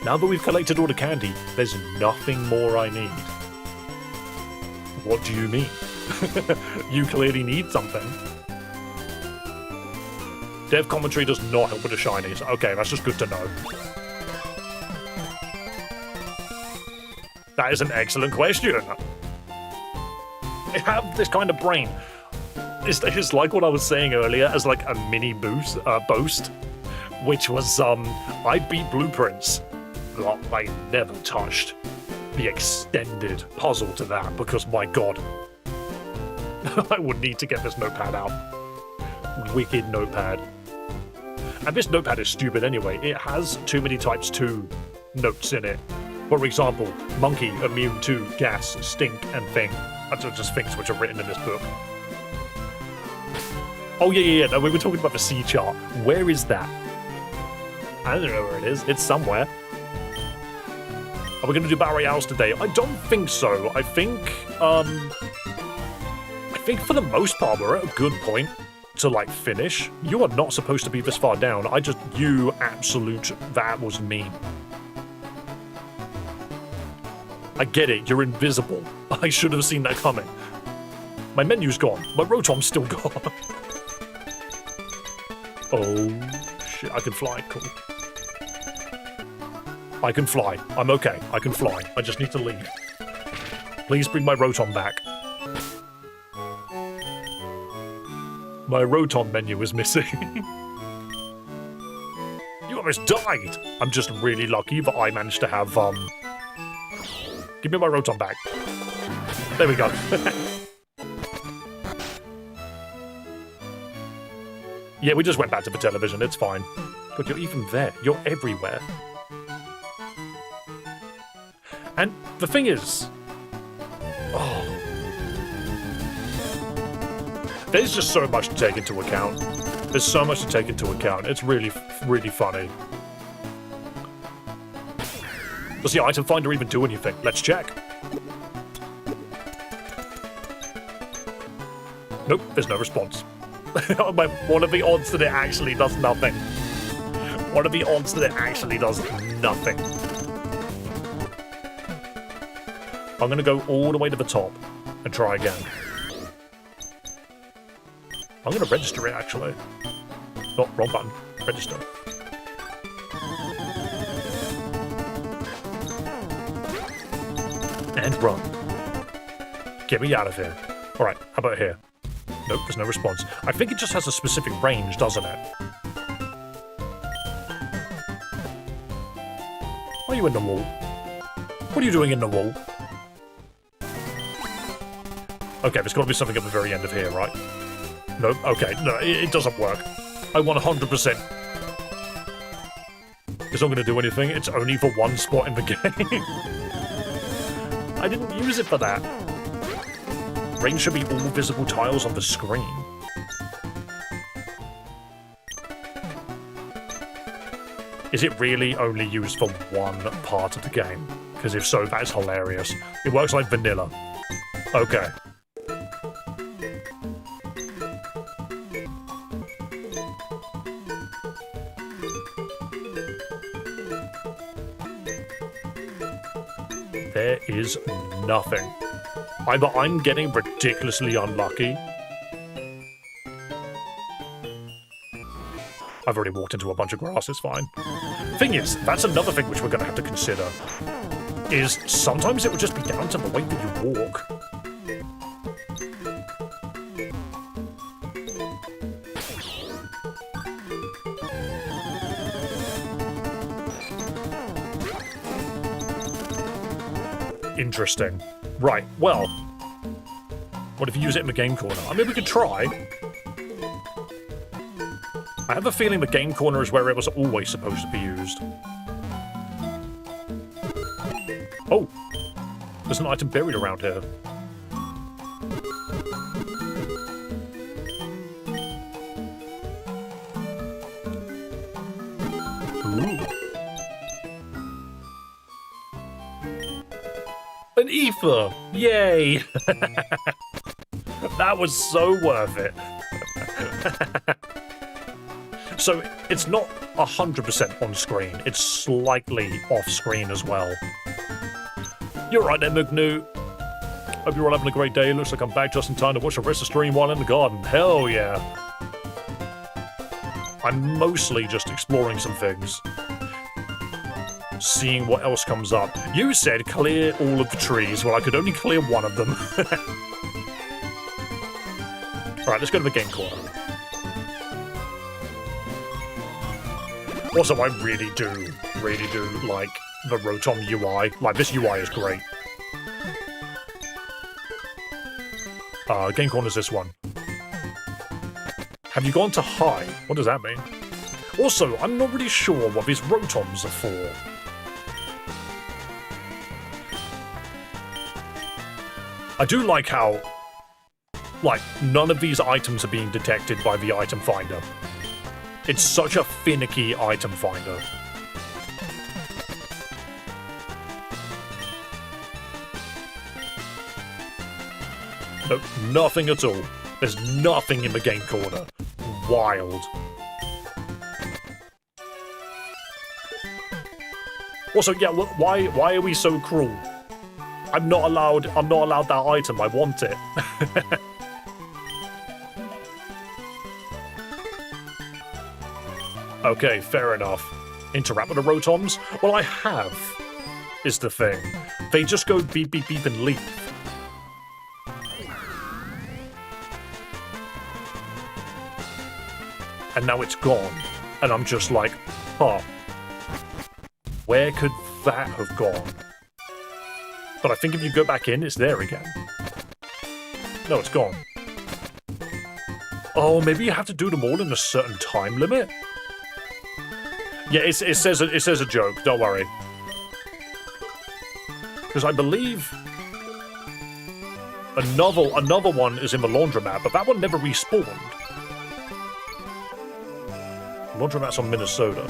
Now that we've collected all the candy, there's nothing more I need. What do you mean? You clearly need something. Dev commentary does not help with the shinies. Okay, that's just good to know. That is an excellent question. I have this kind of brain. It's like what I was saying earlier as like a mini boast, which was, I beat Blueprints. I never touched the extended puzzle to that because, my god, I would need to get this notepad out. Wicked notepad. And this notepad is stupid anyway. It has too many types 2 notes in it. For example, monkey, immune to gas, stink, and thing. That's just things which are written in this book. Oh, yeah. No, we were talking about the C chart. Where is that? I don't know where it is. It's somewhere. Are we going to do Battle Royales today? I don't think so. I think for the most part, we're at a good point to, like, finish. You are not supposed to be this far down. You absolute, that was mean. I get it, you're invisible. I should have seen that coming. My menu's gone. My Rotom's still gone. Oh, shit, I can fly. Cool. I can fly. I'm okay. I can fly. I just need to leave. Please bring my Rotom back. My Rotom menu is missing. You almost died! I'm just really lucky that I managed to have, Give me my Rotom back. There we go. Yeah, we just went back to the television. It's fine. God, you're even there. You're everywhere. And the thing is... Oh. There's just so much to take into account. There's so much to take into account. It's really, really funny. Does the item finder even do anything? Let's check. Nope, there's no response. What are the odds that it actually does nothing? What are the odds that it actually does nothing? I'm going to go all the way to the top and try again. I'm going to register it, actually. Oh, wrong button. Register. And run. Get me out of here. Alright, how about here? Nope, there's no response. I think it just has a specific range, doesn't it? Are you in the wall? What are you doing in the wall? Okay, there's got to be something at the very end of here, right? Nope, okay, no, it doesn't work. I 100%. It's not going to do anything, it's only for one spot in the game. I didn't use it for that. Range should be all visible tiles on the screen. Is it really only used for one part of the game? Because if so, that is hilarious. It works like vanilla. Okay. There is nothing. Either I'm getting ridiculously unlucky. I've already walked into a bunch of grass, it's fine. Thing is, that's another thing which we're going to have to consider. Is sometimes it would just be down to the way that you walk. Interesting. Right, well. What if you use it in the game corner? I mean, we could try. I have a feeling the game corner is where it was always supposed to be used. Oh! There's an item buried around here. Ooh. An ether! Yay! That was so worth it. So, it's not 100% on screen, it's slightly off screen as well. You're right there, Mugnu. Hope you're all having a great day. Looks like I'm back just in time to watch the rest of the stream while in the garden. Hell yeah. I'm mostly just exploring some things. Seeing what else comes up. You said clear all of the trees. Well, I could only clear one of them. Alright, let's go to the game corner. Also, I really do like the Rotom UI. Like, this UI is great. Game corner's this one. Have you gone to high? What does that mean? Also, I'm not really sure what these Rotoms are for. I do like how, like, none of these items are being detected by the item finder. It's such a finicky item finder. Nope, nothing at all. There's nothing in the game corner. Wild. Also, yeah, why are we so cruel? I'm not allowed that item. I want it. Okay, fair enough. Interact with the Rotoms? Well, I have, is the thing. They just go beep, beep, beep, and leave. And now it's gone. And I'm just like, huh. Where could that have gone? But I think if you go back in, it's there again. No, it's gone. Oh, maybe you have to do them all in a certain time limit? Yeah, it says a joke, don't worry. Because I believe another one is in the laundromat, but that one never respawned. Laundromat's on Minnesota.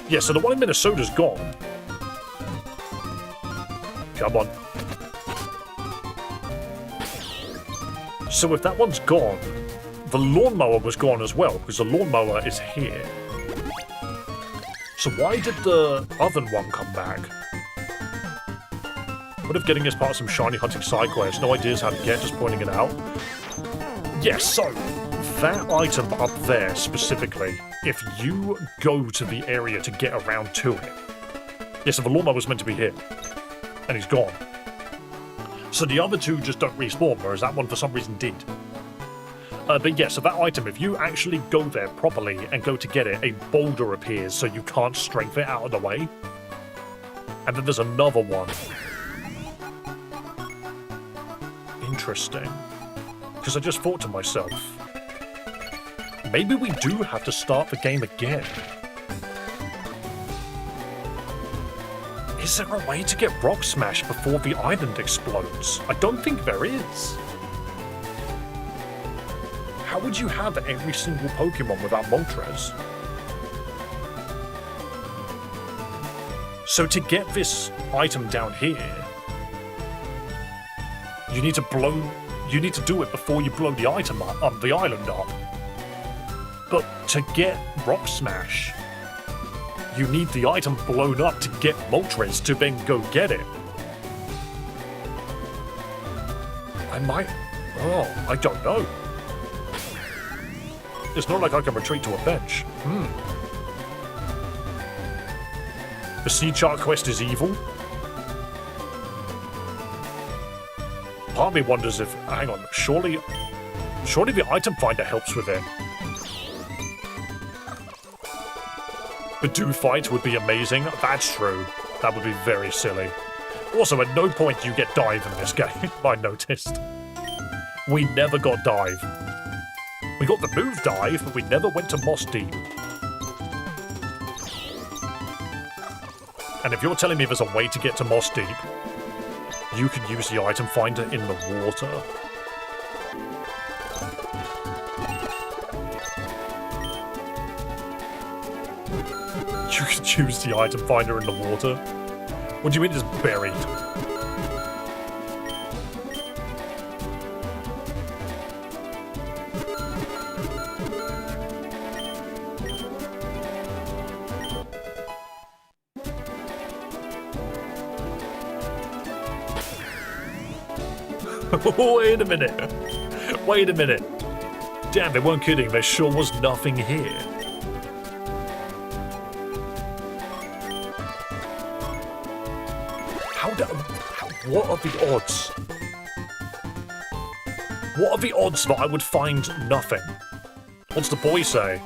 Yeah, so the one in Minnesota's gone. Come on. So if that one's gone, the lawnmower was gone as well, because the lawnmower is here. So why did the oven one come back? What if getting us part of some shiny hunting side quest? No ideas how to get, just pointing it out. Yes, so, that item up there specifically, if you go to the area to get around to it... Yeah, so the llama was meant to be here. And he's gone. So the other two just don't respawn, whereas that one for some reason did. But yeah, so that item, if you actually go there properly and go to get it, a boulder appears so you can't strafe it out of the way. And then there's another one. Interesting. Because I just thought to myself, maybe we do have to start the game again. Is there a way to get Rock Smash before the island explodes? I don't think there is. How would you have every single Pokemon without Moltres? So to get this item down here, you need to do it before you blow the item up, the island up. But to get Rock Smash, you need the item blown up to get Moltres to then go get it. I don't know. It's not like I can retreat to a bench. The Sea Chart quest is evil. Part of me wonders if... Hang on, surely the item finder helps with it. The do fight would be amazing. That's true. That would be very silly. Also, at no point do you get dive in this game, I noticed. We never got dive. We got the move dive, but we never went to Moss Deep. And if you're telling me there's a way to get to Moss Deep, you can use the item finder in the water. You can choose the item finder in the water? What do you mean it's buried? Wait a minute. Wait a minute. Damn, they weren't kidding. There sure was nothing here. What are the odds? What are the odds that I would find nothing? What's the boy say?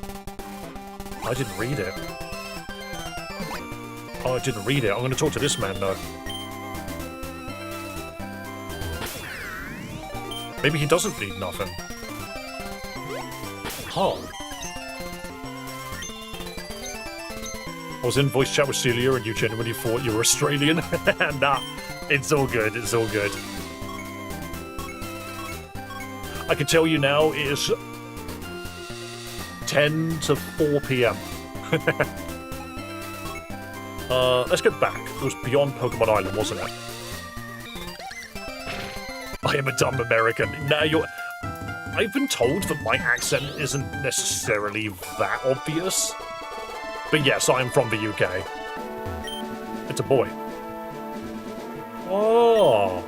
I didn't read it. Oh, I didn't read it. I'm going to talk to this man, though. Maybe he doesn't need nothing. Huh. I was in voice chat with Celia and you genuinely thought you were Australian? Nah, it's all good, it's all good. I can tell you now it is 10 to 4 p.m. Let's go back. It was beyond Pokemon Island, wasn't it? I am a dumb American. Now you're... I've been told that my accent isn't necessarily that obvious. But yes, I am from the UK. It's a boy. Oh.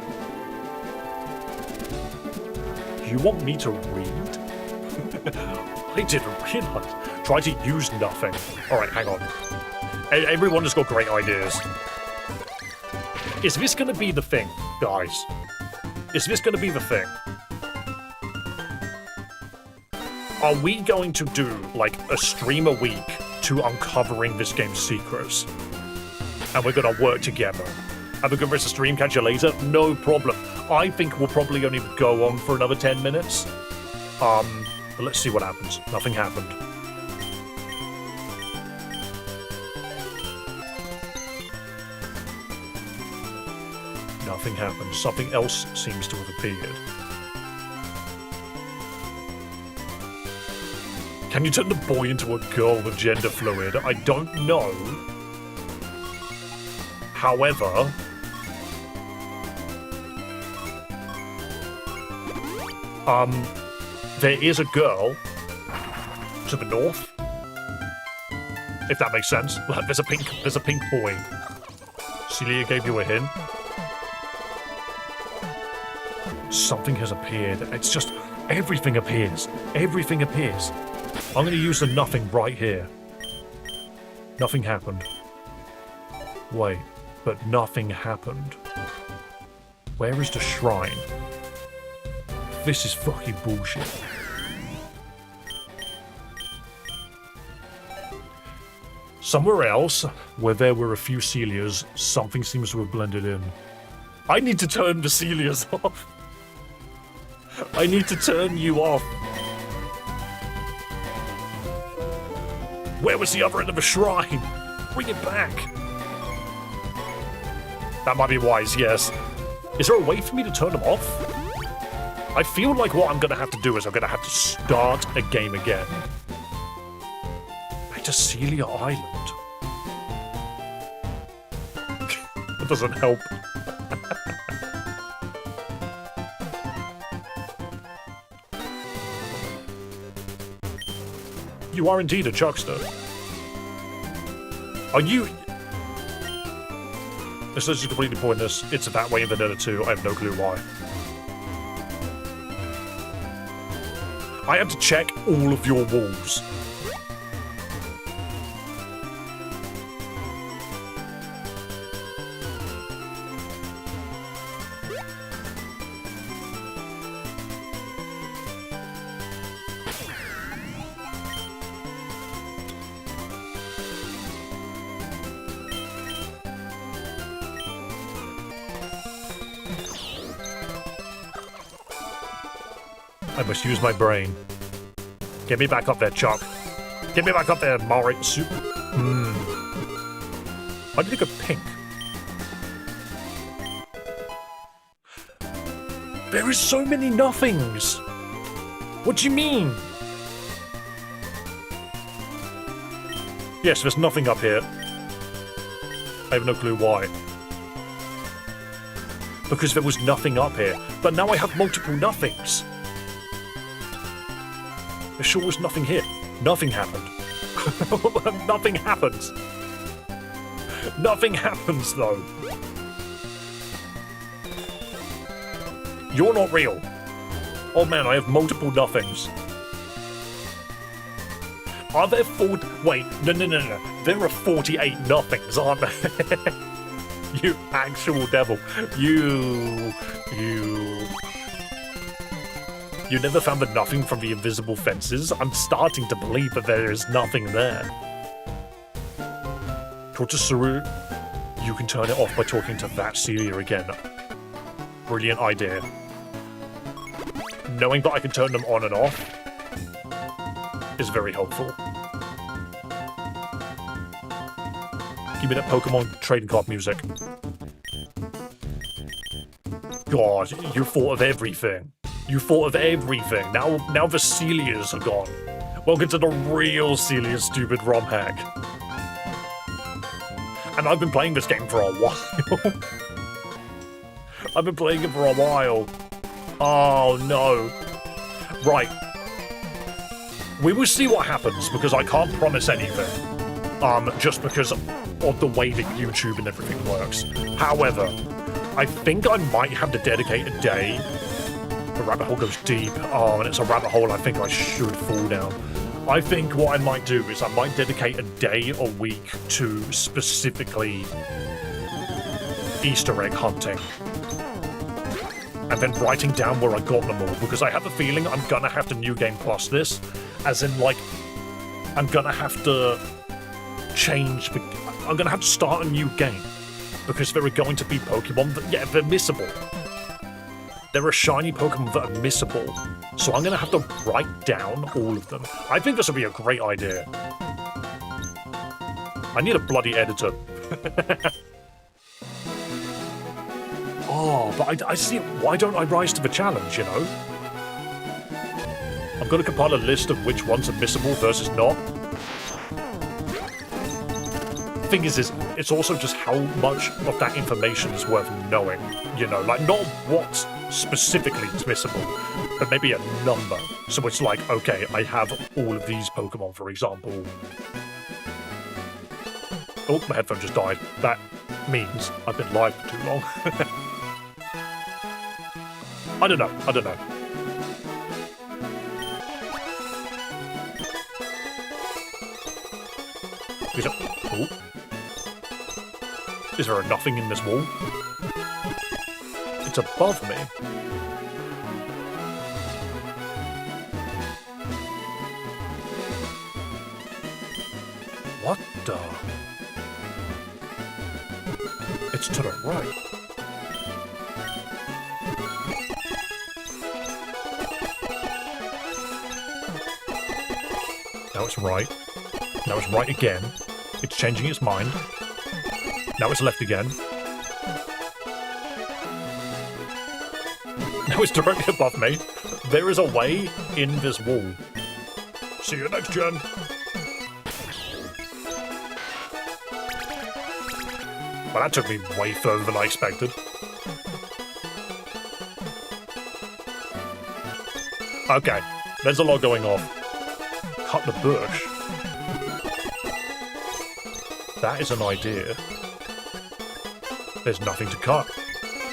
You want me to read? I didn't realize. Try to use nothing. Alright, hang on. Everyone has got great ideas. Is this going to be the thing, guys? Is this going to be the thing? Are we going to do, like, a stream a week to uncovering this game's secrets? And we're going to work together. Have a good rest of the stream, catch you later. No problem. I think we'll probably only go on for another 10 minutes. But let's see what happens. Nothing happened. Nothing happened. Something else seems to have appeared. Can you turn the boy into a girl with gender fluid? I don't know. However... there is a girl to the north. If that makes sense. Like, there's a pink boy. Celia gave you a hint. Something has appeared. It's just... Everything appears. Everything appears. I'm going to use the nothing right here. Nothing happened. Wait, but nothing happened. Where is the shrine? This is fucking bullshit. Somewhere else, where there were a few Celias, something seems to have blended in. I need to turn the Celias off. I need to turn you off. Where was the other end of the shrine? Bring it back. That might be wise, yes. Is there a way for me to turn them off? I feel like what I'm going to have to do is I'm going to have to start a game again. Back to Celia Island. That doesn't help. You are indeed a chuckster. Are you... This is completely pointless. It's that way in Vanilla 2. I have no clue why. I have to check all of your walls. I must use my brain. Get me back up there, Chuck. Get me back up there, Morin. Why did it go pink? There is so many nothings. What do you mean? Yes, there's nothing up here. I have no clue why. Because there was nothing up here. But now I have multiple nothings. There sure was nothing here. Nothing happened. Nothing happens. Nothing happens, though. You're not real. Oh man, I have multiple nothings. Are there 40... Wait, no. There are 48 nothings, aren't there? You actual devil. You never found the nothing from the invisible fences? I'm starting to believe that there is nothing there. Totsuru, you can turn it off by talking to that Celia again. Brilliant idea. Knowing that I can turn them on and off is very helpful. Give me that Pokemon trading card music. God, you thought of everything. You thought of everything. Now the Celias are gone. Welcome to the real Celias, stupid Romhack. And I've been playing this game for a while. I've been playing it for a while. Oh no. Right. We will see what happens because I can't promise anything. Just because of the way that YouTube and everything works. However, I think I might have to dedicate a day. The rabbit hole goes deep. Oh, and it's a rabbit hole I think I should fall down. I think what I might do is I might dedicate a day a week to specifically Easter egg hunting. And then writing down where I got them all, because I have a feeling I'm gonna have to New Game Plus this. As in, like, I'm gonna have to change... I'm gonna have to start a new game. Because there are going to be Pokemon that, yeah, they're missable. There are shiny Pokemon that are missable, so I'm going to have to write down all of them. I think this would be a great idea. I need a bloody editor. Oh, but I see, why don't I rise to the challenge, you know? I'm going to compile a list of which ones are missable versus not. Thing is, it's also just how much of that information is worth knowing, you know? Like, not what specifically is missable, but maybe a number. So it's like, okay, I have all of these Pokemon, for example. Oh, my headphone just died. That means I've been live for too long. I don't know. Is it... Oh. Is there a nothing in this wall? It's above me. What the... It's to the right. Now it's right. Now it's right again. It's changing its mind. Now it's left again. Now it's directly above me. There is a way in this wall. See you next gen. Well, that took me way further than I expected. Okay, there's a lot going on. Cut the bush. That is an idea. There's nothing to cut.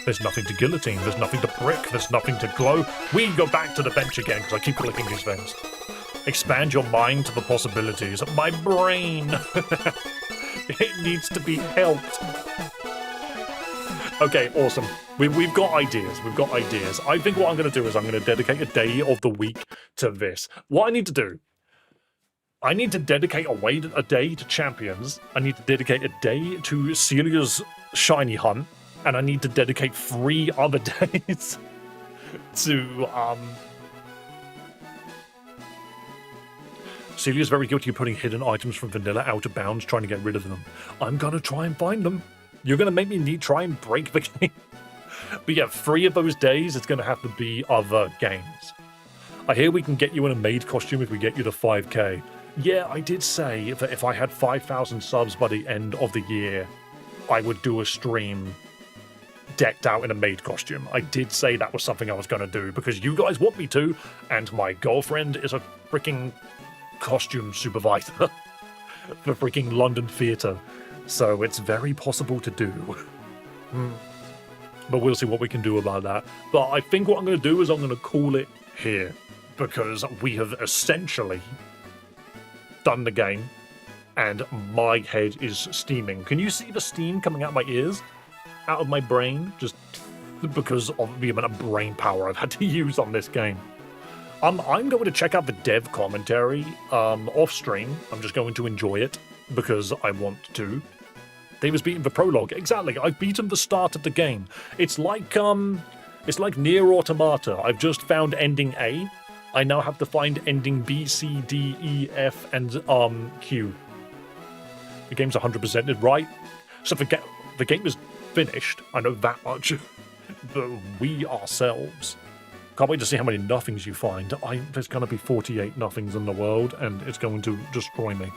There's nothing to guillotine. There's nothing to prick. There's nothing to glow. We can go back to the bench again because I keep clicking these things. Expand your mind to the possibilities. My brain. It needs to be helped. Okay, awesome. We've got ideas. We've got ideas. I think what I'm going to do is I'm going to dedicate a day of the week to this. What I need to do, I need to dedicate a day to champions. I need to dedicate a day to Celia's shiny hunt. And I need to dedicate 3 other days to, Celia's very guilty of putting hidden items from vanilla out of bounds, trying to get rid of them. I'm gonna try and find them. You're gonna make me try and break the game. But yeah, 3 of those days, it's gonna have to be other games. I hear we can get you in a maid costume if we get you to 5k. Yeah, I did say that if I had 5,000 subs by the end of the year, I would do a stream decked out in a maid costume. I did say that was something I was going to do because you guys want me to, and my girlfriend is a freaking costume supervisor for freaking London Theatre, so it's very possible to do. But we'll see what we can do about that. But I think what I'm going to do is I'm going to call it here because we have essentially done the game and my head is steaming. Can you see the steam coming out of my ears? Out of my brain, just because of the amount of brain power I've had to use on this game. I'm going to check out the dev commentary off stream. I'm just going to enjoy it because I want to. David's beaten the prologue. Exactly. I've beaten the start of the game. It's like Nier Automata. I've just found ending A. I now have to find ending B, C, D, E, F, and Q. The game's 100%ed right. So the game is finished, I know that much, but we ourselves can't wait to see how many nothings you find. There's going to be 48 nothings in the world, and it's going to destroy me.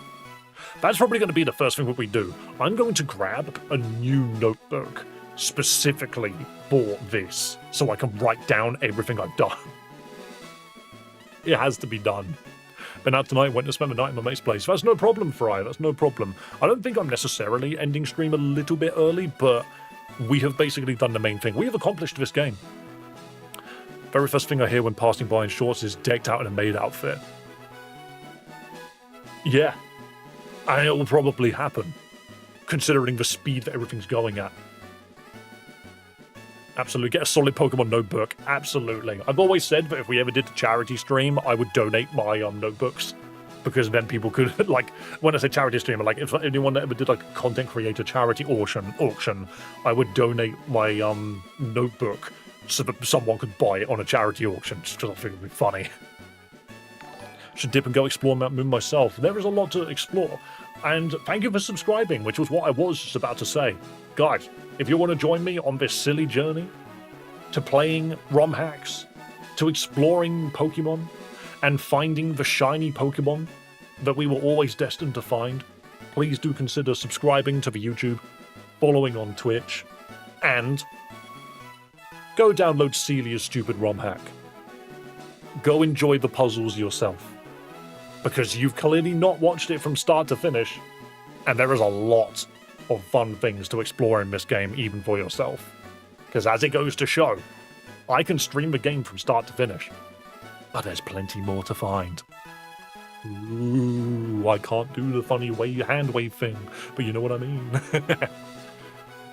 That's probably going to be the first thing that we do. I'm going to grab a new notebook specifically for this, so I can write down everything I've done. It has to be done. Been out tonight, went to spend the night in my mate's place. That's no problem, Fry, that's no problem. I don't think I'm necessarily ending stream a little bit early, but we have basically done the main thing. We have accomplished this game. Very first thing I hear when passing by in shorts is decked out in a maid outfit. Yeah. And it will probably happen, considering the speed that everything's going at. Absolutely. Get a solid Pokemon notebook. Absolutely. I've always said that if we ever did a charity stream, I would donate my notebooks. Because then people could, like, when I say charity stream, like, if anyone ever did, like, a content creator charity auction, I would donate my notebook so that someone could buy it on a charity auction, just because I think it would be funny. Should dip and go explore Mount Moon myself. There is a lot to explore. And thank you for subscribing, which was what I was just about to say. Guys, if you want to join me on this silly journey to playing Romhacks, to exploring Pokemon, and finding the shiny Pokemon that we were always destined to find, please do consider subscribing to the YouTube, following on Twitch, and go download Celia's stupid Romhack. Go enjoy the puzzles yourself, because you've clearly not watched it from start to finish, and there is a lot of fun things to explore in this game, even for yourself. Because as it goes to show, I can stream the game from start to finish, but there's plenty more to find. Ooh, I can't do the funny hand wave thing, but you know what I mean.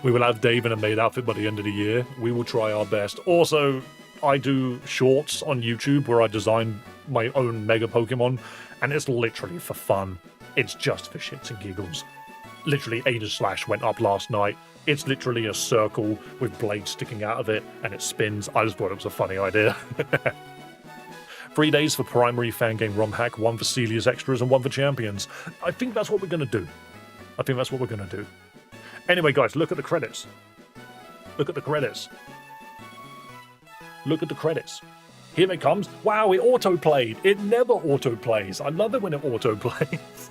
We will have Dave in a maid outfit by the end of the year. We will try our best. Also, I do shorts on YouTube where I design my own Mega Pokemon, and it's literally for fun. It's just for shits and giggles. Literally, Ada's Slash went up last night. It's literally a circle with blades sticking out of it, and it spins. I just thought it was a funny idea. 3 days for primary fan game Romhack, 1 for Celias extras, and 1 for champions. I think that's what we're going to do. I think that's what we're going to do. Anyway, guys, look at the credits. Look at the credits. Look at the credits. Here it comes. Wow, it auto-played. It never auto-plays. I love it when it auto-plays.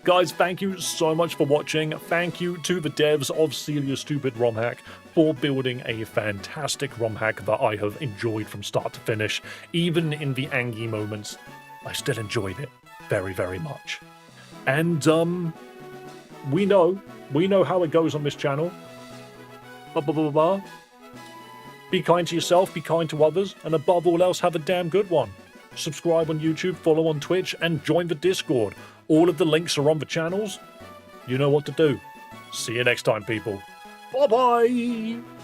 Guys, thank you so much for watching. Thank you to the devs of Celias Stupid Romhack for building a fantastic Romhack that I have enjoyed from start to finish. Even in the Angie moments, I still enjoyed it very, very much. And, we know how it goes on this channel. Be kind to yourself, be kind to others, and above all else, have a damn good one. Subscribe on YouTube, follow on Twitch, and join the Discord. All of the links are on the channels. You know what to do. See you next time, people. Bye-bye!